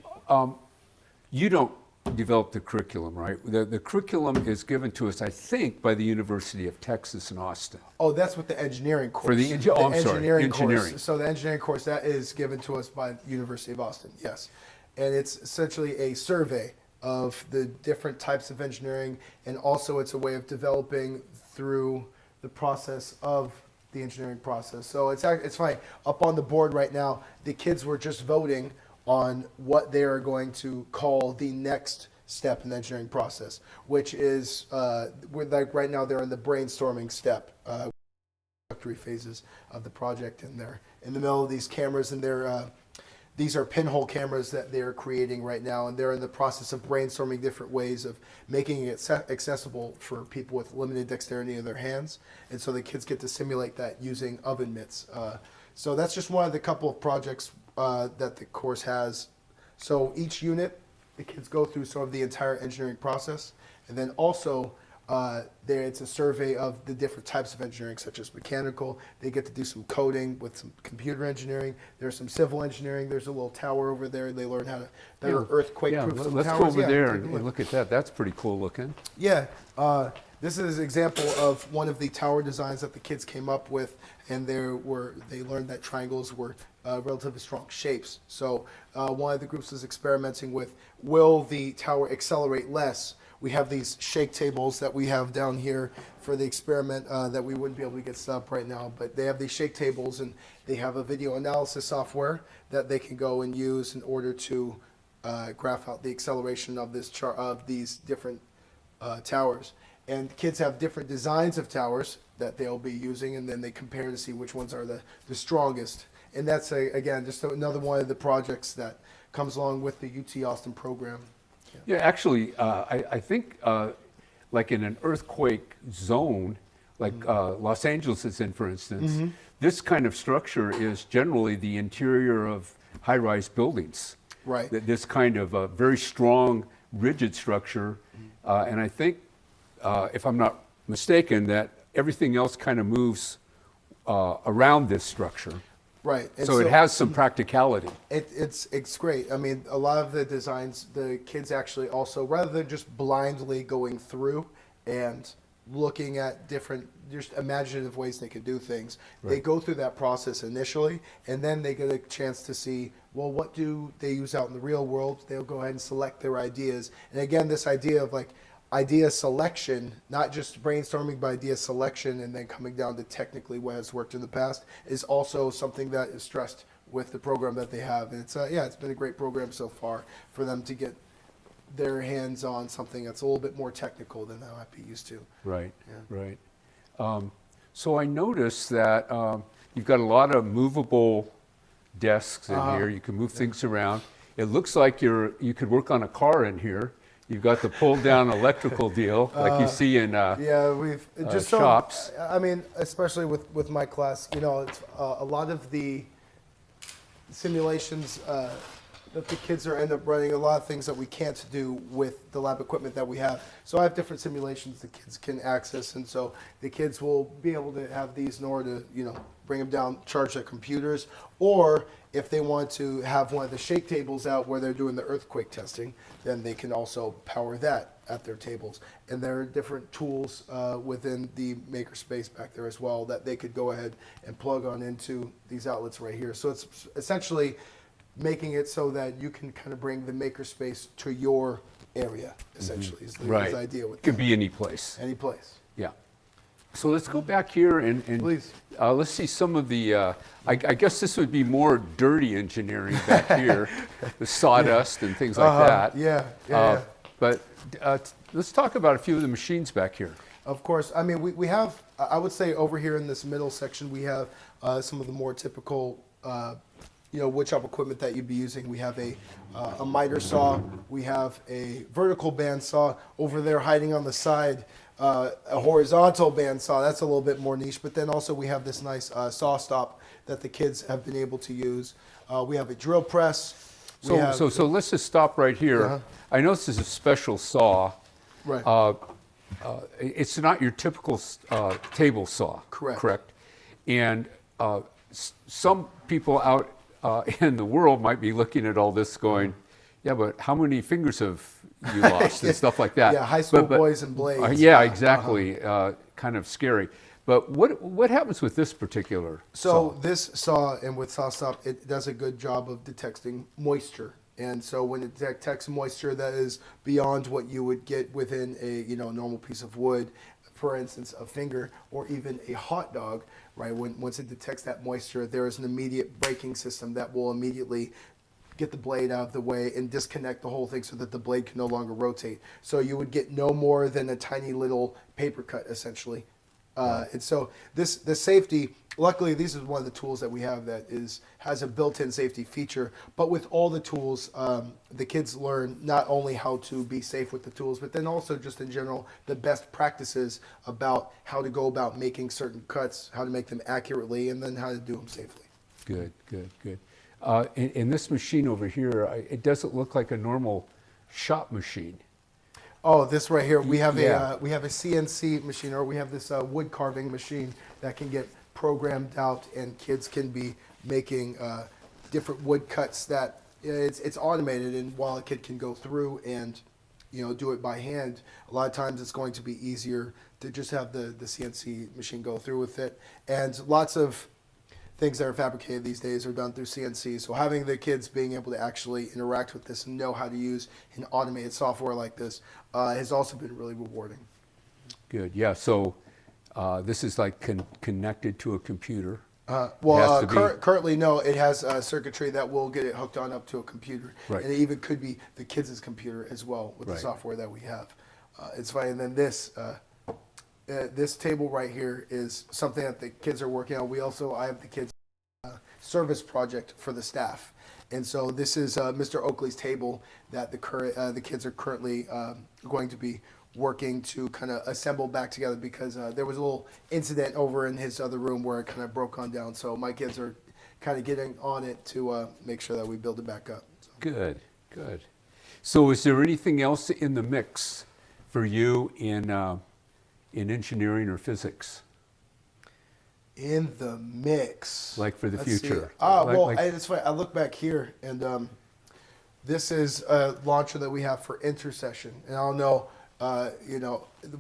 you don't develop the curriculum, right? The curriculum is given to us, I think, by the University of Texas in Austin. Oh, that's with the engineering course. For the engineering course. So the engineering course, that is given to us by the University of Austin, yes. And it's essentially a survey of the different types of engineering, and also it's a way of developing through the process of the engineering process. So it's funny, up on the board right now, the kids were just voting on what they are going to call the next step in the engineering process, which is, like right now they're in the brainstorming step, introductory phases of the project, and they're in the middle of these cameras, and these are pinhole cameras that they're creating right now, and they're in the process of brainstorming different ways of making it accessible for people with limited dexterity in their hands, and so the kids get to simulate that using oven mitts. So that's just one of the couple of projects that the course has. So each unit, the kids go through sort of the entire engineering process, and then also it's a survey of the different types of engineering, such as mechanical. They get to do some coding with some computer engineering. There's some civil engineering. There's a little tower over there. They learn how to better earthquake-proof some let's towers. go over there and look at that. That's pretty cool looking. Yeah. This is an example of one of the tower designs that the kids came up with, and they learned that triangles were relatively strong shapes. So one of the groups was experimenting with, will the tower accelerate less? We have these shake tables that we have down here for the experiment that we wouldn't be able to get set up right now, but they have these shake tables, and they have a video analysis software that they can go and use in order to graph out the acceleration of these different towers. And kids have different designs of towers that they'll be using, and then they compare to see which ones are the strongest. And that's, again, just another one of the projects that comes along with the UT Austin program. Yeah, actually, I think like in an earthquake zone, like Los Angeles is in, for instance, this kind of structure is generally the interior of high-rise buildings. Right. This kind of very strong, rigid structure. And I think, if I'm not mistaken, that everything else kind of moves around this structure. Right. And so it has some practicality. It's great. I mean, a lot of the designs, the kids actually also, rather than just blindly going through and looking at different, just imaginative ways they could do things, they go through that process initially, and then they get a chance to see, well, what do they use out in the real world? They'll go ahead and select their ideas. And again, this idea of like idea selection, not just brainstorming, but idea selection and then coming down to technically what has worked in the past, is also something that is stressed with the program that they have. And it's it's been a great program so far for them to get their hands on something that's a little bit more technical than they might be used to. Right, Yeah. right. So I noticed that you've got a lot of movable desks in here. You can move things around. It looks like you could work on a car in here. You've got the pull-down electrical deal, like you see in yeah, we've just shops. I mean, especially with my class, you know, it's a lot of the simulations that the kids are end up running, a lot of things that we can't do with the lab equipment that we have. So I have different simulations the kids can access, and so the kids will be able to have these in order to, you know, bring them down, charge their computers, or if they want to have one of the shake tables out where they're doing the earthquake testing, then they can also power that at their tables. And there are different tools within the makerspace back there as well that they could go ahead and plug on into these outlets right here. So it's essentially making it so that you can kind of bring the makerspace to your area, essentially, is the idea with Could be any place. any place. Yeah. So let's go back here and Please. Let's see some of the, I guess this would be more dirty engineering back here, the sawdust and things like that. Yeah, yeah. But let's talk about a few of the machines back here. Of course. I mean, we have, I would say over here in this middle section, we have some of the more typical you know, woodshop equipment that you'd be using. We have a miter saw. We have a vertical bandsaw. Over there hiding on the side, a horizontal bandsaw. That's a little bit more niche. But then also we have this nice saw stop that the kids have been able to use. We have a drill press. So let's just stop right here. I know this is a special saw. Right. It's not your typical table saw. Correct. And some people out in the world might be looking at all this going, yeah, but how many fingers have you lost and stuff like that? Yeah, high school boys and blades. Yeah, exactly. Kind of scary. But what happens with this particular saw? So this saw, and with saw stop, it does a good job of detecting moisture. And so when it detects moisture that is beyond what you would get within a normal piece of wood, for instance, a finger or even a hot dog, right? Once it detects that moisture, there is an immediate braking system that will immediately get the blade out of the way and disconnect the whole thing so that the blade can no longer rotate. So you would get no more than a tiny little paper cut, essentially. And so this safety, luckily, this is one of the tools that we have that has a built-in safety feature. But with all the tools, the kids learn not only how to be safe with the tools, but then also just in general, the best practices about how to go about making certain cuts, how to make them accurately, and then how to do them safely. Good. In this machine over here, it doesn't look like a normal shop machine. Oh, this right here, we have a CNC machine, or we have this wood carving machine that can get programmed out, and kids can be making different wood cuts that it's automated. And while a kid can go through and do it by hand, a lot of times it's going to be easier to just have the CNC machine go through with it. And lots of things that are fabricated these days are done through CNC. So having the kids being able to actually interact with this and know how to use an automated software like this has also been really rewarding. Good, yeah. So this is like connected to a computer. Currently, no. It has circuitry that will get it hooked on up to a computer. Right. And it even could be the kids' computer as well with the software that we have. It's fine. And then this table right here is something that the kids are working on. I have the kids' service project for the staff. And so this is Mr. Oakley's table that the kids are currently going to be working to kind of assemble back together, because there was a little incident over in his other room where it kind of broke on down. So my kids are kind of getting on it to make sure that we build it back up. So. Good. So is there anything else in the mix for you in engineering or physics? In the mix. Like for the future. It's funny. I look back here, and this is a launcher that we have for intercession. And I don't know,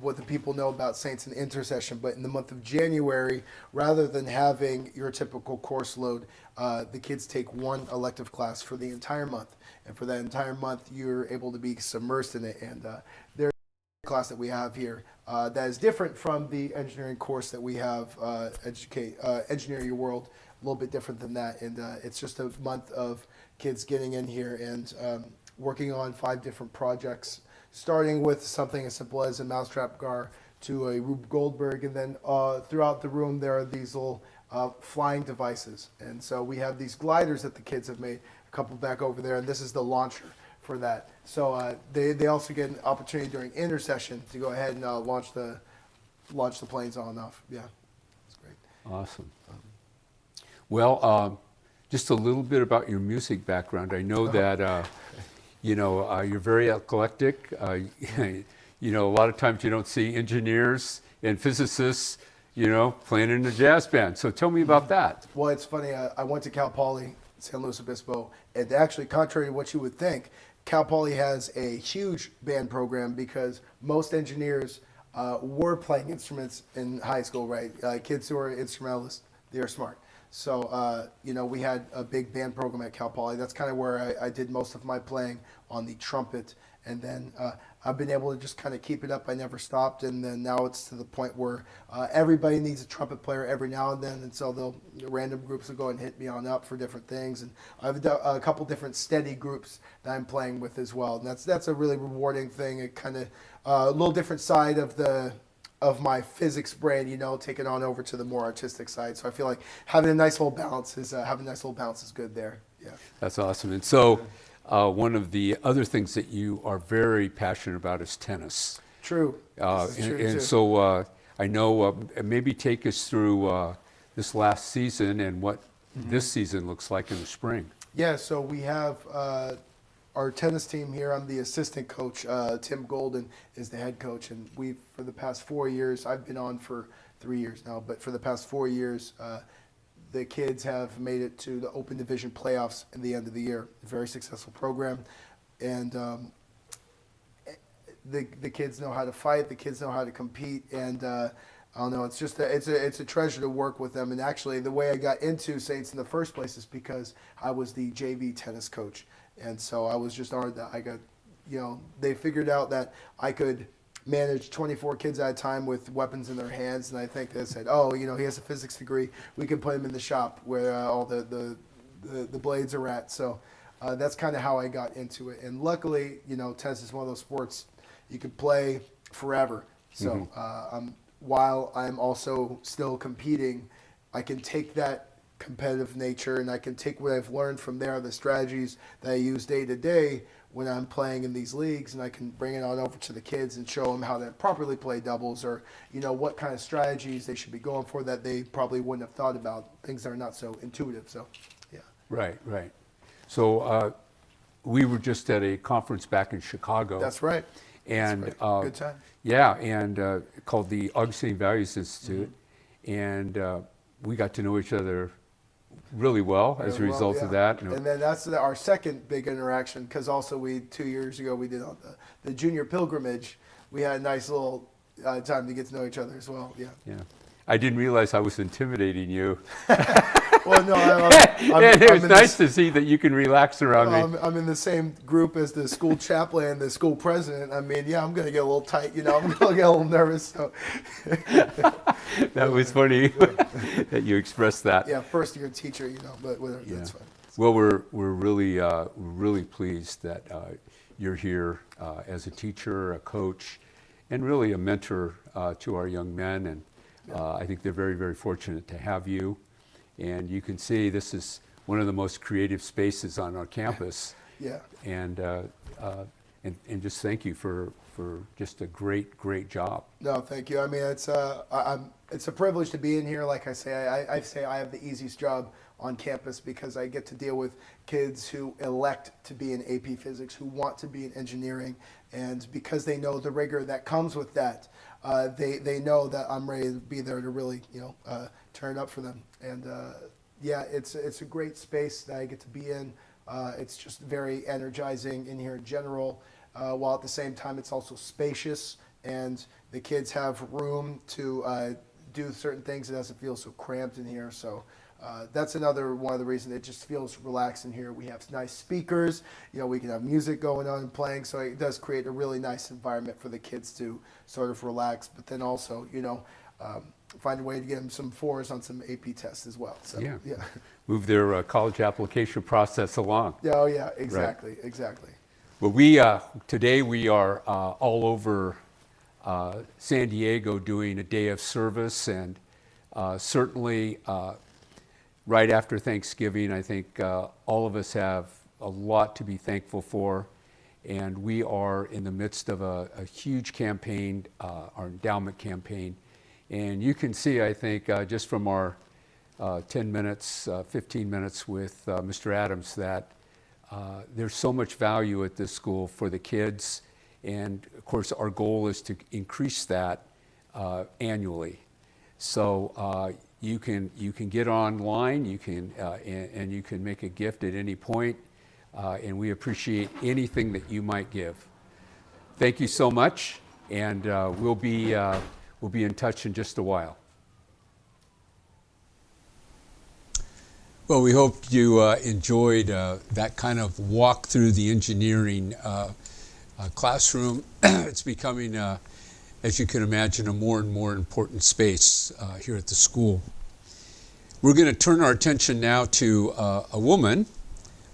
what the people know about Saints in intercession, but in the month of January, rather than having your typical course load, the kids take one elective class for the entire month. And for that entire month, you're able to be submersed in it. And there's a class that we have here that is different from the engineering course that we have, Engineer Your World, a little bit different than that. And it's just a month of kids getting in here and working on 5 different projects, starting with something as simple as a mousetrap gar to a Rube Goldberg. And then throughout the room, there are these little flying devices. And so we have these gliders that the kids have made, a couple back over there. And this is the launcher for that. So they also get an opportunity during intersession to go ahead and launch the planes on and off. Yeah, it's great. Awesome. Well, just a little bit about your music background. I know that you're very eclectic. A lot of times you don't see engineers and physicists, playing in a jazz band. So tell me about that. Well, it's funny. I went to Cal Poly, San Luis Obispo, and actually, contrary to what you would think, Cal Poly has a huge band program because most engineers were playing instruments in high school, right? Kids who are instrumentalists, they're smart. So, we had a big band program at Cal Poly. That's kind of where I did most of my playing on the trumpet. And then I've been able to just kind of keep it up. I never stopped. And then now it's to the point where everybody needs a trumpet player every now and then. And so random groups will go and hit me on up for different things. And I've done a couple different steady groups that I'm playing with as well. And that's a really rewarding thing. It kind of a little different side of my physics brain, taking on over to the more artistic side. So I feel like having a nice little balance is good there. Yeah. That's awesome. And so one of the other things that you are very passionate about is tennis. True. So I know maybe take us through this last season and what this season looks like in the spring. Yeah. So we have our tennis team here. I'm the assistant coach. Tim Golden is the head coach, and for the past 4 years, I've been on for 3 years now, but for the past 4 years, the kids have made it to the Open Division playoffs at the end of the year. A very successful program, and the kids know how to fight. The kids know how to compete, and I don't know. It's just it's a treasure to work with them. And actually, the way I got into Saints in the first place is because I was the JV tennis coach. And so I was just honored that I got, they figured out that I could manage 24 kids at a time with weapons in their hands. And I think they said, he has a physics degree. We can put him in the shop where all the blades are at. So that's kind of how I got into it. And luckily, tennis is one of those sports you could play forever. So while I'm also still competing, I can take that competitive nature, and I can take what I've learned from there, the strategies that I use day to day when I'm playing in these leagues, and I can bring it on over to the kids and show them how to properly play doubles, or what kind of strategies they should be going for that they probably wouldn't have thought about, things that are not so intuitive. So yeah. Right. So we were just at a conference back in Chicago. That's right. And that's right. Good time. Yeah, and called the Augustine Values Institute, and we got to know each other really well as a result of that. And then that's our second big interaction, because also 2 years ago we did on the junior pilgrimage. We had a nice little time to get to know each other as well. Yeah. I didn't realize I was intimidating you. Well, no, it was nice to see that you can relax around me. I'm in the same group as the school chaplain and the school president. I mean, I'm going to get a little tight, I'm going to get a little nervous. So. That was funny that you expressed that. Yeah, first year teacher, but whatever, that's fine. Well, we're really pleased that you're here as a teacher, a coach, and really a mentor to our young men. And I think they're very, very fortunate to have you. And you can see this is one of the most creative spaces on our campus. Yeah. And just thank you for just a great job. No, thank you. I mean, it's a privilege to be in here. Like I say, I say I have the easiest job on campus because I get to deal with kids who elect to be in AP Physics, who want to be in engineering, and because they know the rigor that comes with that, they know that I'm ready to be there to really turn it up for them. And it's a great space that I get to be in. It's just very energizing in here in general, while at the same time it's also spacious, and the kids have room to do certain things. It doesn't feel so cramped in here. So that's another one of the reasons it just feels relaxed in here. We have nice speakers, we can have music going on and playing, so it does create a really nice environment for the kids to sort of relax, but then also, find a way to get them some 4s on some AP tests as well. So, yeah. Move their college application process along. Oh yeah, exactly. Well, today we are all over San Diego doing a day of service, and certainly right after Thanksgiving, I think all of us have a lot to be thankful for. And we are in the midst of a huge campaign, our endowment campaign. And you can see, I think, just from our 10 minutes, 15 minutes with Mr. Adams, that there's so much value at this school for the kids. And of course, our goal is to increase that annually. So you can get online, you can and you can make a gift at any point, and we appreciate anything that you might give. Thank you so much, and we'll be in touch in just a while. Well, we hope you enjoyed that kind of walk through the engineering classroom. It's becoming, as you can imagine, a more and more important space here at the school. We're going to turn our attention now to a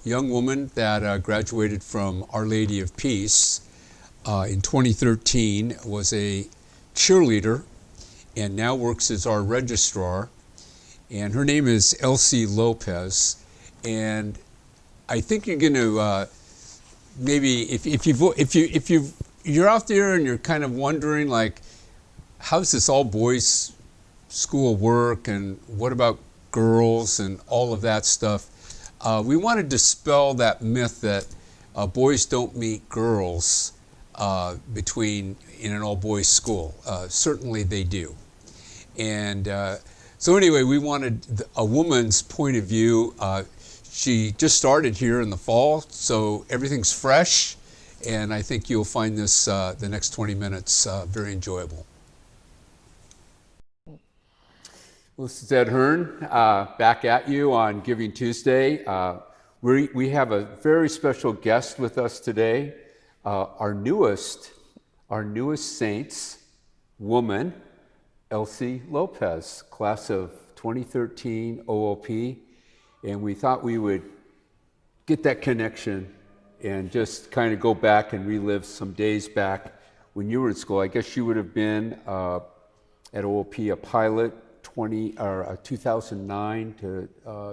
young woman that graduated from Our Lady of Peace in 2013, was a cheerleader, and now works as our registrar. And her name is Elsie Lopez. And I think you're going to maybe if you're out there and you're kind of wondering, like, how's this all boys school work, and what about girls and all of that stuff? We want to dispel that myth that boys don't meet girls in an all boys school. Certainly they do. And so anyway, we wanted a woman's point of view. She just started here in the fall, so everything's fresh, and I think you'll find this, the next 20 minutes, very enjoyable. Well, this is Ed Hearn, back at you on Giving Tuesday. We have a very special guest with us today, our newest Saints woman, Elsie Lopez, class of 2013 OLP, and we thought we would get that connection and just kind of go back and relive some days back when you were in school. I guess you would have been at OLP a pilot 2009 to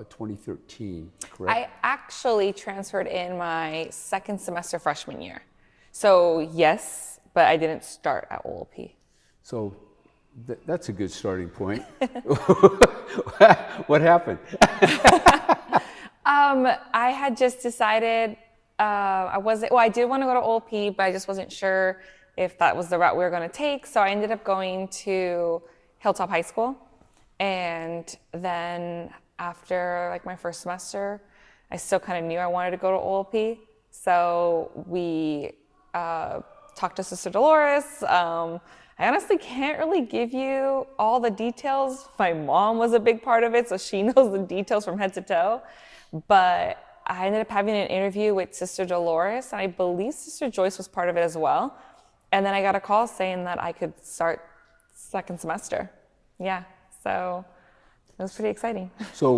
2013, correct? I actually transferred in my second semester freshman year. So yes, but I didn't start at OLP. So that's a good starting point. What happened? I had just decided I did want to go to OLP, but I just wasn't sure if that was the route we were going to take. So I ended up going to Hilltop High School. And then after like my first semester, I still kind of knew I wanted to go to OLP. So we talked to Sister Dolores. I honestly can't really give you all the details. My mom was a big part of it, so she knows the details from head to toe. But I ended up having an interview with Sister Dolores, and I believe Sister Joyce was part of it as well. And then I got a call saying that I could start second semester. Yeah, so it was pretty exciting. So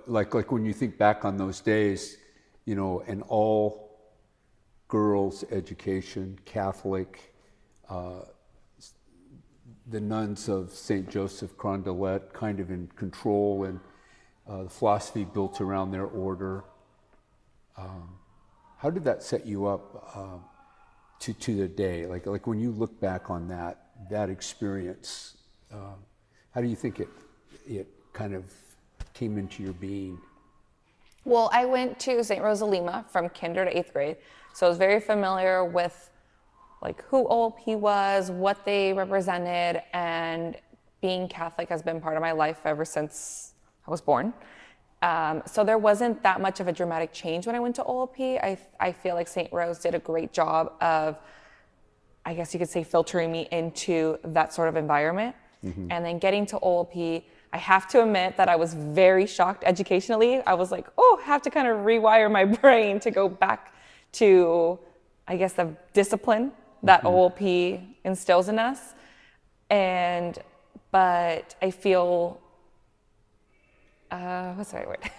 like when you think back on those days, you know, an all girls education, Catholic, the nuns of St. Joseph Carondelet kind of in control, and the philosophy built around their order. How did that set you up to the day? Like when you look back on that experience, how do you think it kind of came into your being? Well, I went to St. Rosa Lima from kinder to 8th grade, so I was very familiar with like who OLP was, what they represented, and being Catholic has been part of my life ever since I was born. So there wasn't that much of a dramatic change when I went to OLP. I feel like St. Rose did a great job of, I guess you could say, filtering me into that sort of environment. Mm-hmm. And then getting to OLP, I have to admit that I was very shocked educationally. I was like, I have to kind of rewire my brain to go back to, I guess, the discipline that OLP instills in us. But I feel, what's the right word?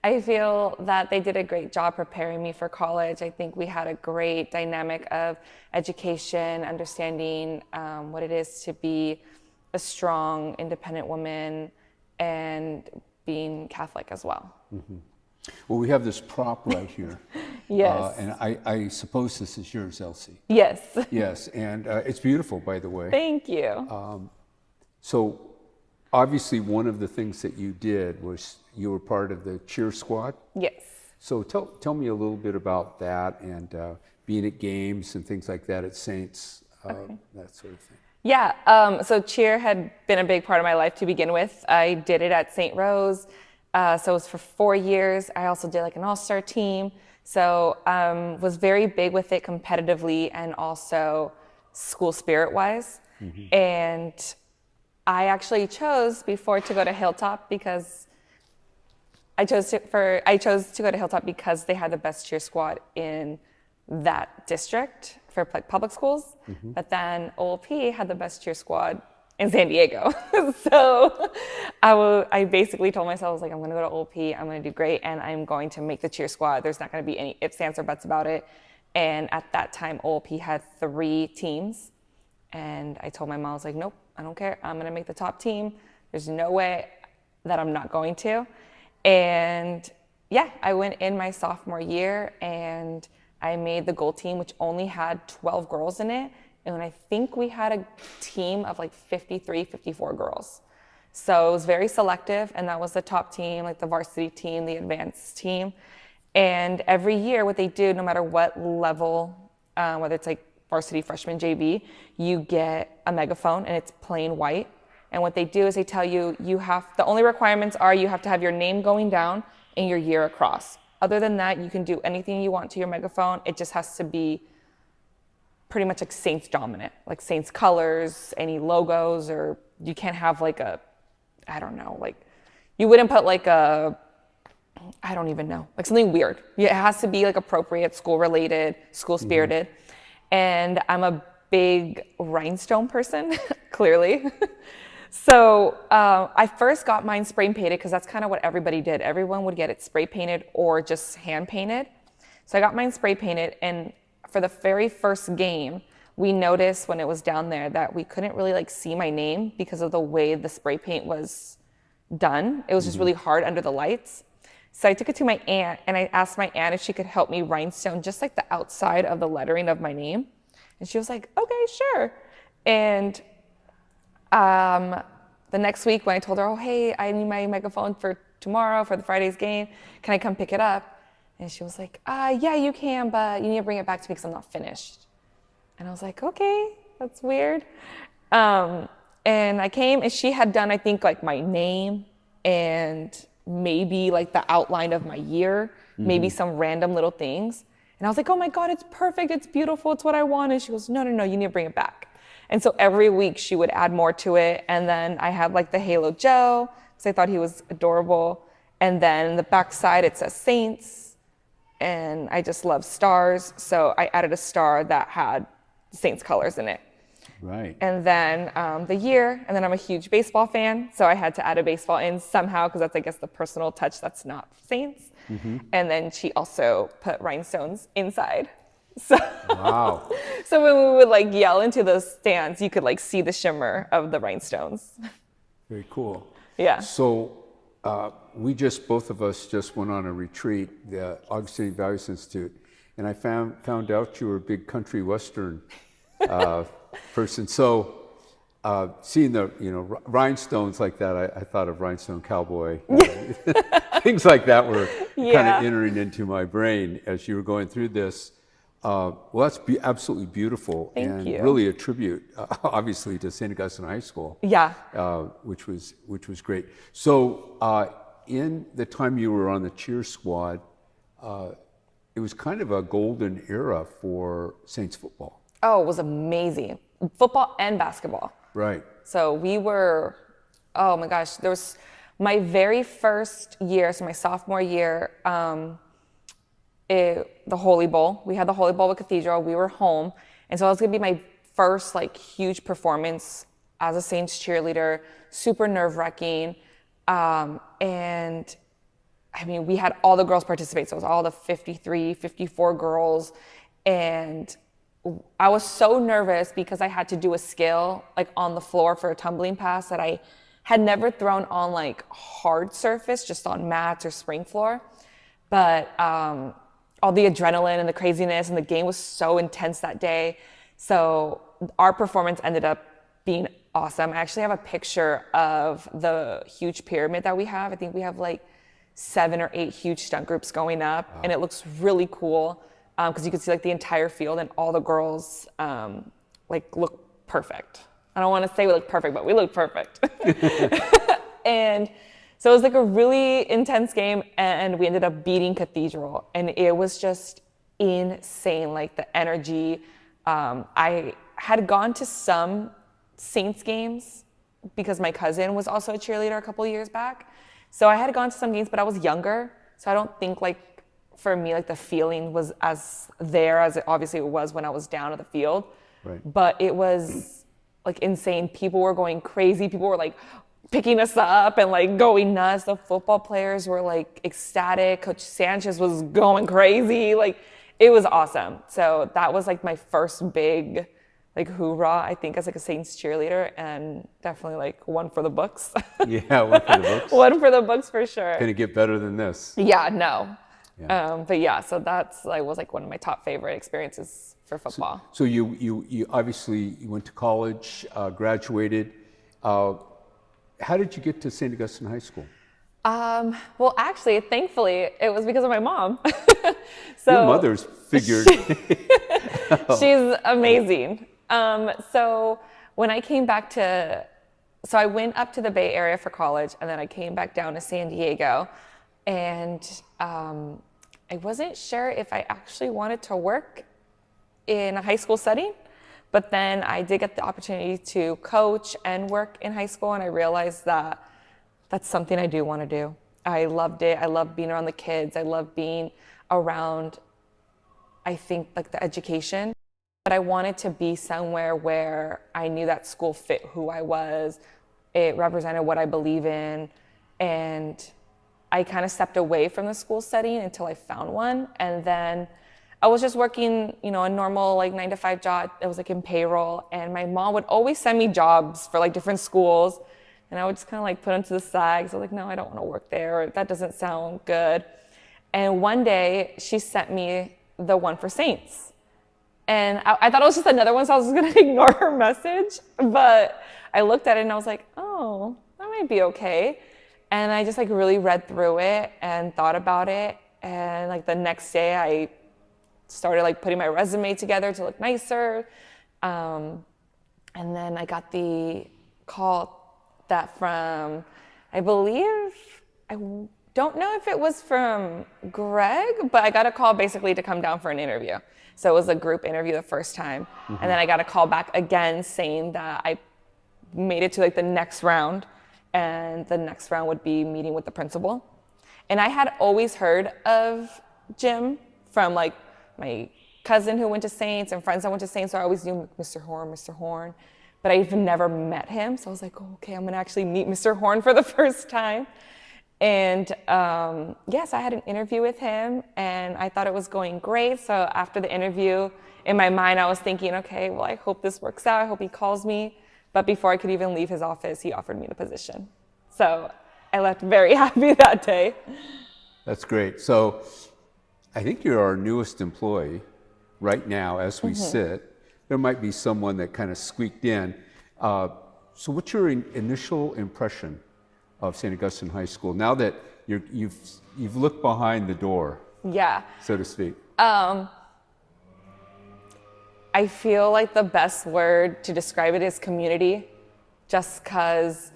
I feel that they did a great job preparing me for college. I think we had a great dynamic of education, understanding what it is to be a strong, independent woman, and being Catholic as well. Mm-hmm. Well, we have this prop right here. Yes. And I suppose this is yours, Elsie. Yes. Yes, and it's beautiful, by the way. Thank you. So obviously one of the things that you did was you were part of the cheer squad. Yes. So tell me a little bit about that and being at games and things like that at Saints, that sort of thing. Yeah, so cheer had been a big part of my life to begin with. I did it at St. Rose, so it was for 4 years. I also did like an all-star team, so was very big with it competitively and also school spirit-wise. Mm-hmm. And I actually chose before to go to Hilltop because I chose to go to Hilltop because they had the best cheer squad in that district for public schools. Mm-hmm. But then OLP had the best cheer squad in San Diego. So I basically told myself, I was like, I'm going to go to OLP, I'm going to do great, and I'm going to make the cheer squad. There's not going to be any ifs, ands, or buts about it. And at that time, OLP had 3 teams. And I told my mom, I was like, nope, I don't care. I'm going to make the top team. There's no way that I'm not going to. And yeah, I went in my sophomore year and I made the gold team, which only had 12 girls in it. And I think we had a team of like 53, 54 girls. So it was very selective, and that was the top team, like the varsity team, the advanced team. And every year what they do, no matter what level, whether it's like varsity, freshman, JV, you get a megaphone and it's plain white. And what they do is they tell you, the only requirements are you have to have your name going down and your year across. Other than that, you can do anything you want to your megaphone. It just has to be pretty much like Saints dominant, like Saints colors, any logos, or you can't have like I don't know, like you wouldn't put like I don't even know, like something weird. It has to be like appropriate, school related, school spirited. Mm-hmm. And I'm a big rhinestone person, clearly. So I first got mine spray painted because that's kind of what everybody did. Everyone would get it spray painted or just hand painted. So I got mine spray painted, and for the very first game, we noticed when it was down there that we couldn't really like see my name because of the way the spray paint was done. It was just really hard under the lights. So I took it to my aunt and I asked my aunt if she could help me rhinestone just like the outside of the lettering of my name. And she was like, okay, sure. And the next week when I told her, oh, hey, I need my megaphone for tomorrow for the Friday's game, can I come pick it up? And she was like, yeah, you can, but you need to bring it back to me because I'm not finished. And I was like, okay, that's weird. And I came and she had done, I think, like my name and maybe like the outline of my year, maybe some random little things. And I was like, oh my God, it's perfect, it's beautiful, it's what I want. And she goes, no, you need to bring it back. And so every week she would add more to it. And then I had like the Halo Joe, because I thought he was adorable. And then the back side, it says Saints. And I just love stars. So I added a star that had Saints colors in it. Right. And then the year, and then I'm a huge baseball fan. So I had to add a baseball in somehow, because that's, I guess, the personal touch that's not Saints. Mm-hmm. And then she also put rhinestones inside. So, wow. So when we would like yell into those stands, you could like see the shimmer of the rhinestones. Very cool. Yeah. So both of us just went on a retreat, the Augustine Values Institute, and I found out you were a big country western person. So seeing the rhinestones like that, I thought of Rhinestone Cowboy. Things like that were kind of entering into my brain as you were going through this. Well, that's absolutely beautiful. Thank you. Really a tribute, obviously, to St. Augustine High School. Yeah. Which was great. So in the time you were on the cheer squad, it was kind of a golden era for Saints football. Oh, it was amazing. Football and basketball. Right. So we were, oh my gosh, there was my very first year, so my sophomore year, the Holy Bowl. We had the Holy Bowl with Cathedral. We were home. And so it was going to be my first like huge performance as a Saints cheerleader, super nerve-wracking. And I mean, we had all the girls participate. So it was all the 53, 54 girls. And I was so nervous because I had to do a skill like on the floor for a tumbling pass that I had never thrown on like hard surface, just on mats or spring floor. but all the adrenaline and the craziness and the game was so intense that day. So our performance ended up being awesome. I actually have a picture of the huge pyramid that we have. I think we have like 7 or 8 huge stunt groups going up, and it looks really cool because you can see like the entire field, and all the girls like look perfect. I don't want to say we look perfect, but we look perfect. And so it was like a really intense game, and we ended up beating Cathedral, and it was just insane, like the energy. I had gone to some Saints games because my cousin was also a cheerleader a couple years back. So I had gone to some games, but I was younger. So I don't think like for me, like the feeling was as there as it obviously it was when I was down at the field. Right. But it was like insane. People were going crazy. People were like picking us up and like going nuts. The football players were like ecstatic. Coach Sanchez was going crazy. Like it was awesome. So that was like my first big like hoorah, I think, as like a Saints cheerleader, and definitely like one for the books. Yeah, one for the books. One for the books for sure. Can it get better than this? Yeah, no. Yeah. But yeah, so that's like was like one of my top favorite experiences for football. So you obviously you went to college, graduated. How did you get to St. Augustine High School? Well, actually, thankfully, it was because of my mom. So your mother's figured. She's amazing. So when I came back so I went up to the Bay Area for college, and then I came back down to San Diego, and I wasn't sure if I actually wanted to work in a high school setting, but then I did get the opportunity to coach and work in high school, and I realized that that's something I do want to do. I loved it. I loved being around the kids. I loved being around, I think, like the education. But I wanted to be somewhere where I knew that school fit who I was. It represented what I believe in. And I kind of stepped away from the school setting until I found one. And then I was just working, a normal like 9-to-5 job. It was like in payroll. And my mom would always send me jobs for like different schools. And I would just kind of like put them to the side. So I was like, no, I don't want to work there. Or that doesn't sound good. And one day she sent me the one for Saints. And I thought it was just another one, so I was just going to ignore her message. But I looked at it and I was like, oh, that might be okay. And I just like really read through it and thought about it. And like the next day I started like putting my resume together to look nicer. And then I got the call that from, I believe, I don't know if it was from Greg, but I got a call basically to come down for an interview. So it was a group interview the first time. Mm-hmm. And then I got a call back again saying that I made it to like the next round. And the next round would be meeting with the principal. And I had always heard of Jim from like my cousin who went to Saints and friends that went to Saints. So I always knew Mr. Horn. But I've never met him. So I was like, oh, okay, I'm gonna actually meet Mr. Horn for the first time. And yes, I had an interview with him and I thought it was going great. So after the interview, in my mind, I was thinking, okay, well, I hope this works out. I hope he calls me. But before I could even leave his office, he offered me the position. So I left very happy that day. That's great. So I think you're our newest employee right now as we sit. There might be someone that kind of squeaked in. So what's your initial impression of St. Augustine High School now that you've looked behind the door? Yeah. So to speak. I feel like the best word to describe it is community, just because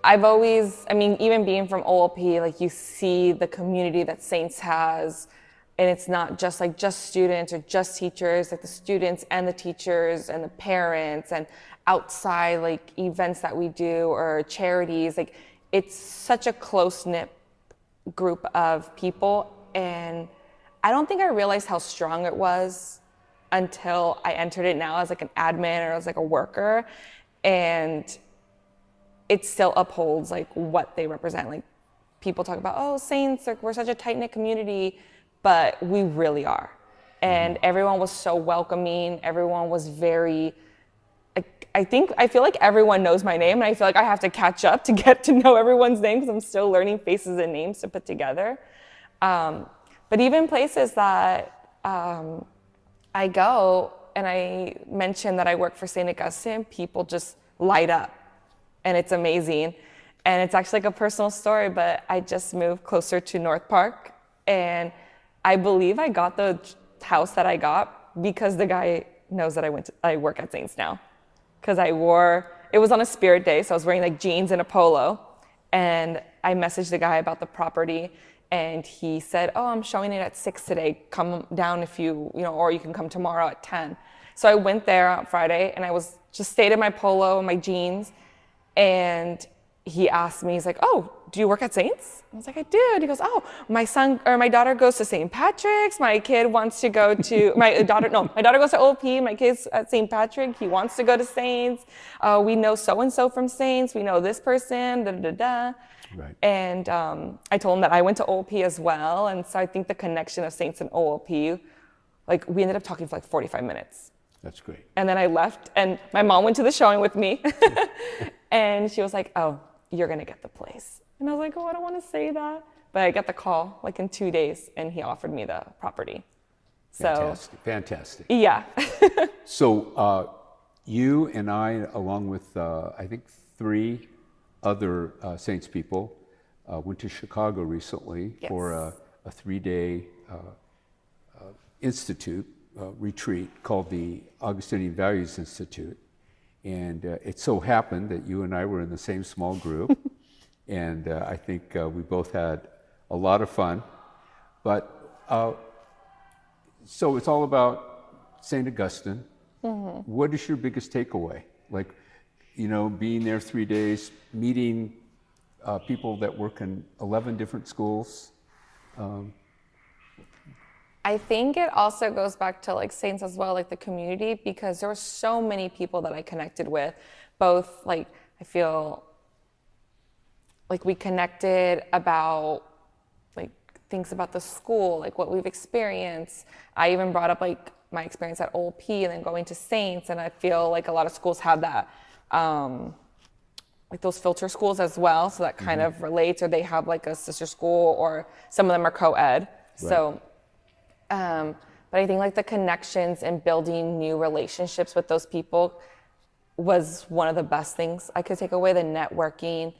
even being from OLP, like you see the community that Saints has, and it's not just students or just teachers, like the students and the teachers and the parents and outside like events that we do or charities, like it's such a close-knit group of people. And I don't think I realized how strong it was until I entered it now as like an admin or as like a worker, and it still upholds like what they represent. Like people talk about, oh, Saints, like we're such a tight-knit community, but we really are. And everyone was so welcoming. Everyone was very, I feel like everyone knows my name, and I feel like I have to catch up to get to know everyone's name because I'm still learning faces and names to put together. But even places that I go and I mention that I work for St. Augustine, people just light up, and it's amazing. And it's actually like a personal story, but I just moved closer to North Park, and I believe I got the house that I got because the guy knows that I work at Saints now. Because it was on a spirit day, so I was wearing like jeans and a polo, and I messaged the guy about the property, and he said, oh, I'm showing it at 6 today. Come down if or you can come tomorrow at 10. So I went there on Friday, and I just stayed in my polo and my jeans, and he asked me, he's like, oh, do you work at Saints? I was like, I do. He goes, oh, my daughter goes to St. Patrick's. My kid wants to go to, my daughter goes to OP. My kid's at St. Patrick. He wants to go to Saints. We know so-and-so from Saints. We know this person, da-da-da-da. Right. And I told him that I went to OLP as well. And so I think the connection of Saints and OLP, like we ended up talking for like 45 minutes. That's great. And then I left, and my mom went to the showing with me. And she was like, oh, you're going to get the place. And I was like, oh, I don't want to say that. But I got the call like in 2 days, and he offered me the property. So, Fantastic. Yeah. So you and I, along with I think 3 other Saints people, went to Chicago recently for a 3-day institute retreat called the Augustinian Values Institute. And it so happened that you and I were in the same small group. And I think we both had a lot of fun. But so it's all about St. Augustine. Mm-hmm. What is your biggest takeaway? Like, being there 3 days, meeting people that work in 11 different schools. I think it also goes back to like Saints as well, like the community, because there were so many people that I connected with, both like I feel like we connected about like things about the school, like what we've experienced. I even brought up like my experience at OLP and then going to Saints, and I feel like a lot of schools have that, like those filter schools as well, so that kind of relates, or they have like a sister school, or some of them are co-ed. Right. So. But I think like the connections and building new relationships with those people was one of the best things I could take away, the networking.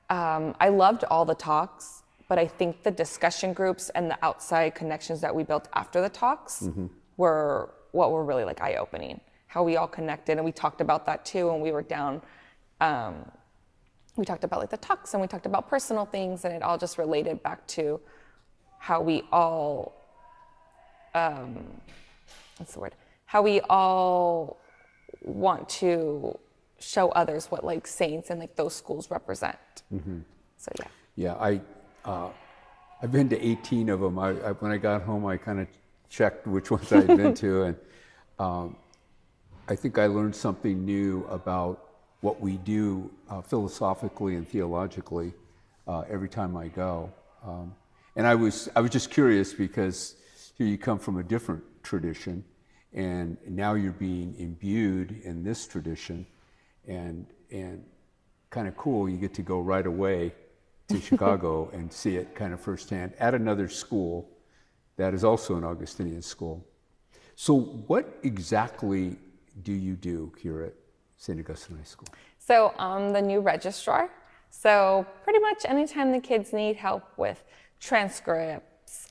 I loved all the talks, but I think the discussion groups and the outside connections that we built after the talks were what were really like eye-opening, how we all connected. And we talked about that too when we were down. We talked about like the talks, and we talked about personal things, and it all just related back to how we all how we all want to show others what like Saints and like those schools represent. So yeah. Yeah, I've been to 18 of them. When I got home, I kind of checked which ones I'd been to, and I think I learned something new about what we do philosophically and theologically every time I go. And I was just curious because here you come from a different tradition, and now you're being imbued in this tradition, and kind of cool. You get to go right away to Chicago and see it kind of firsthand at another school that is also an Augustinian school. So what exactly do you do here at St. Augustine High School? So I'm the new registrar. So pretty much anytime the kids need help with transcripts,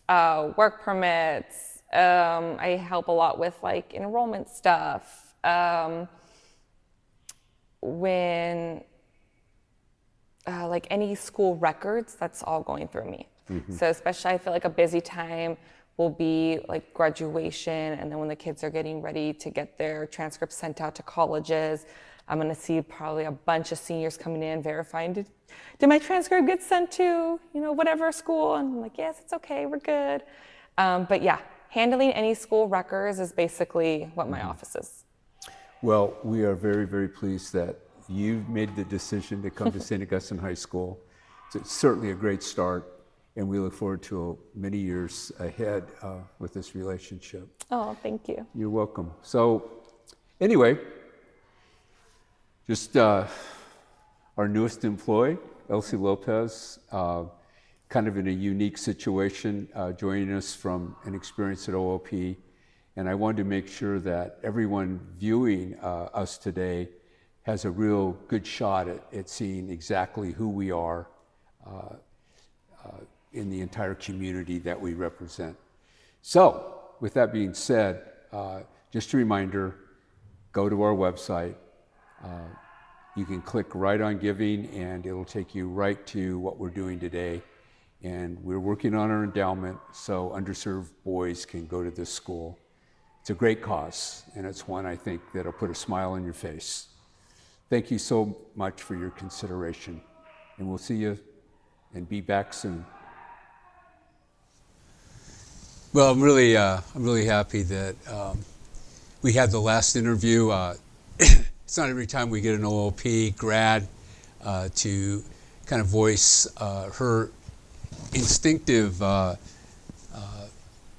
work permits, I help a lot with like enrollment stuff. When like any school records, that's all going through me. So especially I feel like a busy time will be like graduation, and then when the kids are getting ready to get their transcripts sent out to colleges, I'm gonna see probably a bunch of seniors coming in verifying, did my transcript get sent to, whatever school? And I'm like, yes, it's okay, we're good. But yeah, handling any school records is basically what my office is. Well, we are very, very pleased that you've made the decision to come to St. Augustine High School. It's certainly a great start, and we look forward to many years ahead with this relationship. Oh, thank you. You're welcome. So anyway, just our newest employee, Elsie Lopez. kind of in a unique situation, joining us from an experience at OLP. And I wanted to make sure that everyone viewing us today has a real good shot at seeing exactly who we are in the entire community that we represent. So, with that being said, just a reminder, go to our website. You can click right on giving and it'll take you right to what we're doing today. And we're working on our endowment so underserved boys can go to this school. It's a great cause, and it's one I think that'll put a smile on your face. Thank you so much for your consideration, and we'll see you and be back soon. Well, I'm really happy that we had the last interview. It's not every time we get an OLP grad to kind of voice her instinctive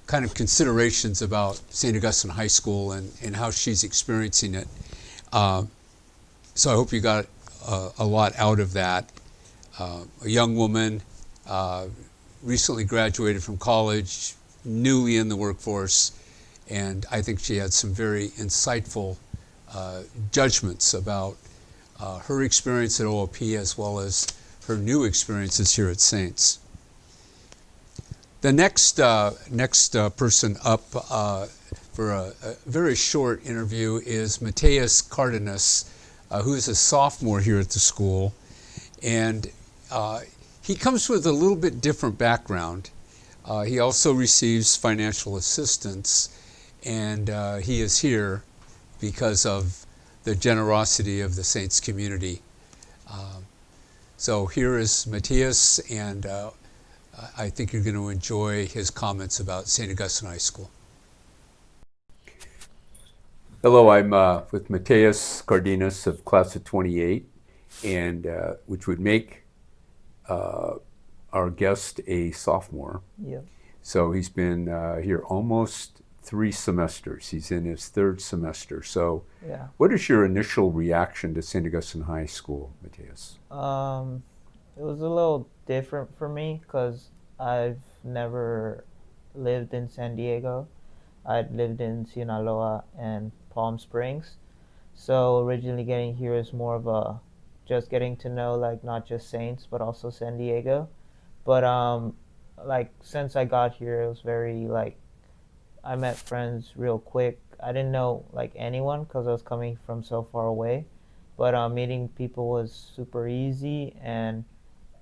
kind of considerations about St. Augustine High School and how she's experiencing it. So I hope you got a lot out of that. A young woman, recently graduated from college, newly in the workforce, and I think she had some very insightful judgments about her experience at OLP as well as her new experiences here at Saints. The next person up for a very short interview is Mateus Cardenas, who is a sophomore here at the school, and he comes with a little bit different background. He also receives financial assistance, and he is here because of the generosity of the Saints community. So here is Mateus, and I think you're going to enjoy his comments about St. Augustine High School. Hello, I'm with Mateus Cardenas of class of 28, and which would make our guest a sophomore. Yeah. So he's been here almost 3 semesters. He's in his 3rd semester. So Yeah. what is your initial reaction to St. Augustine High School, Mateus? It was a little different for me because I've never lived in San Diego. I'd lived in Sinaloa and Palm Springs. So originally getting here is more of a just getting to know like not just Saints but also San Diego. But like since I got here it was very like I met friends real quick. I didn't know like anyone because I was coming from so far away. But meeting people was super easy and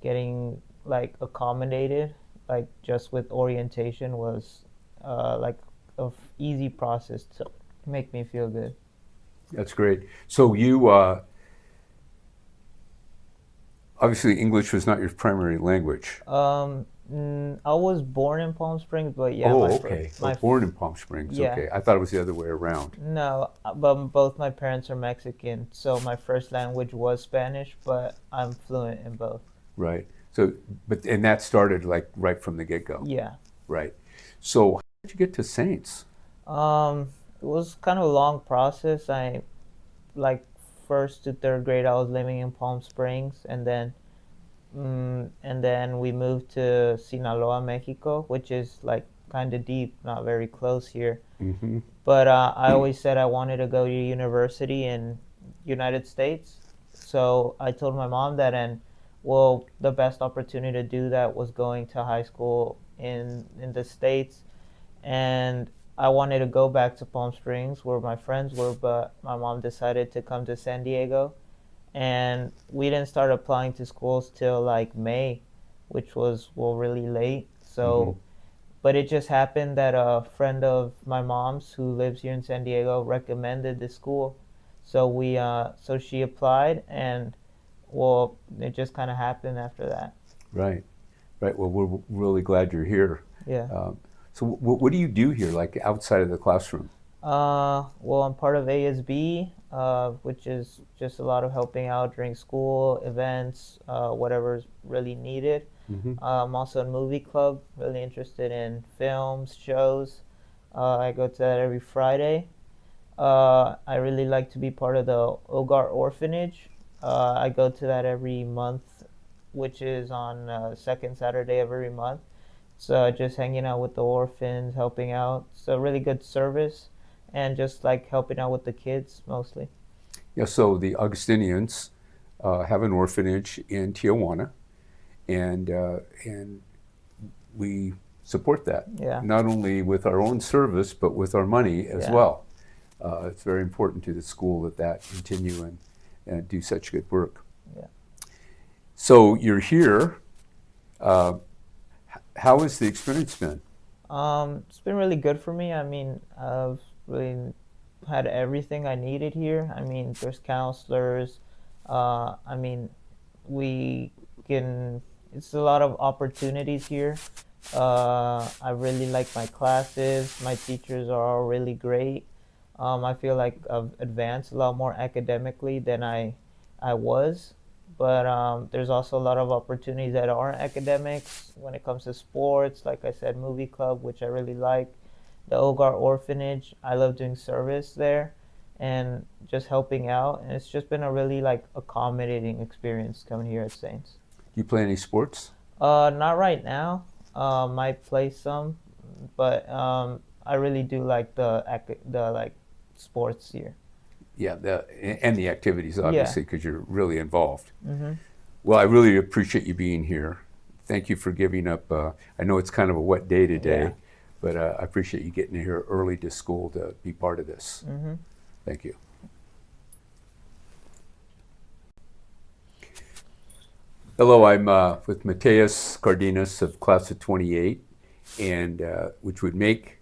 getting like accommodated like just with orientation was like a easy process to make me feel good. That's great. So you, obviously English was not your primary language. I was born in Palm Springs, but yeah. Oh, okay. Born in Palm Springs. Yeah. Okay. I thought it was the other way around. No, but both my parents are Mexican, so my first language was Spanish, but I'm fluent in both. Right. So, and that started like right from the get-go. Yeah. Right. So, how did you get to Saints? It was kind of a long process. I, like, 1st to 3rd grade, I was living in Palm Springs, and then we moved to Sinaloa, Mexico, which is like kind of deep, not very close here. Mm-hmm. But I always said I wanted to go to university in United States. So I told my mom that, and well, the best opportunity to do that was going to high school in the States. And I wanted to go back to Palm Springs where my friends were, but my mom decided to come to San Diego. And we didn't start applying to schools till like May, which was really late. So, but it just happened that a friend of my mom's who lives here in San Diego recommended the school. So so she applied, and well, it just kind of happened after that. Right. Right. Well, we're really glad you're here. Yeah. So what do you do here, like outside of the classroom? Well, I'm part of ASB, which is just a lot of helping out during school, events, whatever's really needed. I'm also in movie club, really interested in films, shows. I go to that every Friday. I really like to be part of the Ogar Orphanage. I go to that every month, which is on second Saturday of every month. So just hanging out with the orphans, helping out. So really good service, and just like helping out with the kids mostly. Yeah, so the Augustinians have an orphanage in Tijuana, and we support that. Yeah. Not only with our own service, but with our money as Yeah. well. It's very important to the school that continue and do such good work. Yeah. So you're here. How has the experience been? It's been really good for me. I mean, I've really had everything I needed here. I mean, there's counselors. I mean, we can, it's a lot of opportunities here. I really like my classes. My teachers are all really great. I feel like I've advanced a lot more academically than I was. But there's also a lot of opportunities that aren't academics when it comes to sports. Like I said, movie club, which I really like. The Ogar Orphanage, I love doing service there and just helping out. And it's just been a really like accommodating experience coming here at Saints. You play any sports? Not right now. Might play some, but I really do like the like sports here. Yeah, and the activities, obviously, because you're really involved. Mm-hmm. Well, I really appreciate you being here. Thank you for giving up. I know it's kind of a wet day today, Yeah. but I appreciate you getting here early to school to be part of this. Mm-hmm. Thank you. Hello, I'm with Mateus Cardenas of class of 28, and which would make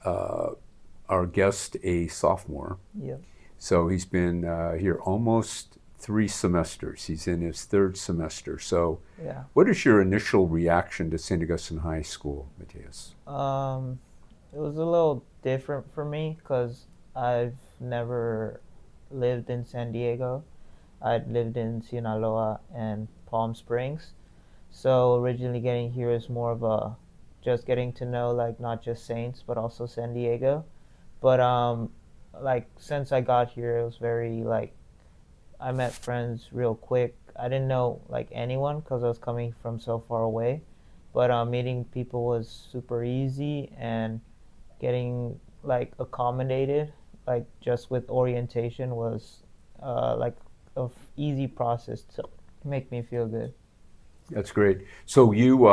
our guest a sophomore. Yep. So he's been here almost 3 semesters. He's in his 3rd semester. So Yeah. what is your initial reaction to St. Augustine High School, Mateus? It was a little different for me because I've never lived in San Diego. I'd lived in Sinaloa and Palm Springs. So originally getting here is more of a just getting to know like not just Saints but also San Diego. But like since I got here, it was very like I met friends real quick. I didn't know like anyone because I was coming from so far away, but meeting people was super easy, and getting like accommodated like just with orientation was like a easy process to make me feel good. That's great. So you,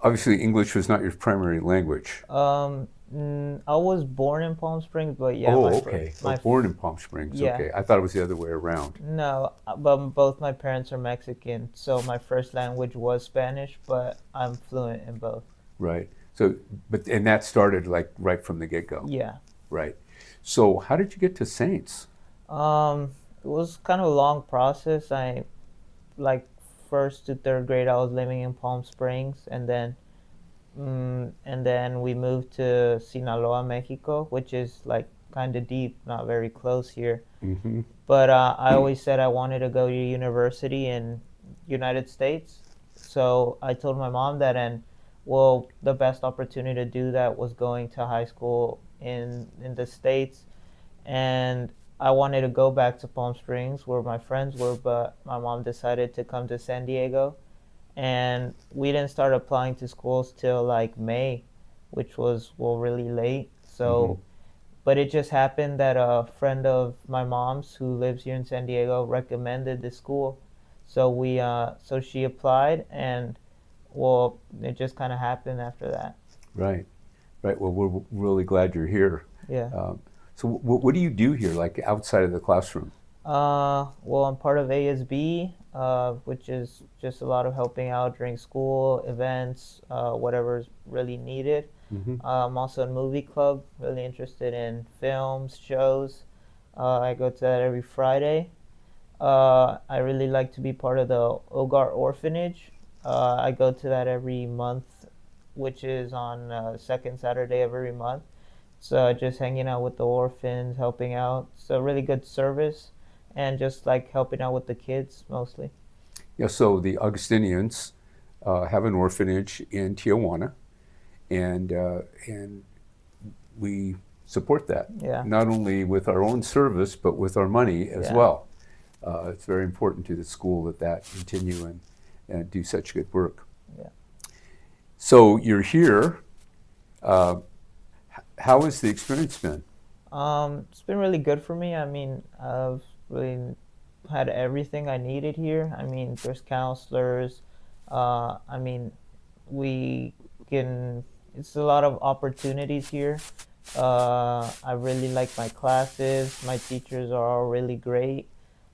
obviously English was not your primary language. I was born in Palm Springs, but yeah. Oh, okay. Born in Palm Springs. Yeah. Okay. I thought it was the other way around. No, but both my parents are Mexican, so my first language was Spanish, but I'm fluent in both. Right. So, and that started like right from the get-go. Yeah. Right. So how did you get to Saints? It was kind of a long process. I, like, 1st to 3rd grade, I was living in Palm Springs, and then we moved to Sinaloa, Mexico, which is like kind of deep, not very close here. Mm-hmm. But I always said I wanted to go to university in United States. So I told my mom that, and well, the best opportunity to do that was going to high school in the States. And I wanted to go back to Palm Springs where my friends were, but my mom decided to come to San Diego. And we didn't start applying to schools till like May, which was really late. So, but it just happened that a friend of my mom's who lives here in San Diego recommended the school. So so she applied, and well, it just kind of happened after that. Right. Right. Well, we're really glad you're here. Yeah. So what do you do here, like outside of the classroom? Well, I'm part of ASB, which is just a lot of helping out during school events, whatever's really needed. Mm-hmm. I'm also in movie club, really interested in films, shows. I go to that every Friday. I really like to be part of the Ogar Orphanage. I go to that every month, which is on second Saturday of every month. So just hanging out with the orphans, helping out. So really good service, and just like helping out with the kids mostly. Yeah, so the Augustinians have an orphanage in Tijuana, and we support that. Yeah. Not only with our own service, but with our money as Yeah. well. It's very important to the school that continue and do such good work. Yeah. So you're here. How has the experience been? It's been really good for me. I mean, I've really had everything I needed here. I mean, there's counselors. I mean, we can, it's a lot of opportunities here. I really like my classes. My teachers are all really great.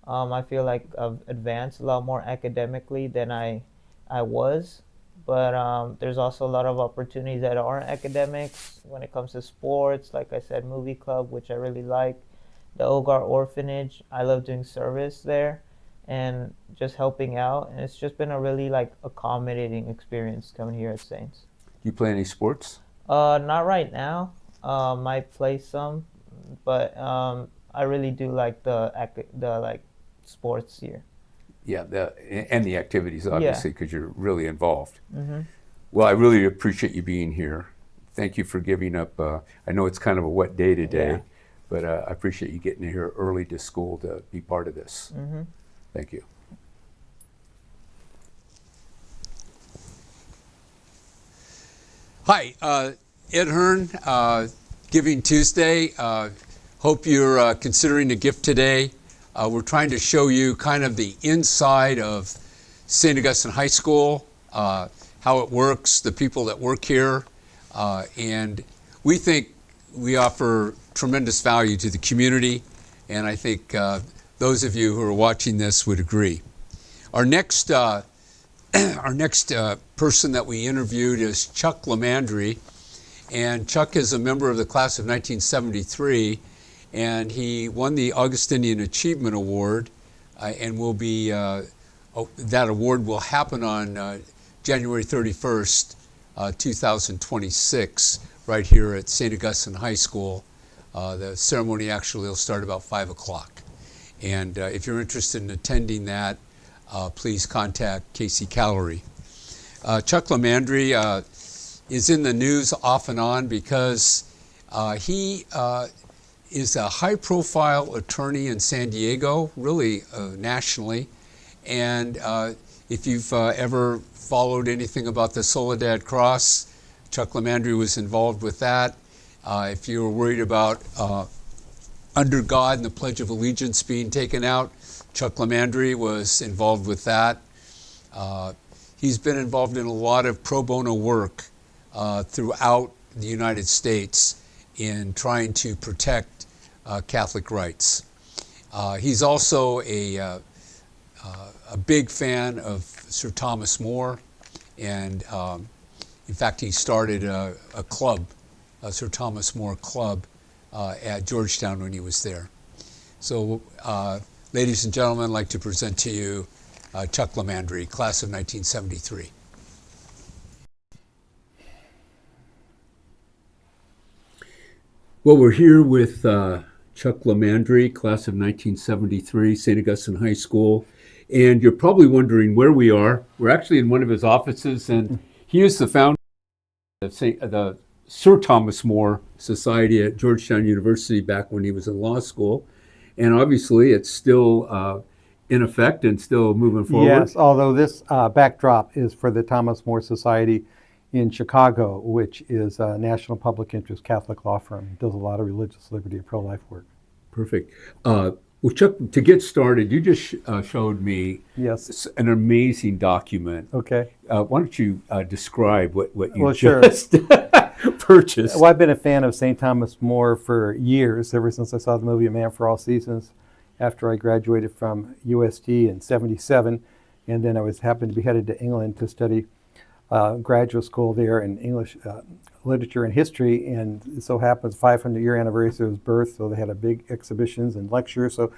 I feel like I've advanced a lot more academically than I was. But there's also a lot of opportunities that aren't academics when it comes to sports. Like I said, movie club, which I really like. The Ogar Orphanage, I love doing service there and just helping out. And it's just been a really like accommodating experience coming here at Saints. Do you play any sports? Not right now. Might play some, but I really do like the like sports here. Yeah, and the activities, obviously, because you're really involved. Mm-hmm. Well, I really appreciate you being here. Thank you for giving up. I know it's kind of a wet day today, but I appreciate you getting here early to school to be part of this. Mm-hmm. Thank you. Hi, Ed Hearn, Giving Tuesday. Hope you're considering a gift today. We're trying to show you kind of the inside of St. Augustine High School, how it works, the people that work here, and we think we offer tremendous value to the community, and I think those of you who are watching this would agree. Our next person that we interviewed is Chuck Lamandry, and Chuck is a member of the class of 1973, and he won the Augustinian Achievement Award, and will be that award will happen on January 31st, 2026, right here at St. Augustine High School. The ceremony actually will start about 5 o'clock, and if you're interested in attending that, please contact Casey Callery. Chuck Lamandry is in the news off and on because he is a high-profile attorney in San Diego, really nationally. And if you've ever followed anything about the Soledad Cross, Chuck Lamandry was involved with that. If you were worried about Under God and the Pledge of Allegiance being taken out, Chuck Lamandry was involved with that. He's been involved in a lot of pro bono work throughout the United States in trying to protect Catholic rights. He's also a big fan of Sir Thomas More, and in fact, he started a club, a Sir Thomas More Club, at Georgetown when he was there. So, ladies and gentlemen, I'd like to present to you Chuck Lamandry, class of 1973. Well, we're here with Chuck Lamandry, class of 1973, St. Augustine High School. And you're probably wondering where we are. We're actually in one of his offices, and he is the founder of the Sir Thomas More Society at Georgetown University back when he was in law school. And obviously, it's still in effect and still moving forward. Yes, although this backdrop is for the Thomas More Society in Chicago, which is a national public interest Catholic law firm. It does a lot of religious liberty and pro-life work. Perfect. Well, Chuck, to get started, you just showed me an amazing document. Okay. Why don't you describe what you sure. just purchased? Well, I've been a fan of St. Thomas More for years, ever since I saw the movie A Man for All Seasons, after I graduated from UST in '77, and then I happened to be headed to England to study graduate school there in English literature and history, and it so happens 500-year anniversary of his birth, so they had a big exhibitions and lectures. So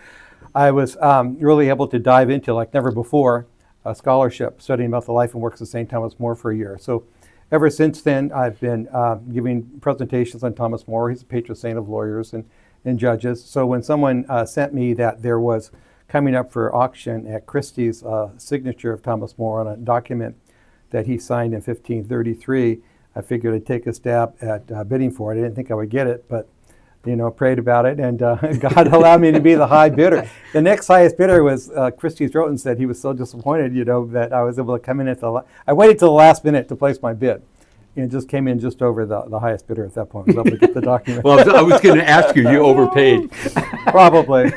I was really able to dive into, like never before, a scholarship studying about the life and works of St. Thomas More for a year. So ever since then, I've been giving presentations on Thomas More. He's a patron saint of lawyers and judges. So when someone sent me that there was coming up for auction at Christie's signature of Thomas More on a document that he signed in 1533, I figured I'd take a stab at bidding for it. I didn't think I would get it, but prayed about it, and God allowed me to be the high bidder. The next highest bidder was Christy Throton. Said he was so disappointed, that I was able to come in at I waited till the last minute to place my bid. And just came in just over the highest bidder at that point. I was able to get the document. Well, I was going to ask you, you overpaid. Probably.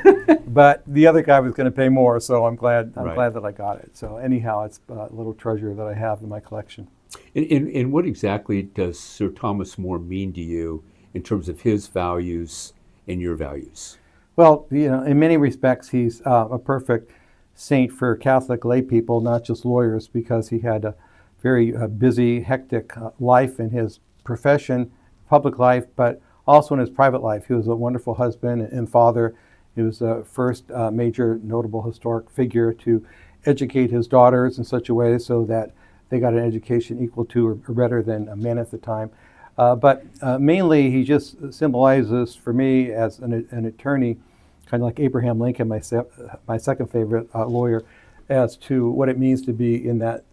But the other guy was going to pay more, so I'm glad that I got it. So anyhow, it's a little treasure that I have in my collection. And what exactly does Sir Thomas More mean to you in terms of his values and your values? Well, in many respects, he's a perfect saint for Catholic lay people, not just lawyers, because he had a very busy, hectic life in his profession, public life, but also in his private life. He was a wonderful husband and father. He was the first major notable historic figure to educate his daughters in such a way so that they got an education equal to or better than men at the time. But mainly he just symbolizes for me as an attorney, kind of like Abraham Lincoln, my second favorite lawyer, as to what it means to be in that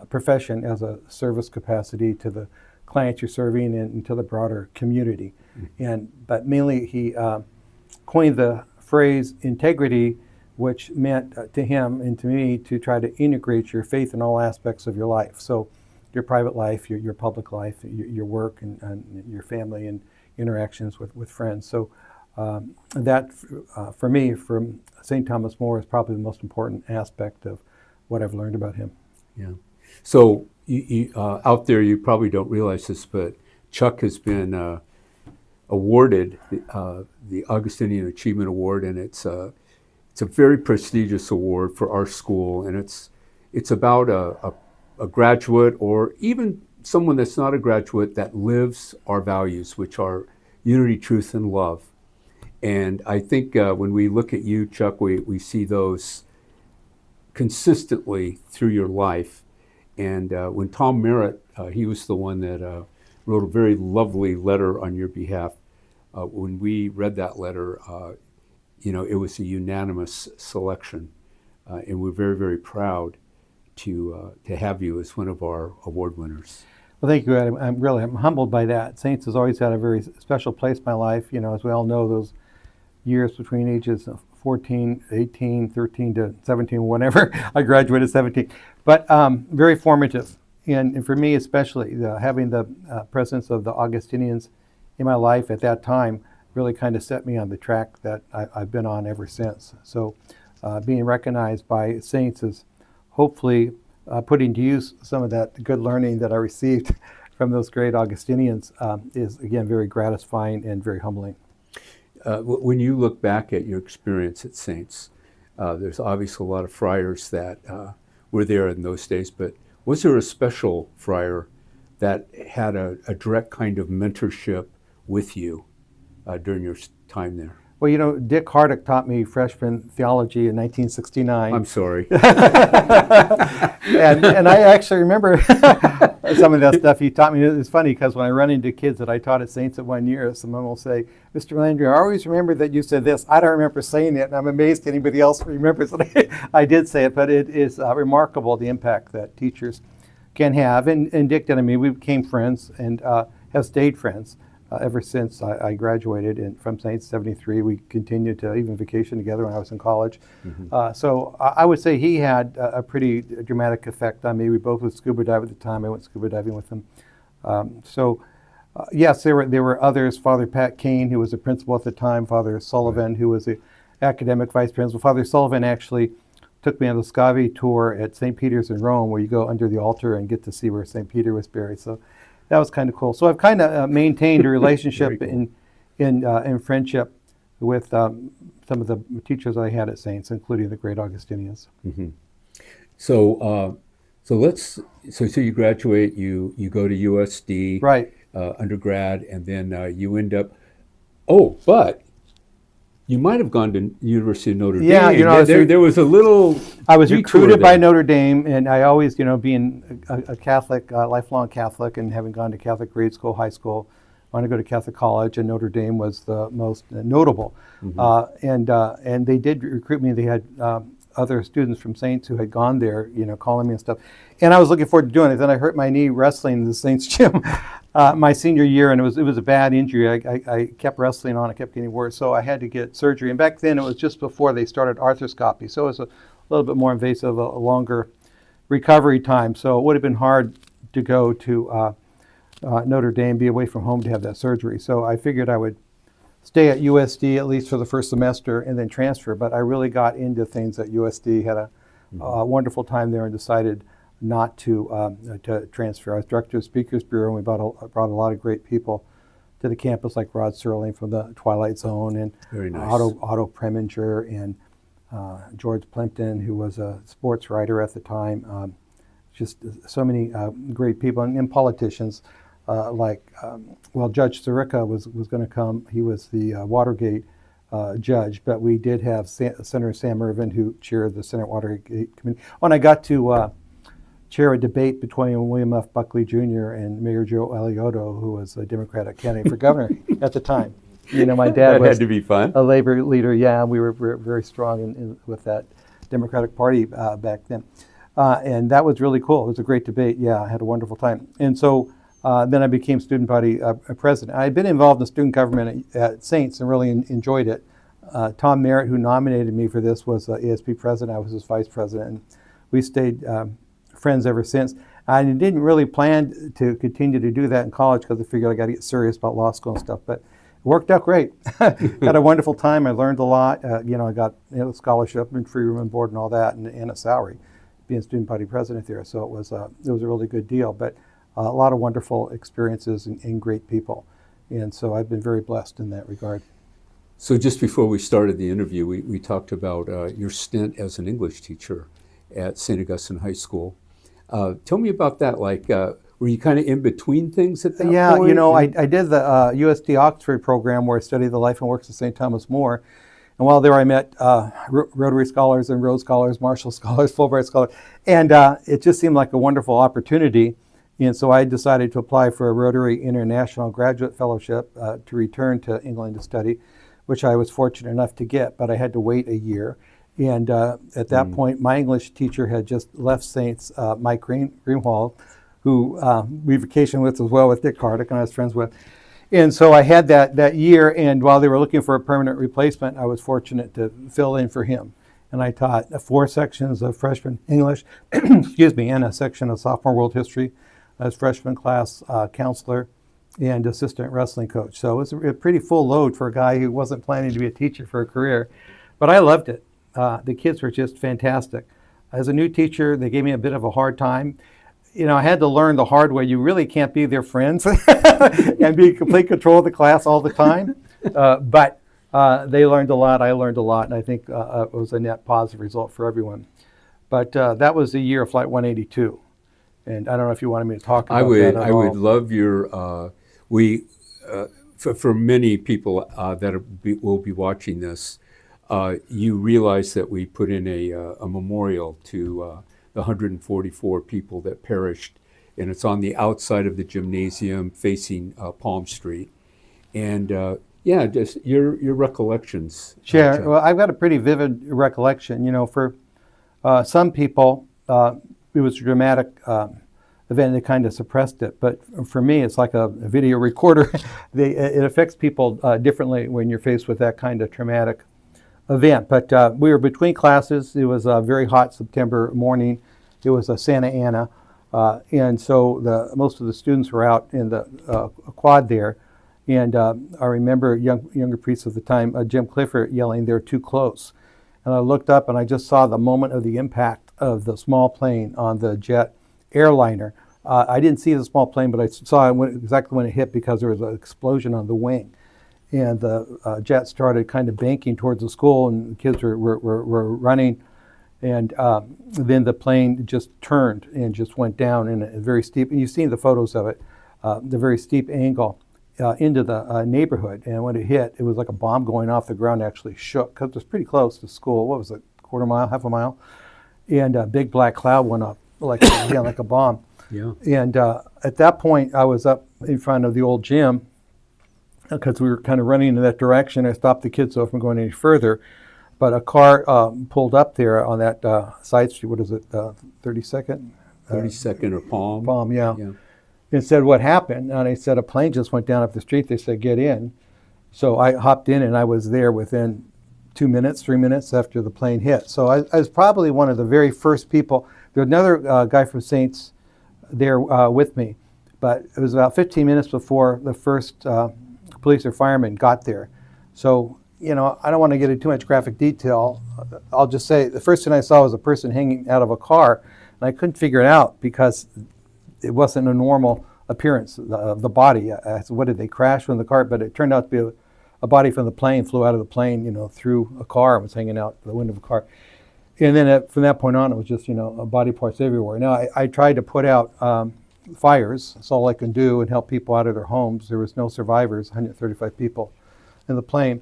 profession as a service capacity to the clients you're serving and to the broader community. But mainly he coined the phrase integrity, which meant to him and to me to try to integrate your faith in all aspects of your life. So your private life, your public life, your work, and your family and interactions with friends. So that, for me, from St. Thomas More, is probably the most important aspect of what I've learned about him. Yeah. So you, out there, you probably don't realize this, but Chuck has been awarded the Augustinian Achievement Award, and it's a very prestigious award for our school, and it's about a graduate or even someone that's not a graduate that lives our values, which are unity, truth, and love. And I think when we look at you, Chuck, we see those consistently through your life. And when Tom Merritt, he was the one that wrote a very lovely letter on your behalf. When we read that letter, it was a unanimous selection. And we're very, very proud to have you as one of our award winners. Well, thank you, Ed. I'm humbled by that. Saints has always had a very special place in my life. As we all know, those years between ages of 14, 18, 13 to 17, whenever I graduated 17. But very formative. And for me especially, having the presence of the Augustinians in my life at that time really kind of set me on the track that I've been on ever since. So being recognized by saints is hopefully putting to use some of that good learning that I received from those great Augustinians is, again, very gratifying and very humbling. When you look back at your experience at Saints, there's obviously a lot of friars that were there in those days, but was there a special friar that had a direct kind of mentorship with you during your time there? Well, Dick Hardick taught me freshman theology in 1969. I'm sorry. and I actually remember some of that stuff he taught me. It's funny because when I run into kids that I taught at Saints at 1 year, someone will say, "Mr. Landry, I always remember that you said this. I don't remember saying it," and I'm amazed anybody else remembers that I did say it. But it is remarkable the impact that teachers can have. And Dick did. We became friends and have stayed friends. Ever since I graduated from Saints 73, we continued to even vacation together when I was in college. Mm-hmm. So I would say he had a pretty dramatic effect on me. We both would scuba dive at the time. I went scuba diving with him. Yes, there were others. Father Pat Kane, who was the principal at the time. Father Sullivan, who was the academic vice principal. Father Sullivan actually took me on the Scavi tour at St. Peter's in Rome, where you go under the altar and get to see where St. Peter was buried. So that was kind of cool. So I've kind of maintained a relationship cool. in friendship with some of the teachers I had at Saints, including the great Augustinians. Mm-hmm. So you graduate, you go to USD, right, undergrad, and then you end up. Oh, but you might have gone to University of Notre Dame. Yeah, there was a little. I was recruited by Notre Dame, and I always, being a Catholic, lifelong Catholic, and having gone to Catholic grade school, high school, wanted to go to Catholic college, and Notre Dame was the most notable. Mm-hmm. And they did recruit me. They had other students from Saints who had gone there, calling me and stuff. And I was looking forward to doing it. Then I hurt my knee wrestling in the Saints gym my senior year, and it was a bad injury. I kept wrestling on, it kept getting worse, so I had to get surgery. And back then it was just before they started arthroscopy, so it was a little bit more invasive, a longer recovery time. So it would have been hard to go to Notre Dame, be away from home to have that surgery. So I figured I would stay at USD at least for the first semester and then transfer. But I really got into things at USD, had a wonderful time there, and decided not to transfer. I was director of Speakers Bureau, and we brought a lot of great people to the campus, like Rod Serling from the Twilight Zone, and Very nice. Otto Preminger, and George Plimpton, who was a sports writer at the time. Just so many great people, and politicians. Judge Sirica was going to come. He was the Watergate judge, but we did have Senator Sam Ervin, who chaired the Senate Watergate Committee. And I got to chair a debate between William F. Buckley Jr. and Mayor Joe Alioto, who was a Democratic candidate for governor at the time. My dad That was had to be fun. a labor leader. Yeah, we were very strong with that Democratic Party back then. And that was really cool. It was a great debate. Yeah, I had a wonderful time. And so then I became student body president. I had been involved in student government at Saints and really enjoyed it. Tom Merritt, who nominated me for this, was ASP president. I was his vice president. And we stayed friends ever since. I didn't really plan to continue to do that in college because I figured I got to get serious about law school and stuff. But it worked out great. Had a wonderful time. I learned a lot. I got a scholarship and free room and board and all that, and a salary, being student body president there. So it was a really good deal. But a lot of wonderful experiences and great people. And so I've been very blessed in that regard. So just before we started the interview, we talked about your stint as an English teacher at St. Augustine High School. Tell me about that. Were you kind of in between things at that point? Yeah, I did the USD Oxford program where I studied the life and works of St. Thomas More. And while there I met Rotary Scholars and Rhodes Scholars, Marshall Scholars, Fulbright Scholars. And it just seemed like a wonderful opportunity. And so I decided to apply for a Rotary International Graduate Fellowship to return to England to study, which I was fortunate enough to get, but I had to wait a year. And at that point, my English teacher had just left Saints, Mike Greenwald, who we vacationed with as well with Dick Cardick, and I was friends with. And so I had that year, and while they were looking for a permanent replacement, I was fortunate to fill in for him. And I taught 4 sections of freshman English, and a section of sophomore world history as freshman class counselor and assistant wrestling coach. So it was a pretty full load for a guy who wasn't planning to be a teacher for a career. But I loved it. The kids were just fantastic. As a new teacher, they gave me a bit of a hard time. I had to learn the hard way. You really can't be their friends and be in complete control of the class all the time. But they learned a lot. I learned a lot. And I think it was a net positive result for everyone. But that was the year of Flight 182. And I don't know if you wanted me to talk about that at all. I would love your, for many people that will be watching this, you realize that we put in a memorial to the 144 people that perished, and it's on the outside of the gymnasium facing Palm Street. And just your recollections. Sure. Well, I've got a pretty vivid recollection. For some people, it was a dramatic event. They kind of suppressed it. But for me, it's like a video recorder. It affects people differently when you're faced with that kind of traumatic event. But we were between classes. It was a very hot September morning. It was a Santa Ana. And so most of the students were out in the quad there. And I remember younger priests at the time, Jim Clifford, yelling, "They're too close." And I looked up and I just saw the moment of the impact of the small plane on the jet airliner. I didn't see the small plane, but I saw it exactly when it hit because there was an explosion on the wing. And the jet started kind of banking towards the school, and the kids were running. And then the plane just turned and just went down in a very steep, and you've seen the photos of it, the very steep angle into the neighborhood. And when it hit, it was like a bomb going off. The ground actually shook because it was pretty close to school. What was it, quarter mile, half a mile? And a big black cloud went up like a bomb. Yeah. And at that point, I was up in front of the old gym because we were kind of running in that direction. I stopped the kids though from going any further. but a car pulled up there on that side street. What is it, 32nd? 32nd or Palm. Palm, yeah. And said, what happened? And I said, a plane just went down up the street. They said, get in. So I hopped in, and I was there within 2 minutes, 3 minutes after the plane hit. So I was probably one of the very first people. There was another guy from Saints there with me, but it was about 15 minutes before the first police or firemen got there. So, you know, I don't want to get into too much graphic detail. I'll just say the first thing I saw was a person hanging out of a car, and I couldn't figure it out because it wasn't a normal appearance of the body. I said, what did they crash from the car? But it turned out to be a body from the plane, flew out of the plane, you know, through a car and was hanging out the window of a car. And then from that point on, it was just, you know, body parts everywhere. Now, I tried to put out fires. That's all I can do, and help people out of their homes. There was no survivors, 135 people in the plane.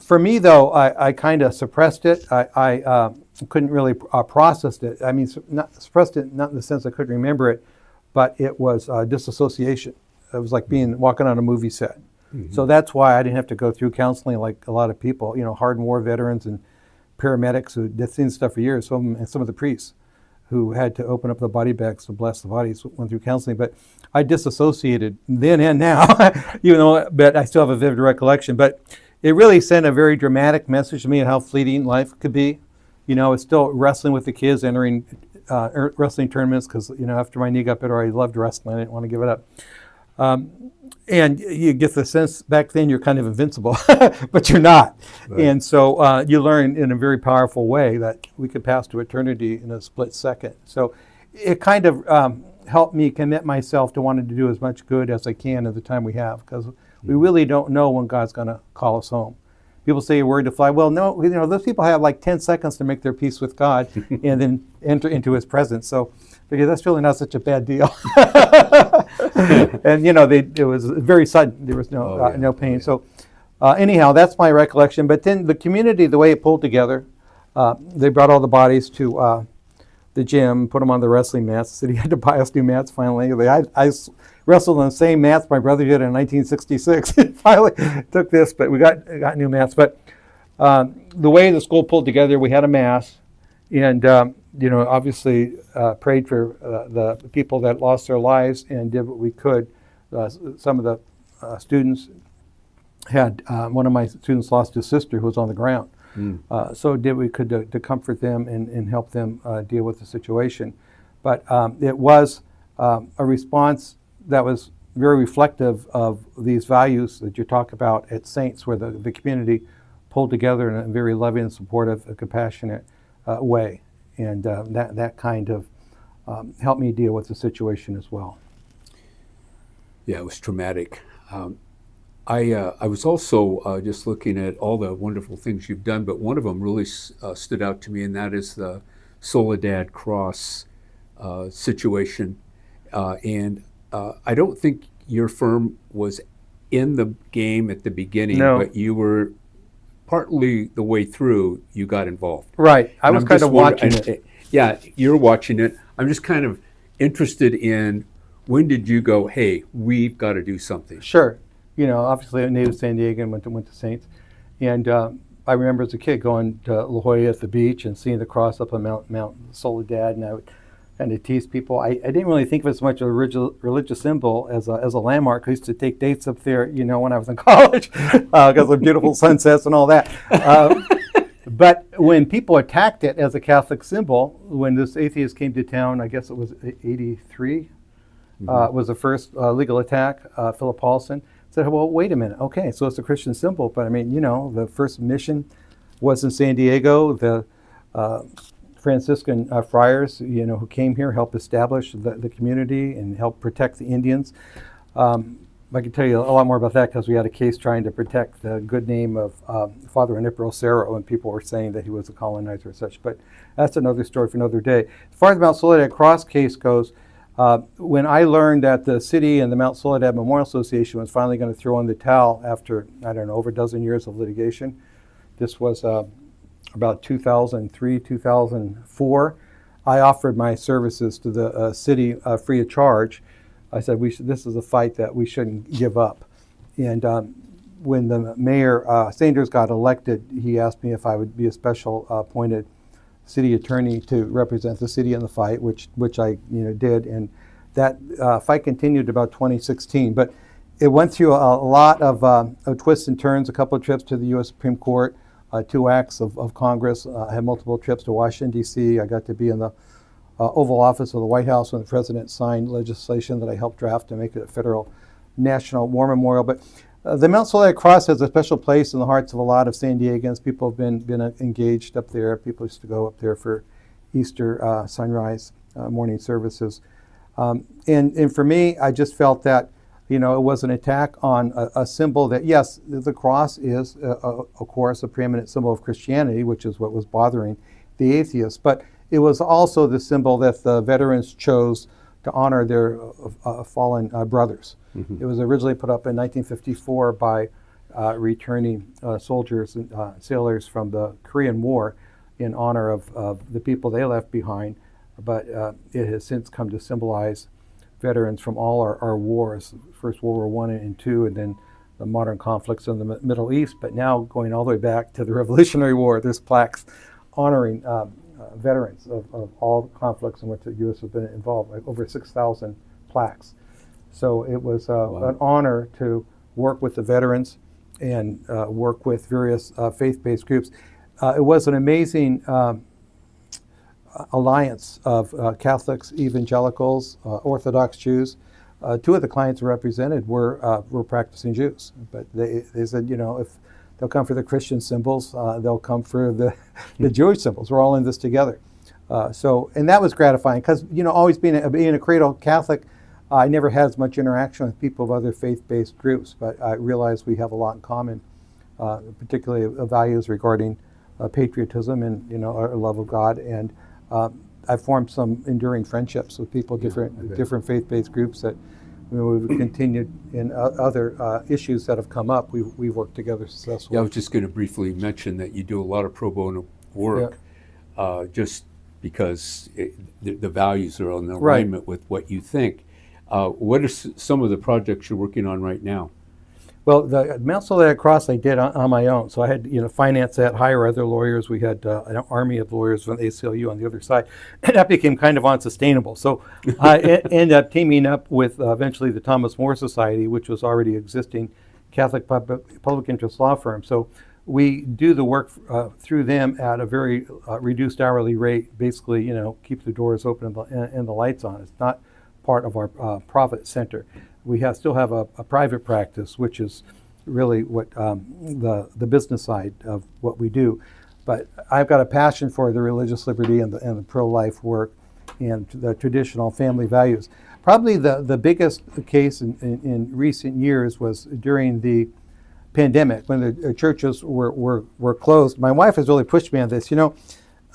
For me, though, I kind of suppressed it. I couldn't really process it. I mean, not suppressed it, not in the sense I couldn't remember it, but it was disassociation. It was like walking on a movie set. Mm-hmm. So that's why I didn't have to go through counseling like a lot of people, you know, hardened war veterans and paramedics who had seen stuff for years, and some of the priests who had to open up the body bags to bless the bodies, went through counseling. But I disassociated then and now, you know, but I still have a vivid recollection. But it really sent a very dramatic message to me of how fleeting life could be. You know, I was still wrestling with the kids, entering wrestling tournaments, because, you know, after my knee got better, I loved wrestling. I didn't want to give it up. And you get the sense back then you're kind of invincible, but you're not. Right. And so you learn in a very powerful way that we could pass to eternity in a split second. So it kind of helped me commit myself to wanting to do as much good as I can at the time we have, because we really don't know when God's going to call us home. People say you're worried to fly. Well, no, you know, those people have like 10 seconds to make their peace with God and then enter into his presence. So because that's really not such a bad deal. And, you know, it was very sudden. There was no pain. So anyhow, that's my recollection. But then the community, the way it pulled together, they brought all the bodies to the gym, put them on the wrestling mats. The city had to buy us new mats finally. I wrestled on the same mats my brother did in 1966. Finally took this, but we got new mats. But the way the school pulled together, we had a mass, and you know, obviously prayed for the people that lost their lives and did what we could. Some of the students had, one of my students lost his sister who was on the ground. So did what we could to comfort them and help them deal with the situation. But it was a response that was very reflective of these values that you talk about at Saints, where the community pulled together in a very loving and supportive, compassionate way. And that kind of helped me deal with the situation as well. Yeah, it was traumatic. I was also just looking at all the wonderful things you've done, but one of them really stood out to me, and that is the Soledad Cross situation. And I don't think your firm was in the game at the beginning, but you were partly the way through, you got involved. Right. I was kind of watching it. Yeah, you're watching it. I'm just kind of interested in, when did you go, hey, we've got to do something? Sure. You know, obviously I'm native San Diego and went to Saints. And I remember as a kid going to La Jolla at the beach and seeing the cross up on Mount Soledad, and I would kind of tease people. I didn't really think of it as much of a religious symbol as a landmark. I used to take dates up there, you know, when I was in college because of beautiful sunsets and all that. But when people attacked it as a Catholic symbol, when this atheist came to town, I guess it was 83, was the first legal attack, Philip Paulson said, well, wait a minute. Okay, so it's a Christian symbol, but I mean, you know, the first mission was in San Diego. The Franciscan friars, you know, who came here, helped establish the community and help protect the Indians. I can tell you a lot more about that because we had a case trying to protect the good name of Father Anipro Cerro, and people were saying that he was a colonizer and such. But that's another story for another day. As far as the Mount Soledad Cross case goes, when I learned that the city and the Mount Soledad Memorial Association was finally going to throw in the towel after, I don't know, over a dozen years of litigation, this was about 2003, 2004, I offered my services to the city free of charge. I said, this is a fight that we shouldn't give up. And when the mayor Sanders got elected, he asked me if I would be a special appointed city attorney to represent the city in the fight, which I did, and that fight continued about 2016. But it went through a lot of twists and turns. A couple of trips to the U.S. Supreme Court, 2 acts of Congress. I had multiple trips to Washington D.C. I got to be in the Oval Office of the White House when the president signed legislation that I helped draft to make it a federal national war memorial. But the Mount Soledad Cross has a special place in the hearts of a lot of San Diegans. People have been engaged up there. People used to go up there for Easter sunrise morning services. And for me, I just felt that it was an attack on a symbol that, yes, the cross is, of course, a preeminent symbol of Christianity, which is what was bothering the atheists. But it was also the symbol that the veterans chose to honor their fallen brothers. Mm-hmm. It was originally put up in 1954 by returning soldiers and sailors from the Korean War in honor of the people they left behind. But it has since come to symbolize veterans from all our wars, First World War I and II, and then the modern conflicts in the Middle East. But now going all the way back to the Revolutionary War, there's plaques honoring veterans of all conflicts in which the U.S. has been involved, like over 6,000 plaques. So it was an honor to work with the veterans and work with various faith-based groups. It was an amazing alliance of Catholics, evangelicals, Orthodox Jews. 2 of the clients represented were practicing Jews, but they said, if they'll come for the Christian symbols, they'll come for the Jewish symbols. We're all in this together. And that was gratifying because, always being a cradle Catholic, I never had as much interaction with people of other faith-based groups, but I realized we have a lot in common, particularly values regarding patriotism and, our love of God. And I formed some enduring friendships with people, different faith-based groups that we've continued in other issues that have come up. We've worked together successfully. Yeah, I was just going to briefly mention that you do a lot of pro bono work, just because the values are in alignment with what you think. What are some of the projects you're working on right now? Well, the Mount Soledad Cross I did on my own. So I had to finance that, hire other lawyers. We had an army of lawyers from the ACLU on the other side. And that became kind of unsustainable. So I ended up teaming up with eventually the Thomas More Society, which was already existing Catholic public interest law firm. So we do the work through them at a very reduced hourly rate, basically, keep the doors open and the lights on. It's not part of our profit center. We still have a private practice, which is really what the business side of what we do. But I've got a passion for the religious liberty and the pro-life work and the traditional family values. Probably the biggest case in recent years was during the pandemic when the churches were closed. My wife has really pushed me on this.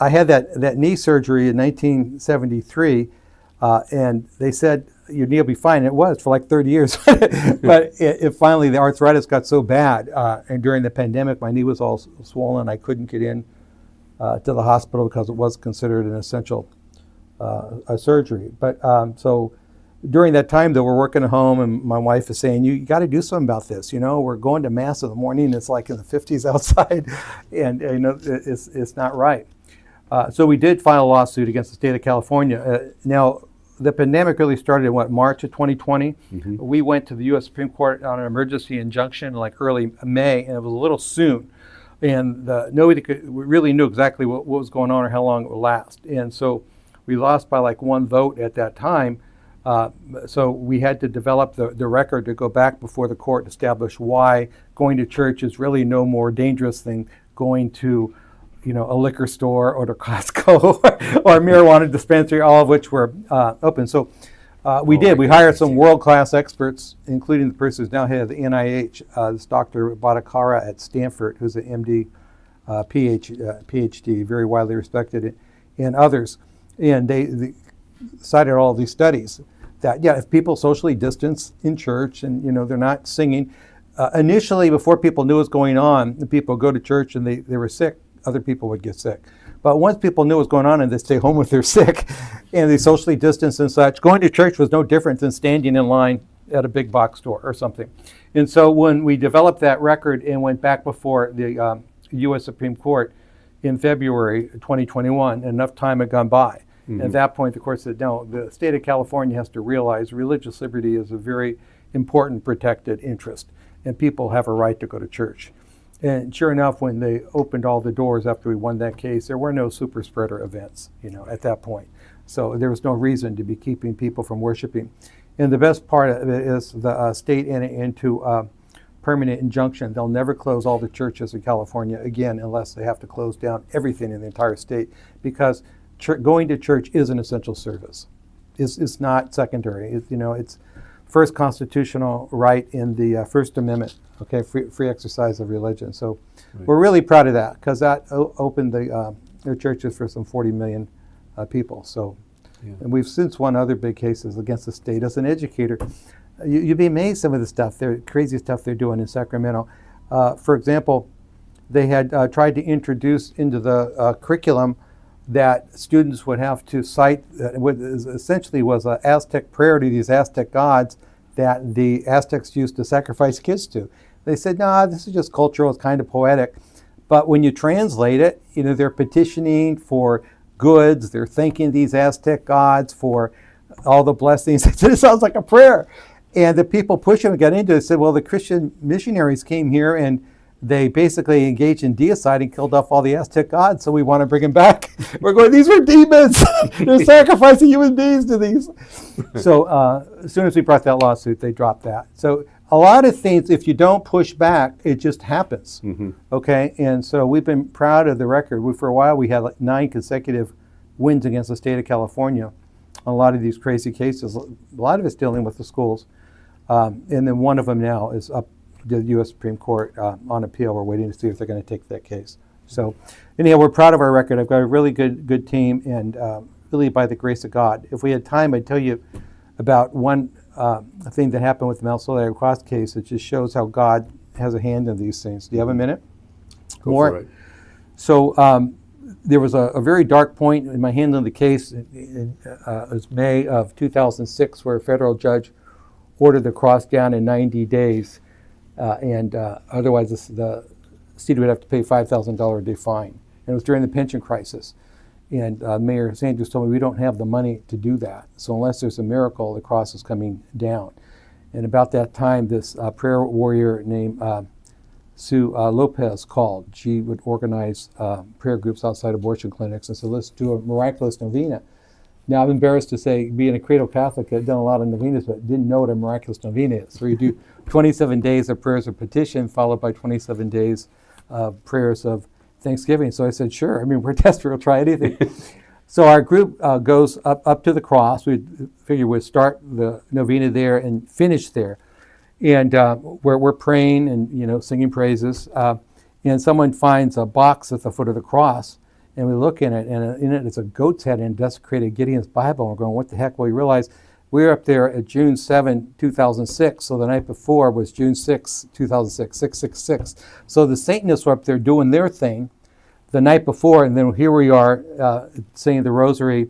I had that knee surgery in 1973, and they said, your knee will be fine. And it was for like 30 years. But it finally, the arthritis got so bad. And during the pandemic, my knee was all swollen. I couldn't get in to the hospital because it was considered an essential surgery. But so during that time, though, we're working at home, and my wife is saying, you got to do something about this. We're going to Mass in the morning. It's like in the 50s outside. And, it's not right. So we did file a lawsuit against the state of California. Now, the pandemic really started in March of 2020. Mm-hmm. We went to the U.S. Supreme Court on an emergency injunction like early May, and it was a little soon. And nobody really knew exactly what was going on or how long it would last. And so we lost by like 1 vote at that time. So we had to develop the record to go back before the court to establish why going to church is really no more dangerous than going to a liquor store or to Costco or a marijuana dispensary, all of which were open. So we hired some world-class experts, including the person who's now head of the NIH, this Dr. Bhattacharya at Stanford, who's an MD, PhD, very widely respected, and others. And they cited all these studies that, if people socially distance in church and, they're not singing, initially, before people knew what was going on, the people go to church and they were sick. Other people would get sick. But once people knew what was going on and they stay home if they're sick and they socially distance and such, going to church was no different than standing in line at a big box store or something. And so when we developed that record and went back before the U.S. Supreme Court in February 2021, enough time had gone by. Mhm. At that point, the court said, no, the state of California has to realize religious liberty is a very important protected interest, and people have a right to go to church. And sure enough, when they opened all the doors after we won that case, there were no super spreader events, at that point. So there was no reason to be keeping people from worshiping. And the best part of it is the state entered into a permanent injunction. They'll never close all the churches in California again unless they have to close down everything in the entire state, because going to church is an essential service. It's not secondary. It's first constitutional right in the First Amendment. Okay, free exercise of religion. So we're really proud of that, because that opened their churches for some 40 million people. So, and we've since won other big cases against the state. As an educator, you'd be amazed some of the stuff, crazy stuff they're doing in Sacramento. For example, they had tried to introduce into the curriculum that students would have to cite what essentially was an Aztec prayer to these Aztec gods that the Aztecs used to sacrifice kids to. They said, nah, this is just cultural, it's kind of poetic. But when you translate it, they're petitioning for goods, they're thanking these Aztec gods for all the blessings. It sounds like a prayer. And the people pushing them got into it said, well, the Christian missionaries came here and they basically engaged in deicide and killed off all the Aztec gods, so we want to bring them back. We're going, these were demons. They're sacrificing human beings to these. So as soon as we brought that lawsuit, they dropped that. So a lot of things, if you don't push back, it just happens. Mm-hmm. Okay, and so we've been proud of the record. For a while, we had like 9 consecutive wins against the state of California on a lot of these crazy cases. A lot of it's dealing with the schools. And then one of them now is up the U.S. Supreme Court on appeal. We're waiting to see if they're going to take that case. So anyhow, we're proud of our record. I've got a really good team, and really by the grace of God. If we had time, I'd tell you about one thing that happened with the Mel Solari Cross case. It just shows how God has a hand in these things. Do you have a minute? Go for it. So there was a very dark point in my handling of the case. It was May of 2006, where a federal judge ordered the cross down in 90 days. And otherwise the city would have to pay $5,000 a day fine. And it was during the pension crisis. And Mayor Sanders told me we don't have the money to do that. So unless there's a miracle, the cross is coming down. And about that time, this prayer warrior named Sue Lopez called. She would organize prayer groups outside abortion clinics and said, let's do a miraculous novena. Now, I'm embarrassed to say, being a cradle Catholic, I've done a lot of novenas, but didn't know what a miraculous novena is. So you do 27 days of prayers of petition, followed by 27 days of prayers of thanksgiving. So I said, sure. I mean, we're desperate. We'll try anything. So our group goes up to the cross. We figure we'd start the novena there and finish there. And we're praying and, singing praises. And someone finds a box at the foot of the cross. And we look in it, and in it is a goat's head and desecrated Gideon's Bible. And we're going, what the heck? Well, we realized we were up there at June 7, 2006. So the night before was June 6, 2006, 666. So the Satanists were up there doing their thing the night before. And then here we are saying the rosary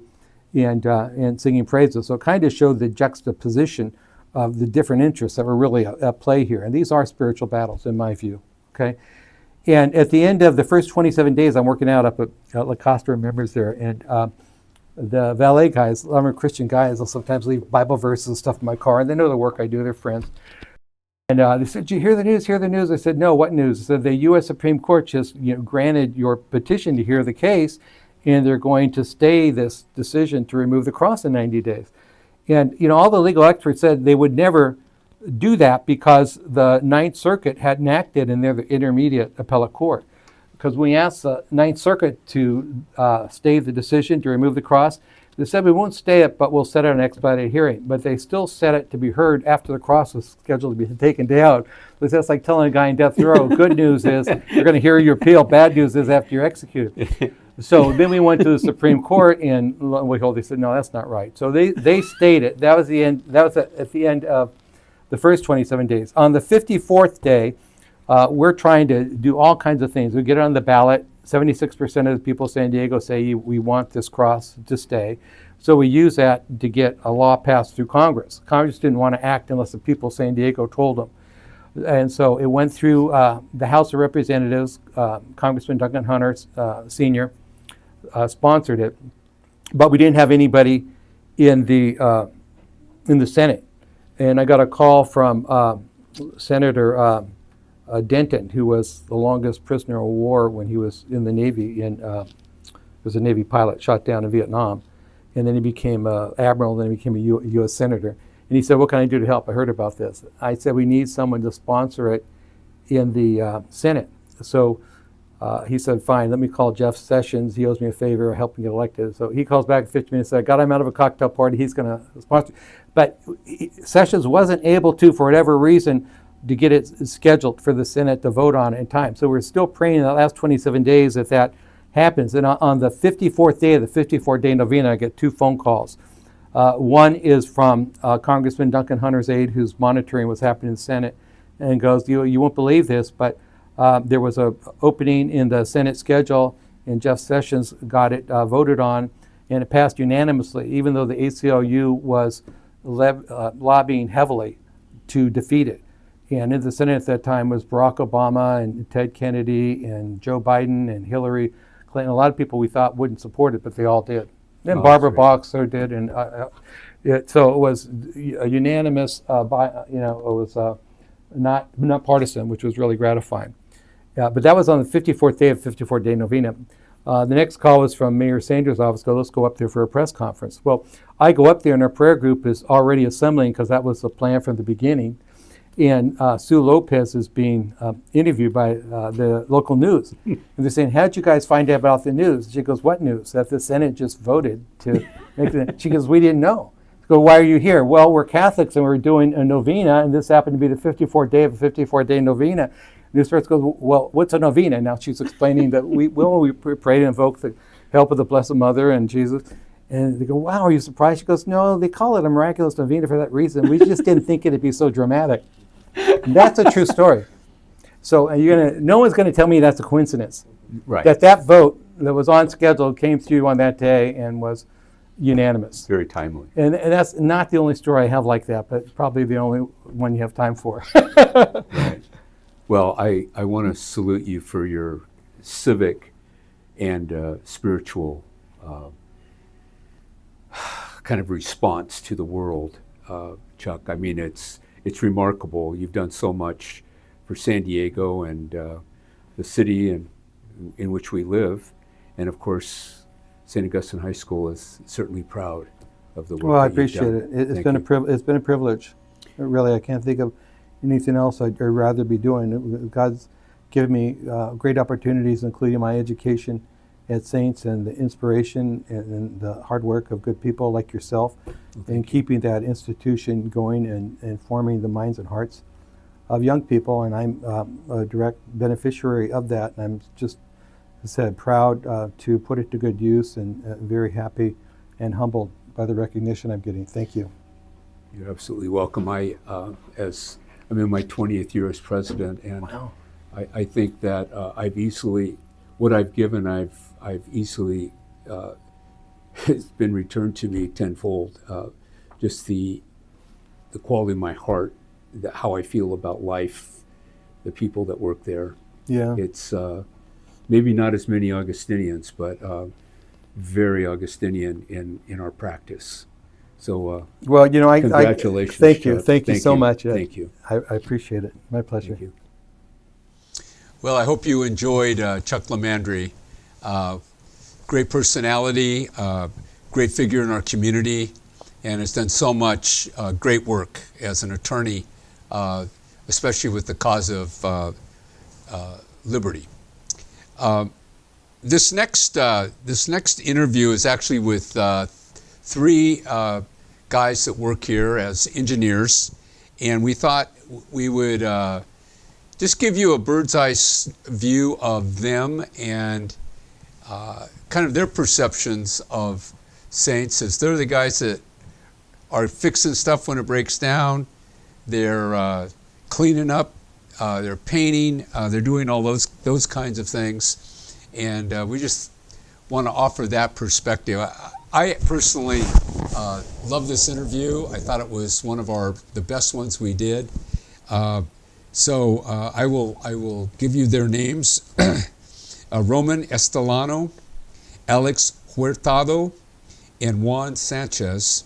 and singing praises. So it kind of showed the juxtaposition of the different interests that were really at play here. And these are spiritual battles, in my view. Okay. And at the end of the first 27 days, I'm working out up at La Costa Remembers there, and the valet guys, a lot of them are Christian guys, they'll sometimes leave Bible verses and stuff in my car, and they know the work I do, they're friends. And they said, did you hear the news, hear the news? I said, no, what news? So the U.S. Supreme Court just granted your petition to hear the case, and they're going to stay this decision to remove the cross in 90 days. And all the legal experts said they would never do that because the Ninth Circuit hadn't acted in their intermediate appellate court. Because when we asked the Ninth Circuit to stay the decision to remove the cross, they said we won't stay it, but we'll set it an expedited hearing. But they still set it to be heard after the cross was scheduled to be taken down. So that's like telling a guy in death row, good news is you're going to hear your appeal, bad news is after you're executed. So then we went to the Supreme Court, and lo and behold, they said, no, that's not right. So they stayed it. That was the end. That was at the end of the first 27 days. On the 54th day, we're trying to do all kinds of things. We get it on the ballot. 76% of the people in San Diego say we want this cross to stay. So we used that to get a law passed through Congress. Congress didn't want to act unless the people of San Diego told them. And so it went through the House of Representatives. Congressman Duncan Hunter, Sr., sponsored it. But we didn't have anybody in the Senate. And I got a call from Senator Denton, who was the longest prisoner of war when he was in the Navy. Was a Navy pilot shot down in Vietnam. And then he became an admiral, then he became a U.S. senator. And he said, what can I do to help? I heard about this. I said, we need someone to sponsor it in the Senate. So he said, fine, let me call Jeff Sessions. He owes me a favor, help him get elected. So he calls back in 15 minutes and said, I got him out of a cocktail party. He's going to sponsor. But Sessions wasn't able to, for whatever reason, to get it scheduled for the Senate to vote on it in time. So we're still praying in the last 27 days that happens. And on the 54th day of the 54-day novena, I get 2 phone calls. One is from Congressman Duncan Hunter's aide, who's monitoring what's happening in the Senate, and goes, you won't believe this, but there was an opening in the Senate schedule, and Jeff Sessions got it voted on, and it passed unanimously, even though the ACLU was lobbying heavily to defeat it. And in the Senate at that time was Barack Obama and Ted Kennedy and Joe Biden and Hillary Clinton. A lot of people we thought wouldn't support it, but they all did. And Barbara Boxer did, and so it was a unanimous. It was not partisan, which was really gratifying. But that was on the 54th day of 54-day novena. The next call was from Mayor Sanders' office. Let's go up there for a press conference. Well, I go up there, and our prayer group is already assembling because that was the plan from the beginning. And Sue Lopez is being interviewed by the local news. And they're saying, how'd you guys find out about the news? She goes, what news? That the Senate just voted to make it. She goes, we didn't know. I go, why are you here? Well, we're Catholics and we're doing a novena, and this happened to be the 54th day of a 54-day novena. News first goes, well, what's a novena? Now she's explaining that we pray to invoke the help of the Blessed Mother and Jesus. And they go, wow, are you surprised? She goes, no, they call it a miraculous novena for that reason. We just didn't think it'd be so dramatic. And that's a true story. So no one's going to tell me that's a coincidence. Right. That vote that was on schedule came through on that day and was unanimous. Very timely. And that's not the only story I have like that, but probably the only one you have time for. Right. Well, I want to salute you for your civic and spiritual kind of response to the world, Chuck. I mean, it's remarkable. You've done so much for San Diego and the city in which we live. And of course, St. Augustine High School is certainly proud of the work. Well, I appreciate it. It's been a privilege. Really, I can't think of anything else I'd rather be doing. God's given me great opportunities, including my education at Saints and the inspiration and the hard work of good people like yourself, and keeping that institution going and forming the minds and hearts of young people. And I'm a direct beneficiary of that. And I'm just, as I said, proud to put it to good use, and very happy and humbled by the recognition I'm getting. Thank you. You're absolutely welcome. I'm in my 20th year as president, and wow. I think that what I've given, I've easily, it's been returned to me tenfold. Just the quality of my heart, how I feel about life, the people that work there. Yeah. It's maybe not as many Augustinians, but very Augustinian in our practice. So, well, congratulations. Thank you. Thank you so much. Thank you. I appreciate it. My pleasure. Thank you. Well, I hope you enjoyed Chuck Lamandry. Great personality, great figure in our community, and has done so much great work as an attorney, especially with the cause of liberty. This next interview is actually with 3 guys that work here as engineers, and we thought we would just give you a bird's eye view of them and kind of their perceptions of Saints, as they're the guys that are fixing stuff when it breaks down. They're cleaning up, they're painting, they're doing all those kinds of things, and we just want to offer that perspective. I personally love this interview. I thought it was one of the best ones we did. So I will give you their names: Roman Estelano, Alex Huertado, and Juan Sanchez,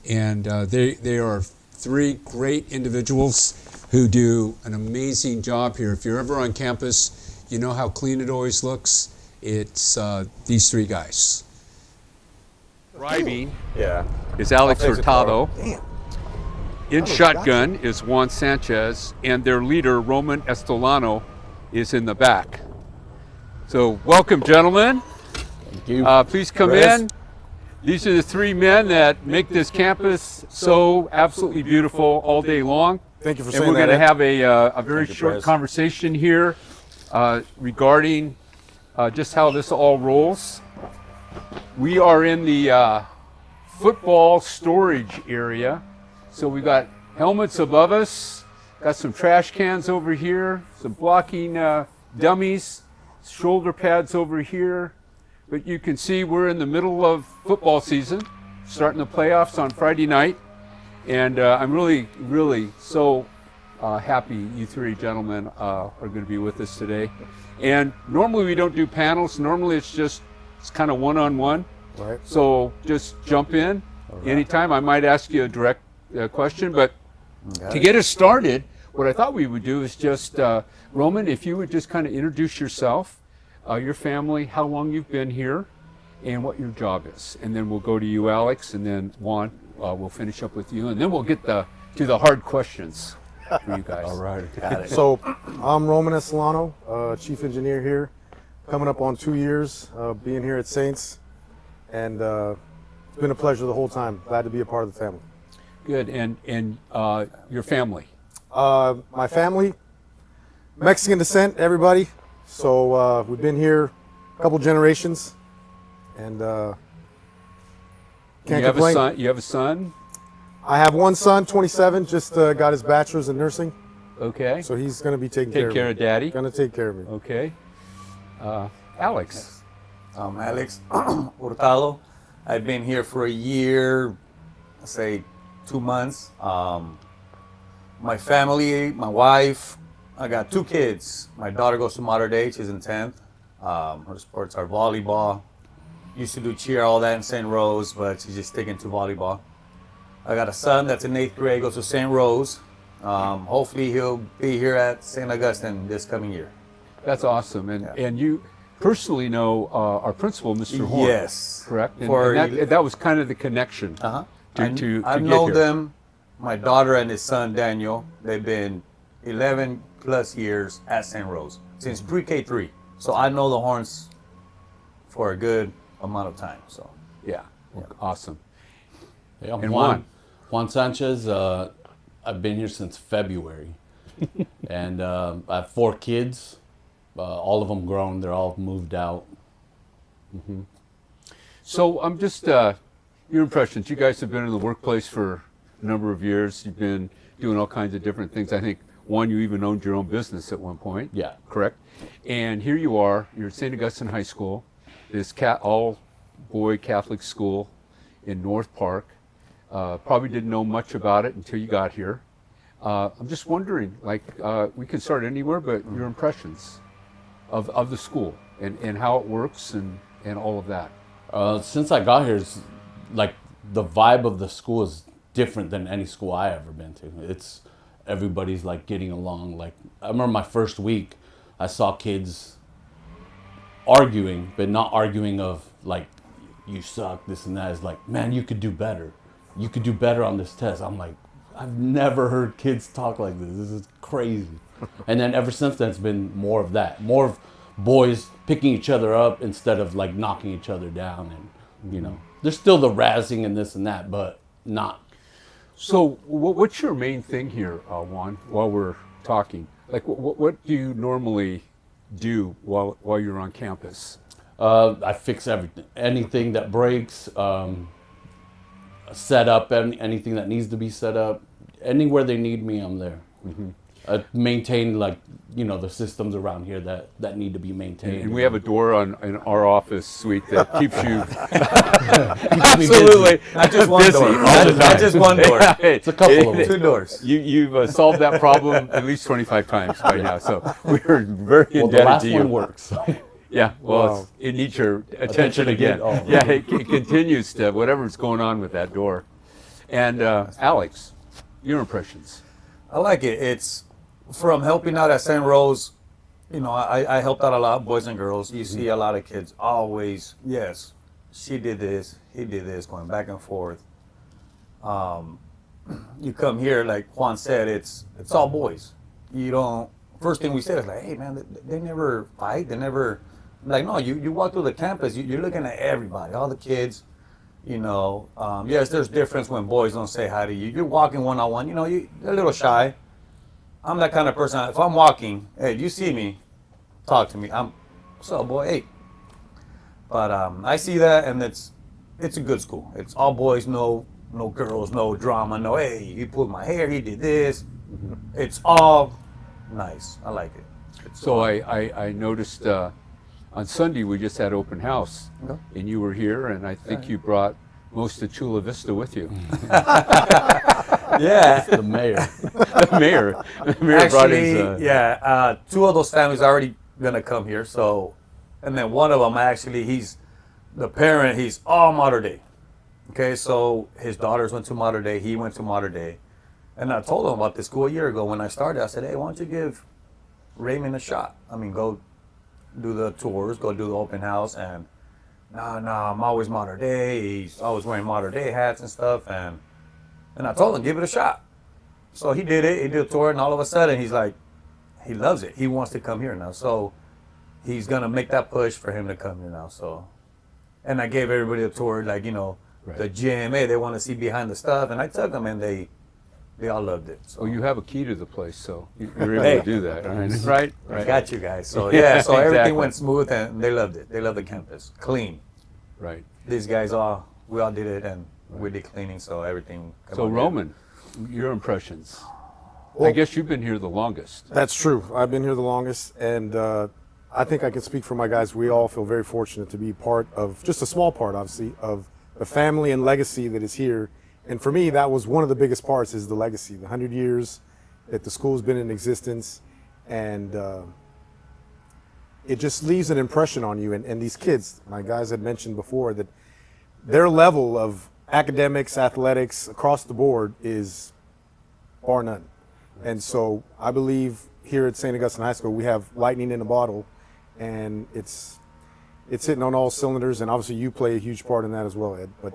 and they are three great individuals who do an amazing job here. If you're ever on campus, you know how clean it always looks. It's these three guys. Driving is Alex Hurtado. In shotgun is Juan Sanchez, and their leader, Roman Estolano, is in the back. So welcome, gentlemen. Thank you. Please come in. These are the three men that make this campus so absolutely beautiful all day long. Thank you for and saying we're that. going to have a very Thank you, short Perez. conversation here regarding just how this all rolls. We are in the football storage area. So we've got helmets above us, got some trash cans over here, some blocking dummies, shoulder pads over here. But you can see we're in the middle of football season, starting the playoffs on Friday night. And I'm really, really so happy you three gentlemen are going to be with us today. And normally we don't do panels. Normally it's kind of one-on-one. Right. So just jump in anytime. I might ask you a direct question, but to get us started, what I thought we would do is just, Roman, if you would just kind of introduce yourself, your family, how long you've been here, and what your job is. And then we'll go to you, Alex, and then Juan, we'll finish up with you, and then we'll get to the hard questions for you guys. All right. Got it. So I'm Roman Estelano, chief engineer here, coming up on 2 years being here at Saints, and it's been a pleasure the whole time. Glad to be a part of the family. Good, and your family? My family, Mexican descent, everybody. So we've been here a couple generations, and can't complain. You have a son? I have one son, 27, just got his bachelor's in nursing. Okay. So he's going to be taking Take care of Daddy? Going to take care of me. Okay. Alex? I'm Alex Hurtado. I've been here for a year, say 2 months. My family, my wife, I got 2 kids. My daughter goes to Mater Dei, she's in 10th. Her sports are volleyball. Used to do cheer, all that in St. Rose, but she's just sticking to volleyball. I got a son that's in 8th grade, goes to St. Rose. Hopefully he'll be here at St. Augustine this coming year. That's awesome. And you personally know our principal, Mr. Horn. Yes. Correct? And that was kind of the connection to I get know here. them, my daughter and his son Daniel. They've been 11 plus years at St. Rose since pre-K 3. So I know the Horns for a good amount of time. So yeah. Awesome. Hey, I'm And Juan Sanchez. I've been here since February, and I have 4 kids. All of them grown. They're all moved out. Mm-hmm. So I'm just your impressions. You guys have been in the workplace for a number of years. You've been doing all kinds of different things. I think one, you even owned your own business at one point. Yeah. Correct. And here you are. You're at St. Augustine High School, this all-boy Catholic school in North Park. Probably didn't know much about it until you got here. I'm just wondering, we can start anywhere, but your impressions of the school and how it works and all of that. Since I got here, it's like the vibe of the school is different than any school I ever been to. It's everybody's like getting along. Like I remember my first week, I saw kids arguing, but not arguing of like you suck, this and that. It's like, man, you could do better. You could do better on this test. I'm like, I've never heard kids talk like this. This is crazy. And then ever since then, it's been more of that. More of boys picking each other up instead of like knocking each other down. And, you know, there's still the razzing and this and that, but not. So what's your main thing here, Juan, while we're talking? Like, what do you normally do while you're on campus? I fix everything. Anything that breaks, set up anything that needs to be set up. Anywhere they need me, I'm there. Mm-hmm. maintain like the systems around here that need to be maintained. And we have a door in our office suite that keeps you Absolutely. Not just one door. Not just one door. It's a couple of them. 2 doors. You've solved that problem at least 25 times by now. So we're very Well, indebted the last to you. one works. Yeah, well, Wow. it needs your attention again. Oh. Yeah, it continues to whatever's going on with that door. And Alex, your impressions? I like it. It's from helping out at St. Rose. I helped out a lot of boys and girls. You see a lot of kids always, yes, she did this, he did this, going back and forth. You come here, like Juan said, it's all boys. You don't. First thing we said is like, hey man, they never fight. They never. Like, no, you walk through the campus, you're looking at everybody, all the kids. Yes, there's difference when boys don't say hi to you. You're walking one-on-one, you're a little shy. I'm that kind of person. If I'm walking, hey, you see me, talk to me. What's up, boy? Hey. But I see that, and it's a good school. It's all boys, no girls, no drama, no, hey, he pulled my hair, he did this. It's all nice. I like it. So I noticed on Sunday we just had open house, and you were here, and I think you brought most of Chula Vista with you. Yeah. The mayor. The mayor brought his. 2 of those families are already gonna come here. So, and then one of them actually, he's the parent. He's all Mater Dei. Okay, so his daughters went to Mater Dei. He went to Mater Dei, and I told him about this school a year ago when I started. I said, hey, why don't you give Raymond a shot? I mean, go do the tours, go do the open house, and nah, I'm always Mater Dei. He's always wearing Mater Dei hats and stuff, and I told him, give it a shot. So he did it. He did a tour, and all of a sudden, he's like, he loves it. He wants to come here now. So he's going to make that push for him to come here now. So, and I gave everybody a tour, like, the gym. Hey, they want to see behind the stuff. And I took them, and they all loved it. So. Well, you have a key to the place, so you're able to do that, right? I got you guys. So, yeah, so everything exactly. went smooth, and they loved it. They loved the campus. Clean. Right. These guys we all did it, and we did cleaning, so everything. So Roman, your impressions? Well, I guess you've been here the longest. That's true. I've been here the longest, and I think I can speak for my guys. We all feel very fortunate to be part of, just a small part, obviously, of the family and legacy that is here. And for me, that was one of the biggest parts, is the legacy, the 100 years that the school's been in existence, and it just leaves an impression on you. And these kids, my guys had mentioned before, that their level of academics, athletics, across the board is bar none. And so I believe here at St. Augustine High School, we have lightning in a bottle, and it's hitting on all cylinders. And obviously you play a huge part in that as well, Ed. But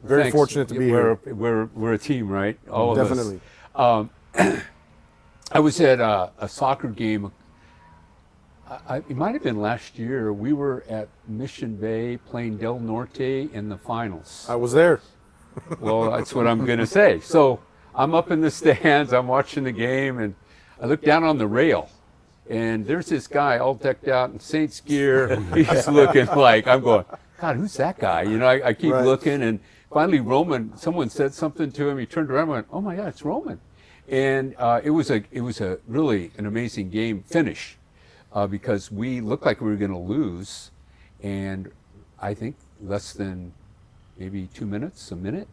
very thanks. fortunate to be here. We're a team, right? All of Definitely. us. I was at a soccer game. It might have been last year. We were at Mission Bay playing Del Norte in the finals. I was there. Well, that's what I'm going to say. So I'm up in the stands, I'm watching the game, and I look down on the rail, and there's this guy all decked out in Saints gear. He's looking like, I'm going, God, who's that guy? I keep looking, and finally someone said something to him. He turned around and went, oh my God, it's Roman. And it was a really an amazing game finish, because we looked like we were going to lose, and I think less than maybe 2 minutes, a minute,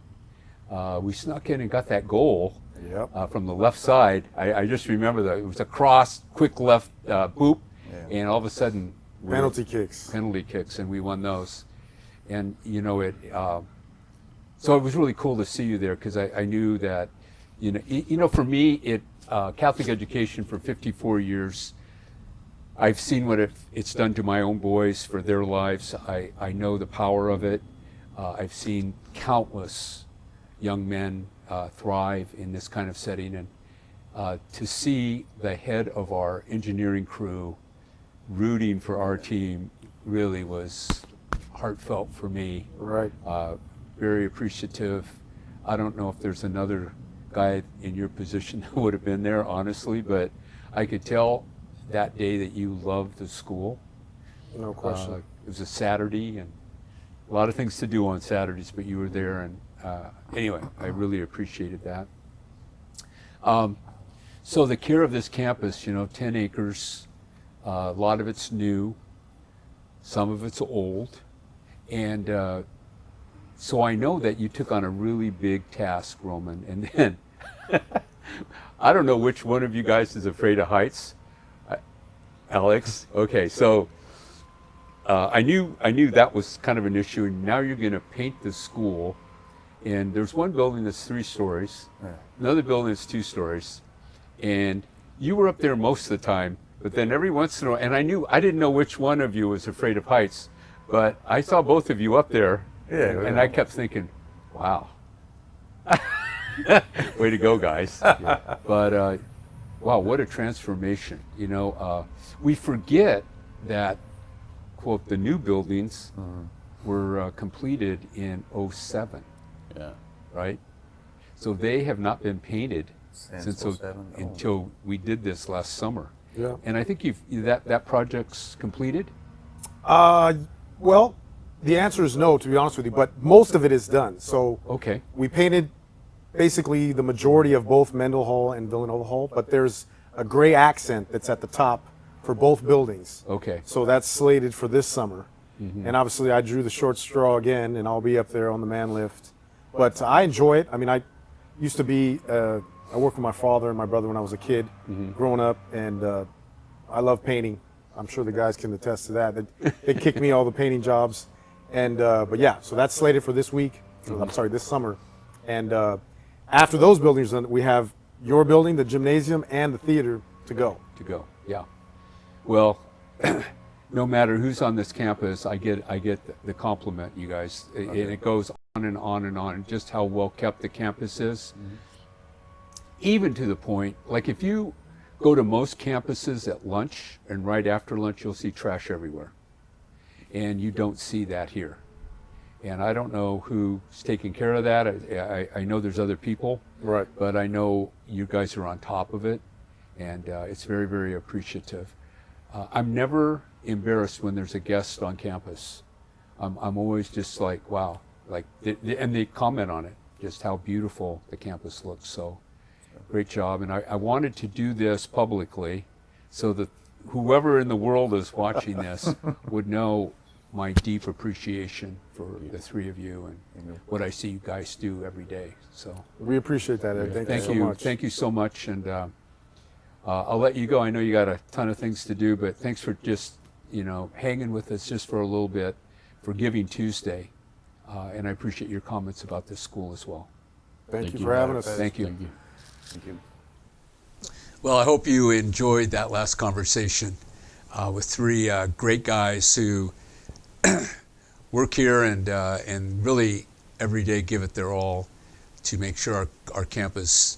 we snuck in and got that goal from the left side. I just remember that it was a cross, quick left boop, and all of a sudden penalty kicks, and we won those. And so it was really cool to see you there, because I knew that, for me, Catholic education for 54 years. I've seen what it's done to my own boys for their lives. I know the power of it. I've seen countless young men thrive in this kind of setting, and to see the head of our engineering crew rooting for our team really was heartfelt for me. Right. Very appreciative. I don't know if there's another guy in your position that would have been there, honestly, but I could tell that day that you loved the school. No question. It was a Saturday, and a lot of things to do on Saturdays, but you were there, and anyway, I really appreciated that. So the care of this campus, 10 acres, a lot of it's new, some of it's old, and so I know that you took on a really big task, Roman, and then I don't know which one of you guys is afraid of heights. Alex? Okay, so I knew that was kind of an issue, and now you're going to paint the school, and there's one building that's 3 stories, another building that's 2 stories, and you were up there most of the time, but then every once in a while, and I didn't know which one of you was afraid of heights, but I saw both of you up there, and I kept thinking, wow. Way to go, guys. Yeah. But wow, what a transformation. We forget that, quote, the new buildings were completed in 07. Yeah. Right? So they have not been painted since 07. until we did this last summer. Yeah. And I think that project's completed? Well, the answer is no, to be honest with you, but most of it is done. So okay, we painted basically the majority of both Mendel Hall and Villanova Hall, but there's a gray accent that's at the top for both buildings. Okay. So that's slated for this summer. Mhm. And obviously I drew the short straw again, and I'll be up there on the man lift. But I enjoy it. I mean, I used to be, I worked with my father and my brother when I was a kid, growing up, and I love painting. I'm sure the guys can attest to that. They kicked me all the painting jobs. And but yeah, so that's slated for this week. I'm sorry, this summer. And after those buildings, then we have your building, the gymnasium, and the theater to go. Yeah. Well, no matter who's on this campus, I get the compliment, you guys, and it goes on and on and on. Just how well kept the campus is, even to the point, like if you go to most campuses at lunch and right after lunch, you'll see trash everywhere, and you don't see that here. And I don't know who's taking care of that. I know there's other people, right? But I know you guys are on top of it, and it's very, very appreciative. I'm never embarrassed when there's a guest on campus. I'm always just like, wow, like, and they comment on it, just how beautiful the campus looks. So, great job. And I wanted to do this publicly, so that whoever in the world is watching this would know my deep appreciation for the 3 of you and what I see you guys do every day. So we appreciate that, Ed. Thank you so much. Thank you so much, and I'll let you go. I know you got a ton of things to do, but thanks for just hanging with us just for a little bit for Giving Tuesday, and I appreciate your comments about this school as well. Thank you for having us. Thank you. Thank you. Well, I hope you enjoyed that last conversation with 3 great guys who work here and really every day give it their all to make sure our campus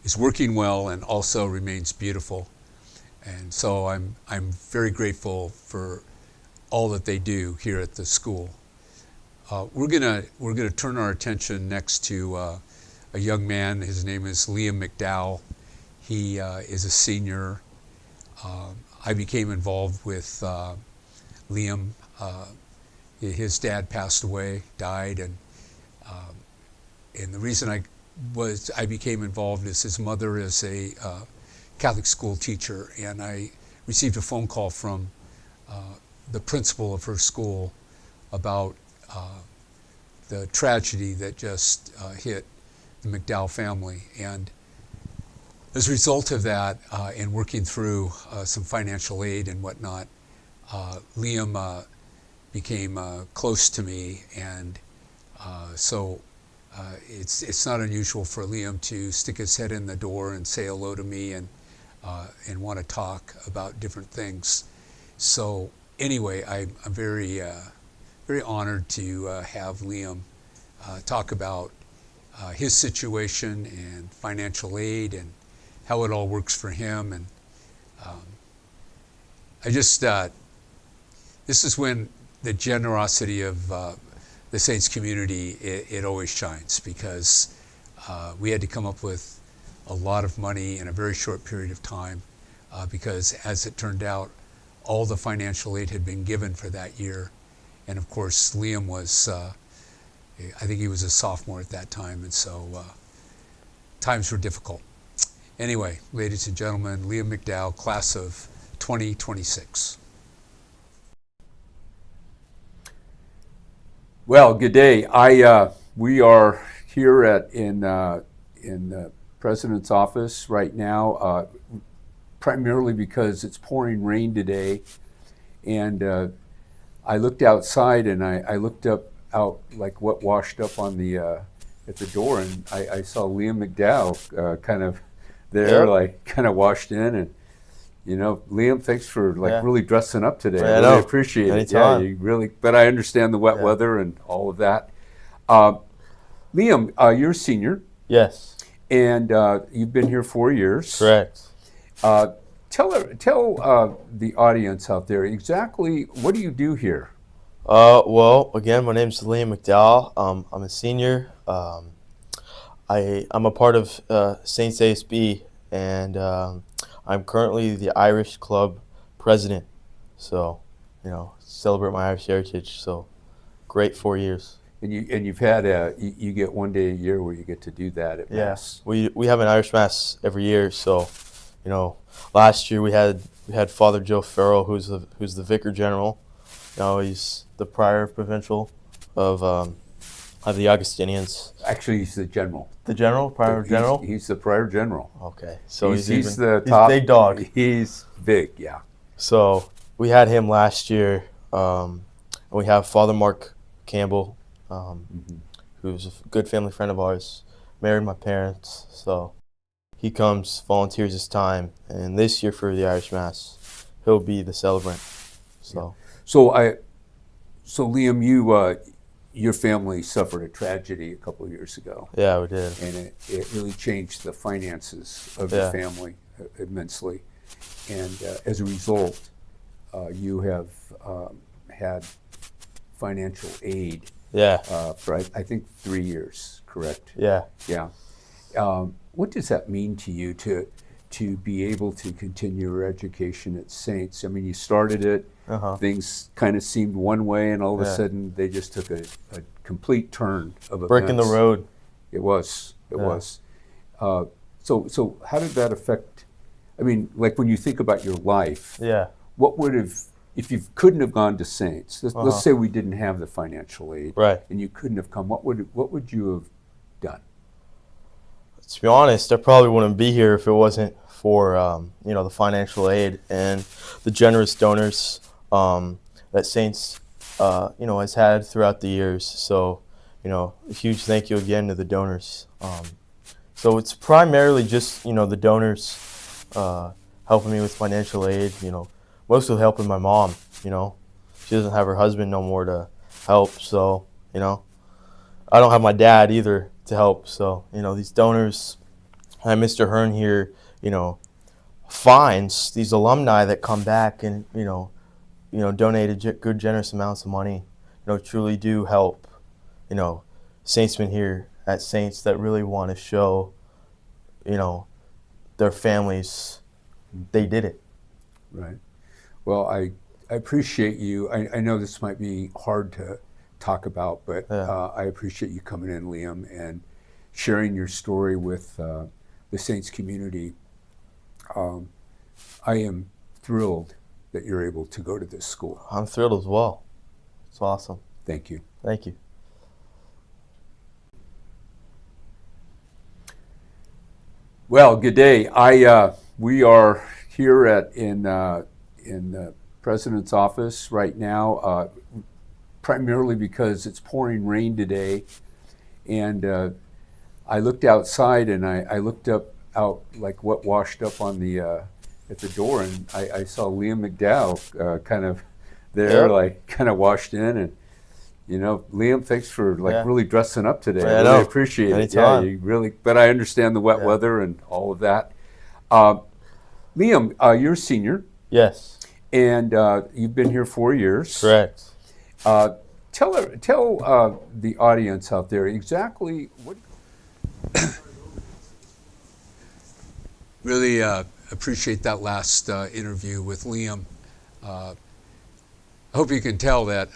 is working well and also remains beautiful. And so I'm very grateful for all that they do here at the school. We're gonna turn our attention next to a young man. His name is Liam McDowell. He is a senior. I became involved with Liam. His dad passed away, died, and the reason I became involved is his mother is a Catholic school teacher, and I received a phone call from the principal of her school about the tragedy that just hit the McDowell family. And as a result of that, and working through some financial aid and whatnot, Liam became close to me, and so it's not unusual for Liam to stick his head in the door and say hello to me and want to talk about different things. So anyway, I'm very very honored to have Liam talk about his situation and financial aid and how it all works for him. And I just this is when the generosity of the Saints community, it always shines, because we had to come up with a lot of money in a very short period of time, because as it turned out, all the financial aid had been given for that year. And of course, Liam was, I think he was a sophomore at that time, and so times were difficult. Anyway, ladies and gentlemen, Liam McDowell, class of 2026. Well, good day. We are here in the president's office right now, primarily because it's pouring rain today, and I looked outside and I looked out like what washed up on the at the door, and I saw Liam McDowell kind of there, Yep. like kind of washed in, and Liam, thanks for Yeah. really dressing up today. Yeah, I I really know. appreciate it. Anytime. Yeah, you really. But I understand the wet weather and all of that. Liam, you're a senior. Yes. And you've been here 4 years. Correct. Tell the audience out there exactly what do you do here? Well, again, my name's Liam McDowell. I'm a senior. I'm a part of Saints ASB, and I'm currently the Irish Club president. So, celebrate my Irish heritage. So, great 4 years. And you've had you get one day a year where you get to do that at Mass. We have an Irish Mass every year. So, last year we had Father Joe Farrell, who's the Vicar General. He's the prior provincial of the Augustinians. Actually, he's the general. The general, prior general. He's the prior general. Okay, so he's the top big dog. He's big, yeah. So we had him last year, and we have Father Mark Campbell, who's a good family friend of ours, married my parents. So he comes, volunteers his time, and this year for the Irish Mass, he'll be the celebrant. So. So Liam, your family suffered a tragedy a couple of years ago. Yeah, we did. And it really changed the finances of Yeah. your family immensely. And as a result, you have had financial aid. Yeah. For I think 3 years, correct? Yeah. Yeah. What does that mean to you to be able to continue your education at Saints? I mean, you started it. Things kind of seemed one way, and all of a sudden they just took a complete turn of events. Break in the road. It was. It was. So how did that affect? I mean, like when you think about your life. Yeah. What would have, if you couldn't have gone to Saints? Let's say we didn't have the financial aid. Right. And you couldn't have come. What would you have done? To be honest, I probably wouldn't be here if it wasn't for the financial aid and the generous donors that Saints has had throughout the years. So, a huge thank you again to the donors. So it's primarily just the donors helping me with financial aid. Mostly helping my mom. She doesn't have her husband no more to help. So I don't have my dad either to help. So, these donors, and Mr. Hearn here, finds these alumni that come back and, donated good, generous amounts of money, truly do help, Saintsmen here at Saints that really want to show, their families, they did it. Right. Well, I appreciate you. I know this might be hard to talk about, but I appreciate you coming in, Liam, and sharing your story with the Saints community. I am thrilled that you're able to go to this school. I'm thrilled as well. It's awesome. Thank you. Thank you. Well, good day. We are here in the president's office right now, primarily because it's pouring rain today, and I looked outside and I looked out like what washed up on the at the door, and I saw Liam McDowell kind of there, like kind of washed in, and Liam, thanks for really dressing up today. I really appreciate it. Yeah, you really. But I understand the wet weather and all of that. Liam, you're a senior. Yes. And you've been here 4 years. Correct. Tell the audience out there exactly what. Really appreciate that last interview with Liam. I hope you can tell that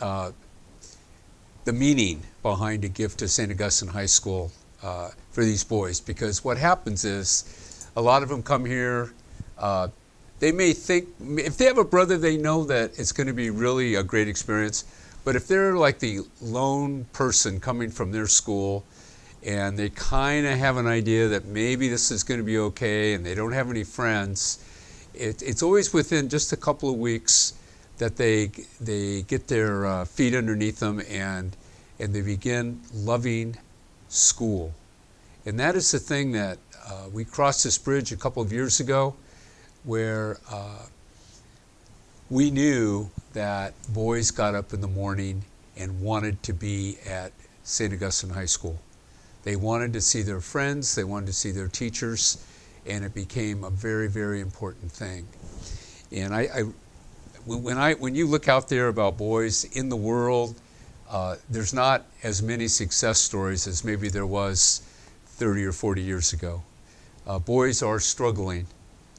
the meaning behind a gift to St. Augustine High School for these boys, because what happens is A lot of them come here. They may think, if they have a brother, they know that it's going to be really a great experience. But if they're like the lone person coming from their school and they kind of have an idea that maybe this is going to be okay and they don't have any friends, it's always within just a couple of weeks that they get their feet underneath them and they begin loving school. And that is the thing that we crossed this bridge a couple of years ago, where we knew that boys got up in the morning and wanted to be at St. Augustine High School. They wanted to see their friends, they wanted to see their teachers, and it became a very, very important thing. And when you look out there about boys in the world, there's not as many success stories as maybe there was 30 or 40 years ago. Boys are struggling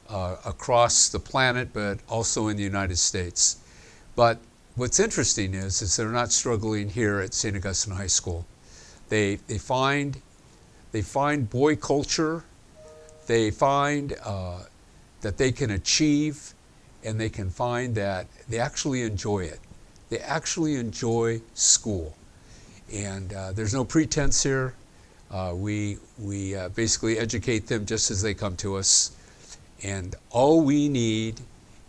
across the planet, but also in the United States. But what's interesting is they're not struggling here at St. Augustine High School. They find boy culture. They find that they can achieve, and they can find that they actually enjoy it. They actually enjoy school, and there's no pretense here. We basically educate them just as they come to us. And all we need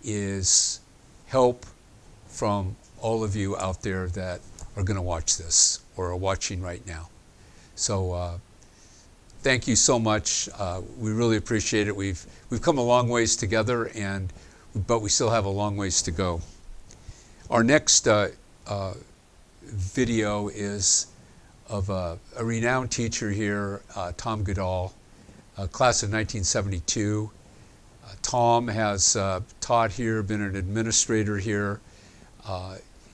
is help from all of you out there that are going to watch this or are watching right now. So thank you so much. We really appreciate it. We've come a long ways together, but we still have a long ways to go. Our next video is of a renowned teacher here, Tom Goodall, class of 1972. Tom has taught here, been an administrator here,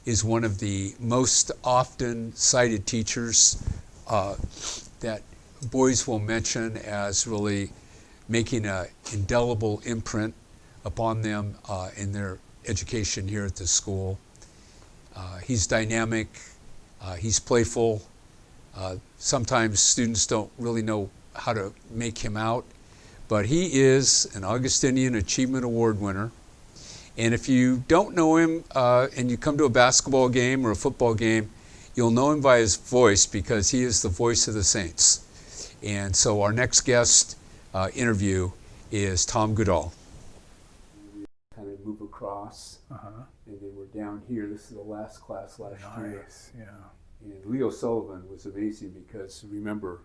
is one of the most often cited teachers that boys will mention as really making an indelible imprint upon them in their education here at the school. He's dynamic, he's playful. Sometimes students don't really know how to make him out, but he is an Augustinian Achievement Award winner. And if you don't know him and you come to a basketball game or a football game, you'll know him by his voice because he is the voice of the saints. And so our next guest interview is Tom Goodall. Kind of move across, and then we're down here. This is the last class last year. Yeah. And Leo Sullivan was amazing because, remember,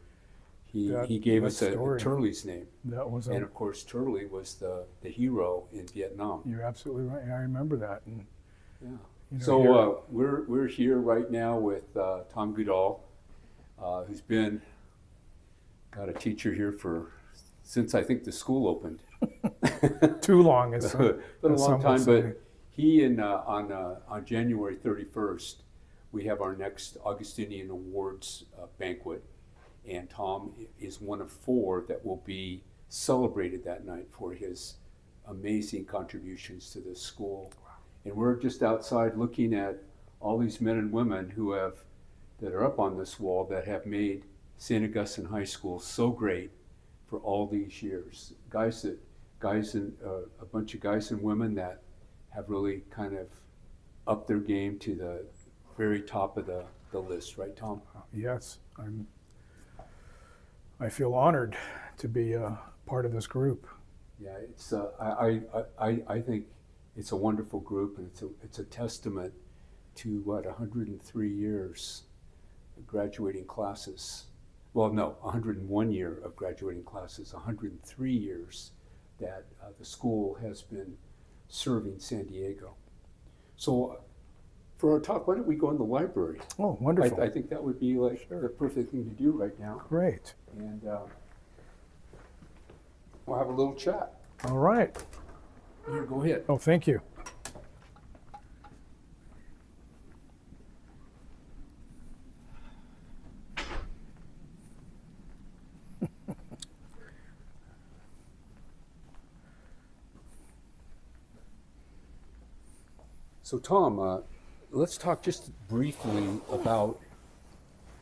he gave us a Turley's name. That was and of course, Turley was the hero in Vietnam. You're absolutely right. I remember that. And, yeah. You know, so we're here right now with Tom Goodall, who's been a teacher here since I think the school opened. Too long. It's been a long time, but he on January 31st, we have our next Augustinian Awards banquet, and Tom is one of 4 that will be celebrated that night for his amazing contributions to this school. And we're just outside looking at all these men and women that are up on this wall that have made St. Augustine High School so great for all these years. A bunch of guys and women that have really kind of upped their game to the very top of the list, right, Tom? Yes, I feel honored to be a part of this group. Yeah, it's I think it's a wonderful group, and it's a testament to 103 years of graduating classes. Well, no, 101 year of graduating classes, 103 years that the school has been serving San Diego. So for our talk, why don't we go in the library? Oh, wonderful. I think that would be the perfect thing to do right now. Great. And we'll have a little chat. All right. Here, go ahead. Oh, thank you. So Tom, let's talk just briefly about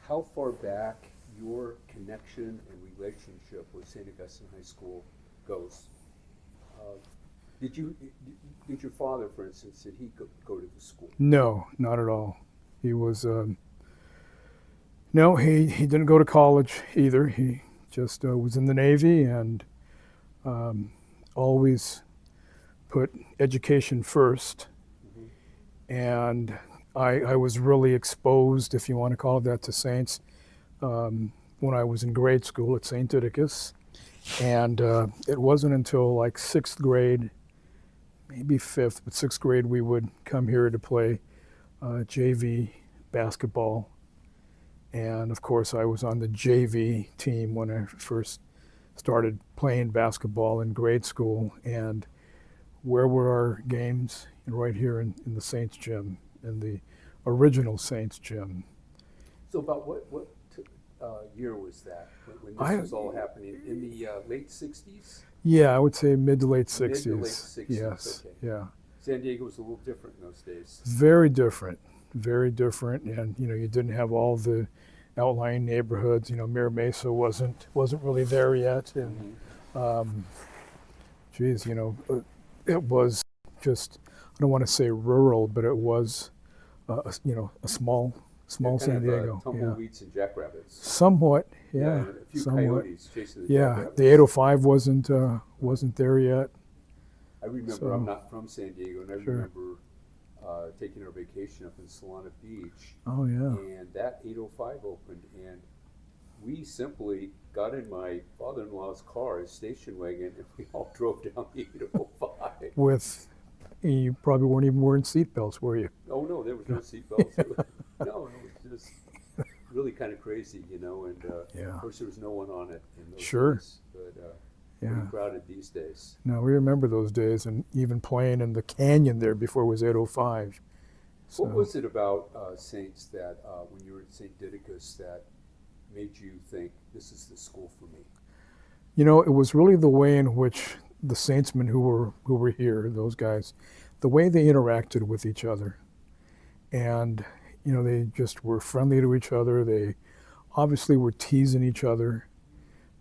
how far back your connection and relationship with St. Augustine High School goes. Did your father, for instance, did he go to the school? No, not at all. He was, no, he didn't go to college either. He just was in the Navy and always put education first. And I was really exposed, if you want to call it that, to Saints when I was in grade school at St. Didacus. And it wasn't until like 6th grade, maybe 5th, but 6th grade, we would come here to play JV basketball. And of course, I was on the JV team when I first started playing basketball in grade school. And where were our games? Right here in the Saints gym, in the original Saints gym. So about what year was that when this was all happening? In the late 60s? Yeah, I would say mid to late 60s. Mid to late 60s. Yes, okay. yeah. San Diego was a little different in those days. Very different, and you didn't have all the outlying neighborhoods. Mira Mesa wasn't really there yet, and it was just, I don't want to say rural, but it was a small San Diego. Tumbleweeds and jackrabbits. Somewhat, yeah. And a few somewhat. coyotes chasing the Yeah, jackrabbits. the 805 wasn't there yet. I remember, So- I'm not from San Diego, and I Sure. remember taking our vacation up in Solana Beach. Oh, yeah. And that 805 opened, and we simply got in my father-in-law's car, his station wagon, and we all drove down the 805. You probably weren't even wearing seatbelts, were you? Oh no, there was no seatbelts. No, it was just really kind of crazy, and Yeah. of course there was no one on it in those Sure. days, but Yeah. pretty crowded these days. No, we remember those days, and even playing in the canyon there before it was 805. What was it about Saints that when you were at St. Didacus that made you think this is the school for me? It was really the way in which the Saintsmen who were here, those guys, the way they interacted with each other. And, they just were friendly to each other. They obviously were teasing each other,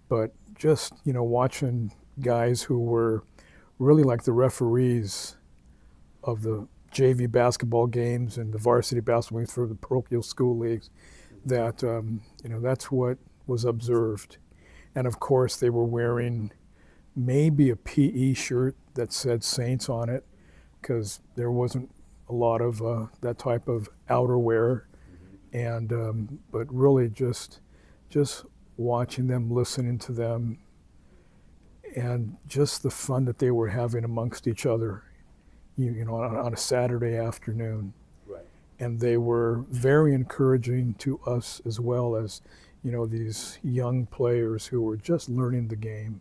but just, watching guys who were really like the referees of the JV basketball games and the varsity basketball games for the parochial school leagues, that, that's what was observed. And of course, they were wearing maybe a PE shirt that said Saints on it, because there wasn't a lot of that type of outerwear. And but really just watching them, listening to them, and just the fun that they were having amongst each other, on a Saturday afternoon. Right. And they were very encouraging to us as well as, these young players who were just learning the game,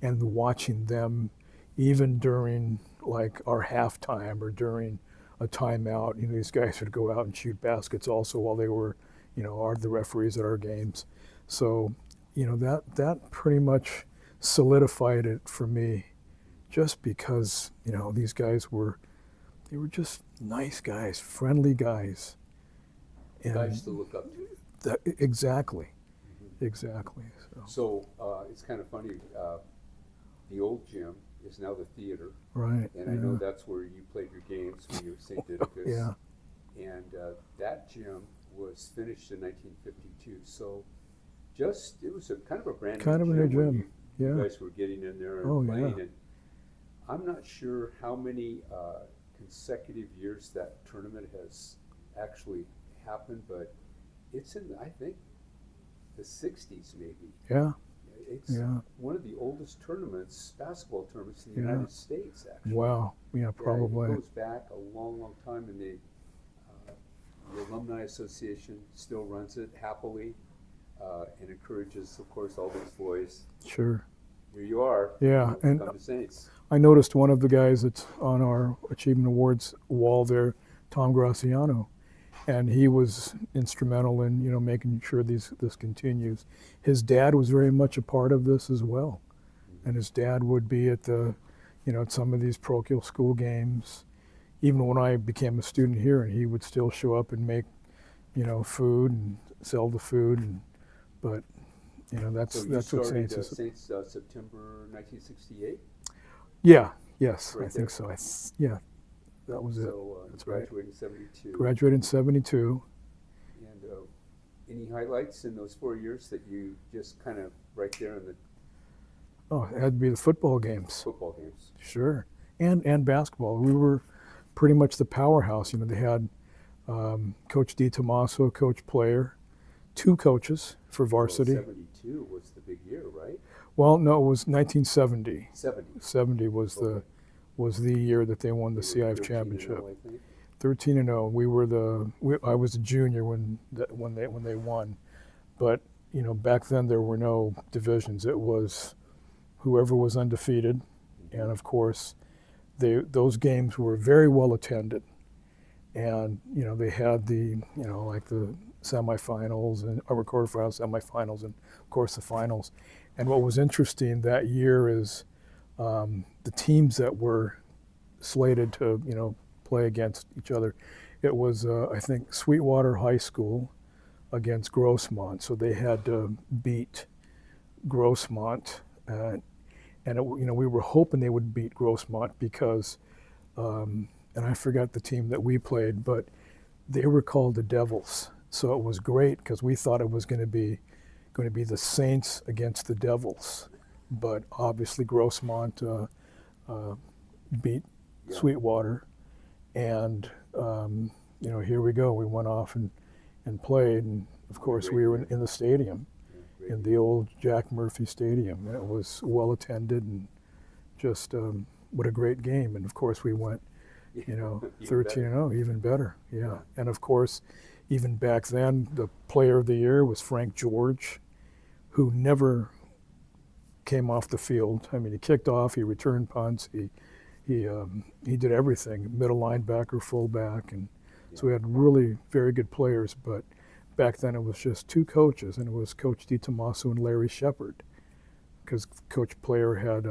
and watching them even during like our halftime or during a timeout. These guys would go out and shoot baskets also while they were, are the referees at our games. So, that pretty much solidified it for me, just because, these guys they were just nice guys, friendly guys. And Guys to look up to. Exactly. Exactly. So it's kind of funny. The old gym is now the theater. Right. And I know that's where you played your games when you were at St. Didacus. Yeah. And that gym was finished in 1952. So it was a kind of a brand Kind new of a new when gym. You Yeah. guys were getting in there and Oh, playing. yeah. And I'm not sure how many consecutive years that tournament has actually happened, but it's in, I think, the 60s maybe. Yeah. It's Yeah. one of the oldest tournaments, basketball tournaments in the Yeah. United States, actually. Wow. Yeah, probably. It goes back a long, long time, and the Alumni Association still runs it happily and encourages, of course, all these boys. Sure. Here you are. Yeah, and come to Saints. I noticed one of the guys that's on our Achievement Awards wall there, Tom Graciano, and he was instrumental in making sure this continues. His dad was very much a part of this as well, and his dad would be at at some of these parochial school games, even when I became a student here, and he would still show up and make food and sell the food, but You know, that's So you that's what started Saints is. Saints September 1968? Yeah, yes, Right I think there. so. Yeah, that was it. So That's you right. graduated in 72. Graduated in 72. And any highlights in those 4 years that you just kind of right there in the Oh, it had to be the football games. football games? Sure, and basketball. We were pretty much the powerhouse. You know, they had Coach DiTomaso, Coach Player, 2 coaches for varsity. Well, 72 was the big year, right? Well, no, it was 1970. 70. 70 was the year that they won the CIF championship. 13-0, I think. 13-0. I was a junior when they won, but you know, back then there were no divisions. It was whoever was undefeated, and of course, those games were very well attended, and you know they had like the semifinals and quarterfinals, semifinals, and of course the finals. And what was interesting that year is the teams that were slated to play against each other. It was I think Sweetwater High School against Grossmont, so they had to beat Grossmont, and we were hoping they would beat Grossmont because, and I forgot the team that we played, but they were called the Devils. So it was great because we thought it was going to be the Saints against the Devils, but obviously Grossmont beat Sweetwater, and here we go. We went off and played, and of course we were in the stadium, in the old Jack Murphy Stadium. It was well attended, and just what a great game. And of course we went 13-0, even better. Yeah. And of course, even back then, the player of the year was Frank George, who never came off the field. I mean, he kicked off, he returned punts, he did everything, middle linebacker, fullback, and so we had really very good players. But back then it was just 2 coaches, and it was Coach DiTomaso and Larry Shepard, because Coach Player had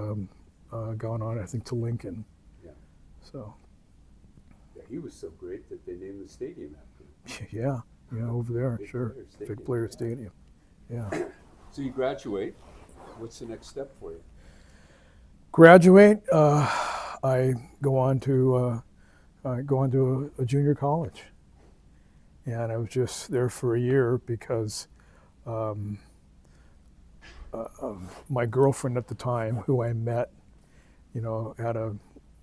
gone on, I think, to Lincoln. Yeah. So. Yeah, he was so great that they named the stadium after him. Yeah, over there, Big sure. Player Stadium. Big Player Stadium. Yeah. So you graduate. What's the next step for you? Graduate. I go on to a junior college, and I was just there for a year because my girlfriend at the time, who I met, at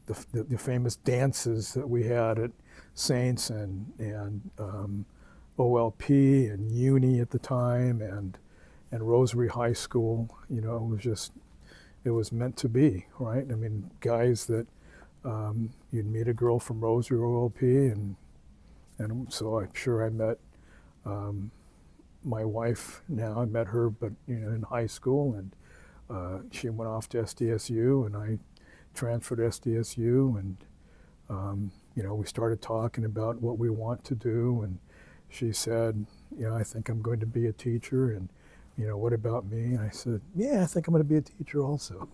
the famous dances that we had at Saints and OLP and Uni at the time, and Rosary High School. It was meant to be, right? I mean, guys that you'd meet a girl from Rosary or OLP, and so I'm sure I met my wife now. I met her, but in high school, and she went off to SDSU, and I transferred to SDSU, and we started talking about what we want to do, and she said, I think I'm going to be a teacher, and what about me? And I said, yeah, I think I'm going to be a teacher also.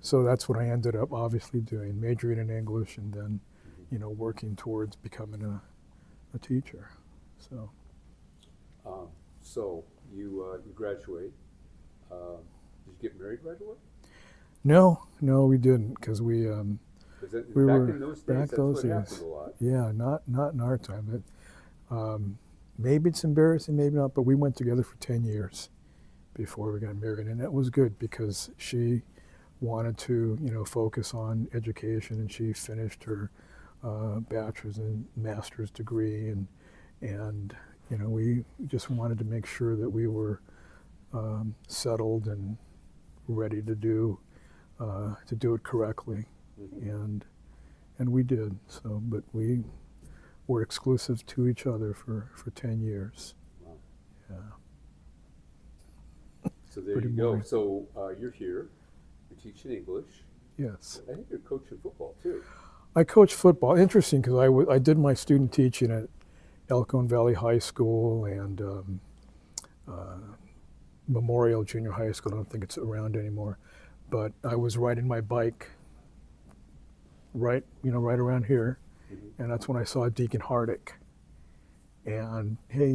So that's what I ended up obviously doing, majoring in English, and then working towards becoming a teacher. So So you graduate. Did you get married right away? No, we didn't, because we Back were in those days, back that's those what days. happened a lot. Yeah, not in our time. Maybe it's embarrassing, maybe not, but we went together for 10 years before we got married, and that was good because she wanted to focus on education, and she finished her bachelor's and master's degree, and we just wanted to make sure that we were settled and ready to do it correctly. Mm-hmm. And we did. So, but we were exclusive to each other for 10 years. Wow. Yeah. So there Pretty you go. boring. So you're here. You're teaching English. Yes. I think you're coaching football too. I coach football. Interesting, because I did my student teaching at Elkhorn Valley High School and Memorial Junior High School. I don't think it's around anymore. But I was riding my bike right around here, and that's when I saw Deacon Hardick. And hey,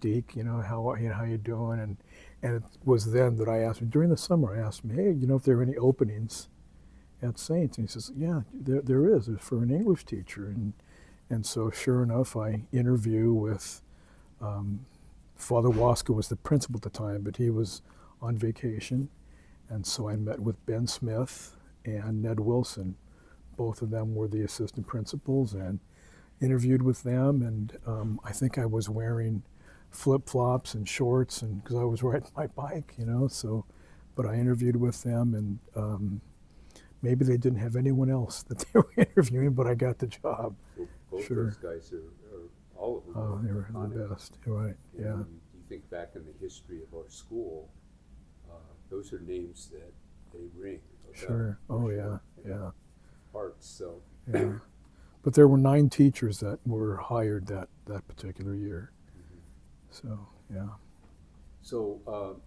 Deke, how you doing? And it was then that I asked him during the summer. I asked him, hey, if there are any openings at Saints, and he says, yeah, there is. It's for an English teacher, and so sure enough, I interview with Father Wasco was the principal at the time, but he was on vacation, and so I met with Ben Smith and Ned Wilson. Both of them were the assistant principals, and interviewed with them, and I think I was wearing flip-flops and shorts, and because I was riding my bike, so, but I interviewed with them, and maybe they didn't have anyone else that they were interviewing, but I got the job. Well, both Sure. those guys are all of them. Oh, they were the best. You're right. Yeah. And you think back in the history of our school, those are names that they ring. Sure. Oh, yeah. Yeah. Hearts. So. Yeah. But there were 9 teachers that were hired that particular year. So, yeah. So,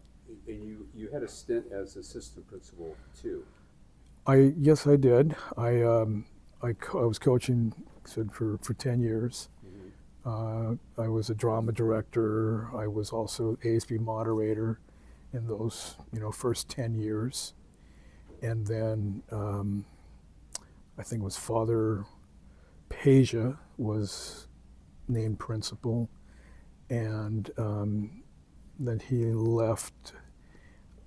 and you had a stint as assistant principal too. Yes, I did. I was coaching, said for 10 years. I was a drama director. I was also ASB moderator in those first 10 years, and then I think it was Father Peja was named principal, and then he left.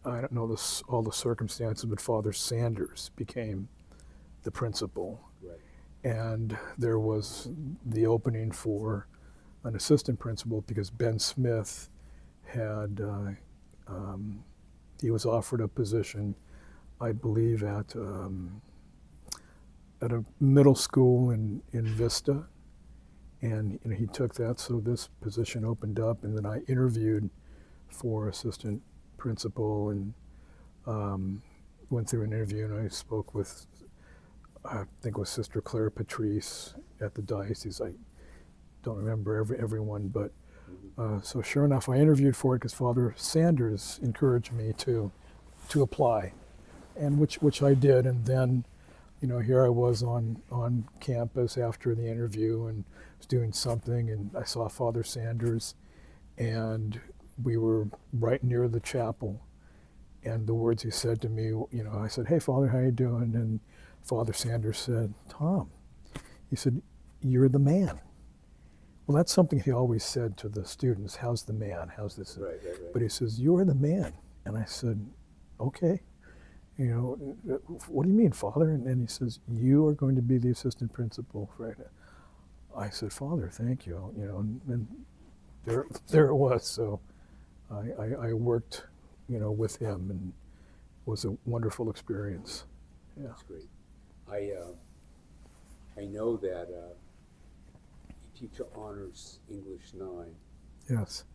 I don't know all the circumstances, but Father Sanders became the principal. Right. And there was the opening for an assistant principal because Ben Smith had, he was offered a position, I believe, at a middle school in Vista. And he took that, so this position opened up, and then I interviewed for assistant principal and went through an interview, and I spoke with, I think it was Sister Claire Patrice at the diocese. I don't remember everyone, but so sure enough, I interviewed for it because Father Sanders encouraged me to apply, and which I did, and then here I was on campus after the interview and was doing something, and I saw Father Sanders, and we were right near the chapel, and the words he said to me, I said, hey, Father, how you doing? And Father Sanders said, Tom, he said, you're the man. Well, that's something he always said to the students, how's the man, how's this? Right. But he says, you're the man. And I said, okay. What do you mean, Father? And then he says, you are going to be the assistant principal right now. I said, Father, thank you. And there it was. So I worked, with him, and it was a wonderful experience. Yeah. That's great. I know that you teach honors English 9. Yes.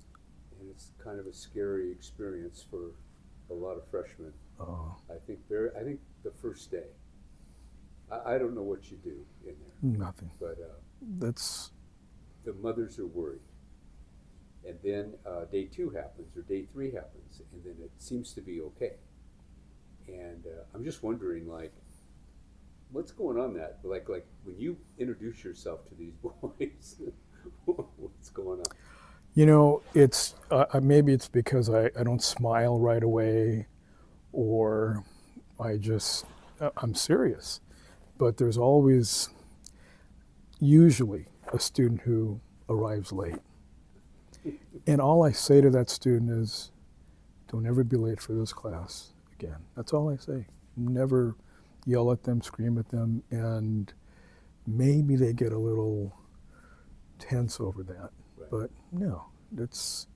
And it's kind of a scary experience for a lot of freshmen. Oh. I think the first day. I don't know what you do in there. Nothing. But that's. The mothers are worried. And then day 2 happens, or day 3 happens, and then it seems to be okay. And I'm just wondering, what's going on that? Like when you introduce yourself to these boys, what's going on? It's maybe it's because I don't smile right away, or I'm serious. But there's always, usually, a student who arrives late. And all I say to that student is, don't ever be late for this class again. That's all I say. Never yell at them, scream at them, and maybe they get a little tense over that. Right. But no, it's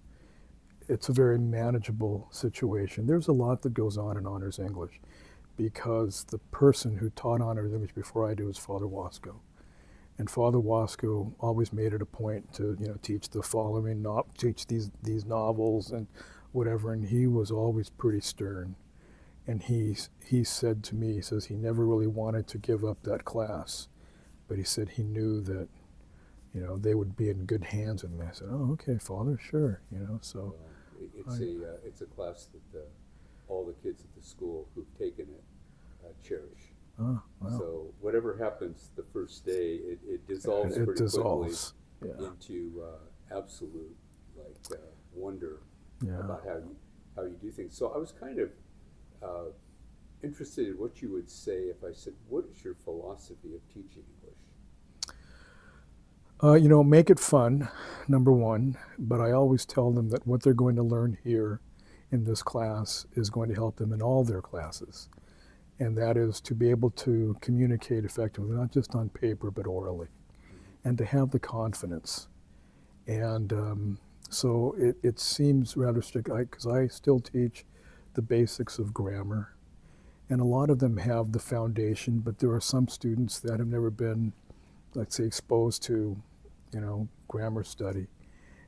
a very manageable situation. There's a lot that goes on in Honors English because the person who taught Honors English before I do is Father Wasco. And Father Wasco always made it a point to, teach the following, teach these novels and whatever. And he was always pretty stern. And he said to me, he says he never really wanted to give up that class, but he said he knew that, they would be in good hands. And I said, oh, okay, Father, sure, So it's a class that all the kids at the school who've taken it cherish. Oh, wow. So whatever happens the first day, it dissolves pretty quickly into absolute wonder Yeah. about how you do things. So I was kind of interested in what you would say if I said, what is your philosophy of teaching English? Make it fun, number one, but I always tell them that what they're going to learn here in this class is going to help them in all their classes. And that is to be able to communicate effectively, not just on paper, but orally, and to have the confidence. And so it seems rather strict, because I still teach the basics of grammar, and a lot of them have the foundation, but there are some students that have never been, let's say, exposed to, grammar study.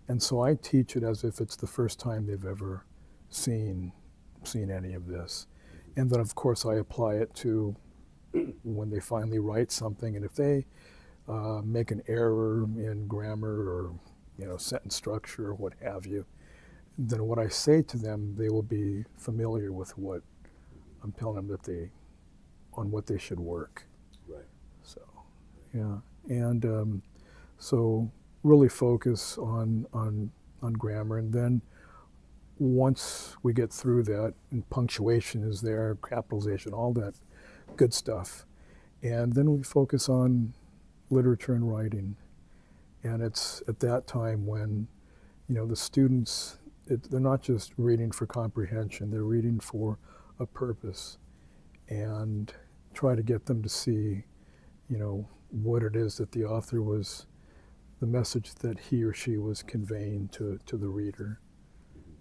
And so I teach it as if it's the first time they've ever seen any of this. And then, of course, I apply it to when they finally write something, and if they make an error in grammar or sentence structure or what have you, then what I say to them, they will be familiar with what I'm telling them on what they should work. Right. So, yeah, and so really focus on grammar, and then once we get through that, and punctuation is there, capitalization, all that good stuff, and then we focus on literature and writing. And it's at that time when, the students, they're not just reading for comprehension, they're reading for a purpose, and try to get them to see, what it is that the author the message that he or she was conveying to the reader,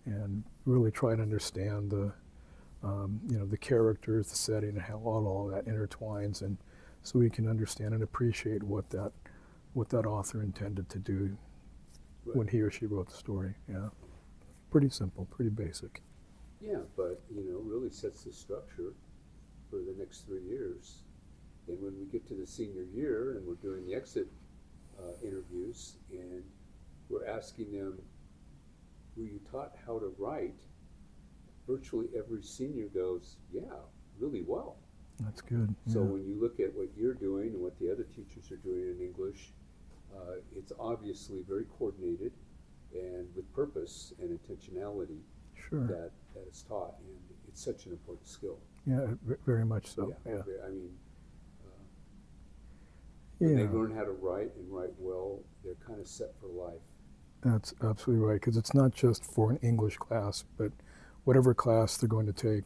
and really try to understand the characters, the setting, and how all that intertwines, and so we can understand and appreciate what that author intended to do when he or she wrote the story. Yeah, pretty simple, pretty basic. Yeah, but really sets the structure for the next 3 years. And when we get to the senior year and we're doing the exit interviews and we're asking them, were you taught how to write? Virtually every senior goes, yeah, really well. That's good. So Yeah. when you look at what you're doing and what the other teachers are doing in English, it's obviously very coordinated and with purpose and intentionality. Sure. that is taught, and it's such an important skill. Yeah, very much so. Yeah. I mean, when they Yeah. learn how to write and write well, they're kind of set for life. That's absolutely right, because it's not just for an English class, but whatever class they're going to take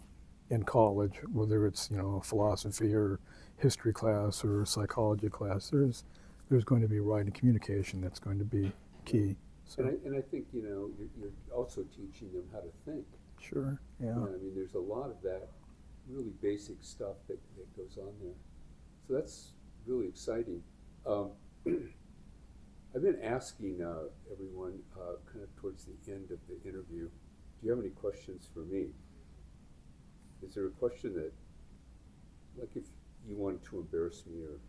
in college, whether it's a philosophy or history class or a psychology class, there's going to be writing communication that's going to be key. So. And I think you're also teaching them how to think. Sure. Yeah. I mean, there's a lot of that really basic stuff that goes on there. So that's really exciting. I've been asking everyone kind of towards the end of the interview, do you have any questions for me? Is there a question that, like if you wanted to embarrass me or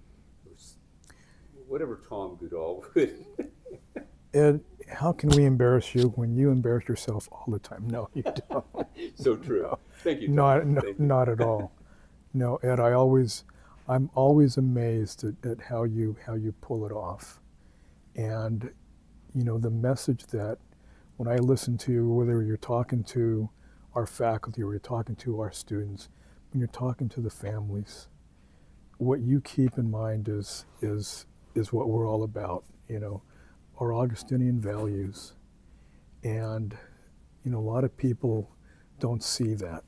whatever Tom Goodall would. Ed, how can we embarrass you when you embarrass yourself all the time? No, you don't. So true. No. Thank you, Tom. Not at all. No, Ed, I'm always amazed at how you pull it off. And, the message that when I listen to, whether you're talking to our faculty or you're talking to our students, when you're talking to the families, what you keep in mind is what we're all about, our Augustinian values. And, a lot of people don't see that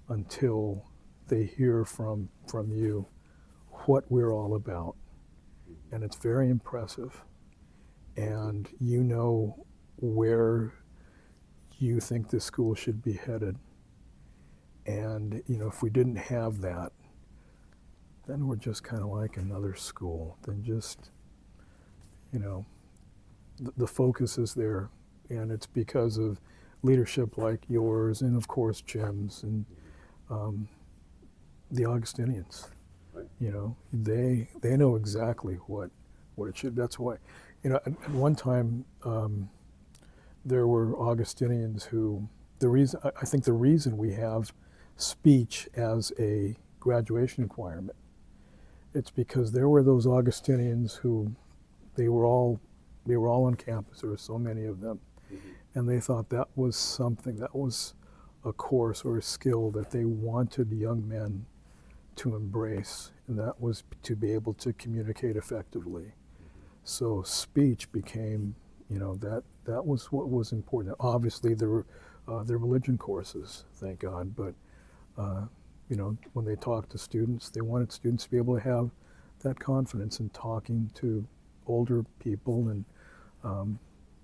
until they hear from you what we're all about. And it's very impressive. And where you think the school should be headed. And, if we didn't have that, then we're just kind of like another school. Then just, the focus is there. And it's because of leadership like yours and, of course, Jim's and the Augustinians. Right. They know exactly what it should. That's why, at one time, there were Augustinians who, I think the reason we have speech as a graduation requirement, it's because there were those Augustinians who, they were all They were all on campus. There were so many of them. And they thought that was something, that was a course or a skill that they wanted young men to embrace, and that was to be able to communicate effectively. So speech became, that was what was important. Obviously, there were their religion courses, thank God, but when they talked to students, they wanted students to be able to have that confidence in talking to older people and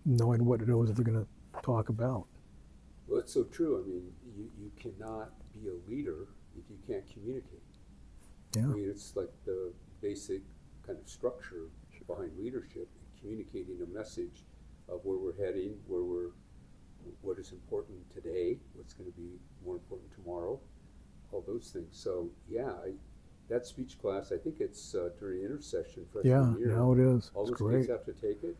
knowing what it is that they're going to talk about. Well, it's so true. I mean, you cannot be a leader if you can't communicate. Yeah. I mean, it's like the basic kind of structure behind leadership, communicating a message of where we're heading, what is important today, what's going to be more important tomorrow, all those things. So yeah, that speech class, I think it's during intercession freshman year. Yeah, now it is. All It's those great. kids have to take it,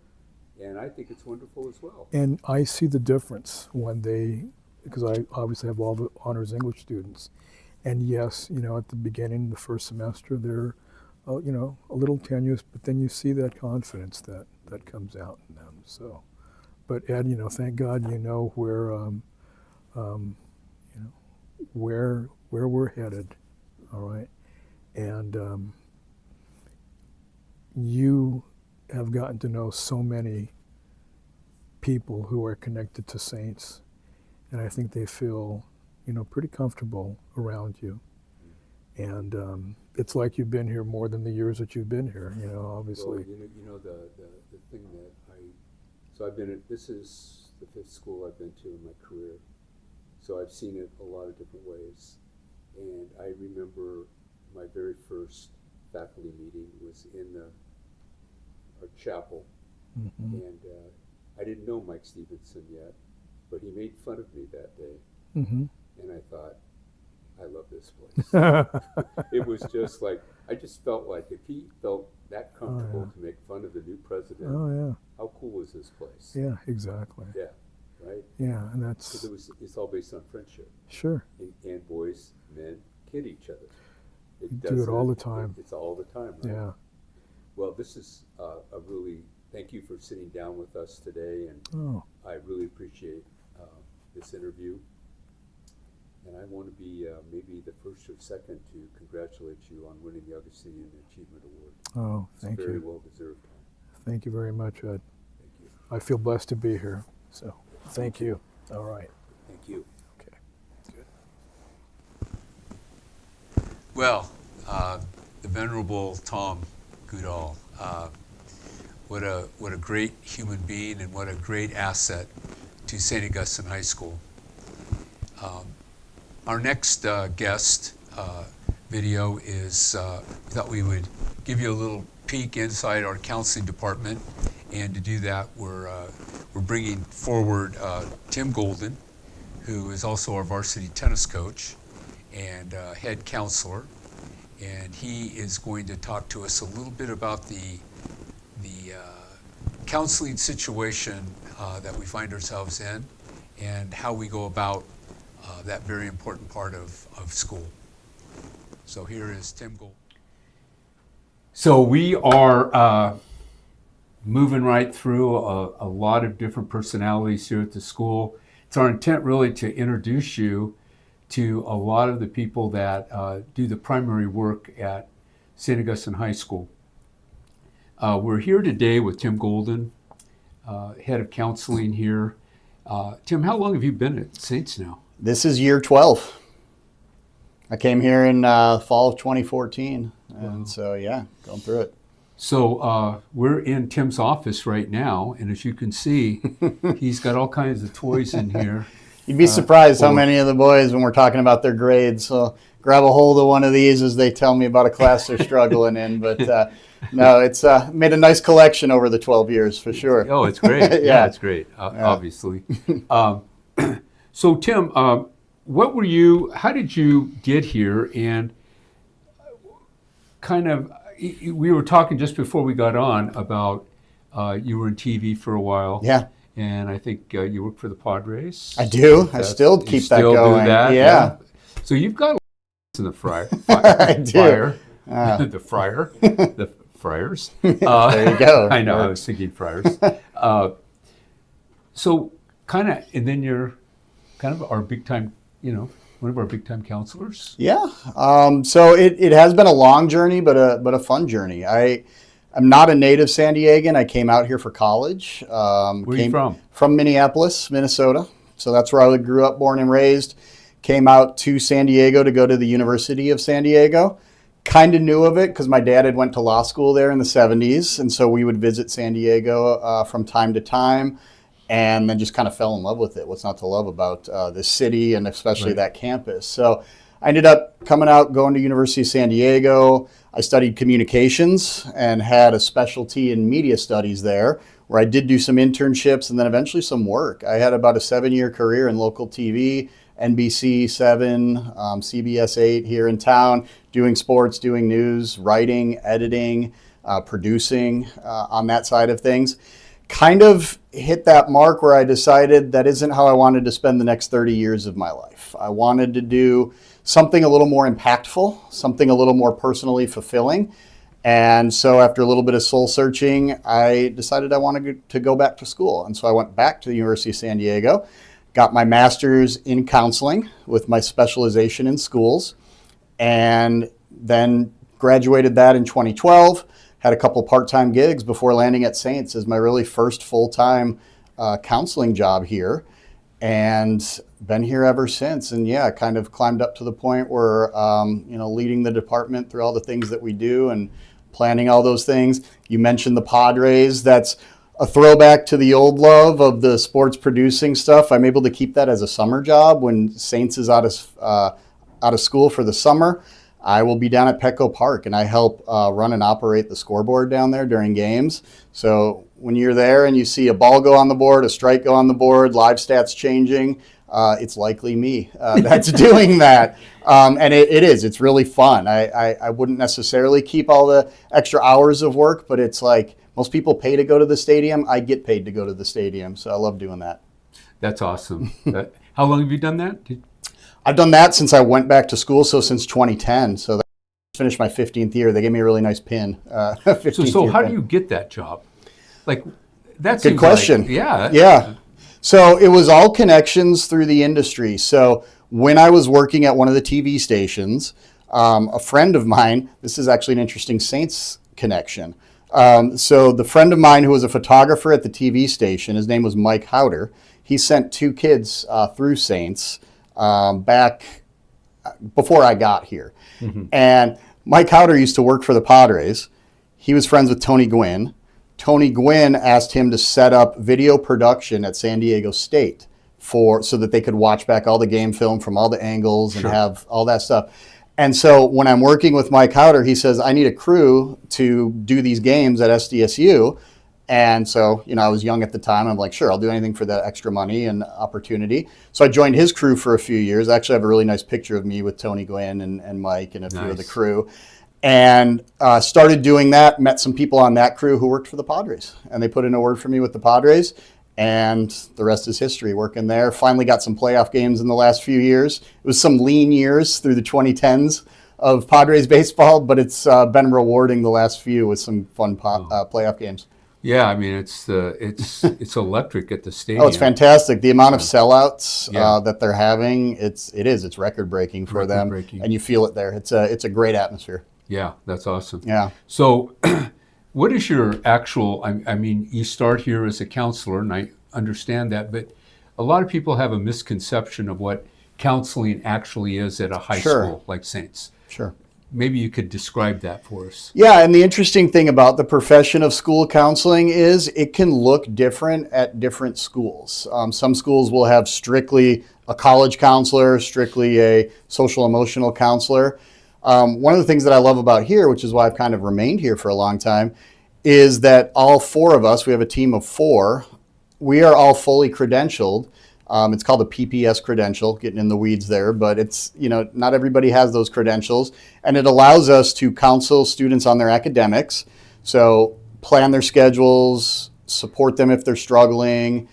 and I think it's wonderful as well. And I see the difference because I obviously have all the honors English students. And yes, at the beginning, the first semester, they're, a little tenuous, but then you see that confidence that comes out in them. So, but Ed, thank God, where we're headed, all right? And you have gotten to know so many people who are connected to Saints, and I think they feel, pretty comfortable around you. And it's like you've been here more than the years that you've been here, obviously. Well, the thing that I've been at, this is the 5th school I've been to in my career. So I've seen it a lot of different ways. And I remember my very first faculty meeting was in our chapel. Mm-hmm. And I didn't know Mike Stevenson yet, but he made fun of me that day. Mm-hmm. And I thought, I love this place. It was just like, I just felt like if he felt that comfortable to make fun of the new president, how cool was this place? Yeah, exactly. Yeah, right? Yeah, and that's... Because it's all based on friendship. Sure. And boys, men, kid each other. You do it all the time. It's all the time, right? Yeah. Well, this is a really, thank you for sitting down with us today, and I really appreciate this interview. And I want to be maybe the first or second to congratulate you on winning the Augustine Achievement Award. Oh, thank you. Very well deserved. Thank you very much, Ed. Thank you. I feel blessed to be here. So, thank you. All right. Thank you. Okay. Good. Well, the Venerable Tom Goodall, what a great human being and what a great asset to St. Augustine High School. Our next guest video is, we thought we would give you a little peek inside our counseling department, and to do that, we're bringing forward Tim Golden, who is also our varsity tennis coach and head counselor, and he is going to talk to us a little bit about the counseling situation that we find ourselves in and how we go about that very important part of school. So here is Tim Gold. So we are moving right through a lot of different personalities here at the school. It's our intent really to introduce you to a lot of the people that do the primary work at St. Augustine High School. We're here today with Tim Golden, head of counseling here. Tim, how long have you been at Saints now? This is year 12. I came here in fall of 2014, and so yeah, going through it. So we're in Tim's office right now, and as you can see, he's got all kinds of toys in here. You'd be surprised how many of the boys, when we're talking about their grades, so grab a hold of one of these as they tell me about a class they're struggling in. But no, it's made a nice collection over the 12 years for sure. Oh, it's great. Yeah, it's great, obviously. So Tim, how did you get here? And kind of, we were talking just before we got on about you were in TV for a while. Yeah. And I think you work for the Padres. I do. I still keep that going. Do that, yeah. So you've got in the fryer. I do. The Friars. There you go. I know, I was thinking Friars. So kind of, and then you're kind of our big time, one of our big time counselors. Yeah. So it has been a long journey, but a fun journey. I'm not a native San Diegan. I came out here for college. Where are you from? From Minneapolis, Minnesota. So that's where I grew up, born and raised. Came out to San Diego to go to the University of San Diego. Kind of knew of it because my dad had went to law school there in the 70s. And so we would visit San Diego from time to time, and then just kind of fell in love with it. What's not to love about this city, and especially that campus? So I ended up coming out, going to University of San Diego. I studied communications and had a specialty in media studies there, where I did do some internships and then eventually some work. I had about a 7-year career in local TV, NBC 7, CBS 8 here in town, doing sports, doing news, writing, editing, producing on that side of things. Kind of hit that mark where I decided that isn't how I wanted to spend the next 30 years of my life. I wanted to do something a little more impactful, something a little more personally fulfilling. And so after a little bit of soul searching, I decided I wanted to go back to school. And so I went back to the University of San Diego, got my master's in counseling with my specialization in schools, and then graduated that in 2012. Had a couple part-time gigs before landing at Saints as my really first full-time counseling job here, and been here ever since. And yeah, kind of climbed up to the point where, leading the department through all the things that we do and planning all those things. You mentioned the Padres. That's a throwback to the old love of the sports producing stuff. I'm able to keep that as a summer job when Saints is out of school for the summer. I will be down at Petco Park, and I help run and operate the scoreboard down there during games. So when you're there and you see a ball go on the board, a strike go on the board, live stats changing, it's likely me that's doing that. And it is. It's really fun. I wouldn't necessarily keep all the extra hours of work, but it's like most people pay to go to the stadium. I get paid to go to the stadium, so I love doing that. That's awesome. How long have you done that? I've done that since I went back to school, so since 2010. So I finished my 15th year. They gave me a really nice pin. So how do you get that job? Like, that's good question. Yeah. So it was all connections through the industry. So when I was working at one of the TV stations, a friend of mine, this is actually an interesting Saints connection. So the friend of mine who was a photographer at the TV station, his name was Mike Howder. He sent 2 kids through Saints back before I got here. Mm-hmm. And Mike Howder used to work for the Padres. He was friends with Tony Gwynn. Tony Gwynn asked him to set up video production at San Diego State so that they could watch back all the game film from all the angles and have all that stuff. And so when I'm working with Mike Howder, he says, I need a crew to do these games at SDSU. And so, I was young at the time. I'm like, sure, I'll do anything for that extra money and opportunity. So I joined his crew for a few years. I actually have a really nice picture of me with Tony Gwynn and Mike and a few of the crew. And started doing that, met some people on that crew who worked for the Padres. And they put in a word for me with the Padres. And the rest is history, working there. Finally got some playoff games in the last few years. It was some lean years through the 2010s of Padres baseball, but it's been rewarding the last few with some fun playoff games. Yeah, I mean it's electric at the stadium. Oh, it's fantastic. The amount of sellouts that they're having, it's record breaking for them, and you feel it there. It's a great atmosphere. Yeah, that's awesome. Yeah. So, what is your actual? I mean, you start here as a counselor, and I understand that, but a lot of people have a misconception of what counseling actually is at a high school like Saints. Sure. Maybe you could describe that for us. Yeah, and the interesting thing about the profession of school counseling is it can look different at different schools. Some schools will have strictly a college counselor, strictly a social emotional counselor. One of the things that I love about here, which is why I've kind of remained here for a long time, is that all 4 of us, we have a team of 4, we are all fully credentialed. It's called a PPS credential, getting in the weeds there, but it's, not everybody has those credentials, and it allows us to counsel students on their academics. So plan their schedules, support them if they're struggling,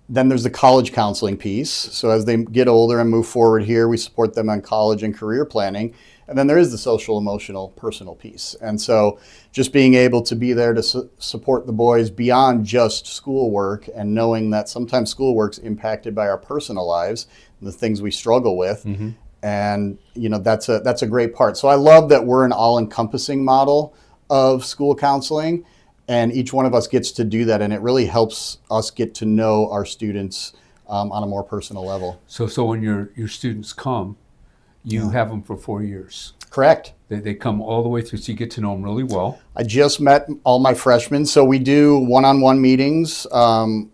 Then there's the college counseling piece. So as they get older and move forward here, we support them on college and career planning. And then there is the social, emotional, personal piece. And so just being able to be there to support the boys beyond just schoolwork, and knowing that sometimes schoolwork's impacted by our personal lives and the things we struggle with. Mm-hmm. And that's a great part. So I love that we're an all-encompassing model of school counseling, and each one of us gets to do that, and it really helps us get to know our students on a more personal level. So when your students come, you have them for 4 years. Correct. They come all the way through, so you get to know them really well. I just met all my freshmen, so we do one-on-one meetings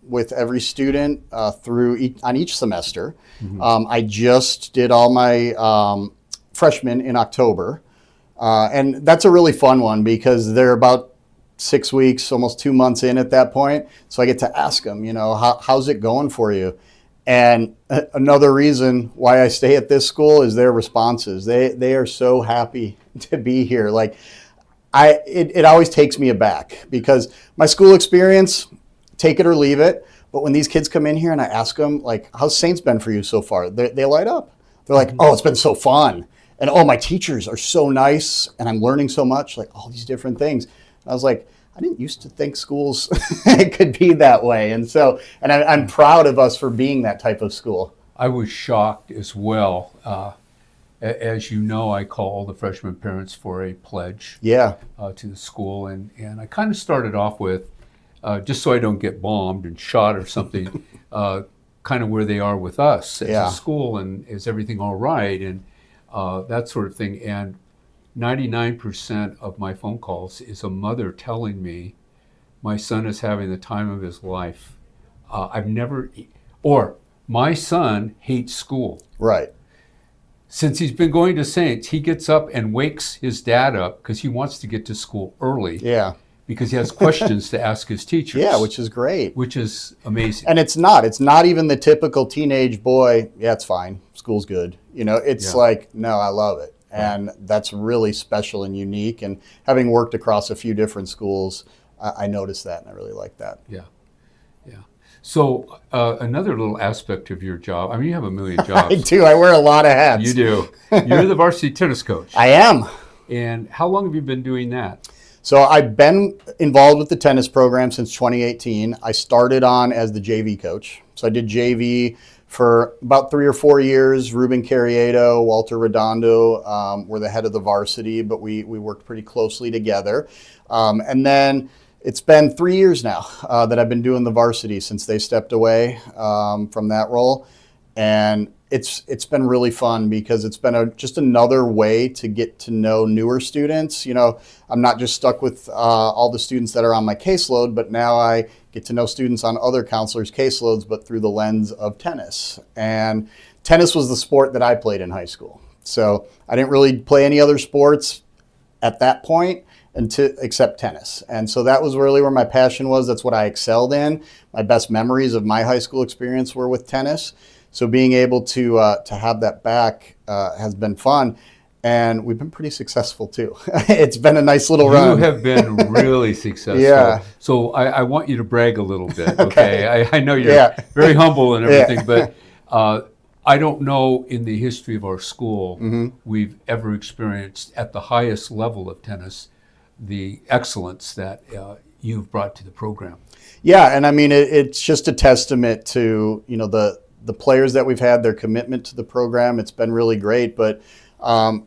with every student on each semester. Mm-hmm. I just did all my freshmen in October, and that's a really fun one because they're about 6 weeks, almost 2 months in at that point. So I get to ask them, how's it going for you? And another reason why I stay at this school is their responses. They are so happy to be here. Like, it always takes me aback because my school experience, take it or leave it. But when these kids come in here and I ask them, like, how's Saints been for you so far? They light up. They're like, oh, it's been so fun. And oh, my teachers are so nice and I'm learning so much, like all these different things. And I was like, I didn't used to think schools could be that way. And so, I'm proud of us for being that type of school. I was shocked as well. As you know, I call all the freshman parents for a pledge to the school. And I kind of started off with, just so I don't get bombed and shot or something, kind of where they are with us as a school, and is everything all right, and that sort of thing. And 99% of my phone calls is a mother telling me my son is having the time of his life. My son hates school. Right. Since he's been going to Saints, he gets up and wakes his dad up because he wants to get to school early. Yeah. Because he has questions to ask his teachers. Yeah, which is great. Which is amazing. And it's not even the typical teenage boy, yeah, it's fine, school's good. It's like, no, I love it. And that's really special and unique. And having worked across a few different schools, I noticed that, and I really like that. Yeah. So another little aspect of your job, I mean, you have a million jobs. I do. I wear a lot of hats. You do. You're the varsity tennis coach. I am. And how long have you been doing that? So I've been involved with the tennis program since 2018. I started on as the JV coach. So I did JV for about 3 or 4 years. Ruben Carriedo, Walter Redondo were the head of the varsity, but we worked pretty closely together. And then it's been 3 years now that I've been doing the varsity since they stepped away from that role. And it's been really fun because it's been just another way to get to know newer students. I'm not just stuck with all the students that are on my caseload, but now I get to know students on other counselors' caseloads, but through the lens of tennis. And tennis was the sport that I played in high school. So I didn't really play any other sports at that point except tennis. And so that was really where my passion was. That's what I excelled in. My best memories of my high school experience were with tennis. So being able to have that back has been fun, and we've been pretty successful too. It's been a nice little run. You have been really successful. Yeah. So I want you to brag a little bit, okay? I know you're very humble and everything, but I don't know in the history of our school we've ever experienced at the highest level of tennis the excellence that you've brought to the program. Yeah, and I mean it's just a testament to the players that we've had, their commitment to the program. It's been really great. But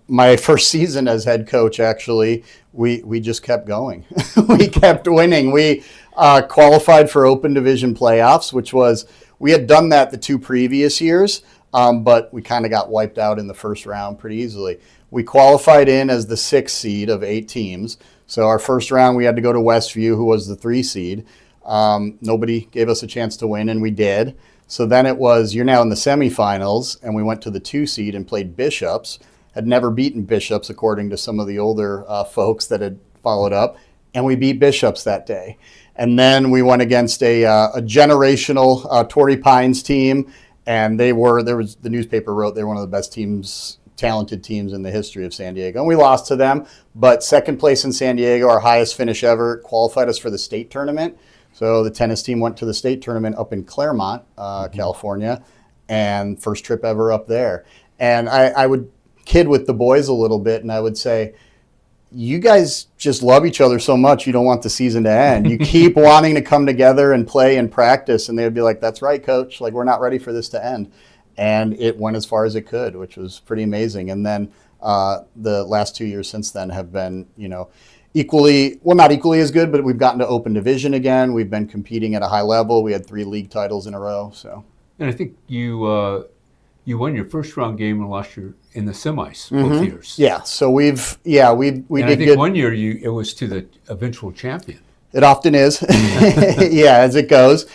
my first season as head coach, actually, we just kept going. We kept winning. We qualified for Open Division playoffs, which was, we had done that the 2 previous years, but we kind of got wiped out in the first round pretty easily. We qualified in as the 6th seed of 8 teams. So our first round, we had to go to Westview, who was the 3 seed. Nobody gave us a chance to win, and we did. So then it was, you're now in the semifinals, and we went to the 2 seed and played Bishops. Had never beaten Bishops, according to some of the older folks that had followed up, and we beat Bishops that day. And then we went against a generational Torrey Pines team, and the newspaper wrote they were one of the best teams, talented teams in the history of San Diego. And we lost to them, but 2nd place in San Diego, our highest finish ever, qualified us for the state tournament. So the tennis team went to the state tournament up in Claremont, California, and first trip ever up there. And I would kid with the boys a little bit, and I would say, you guys just love each other so much you don't want the season to end. You keep wanting to come together and play and practice, and they would be like, that's right, coach. Like, we're not ready for this to end. And it went as far as it could, which was pretty amazing. And then the last 2 years since then have been, equally, well, not equally as good, but we've gotten to open division again. We've been competing at a high level. We had 3 league titles in a row. So, and I think you won your first round game and lost in the semis both years. Yeah. So we and did I think good. one year it was to the eventual champion. It often is, yeah, as it goes.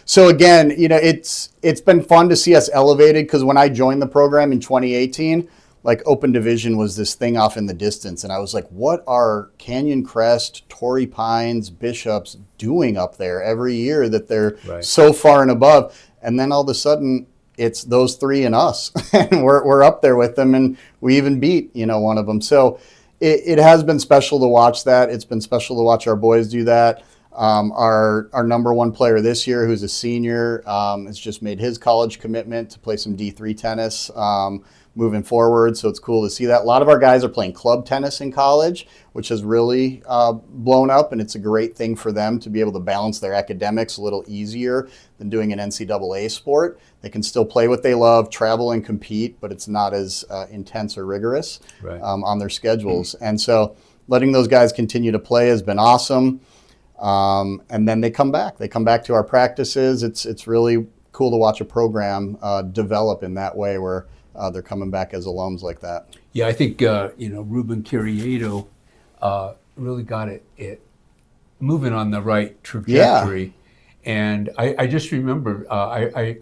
So again, it's been fun to see us elevated, because when I joined the program in 2018, like, open division was this thing off in the distance, and I was like, what are Canyon Crest, Torrey Pines, Bishops doing up there every year that they're so far and above? And then all of a sudden, it's those 3 and us, and we're up there with them, and we even beat one of them. So it has been special to watch that. It's been special to watch our boys do that. Our number 1 player this year, who's a senior, has just made his college commitment to play some D3 tennis moving forward. So it's cool to see that. A lot of our guys are playing club tennis in college, which has really blown up, and it's a great thing for them to be able to balance their academics a little easier than doing an NCAA sport. They can still play what they love, travel and compete, but it's not as intense or rigorous on their schedules. And so letting those guys continue to play has been awesome. And then they come back. They come back to our practices. It's really cool to watch a program develop in that way, where they're coming back as alums like that. Yeah, I think Ruben Carriedo really got it moving on the right trajectory. Yeah. And I just remember I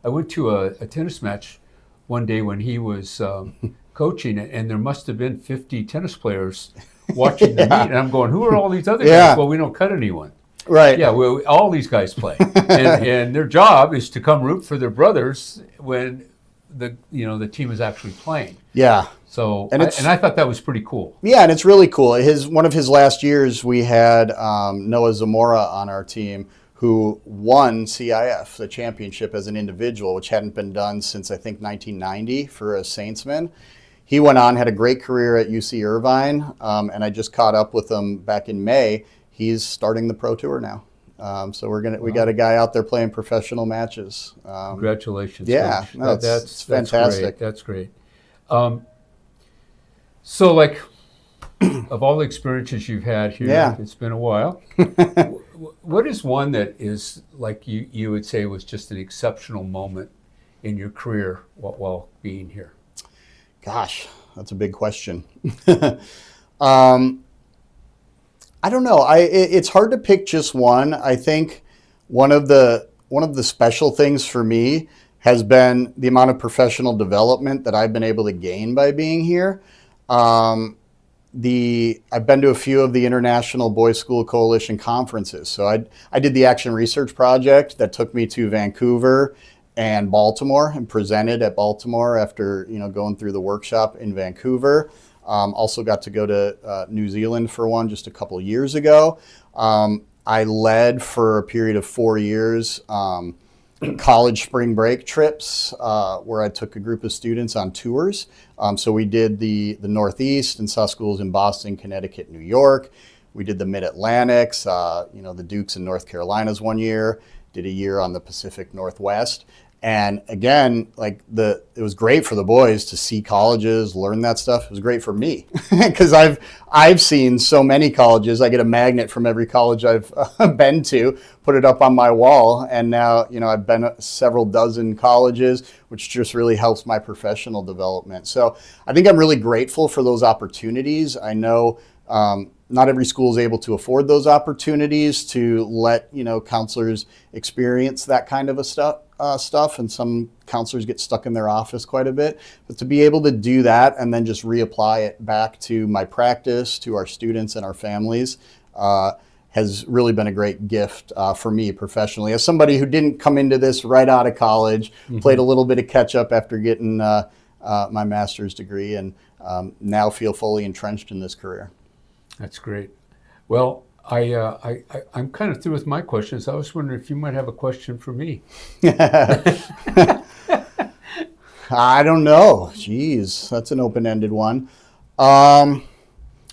went to a tennis match one day when he was coaching, and there must have been 50 tennis players watching the meet, and I'm going, who are all these other guys? Well, we don't cut anyone. Right. Yeah, well, all these guys play, and their job is to come root for their brothers when the team is actually playing. Yeah. So and I thought that was pretty cool. Yeah, and it's really cool. One of his last years, we had Noah Zamora on our team, who won CIF, the championship, as an individual, which hadn't been done since, I think, 1990 for a Saintsman. He went on, had a great career at UC Irvine, and I just caught up with him back in May. He's starting the Pro Tour now. So we got a guy out there playing professional matches. Congratulations. Yeah, Coach. no, that's fantastic. That's great. So, like, of all the experiences you've had here, it's been a while. What is one that is, like, you would say was just an exceptional moment in your career while being here? Gosh, that's a big question. I don't know. It's hard to pick just one. I think one of the special things for me has been the amount of professional development that I've been able to gain by being here. I've been to a few of the International Boys School Coalition conferences. So I did the Action Research Project that took me to Vancouver and Baltimore, and presented at Baltimore after going through the workshop in Vancouver. Also got to go to New Zealand for one just a couple years ago. I led for a period of 4 years college spring break trips where I took a group of students on tours. So we did the Northeast and saw schools in Boston, Connecticut, New York. We did the Mid-Atlantics, the Dukes in North Carolinas one year, did a year on the Pacific Northwest. And again, it was great for the boys to see colleges, learn that stuff. It was great for me because I've seen so many colleges. I get a magnet from every college I've been to, put it up on my wall, and now I've been at several dozen colleges, which just really helps my professional development. So I think I'm really grateful for those opportunities. I know not every school is able to afford those opportunities to let counselors experience that kind of stuff, and some counselors get stuck in their office quite a bit. But to be able to do that and then just reapply it back to my practice, to our students and our families, has really been a great gift for me professionally. As somebody who didn't come into this right out of college, played a little bit of catch up after getting my master's degree, and now feel fully entrenched in this career. That's great. Well, I'm kind of through with my questions. I was wondering if you might have a question for me. I don't know. Jeez, that's an open-ended one. I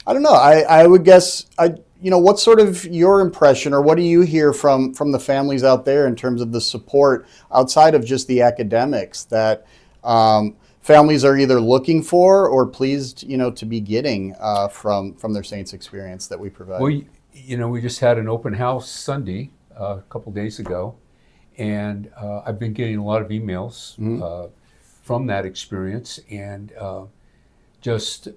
don't know. I would guess, what's sort of your impression, or what do you hear from the families out there in terms of the support outside of just the academics that families are either looking for or pleased, to be getting from their Saints experience that we provide? Well, we just had an open house Sunday a couple days ago, and I've been getting a lot of emails from that experience, and just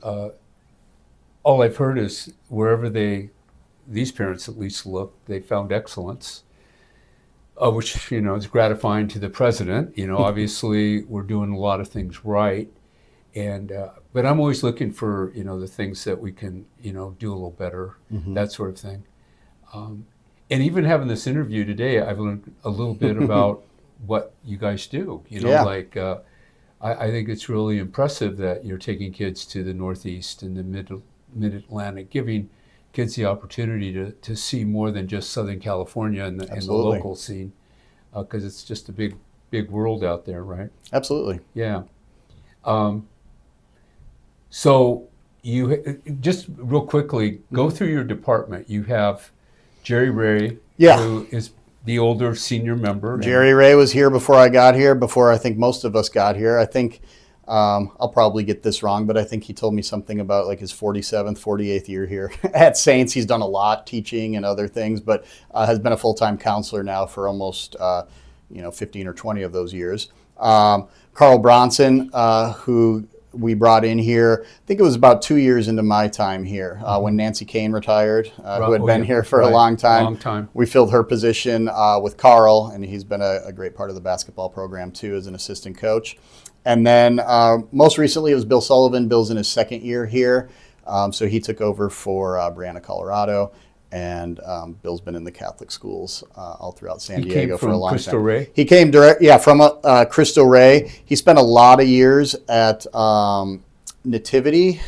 all I've heard is wherever these parents at least look, they found excellence, which, is gratifying to the president. Obviously we're doing a lot of things right. And, but I'm always looking for, the things that we can, do a little better, that sort of thing. And even having this interview today, I've learned a little bit about what you guys do, I think it's really impressive that you're taking kids to the Northeast and the Mid-Atlantic, giving kids the opportunity to see more than just Southern California and the local scene, because it's just a big world out there, right? Absolutely. Yeah. So you just real quickly go through your department. You have Jerry Ray, who is the older senior member. Jerry Ray was here before I got here, before I think most of us got here. I think I'll probably get this wrong, but I think he told me something about like his 47th, 48th year here at Saints. He's done a lot teaching and other things, but has been a full-time counselor now for almost 15 or 20 of those years. Carl Bronson, who we brought in here, I think it was about 2 years into my time here when Nancy Kane retired, who had been here for a long time. We filled her position with Carl, and he's been a great part of the basketball program too as an assistant coach. And then most recently it was Bill Sullivan. Bill's in his second year here, so he took over for Brianna, Colorado. And Bill's been in the Catholic schools all throughout San Diego for a long time. Cristo Rey? He came from Cristo Rey. He spent a lot of years at Nativity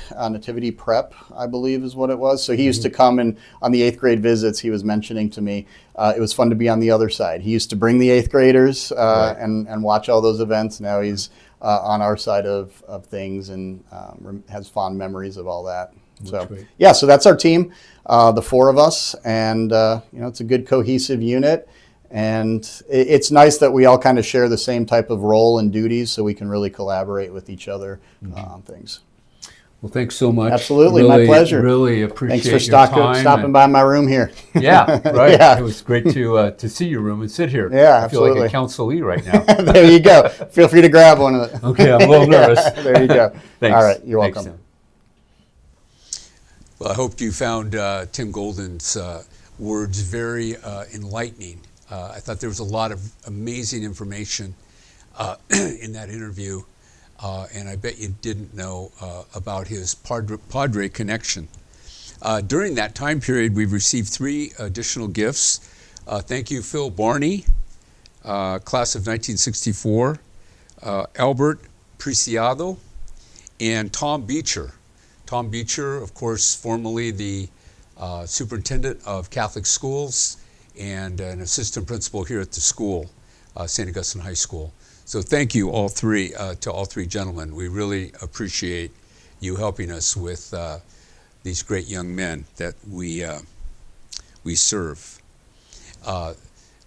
Prep, I believe is what it was. So he used to come and on the 8th grade visits, he was mentioning to me, it was fun to be on the other side. He used to bring the 8th graders and watch all those events. Now he's on our side of things and has fond memories of all that. So so that's our team, the four of us, and it's a good cohesive unit, and it's nice that we all kind of share the same type of role and duties, so we can really collaborate with each other on things. Well, thanks so much. Absolutely, really, my pleasure. Really appreciate Thanks for your time stopping by my room here. Yeah, right. Yeah. It was great to see your room and sit here. Yeah, I feel like absolutely. a counselee right now. There you go. Feel free to grab one of them. Okay, I'm a little nervous. There you go. Thanks. All right, you're Thanks, welcome. Tim. Well, I hope you found Tim Golden's words very enlightening. I thought there was a lot of amazing information in that interview, and I bet you didn't know about his Padre connection. During that time period, we've received 3 additional gifts. Thank you, Phil Barney, class of 1964, Albert Preciado, and Tom Beecher. Tom Beecher, of course, formerly the superintendent of Catholic schools and an assistant principal here at the school, St. Augustine High School. So thank you all three, to all 3 gentlemen. We really appreciate you helping us with these great young men that we serve.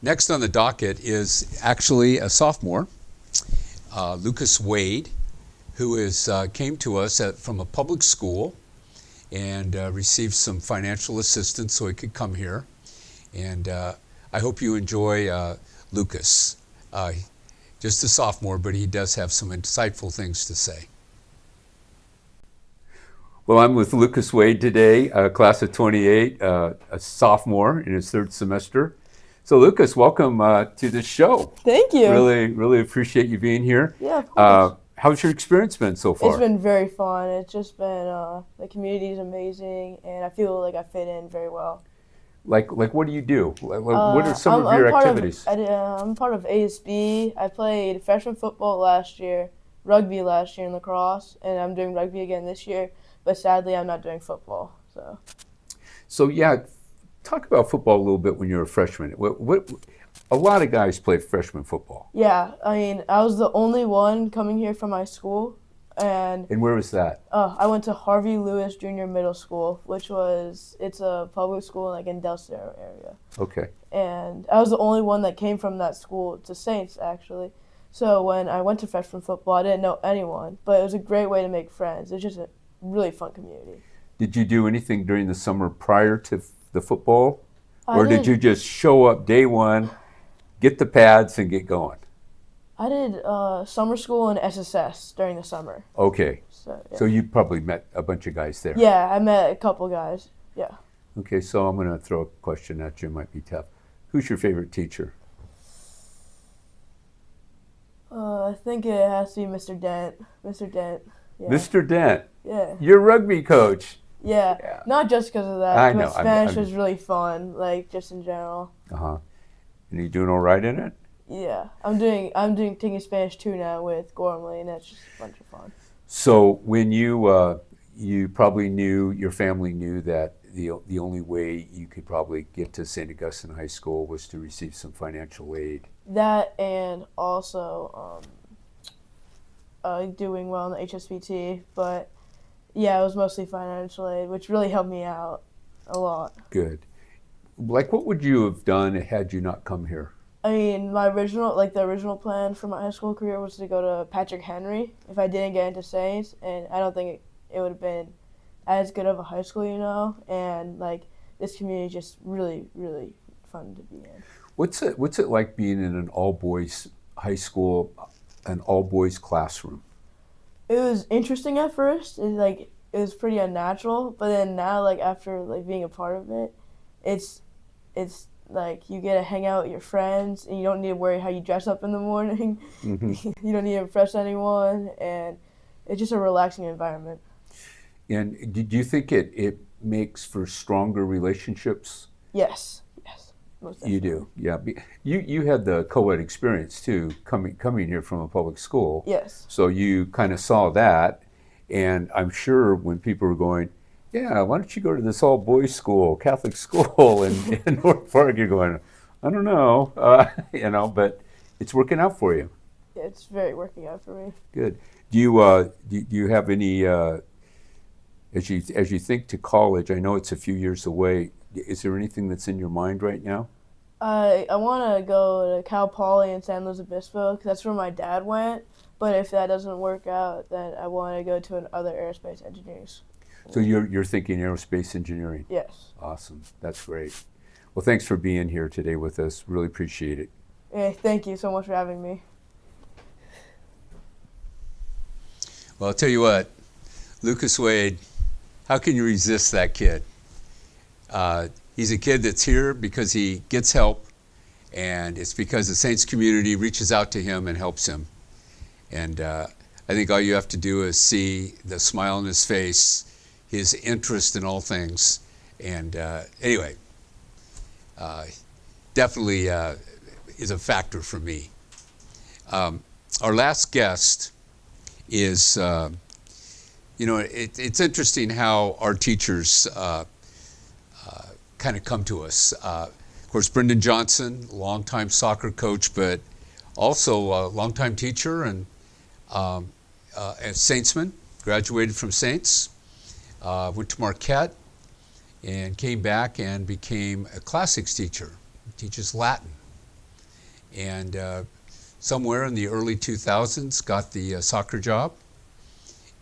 Next on the docket is actually a sophomore, Lucas Wade, who came to us from a public school and received some financial assistance so he could come here. And I hope you enjoy Lucas. Just a sophomore, but he does have some insightful things to say. Well, I'm with Lucas Wade today, class of 28, a sophomore in his 3rd semester. So Lucas, welcome to the show. Thank you. Really appreciate you being here. Yeah, of course. How's your experience been so far? It's been very fun. It's just been, the community is amazing, and I feel like I fit in very well. Like what do you do? What are some of your activities? I'm part of ASB. I played freshman football last year, rugby last year, and lacrosse, and I'm doing rugby again this year. But sadly, I'm not doing football. So yeah, Talk about football a little bit when you were a freshman. A lot of guys play freshman football. Yeah, I mean, I was the only one coming here from my school, and where was that? I went to Harvey Lewis Junior Middle School, it's a public school like in Del Cerro area. Okay. And I was the only one that came from that school to Saints, actually. So when I went to freshman football, I didn't know anyone, but it was a great way to make friends. It was just a really fun community. Did you do anything during the summer prior to the football? Or did you just show up day one, get the pads, and get going? I did summer school and SSS during the summer. Okay. So, yeah. So you probably met a bunch of guys there. Yeah, I met a couple guys. Yeah. Okay, so I'm going to throw a question at you. It might be tough. Who's your favorite teacher? I think it has to be Mr. Dent. Mr. Dent. Yeah. Mr. Dent. Yeah. Your rugby coach. Yeah. Not just because of that. I know. But Spanish was really fun, like just in general. Uh-huh. And are you doing all right in it? Yeah. I'm taking Spanish 2 now with Gormley, and that's just a bunch of fun. So when you probably knew, your family knew that the only way you could probably get to St. Augustine High School was to receive some financial aid. That and also doing well in the HSBT, but yeah, it was mostly financial aid, which really helped me out a lot. Good. Like, what would you have done had you not come here? I mean, the original plan for my high school career was to go to Patrick Henry if I didn't get into Saints, and I don't think it would have been as good of a high school, and like this community is just really, really fun to be in. What's it like being in an all-boys high school, an all-boys classroom? It was interesting at first. It was pretty unnatural, but then now, like after like being a part of it, it's like you get to hang out with your friends, and you don't need to worry how you dress up in the morning. Mm-hmm. You don't need to impress anyone, and it's just a relaxing environment. And do you think it makes for stronger relationships? Yes. Most definitely. You do, yeah. You had the co-ed experience too, coming here from a public school. Yes. So you kind of saw that, and I'm sure when people were going, yeah, why don't you go to this all-boys school, Catholic school in North Park, you're going, I don't know, but it's working out for you. Yeah, it's very working out for me. Good. Do you have any, as you think to college, I know it's a few years away, is there anything that's in your mind right now? I want to go to Cal Poly in San Luis Obispo because that's where my dad went. But if that doesn't work out, then I want to go to another aerospace engineering school. So you're thinking aerospace engineering? Yes. Awesome. That's great. Well, thanks for being here today with us. Really appreciate it. Yeah, thank you so much for having me. Well, I'll tell you what, Lucas Wade, how can you resist that kid? He's a kid that's here because he gets help, and it's because the Saints community reaches out to him and helps him. And I think all you have to do is see the smile on his face, his interest in all things. And anyway, definitely is a factor for me. Our last guest is, it's interesting how our teachers kind of come to us. Of course, Brendan Johnson, longtime soccer coach, but also a longtime teacher and a Saintsman, graduated from Saints, went to Marquette, and came back and became a classics teacher. He teaches Latin. And somewhere in the early 2000s, got the soccer job,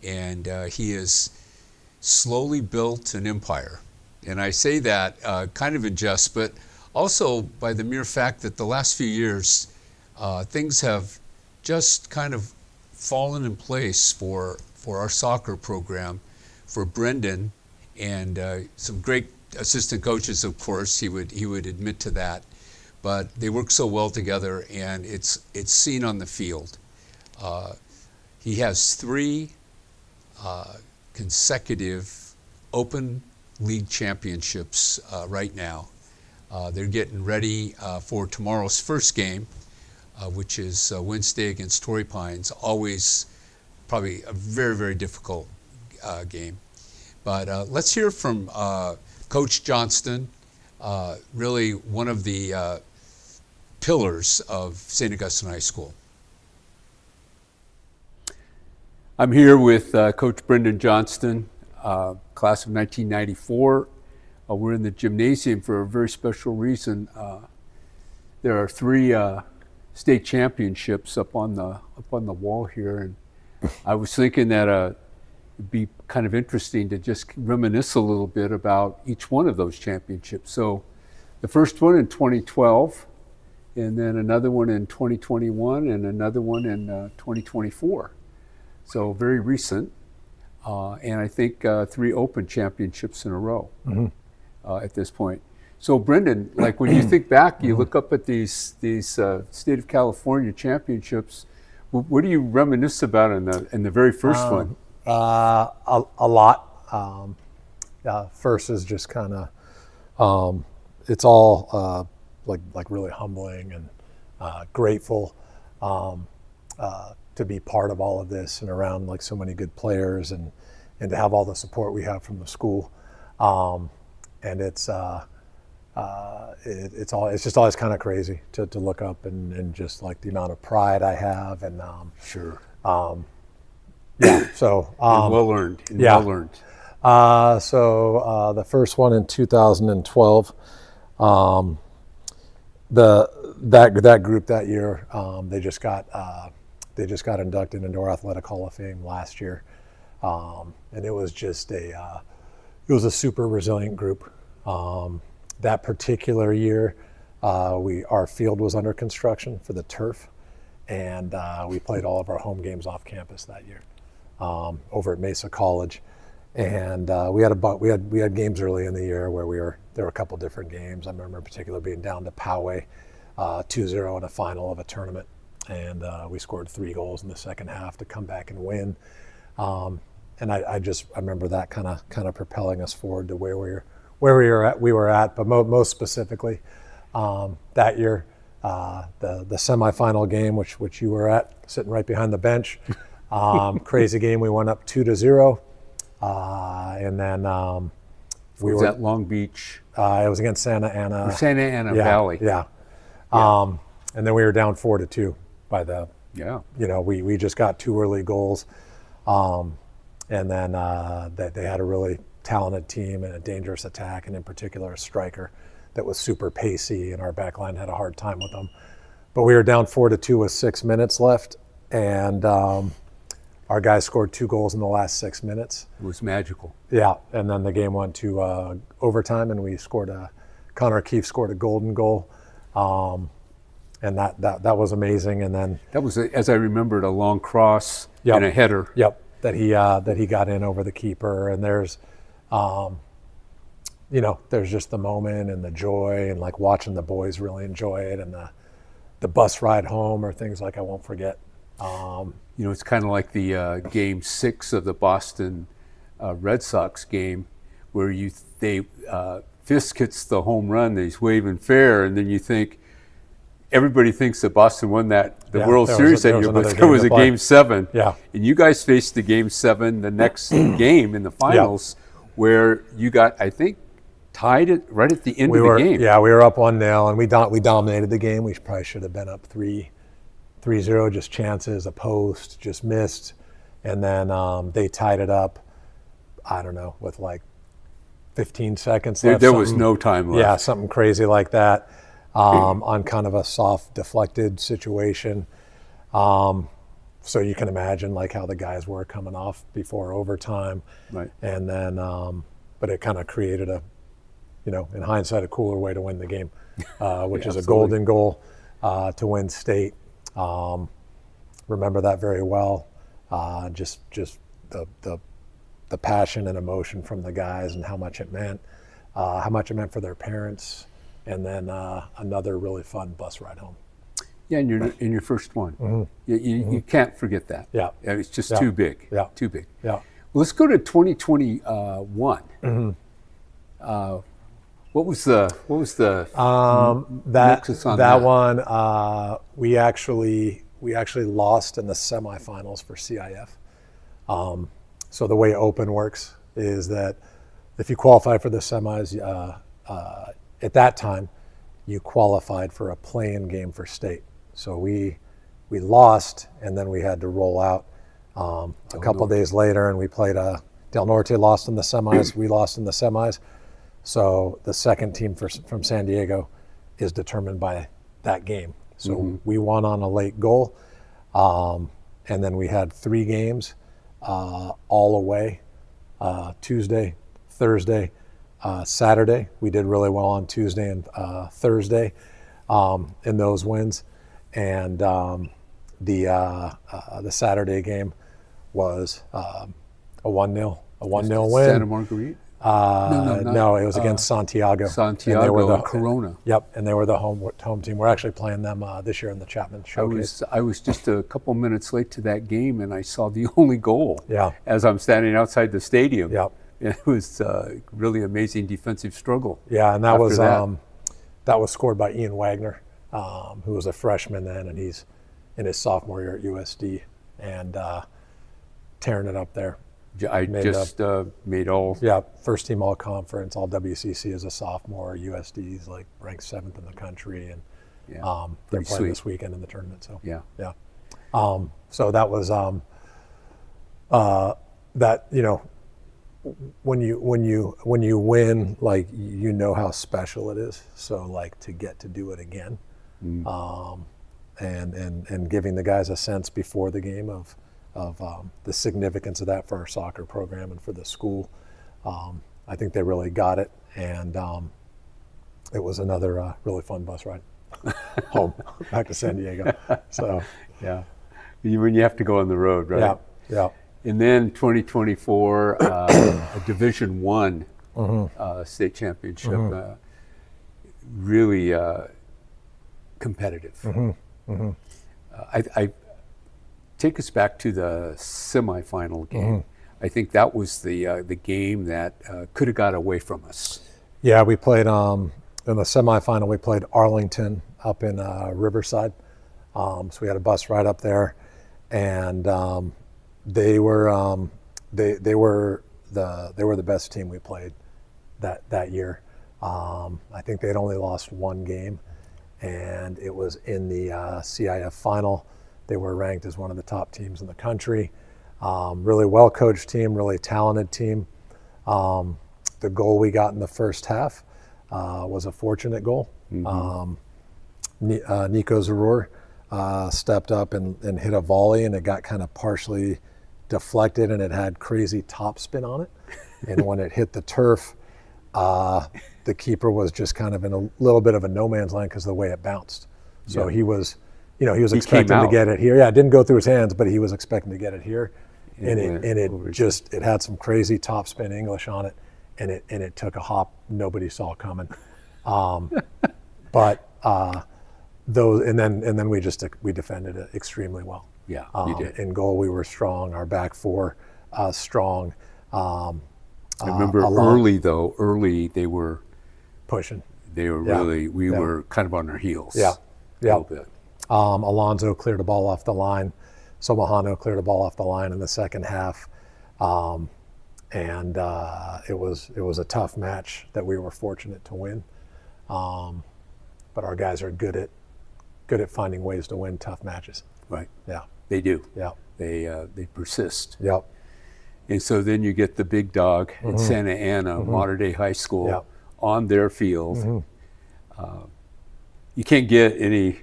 and he has slowly built an empire. And I say that kind of in jest, but also by the mere fact that the last few years, things have just kind of fallen in place for our soccer program, for Brendan, and some great assistant coaches, of course, he would admit to that. But they work so well together, and it's seen on the field. He has 3 consecutive open league championships right now. They're getting ready for tomorrow's first game, which is Wednesday against Torrey Pines. Always probably a very, very difficult game. But let's hear from Coach Johnston, really one of the pillars of St. Augustine High School. I'm here with Coach Brendan Johnston, class of 1994. We're in the gymnasium for a very special reason. There are 3 state championships up on the wall here, and I was thinking that it'd be kind of interesting to just reminisce a little bit about each one of those championships. So the first one in 2012, and then another one in 2021, and another one in 2024. So very recent, and I think 3 Open championships in a row at this point. So Brendan, like when you think back, you look up at these State of California championships. What do you reminisce about in the very first one? A lot. First is just kind of, it's all like really humbling and grateful to be part of all of this and around like so many good players and to have all the support we have from the school. And it's just always kind of crazy to look up and just like the amount of pride I have and sure. Yeah. So well earned. Yeah. Well earned. So the first one in 2012, that group that year, they just got inducted into our Athletic Hall of Fame last year, and it was just it was a super resilient group. That particular year, our field was under construction for the turf, and we played all of our home games off campus that year. Over at Mesa College, and we had games early in the year where there were a couple different games. I remember in particular being down to Poway 2-0 in a final of a tournament, and we scored 3 goals in the second half to come back and win. And I remember that kind of propelling us forward to where we were at. But most specifically, that year, the semifinal game, which you were at, sitting right behind the bench. Crazy game. We went up 2-0, and then we was were at Long Beach. It was against Santa Ana. Santa Ana Valley. Yeah. And then we were down 4-2 by the. Yeah. We just got 2 early goals, and then they had a really talented team and a dangerous attack, and in particular a striker that was super pacey, and our back line had a hard time with them. But we were down 4-2 with 6 minutes left, and our guys scored 2 goals in the last 6 minutes. It was magical. Yeah, and then the game went to overtime, and we scored Connor Keefe scored a golden goal, and that was amazing. And then that was, as I remembered, a long cross yep, and a header. Yep, that he got in over the keeper. And there's, there's just the moment and the joy and like watching the boys really enjoy it, and the bus ride home are things like I won't forget. It's kind of like the game 6 of the Boston Red Sox game, where Fisk hits the home run that he's waving fair, and then you think everybody thinks that Boston won the World Series that year, but there was a game 7. Yeah. And you guys faced the game 7 the next game in the finals, where you got, I think, tied it right at the end of the game. Yeah, we were up 1-0, and we dominated the game. We probably should have been up 3-0, just chances, a post, just missed. And then they tied it up, I don't know, with like 15 seconds left. There was no time left. Yeah, something crazy like that, on kind of a soft, deflected situation. So you can imagine like how the guys were coming off before overtime. Right. And then, but it kind of created in hindsight, a cooler way to win the game, which is a golden goal to win state. Remember that very well. Just the passion and emotion from the guys and how much it meant for their parents, and then another really fun bus ride home. Yeah, in your first one. Mm-hmm. You can't forget that. Yeah. It's just too big. Yeah. Too big. Yeah. Well, let's go to 2021. What was the nexus on that one? We actually lost in the semifinals for CIF. So the way Open works is that if you qualify for the semis, at that time, you qualified for a play-in game for state. So we lost, and then we had to roll out a couple days later, and we played Del Norte lost in the semis. We lost in the semis. So the second team from San Diego is determined by that game. So we won on a late goal, and then we had 3 games all away, Tuesday, Thursday, Saturday. We did really well on Tuesday and Thursday in those wins, and the Saturday game was a 1-0 win. Santa Margarita? No, it was against Santiago. Santiago, and they were Corona. Yep, and they were the home team. We're actually playing them this year in the Chapman Showcase. I was just a couple minutes late to that game, and I saw the only goal. Yeah. As I'm standing outside the stadium. Yep. It was really amazing defensive struggle. Yeah, and that was scored by Ian Wagner, who was a freshman then, and he's in his sophomore year at USD, and tearing it up there. Made all. Yeah, first team all conference, all WCC as a sophomore. USD's like ranked 7th in the country, and they're playing this weekend in the tournament. So yeah. So that was that, you know, when you win, like, you know how special it is. So like to get to do it again, and giving the guys a sense before the game of the significance of that for our soccer program and for the school. I think they really got it, and it was another really fun bus ride home back to San Diego. So yeah, when you have to go on the road, right? Yeah. And then 2024, a Division I state championship, really competitive. I take us back to the semifinal game. I think that was the game that could have got away from us. Yeah, we played in the semifinal. We played Arlington up in Riverside, so we had a bus ride up there, and they were the best team we played that year. I think they'd only lost 1 game, and it was in the CIF final. They were ranked as one of the top teams in the country. Really well-coached team, really talented team. The goal we got in the first half was a fortunate goal. Nico Zarur stepped up and hit a volley, and it got kind of partially deflected, and it had crazy topspin on it. And when it hit the turf, the keeper was just kind of in a little bit of a no man's land because of the way it bounced. So he was expecting to get it here. Yeah, it didn't go through his hands, but he was expecting to get it here. And it had some crazy topspin English on it, and it took a hop nobody saw coming. But those, and then we defended it extremely well. Yeah, you did. In goal, we were strong. Our back four strong. I remember early they were pushing. They were really. We were kind of on our heels. Yeah, a little bit. Alonzo cleared a ball off the line. Somahano cleared a ball off the line in the second half, and it was a tough match that we were fortunate to win. But our guys are good at finding ways to win tough matches. Right. Yeah. They do. Yeah. They persist. Yep. And so then you get the big dog in Santa Ana, Mater Dei High School, on their field. You can't get any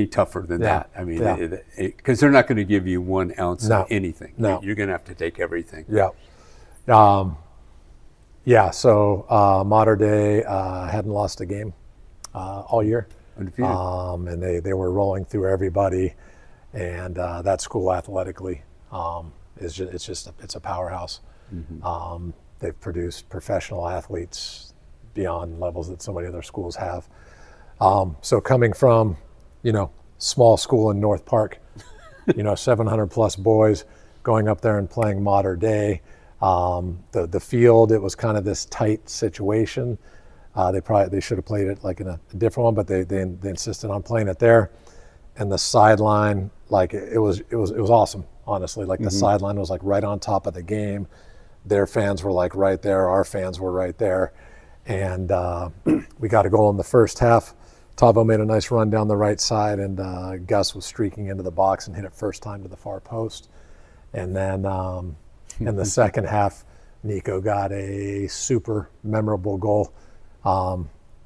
tougher than that. I mean, because they're not going to give you 1 ounce of anything. No. You're going to have to take everything. Yeah. So Mater Dei hadn't lost a game all year. Undefeated. And they were rolling through everybody, and that school athletically it's a powerhouse. They've produced professional athletes beyond levels that so many other schools have. So coming from, small school in North Park, 700 plus boys, going up there and playing Mater Dei, the field, it was kind of this tight situation. They should have played it like in a different one, but they insisted on playing it there. And the sideline, like it was awesome, honestly. Like the sideline was like right on top of the game. Their fans were like right there. Our fans were right there. and we got a goal in the first half. Tavo made a nice run down the right side, and Gus was streaking into the box and hit it first time to the far post. And then in the second half, Nico got a super memorable goal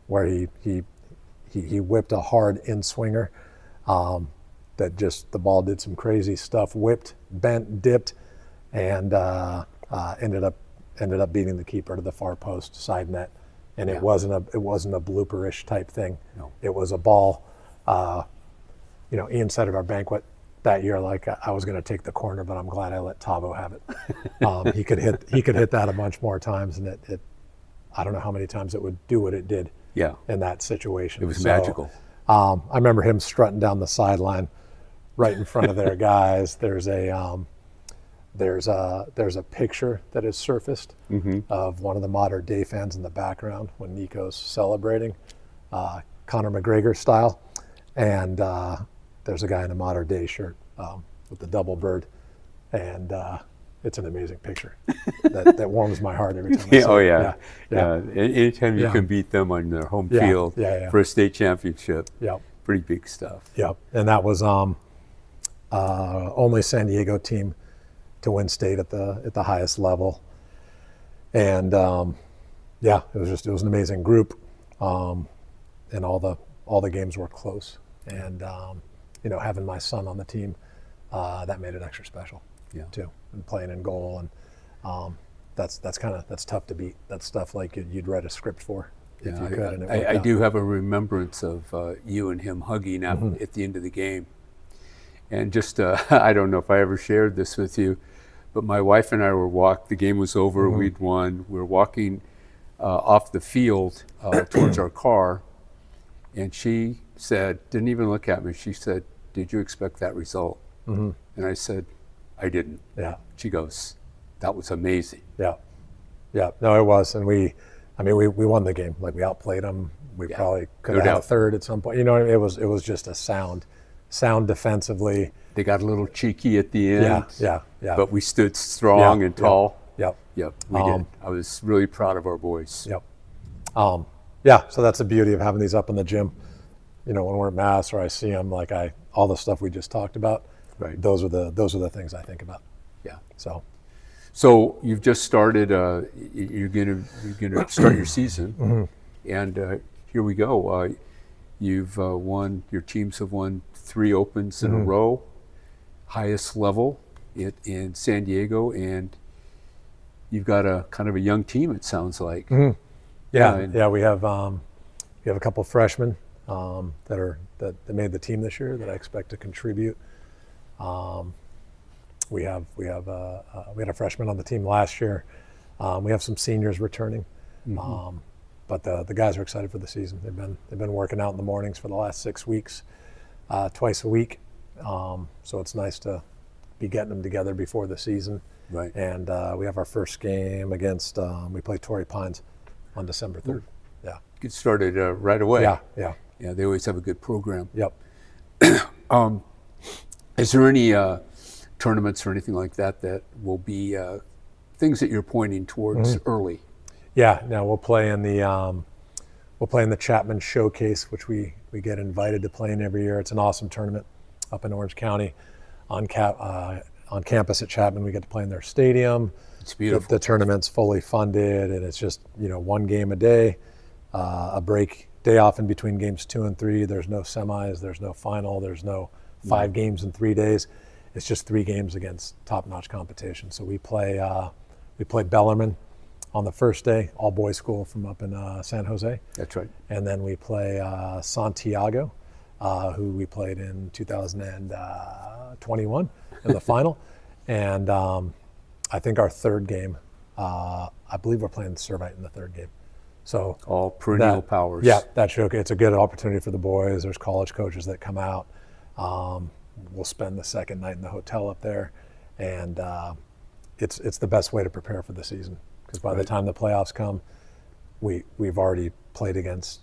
where he whipped a hard in-swinger that just, the ball did some crazy stuff, whipped, bent, dipped, and ended up beating the keeper to the far post side net. And it wasn't a blooperish type thing. No. It was a ball. Ian said at our banquet that year, like, I was going to take the corner, but I'm glad I let Tavo have it. He could hit that a bunch more times, and it I don't know how many times it would do what it did. Yeah. In that situation, It was magical. I remember him strutting down the sideline, right in front of their guys. There's a picture that is surfaced of one of the modern day fans in the background when Nico's celebrating, Conor McGregor style, and there's a guy in a modern day shirt with the double bird, and it's an amazing picture that warms my heart every time I see it. Oh yeah. Yeah. Anytime you can beat them on their home field for a state championship, pretty big stuff. Yep, and that was only San Diego team to win state at the highest level, and it was an amazing group, and all the games were close, and having my son on the team, that made it extra special too, and playing in goal, and that's tough to beat. That's stuff like you'd write a script for if you could. And I do have a remembrance of you and him hugging at the end of the game. And just, I don't know if I ever shared this with you, but my wife and I the game was over, we'd won. We were walking off the field towards our car, and she said, didn't even look at me, she said, "Did you expect that result?" And I said, "I didn't." Yeah. She goes, "That was amazing." Yeah. No, it was, and we won the game. Like, we outplayed them. We probably could have had a third at some point. It was just a sound defensively. They got a little cheeky at the end. Yeah. But we stood strong and tall. Yep. We did. I was really proud of our boys. Yep. So that's the beauty of having these up in the gym. When we're at Mass or I see them, like all the stuff we just talked about. Right. Those are the things I think about. Yeah. So you've just started. You're gonna start your season, and here we go. You've won. Your teams have won 3 Opens in a row, highest level in San Diego, and you've got a kind of a young team. It sounds like. Yeah. We have a couple of freshmen that made the team this year that I expect to contribute. We had a freshman on the team last year. We have some seniors returning, but the guys are excited for the season. They've been working out in the mornings for the last 6 weeks, twice a week. So it's nice to be getting them together before the season. Right. And we have our first game against we play Torrey Pines on December 3rd. Yeah. Get started right away. Yeah. They always have a good program. Yep. Is there any tournaments or anything like that will be things that you're pointing towards early? Yeah. Now we'll play in the Chapman Showcase, which we get invited to play in every year. It's an awesome tournament up in Orange County on campus at Chapman. We get to play in their stadium. It's beautiful. The tournament's fully funded, and it's just one game a day, a day off in between games 2 and 3. There's no semis, there's no final, there's no 5 games in 3 days. It's just 3 games against top-notch competition. So we play Bellarmine on the first day, all boys school from up in San Jose. That's right. And then we play Santiago, who we played in 2021 in the final. And I think our third game, I believe we're playing Servite in the third game. So all perennial powers. Yeah, that showcase. It's a good opportunity for the boys. There's college coaches that come out. We'll spend the second night in the hotel up there, and it's the best way to prepare for the season, because by the time the playoffs come, we've already played against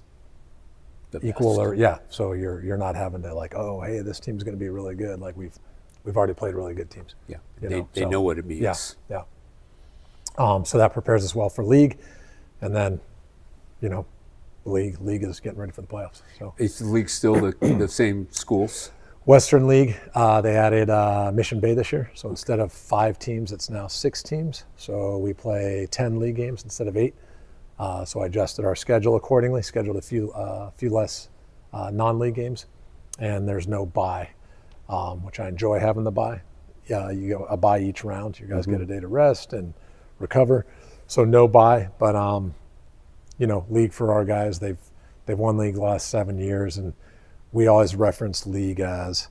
the equal best. So you're not having to like, oh, hey, this team's going to be really good. Like we've already played really good teams. Yeah, they know what it means. Yeah. So that prepares us well for league, and then league is getting ready for the playoffs. So is the league still the same schools? Western League, they added Mission Bay this year. So instead of 5 teams, it's now 6 teams. So we play 10 league games instead of 8. So I adjusted our schedule accordingly, scheduled a few less non-league games, and there's no bye, which I enjoy having the bye. Yeah, you get a bye each round. You guys get a day to rest and recover. So no bye, but league for our guys, they've won league the last 7 years, and we always reference league as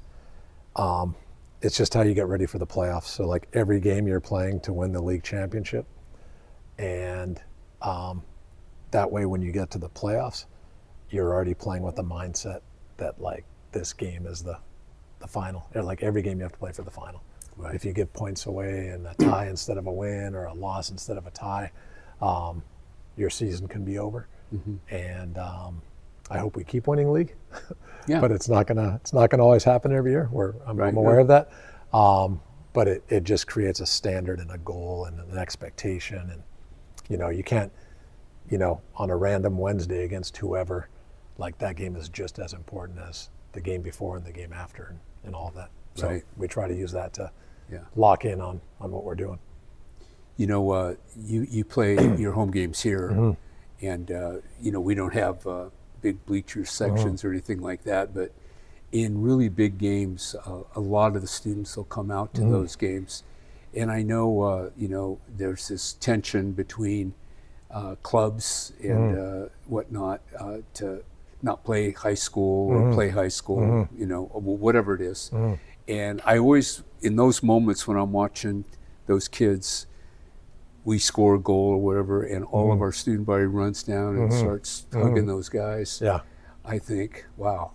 it's just how you get ready for the playoffs. So like every game you're playing to win the league championship, and that way when you get to the playoffs, you're already playing with the mindset that like this game is the final. Or like every game you have to play for the final. Right. If you give points away and a tie instead of a win or a loss instead of a tie, your season can be over. And I hope we keep winning league. Yeah. But it's not gonna always happen every year. I'm aware of that. But it just creates a standard and a goal and an expectation. And you can't, on a random Wednesday against whoever, like that game is just as important as the game before and the game after and all of that. So we try to use that to lock in on what we're doing. You play your home games here, and we don't have big bleacher sections or anything like that, but in really big games, a lot of the students will come out to those games. And I know, there's this tension between clubs and whatnot to not play high school or play high school, whatever it is. And I always, in those moments when I'm watching those kids, we score a goal or whatever, and all of our student body runs down and starts hugging those guys. Yeah, I think, wow.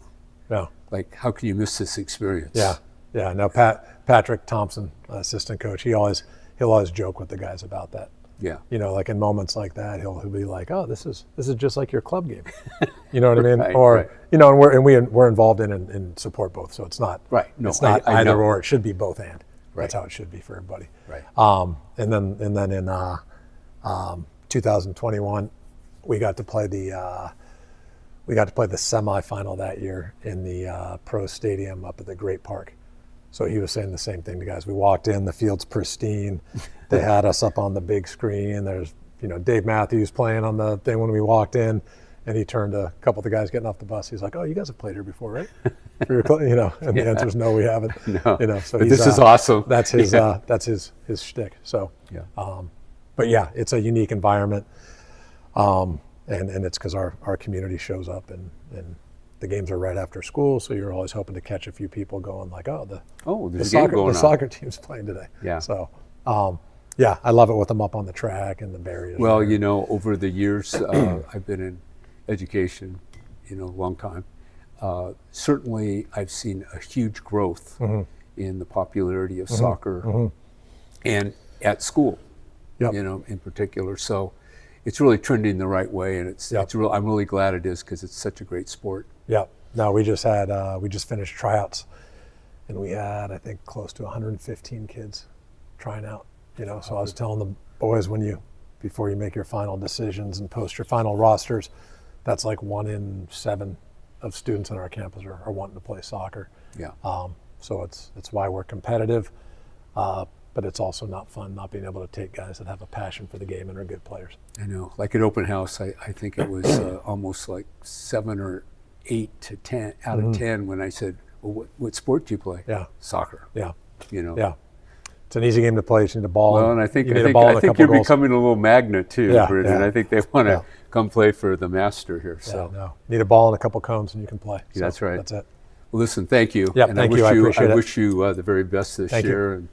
Yeah. Like, how can you miss this experience? Yeah. Yeah. No, Patrick Thompson, assistant coach, he'll always joke with the guys about that. Yeah. Like in moments like that, he'll be like, "Oh, this is just like your club game." You know what I mean? And we're involved in and support both. So it's not No, it's not either or. It should be both and. That's how it should be for everybody. Right. And then in 2021, we got to play the semifinal that year in the pro stadium up at the Great Park. So he was saying the same thing to guys. We walked in, the field's pristine. They had us up on the big screen. There's, Dave Matthews playing on the thing when we walked in, and he turned to a couple of the guys getting off the bus. He's like, "Oh, you guys have played here before, right?" And the answer is no, we haven't. No. So but this is awesome. That's his that's his shtick. So but yeah, it's a unique environment. And it's because our community shows up and the games are right after school, so you're always hoping to catch a few people going like, the soccer team's playing today. Yeah. So I love it with them up on the track and the barriers. Well, over the years, I've been in education, a long time. Certainly, I've seen a huge growth in the popularity of soccer and at school, in particular. So it's really trending the right way, and I'm really glad it is because it's such a great sport. Yeah. No, we just finished tryouts, and we had, I think, close to 115 kids trying out. So I was telling the boys before you make your final decisions and post your final rosters, that's like 1 in 7 of students on our campus are wanting to play soccer. Yeah. So it's why we're competitive, but it's also not fun not being able to take guys that have a passion for the game and are good players. I know. Like at open house, I think it was almost like 7 or 8 to 10 out of 10 when I said, "Well, what sport do you play?" Yeah. Soccer. Yeah. Yeah. It's an easy game to play. You need a ball. Well, and I think you're becoming a little magnet too, Brendan. I think they want to come play for the master here. So need a ball and a couple cones, and you can play. So that's right. That's it. Well, listen, thank you. Yeah, thank you. I appreciate it. I wish you the very best this year, and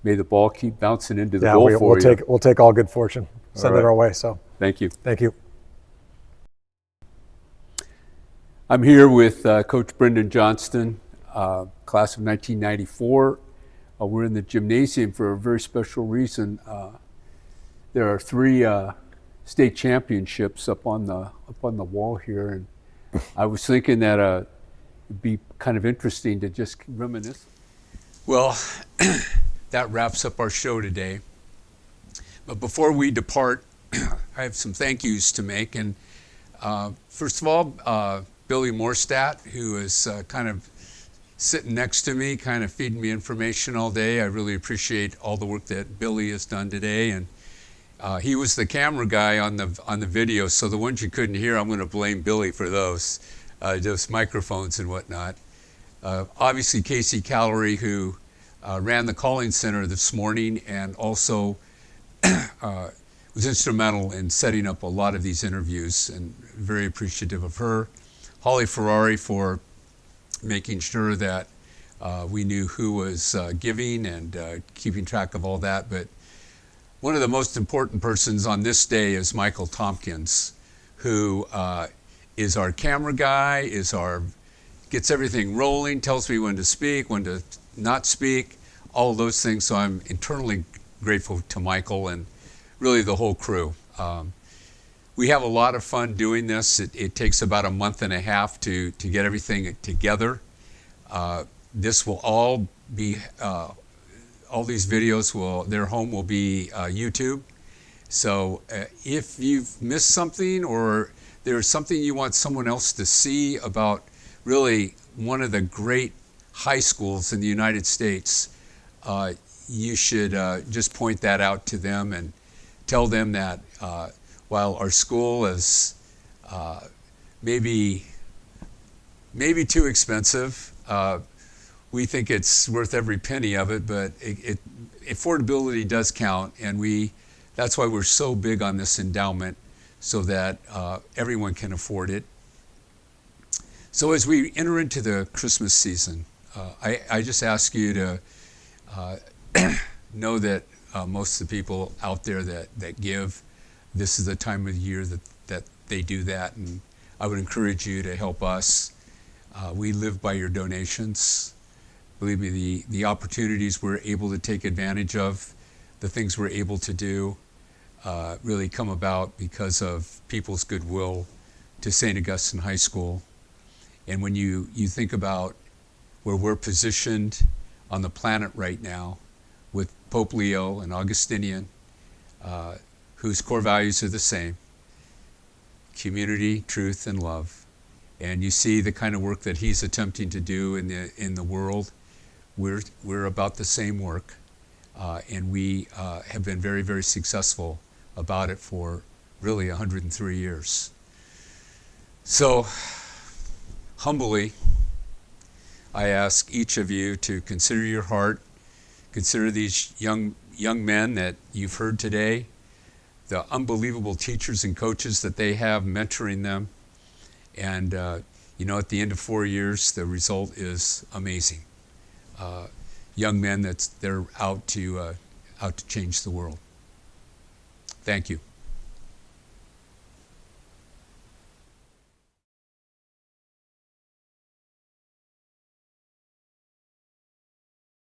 may the ball keep bouncing into the goal for you. We'll take all good fortune. Send it our way. So thank you. Thank you. I'm here with Coach Brendan Johnston, class of 1994. We're in the gymnasium for a very special reason. There are 3 state championships up on the wall here, and I was thinking that it'd be kind of interesting to just reminisce. Well, that wraps up our show today. But before we depart I have some thank yous to make. And first of all, Billy Morstadt, who is kind of sitting next to me, kind of feeding me information all day. I really appreciate all the work that Billy has done today. And he was the camera guy on the video, so the ones you couldn't hear, I'm going to blame Billy for those microphones and whatnot. Obviously, Casey Callery, who ran the calling center this morning and also was instrumental in setting up a lot of these interviews, and very appreciative of her. Holly Ferrari for making sure that we knew who was giving and keeping track of all that. But one of the most important persons on this day is Michael Tompkins, who is our camera guy, gets everything rolling, tells me when to speak, when to not speak, all those things. So I'm eternally grateful to Michael and really the whole crew. We have a lot of fun doing this. It takes about a month and a half to get everything together. This will all be, all these videos their home will be YouTube. So if you've missed something or there's something you want someone else to see about really one of the great high schools in the United States, you should just point that out to them and tell them that while our school is maybe too expensive, we think it's worth every penny of it, but affordability does count, and that's why we're so big on this endowment, so that everyone can afford it. So as we enter into the Christmas season, I just ask you to know that most of the people out there that give, this is the time of the year that they do that, and I would encourage you to help us. We live by your donations. Believe me, the opportunities we're able to take advantage of, the things we're able to do, really come about because of people's goodwill to St. Augustine High School. And when you think about where we're positioned on the planet right now with Pope Leo and Augustinian, whose core values are the same: community, truth, and love. And you see the kind of work that he's attempting to do in the world. We're about the same work, and we have been very, very successful about it for really 103 years. So humbly, I ask each of you to consider your heart, consider these young men that you've heard today, the unbelievable teachers and coaches that they have mentoring them. And at the end of 4 years, the result is amazing. Young men they're out to change the world. Thank you.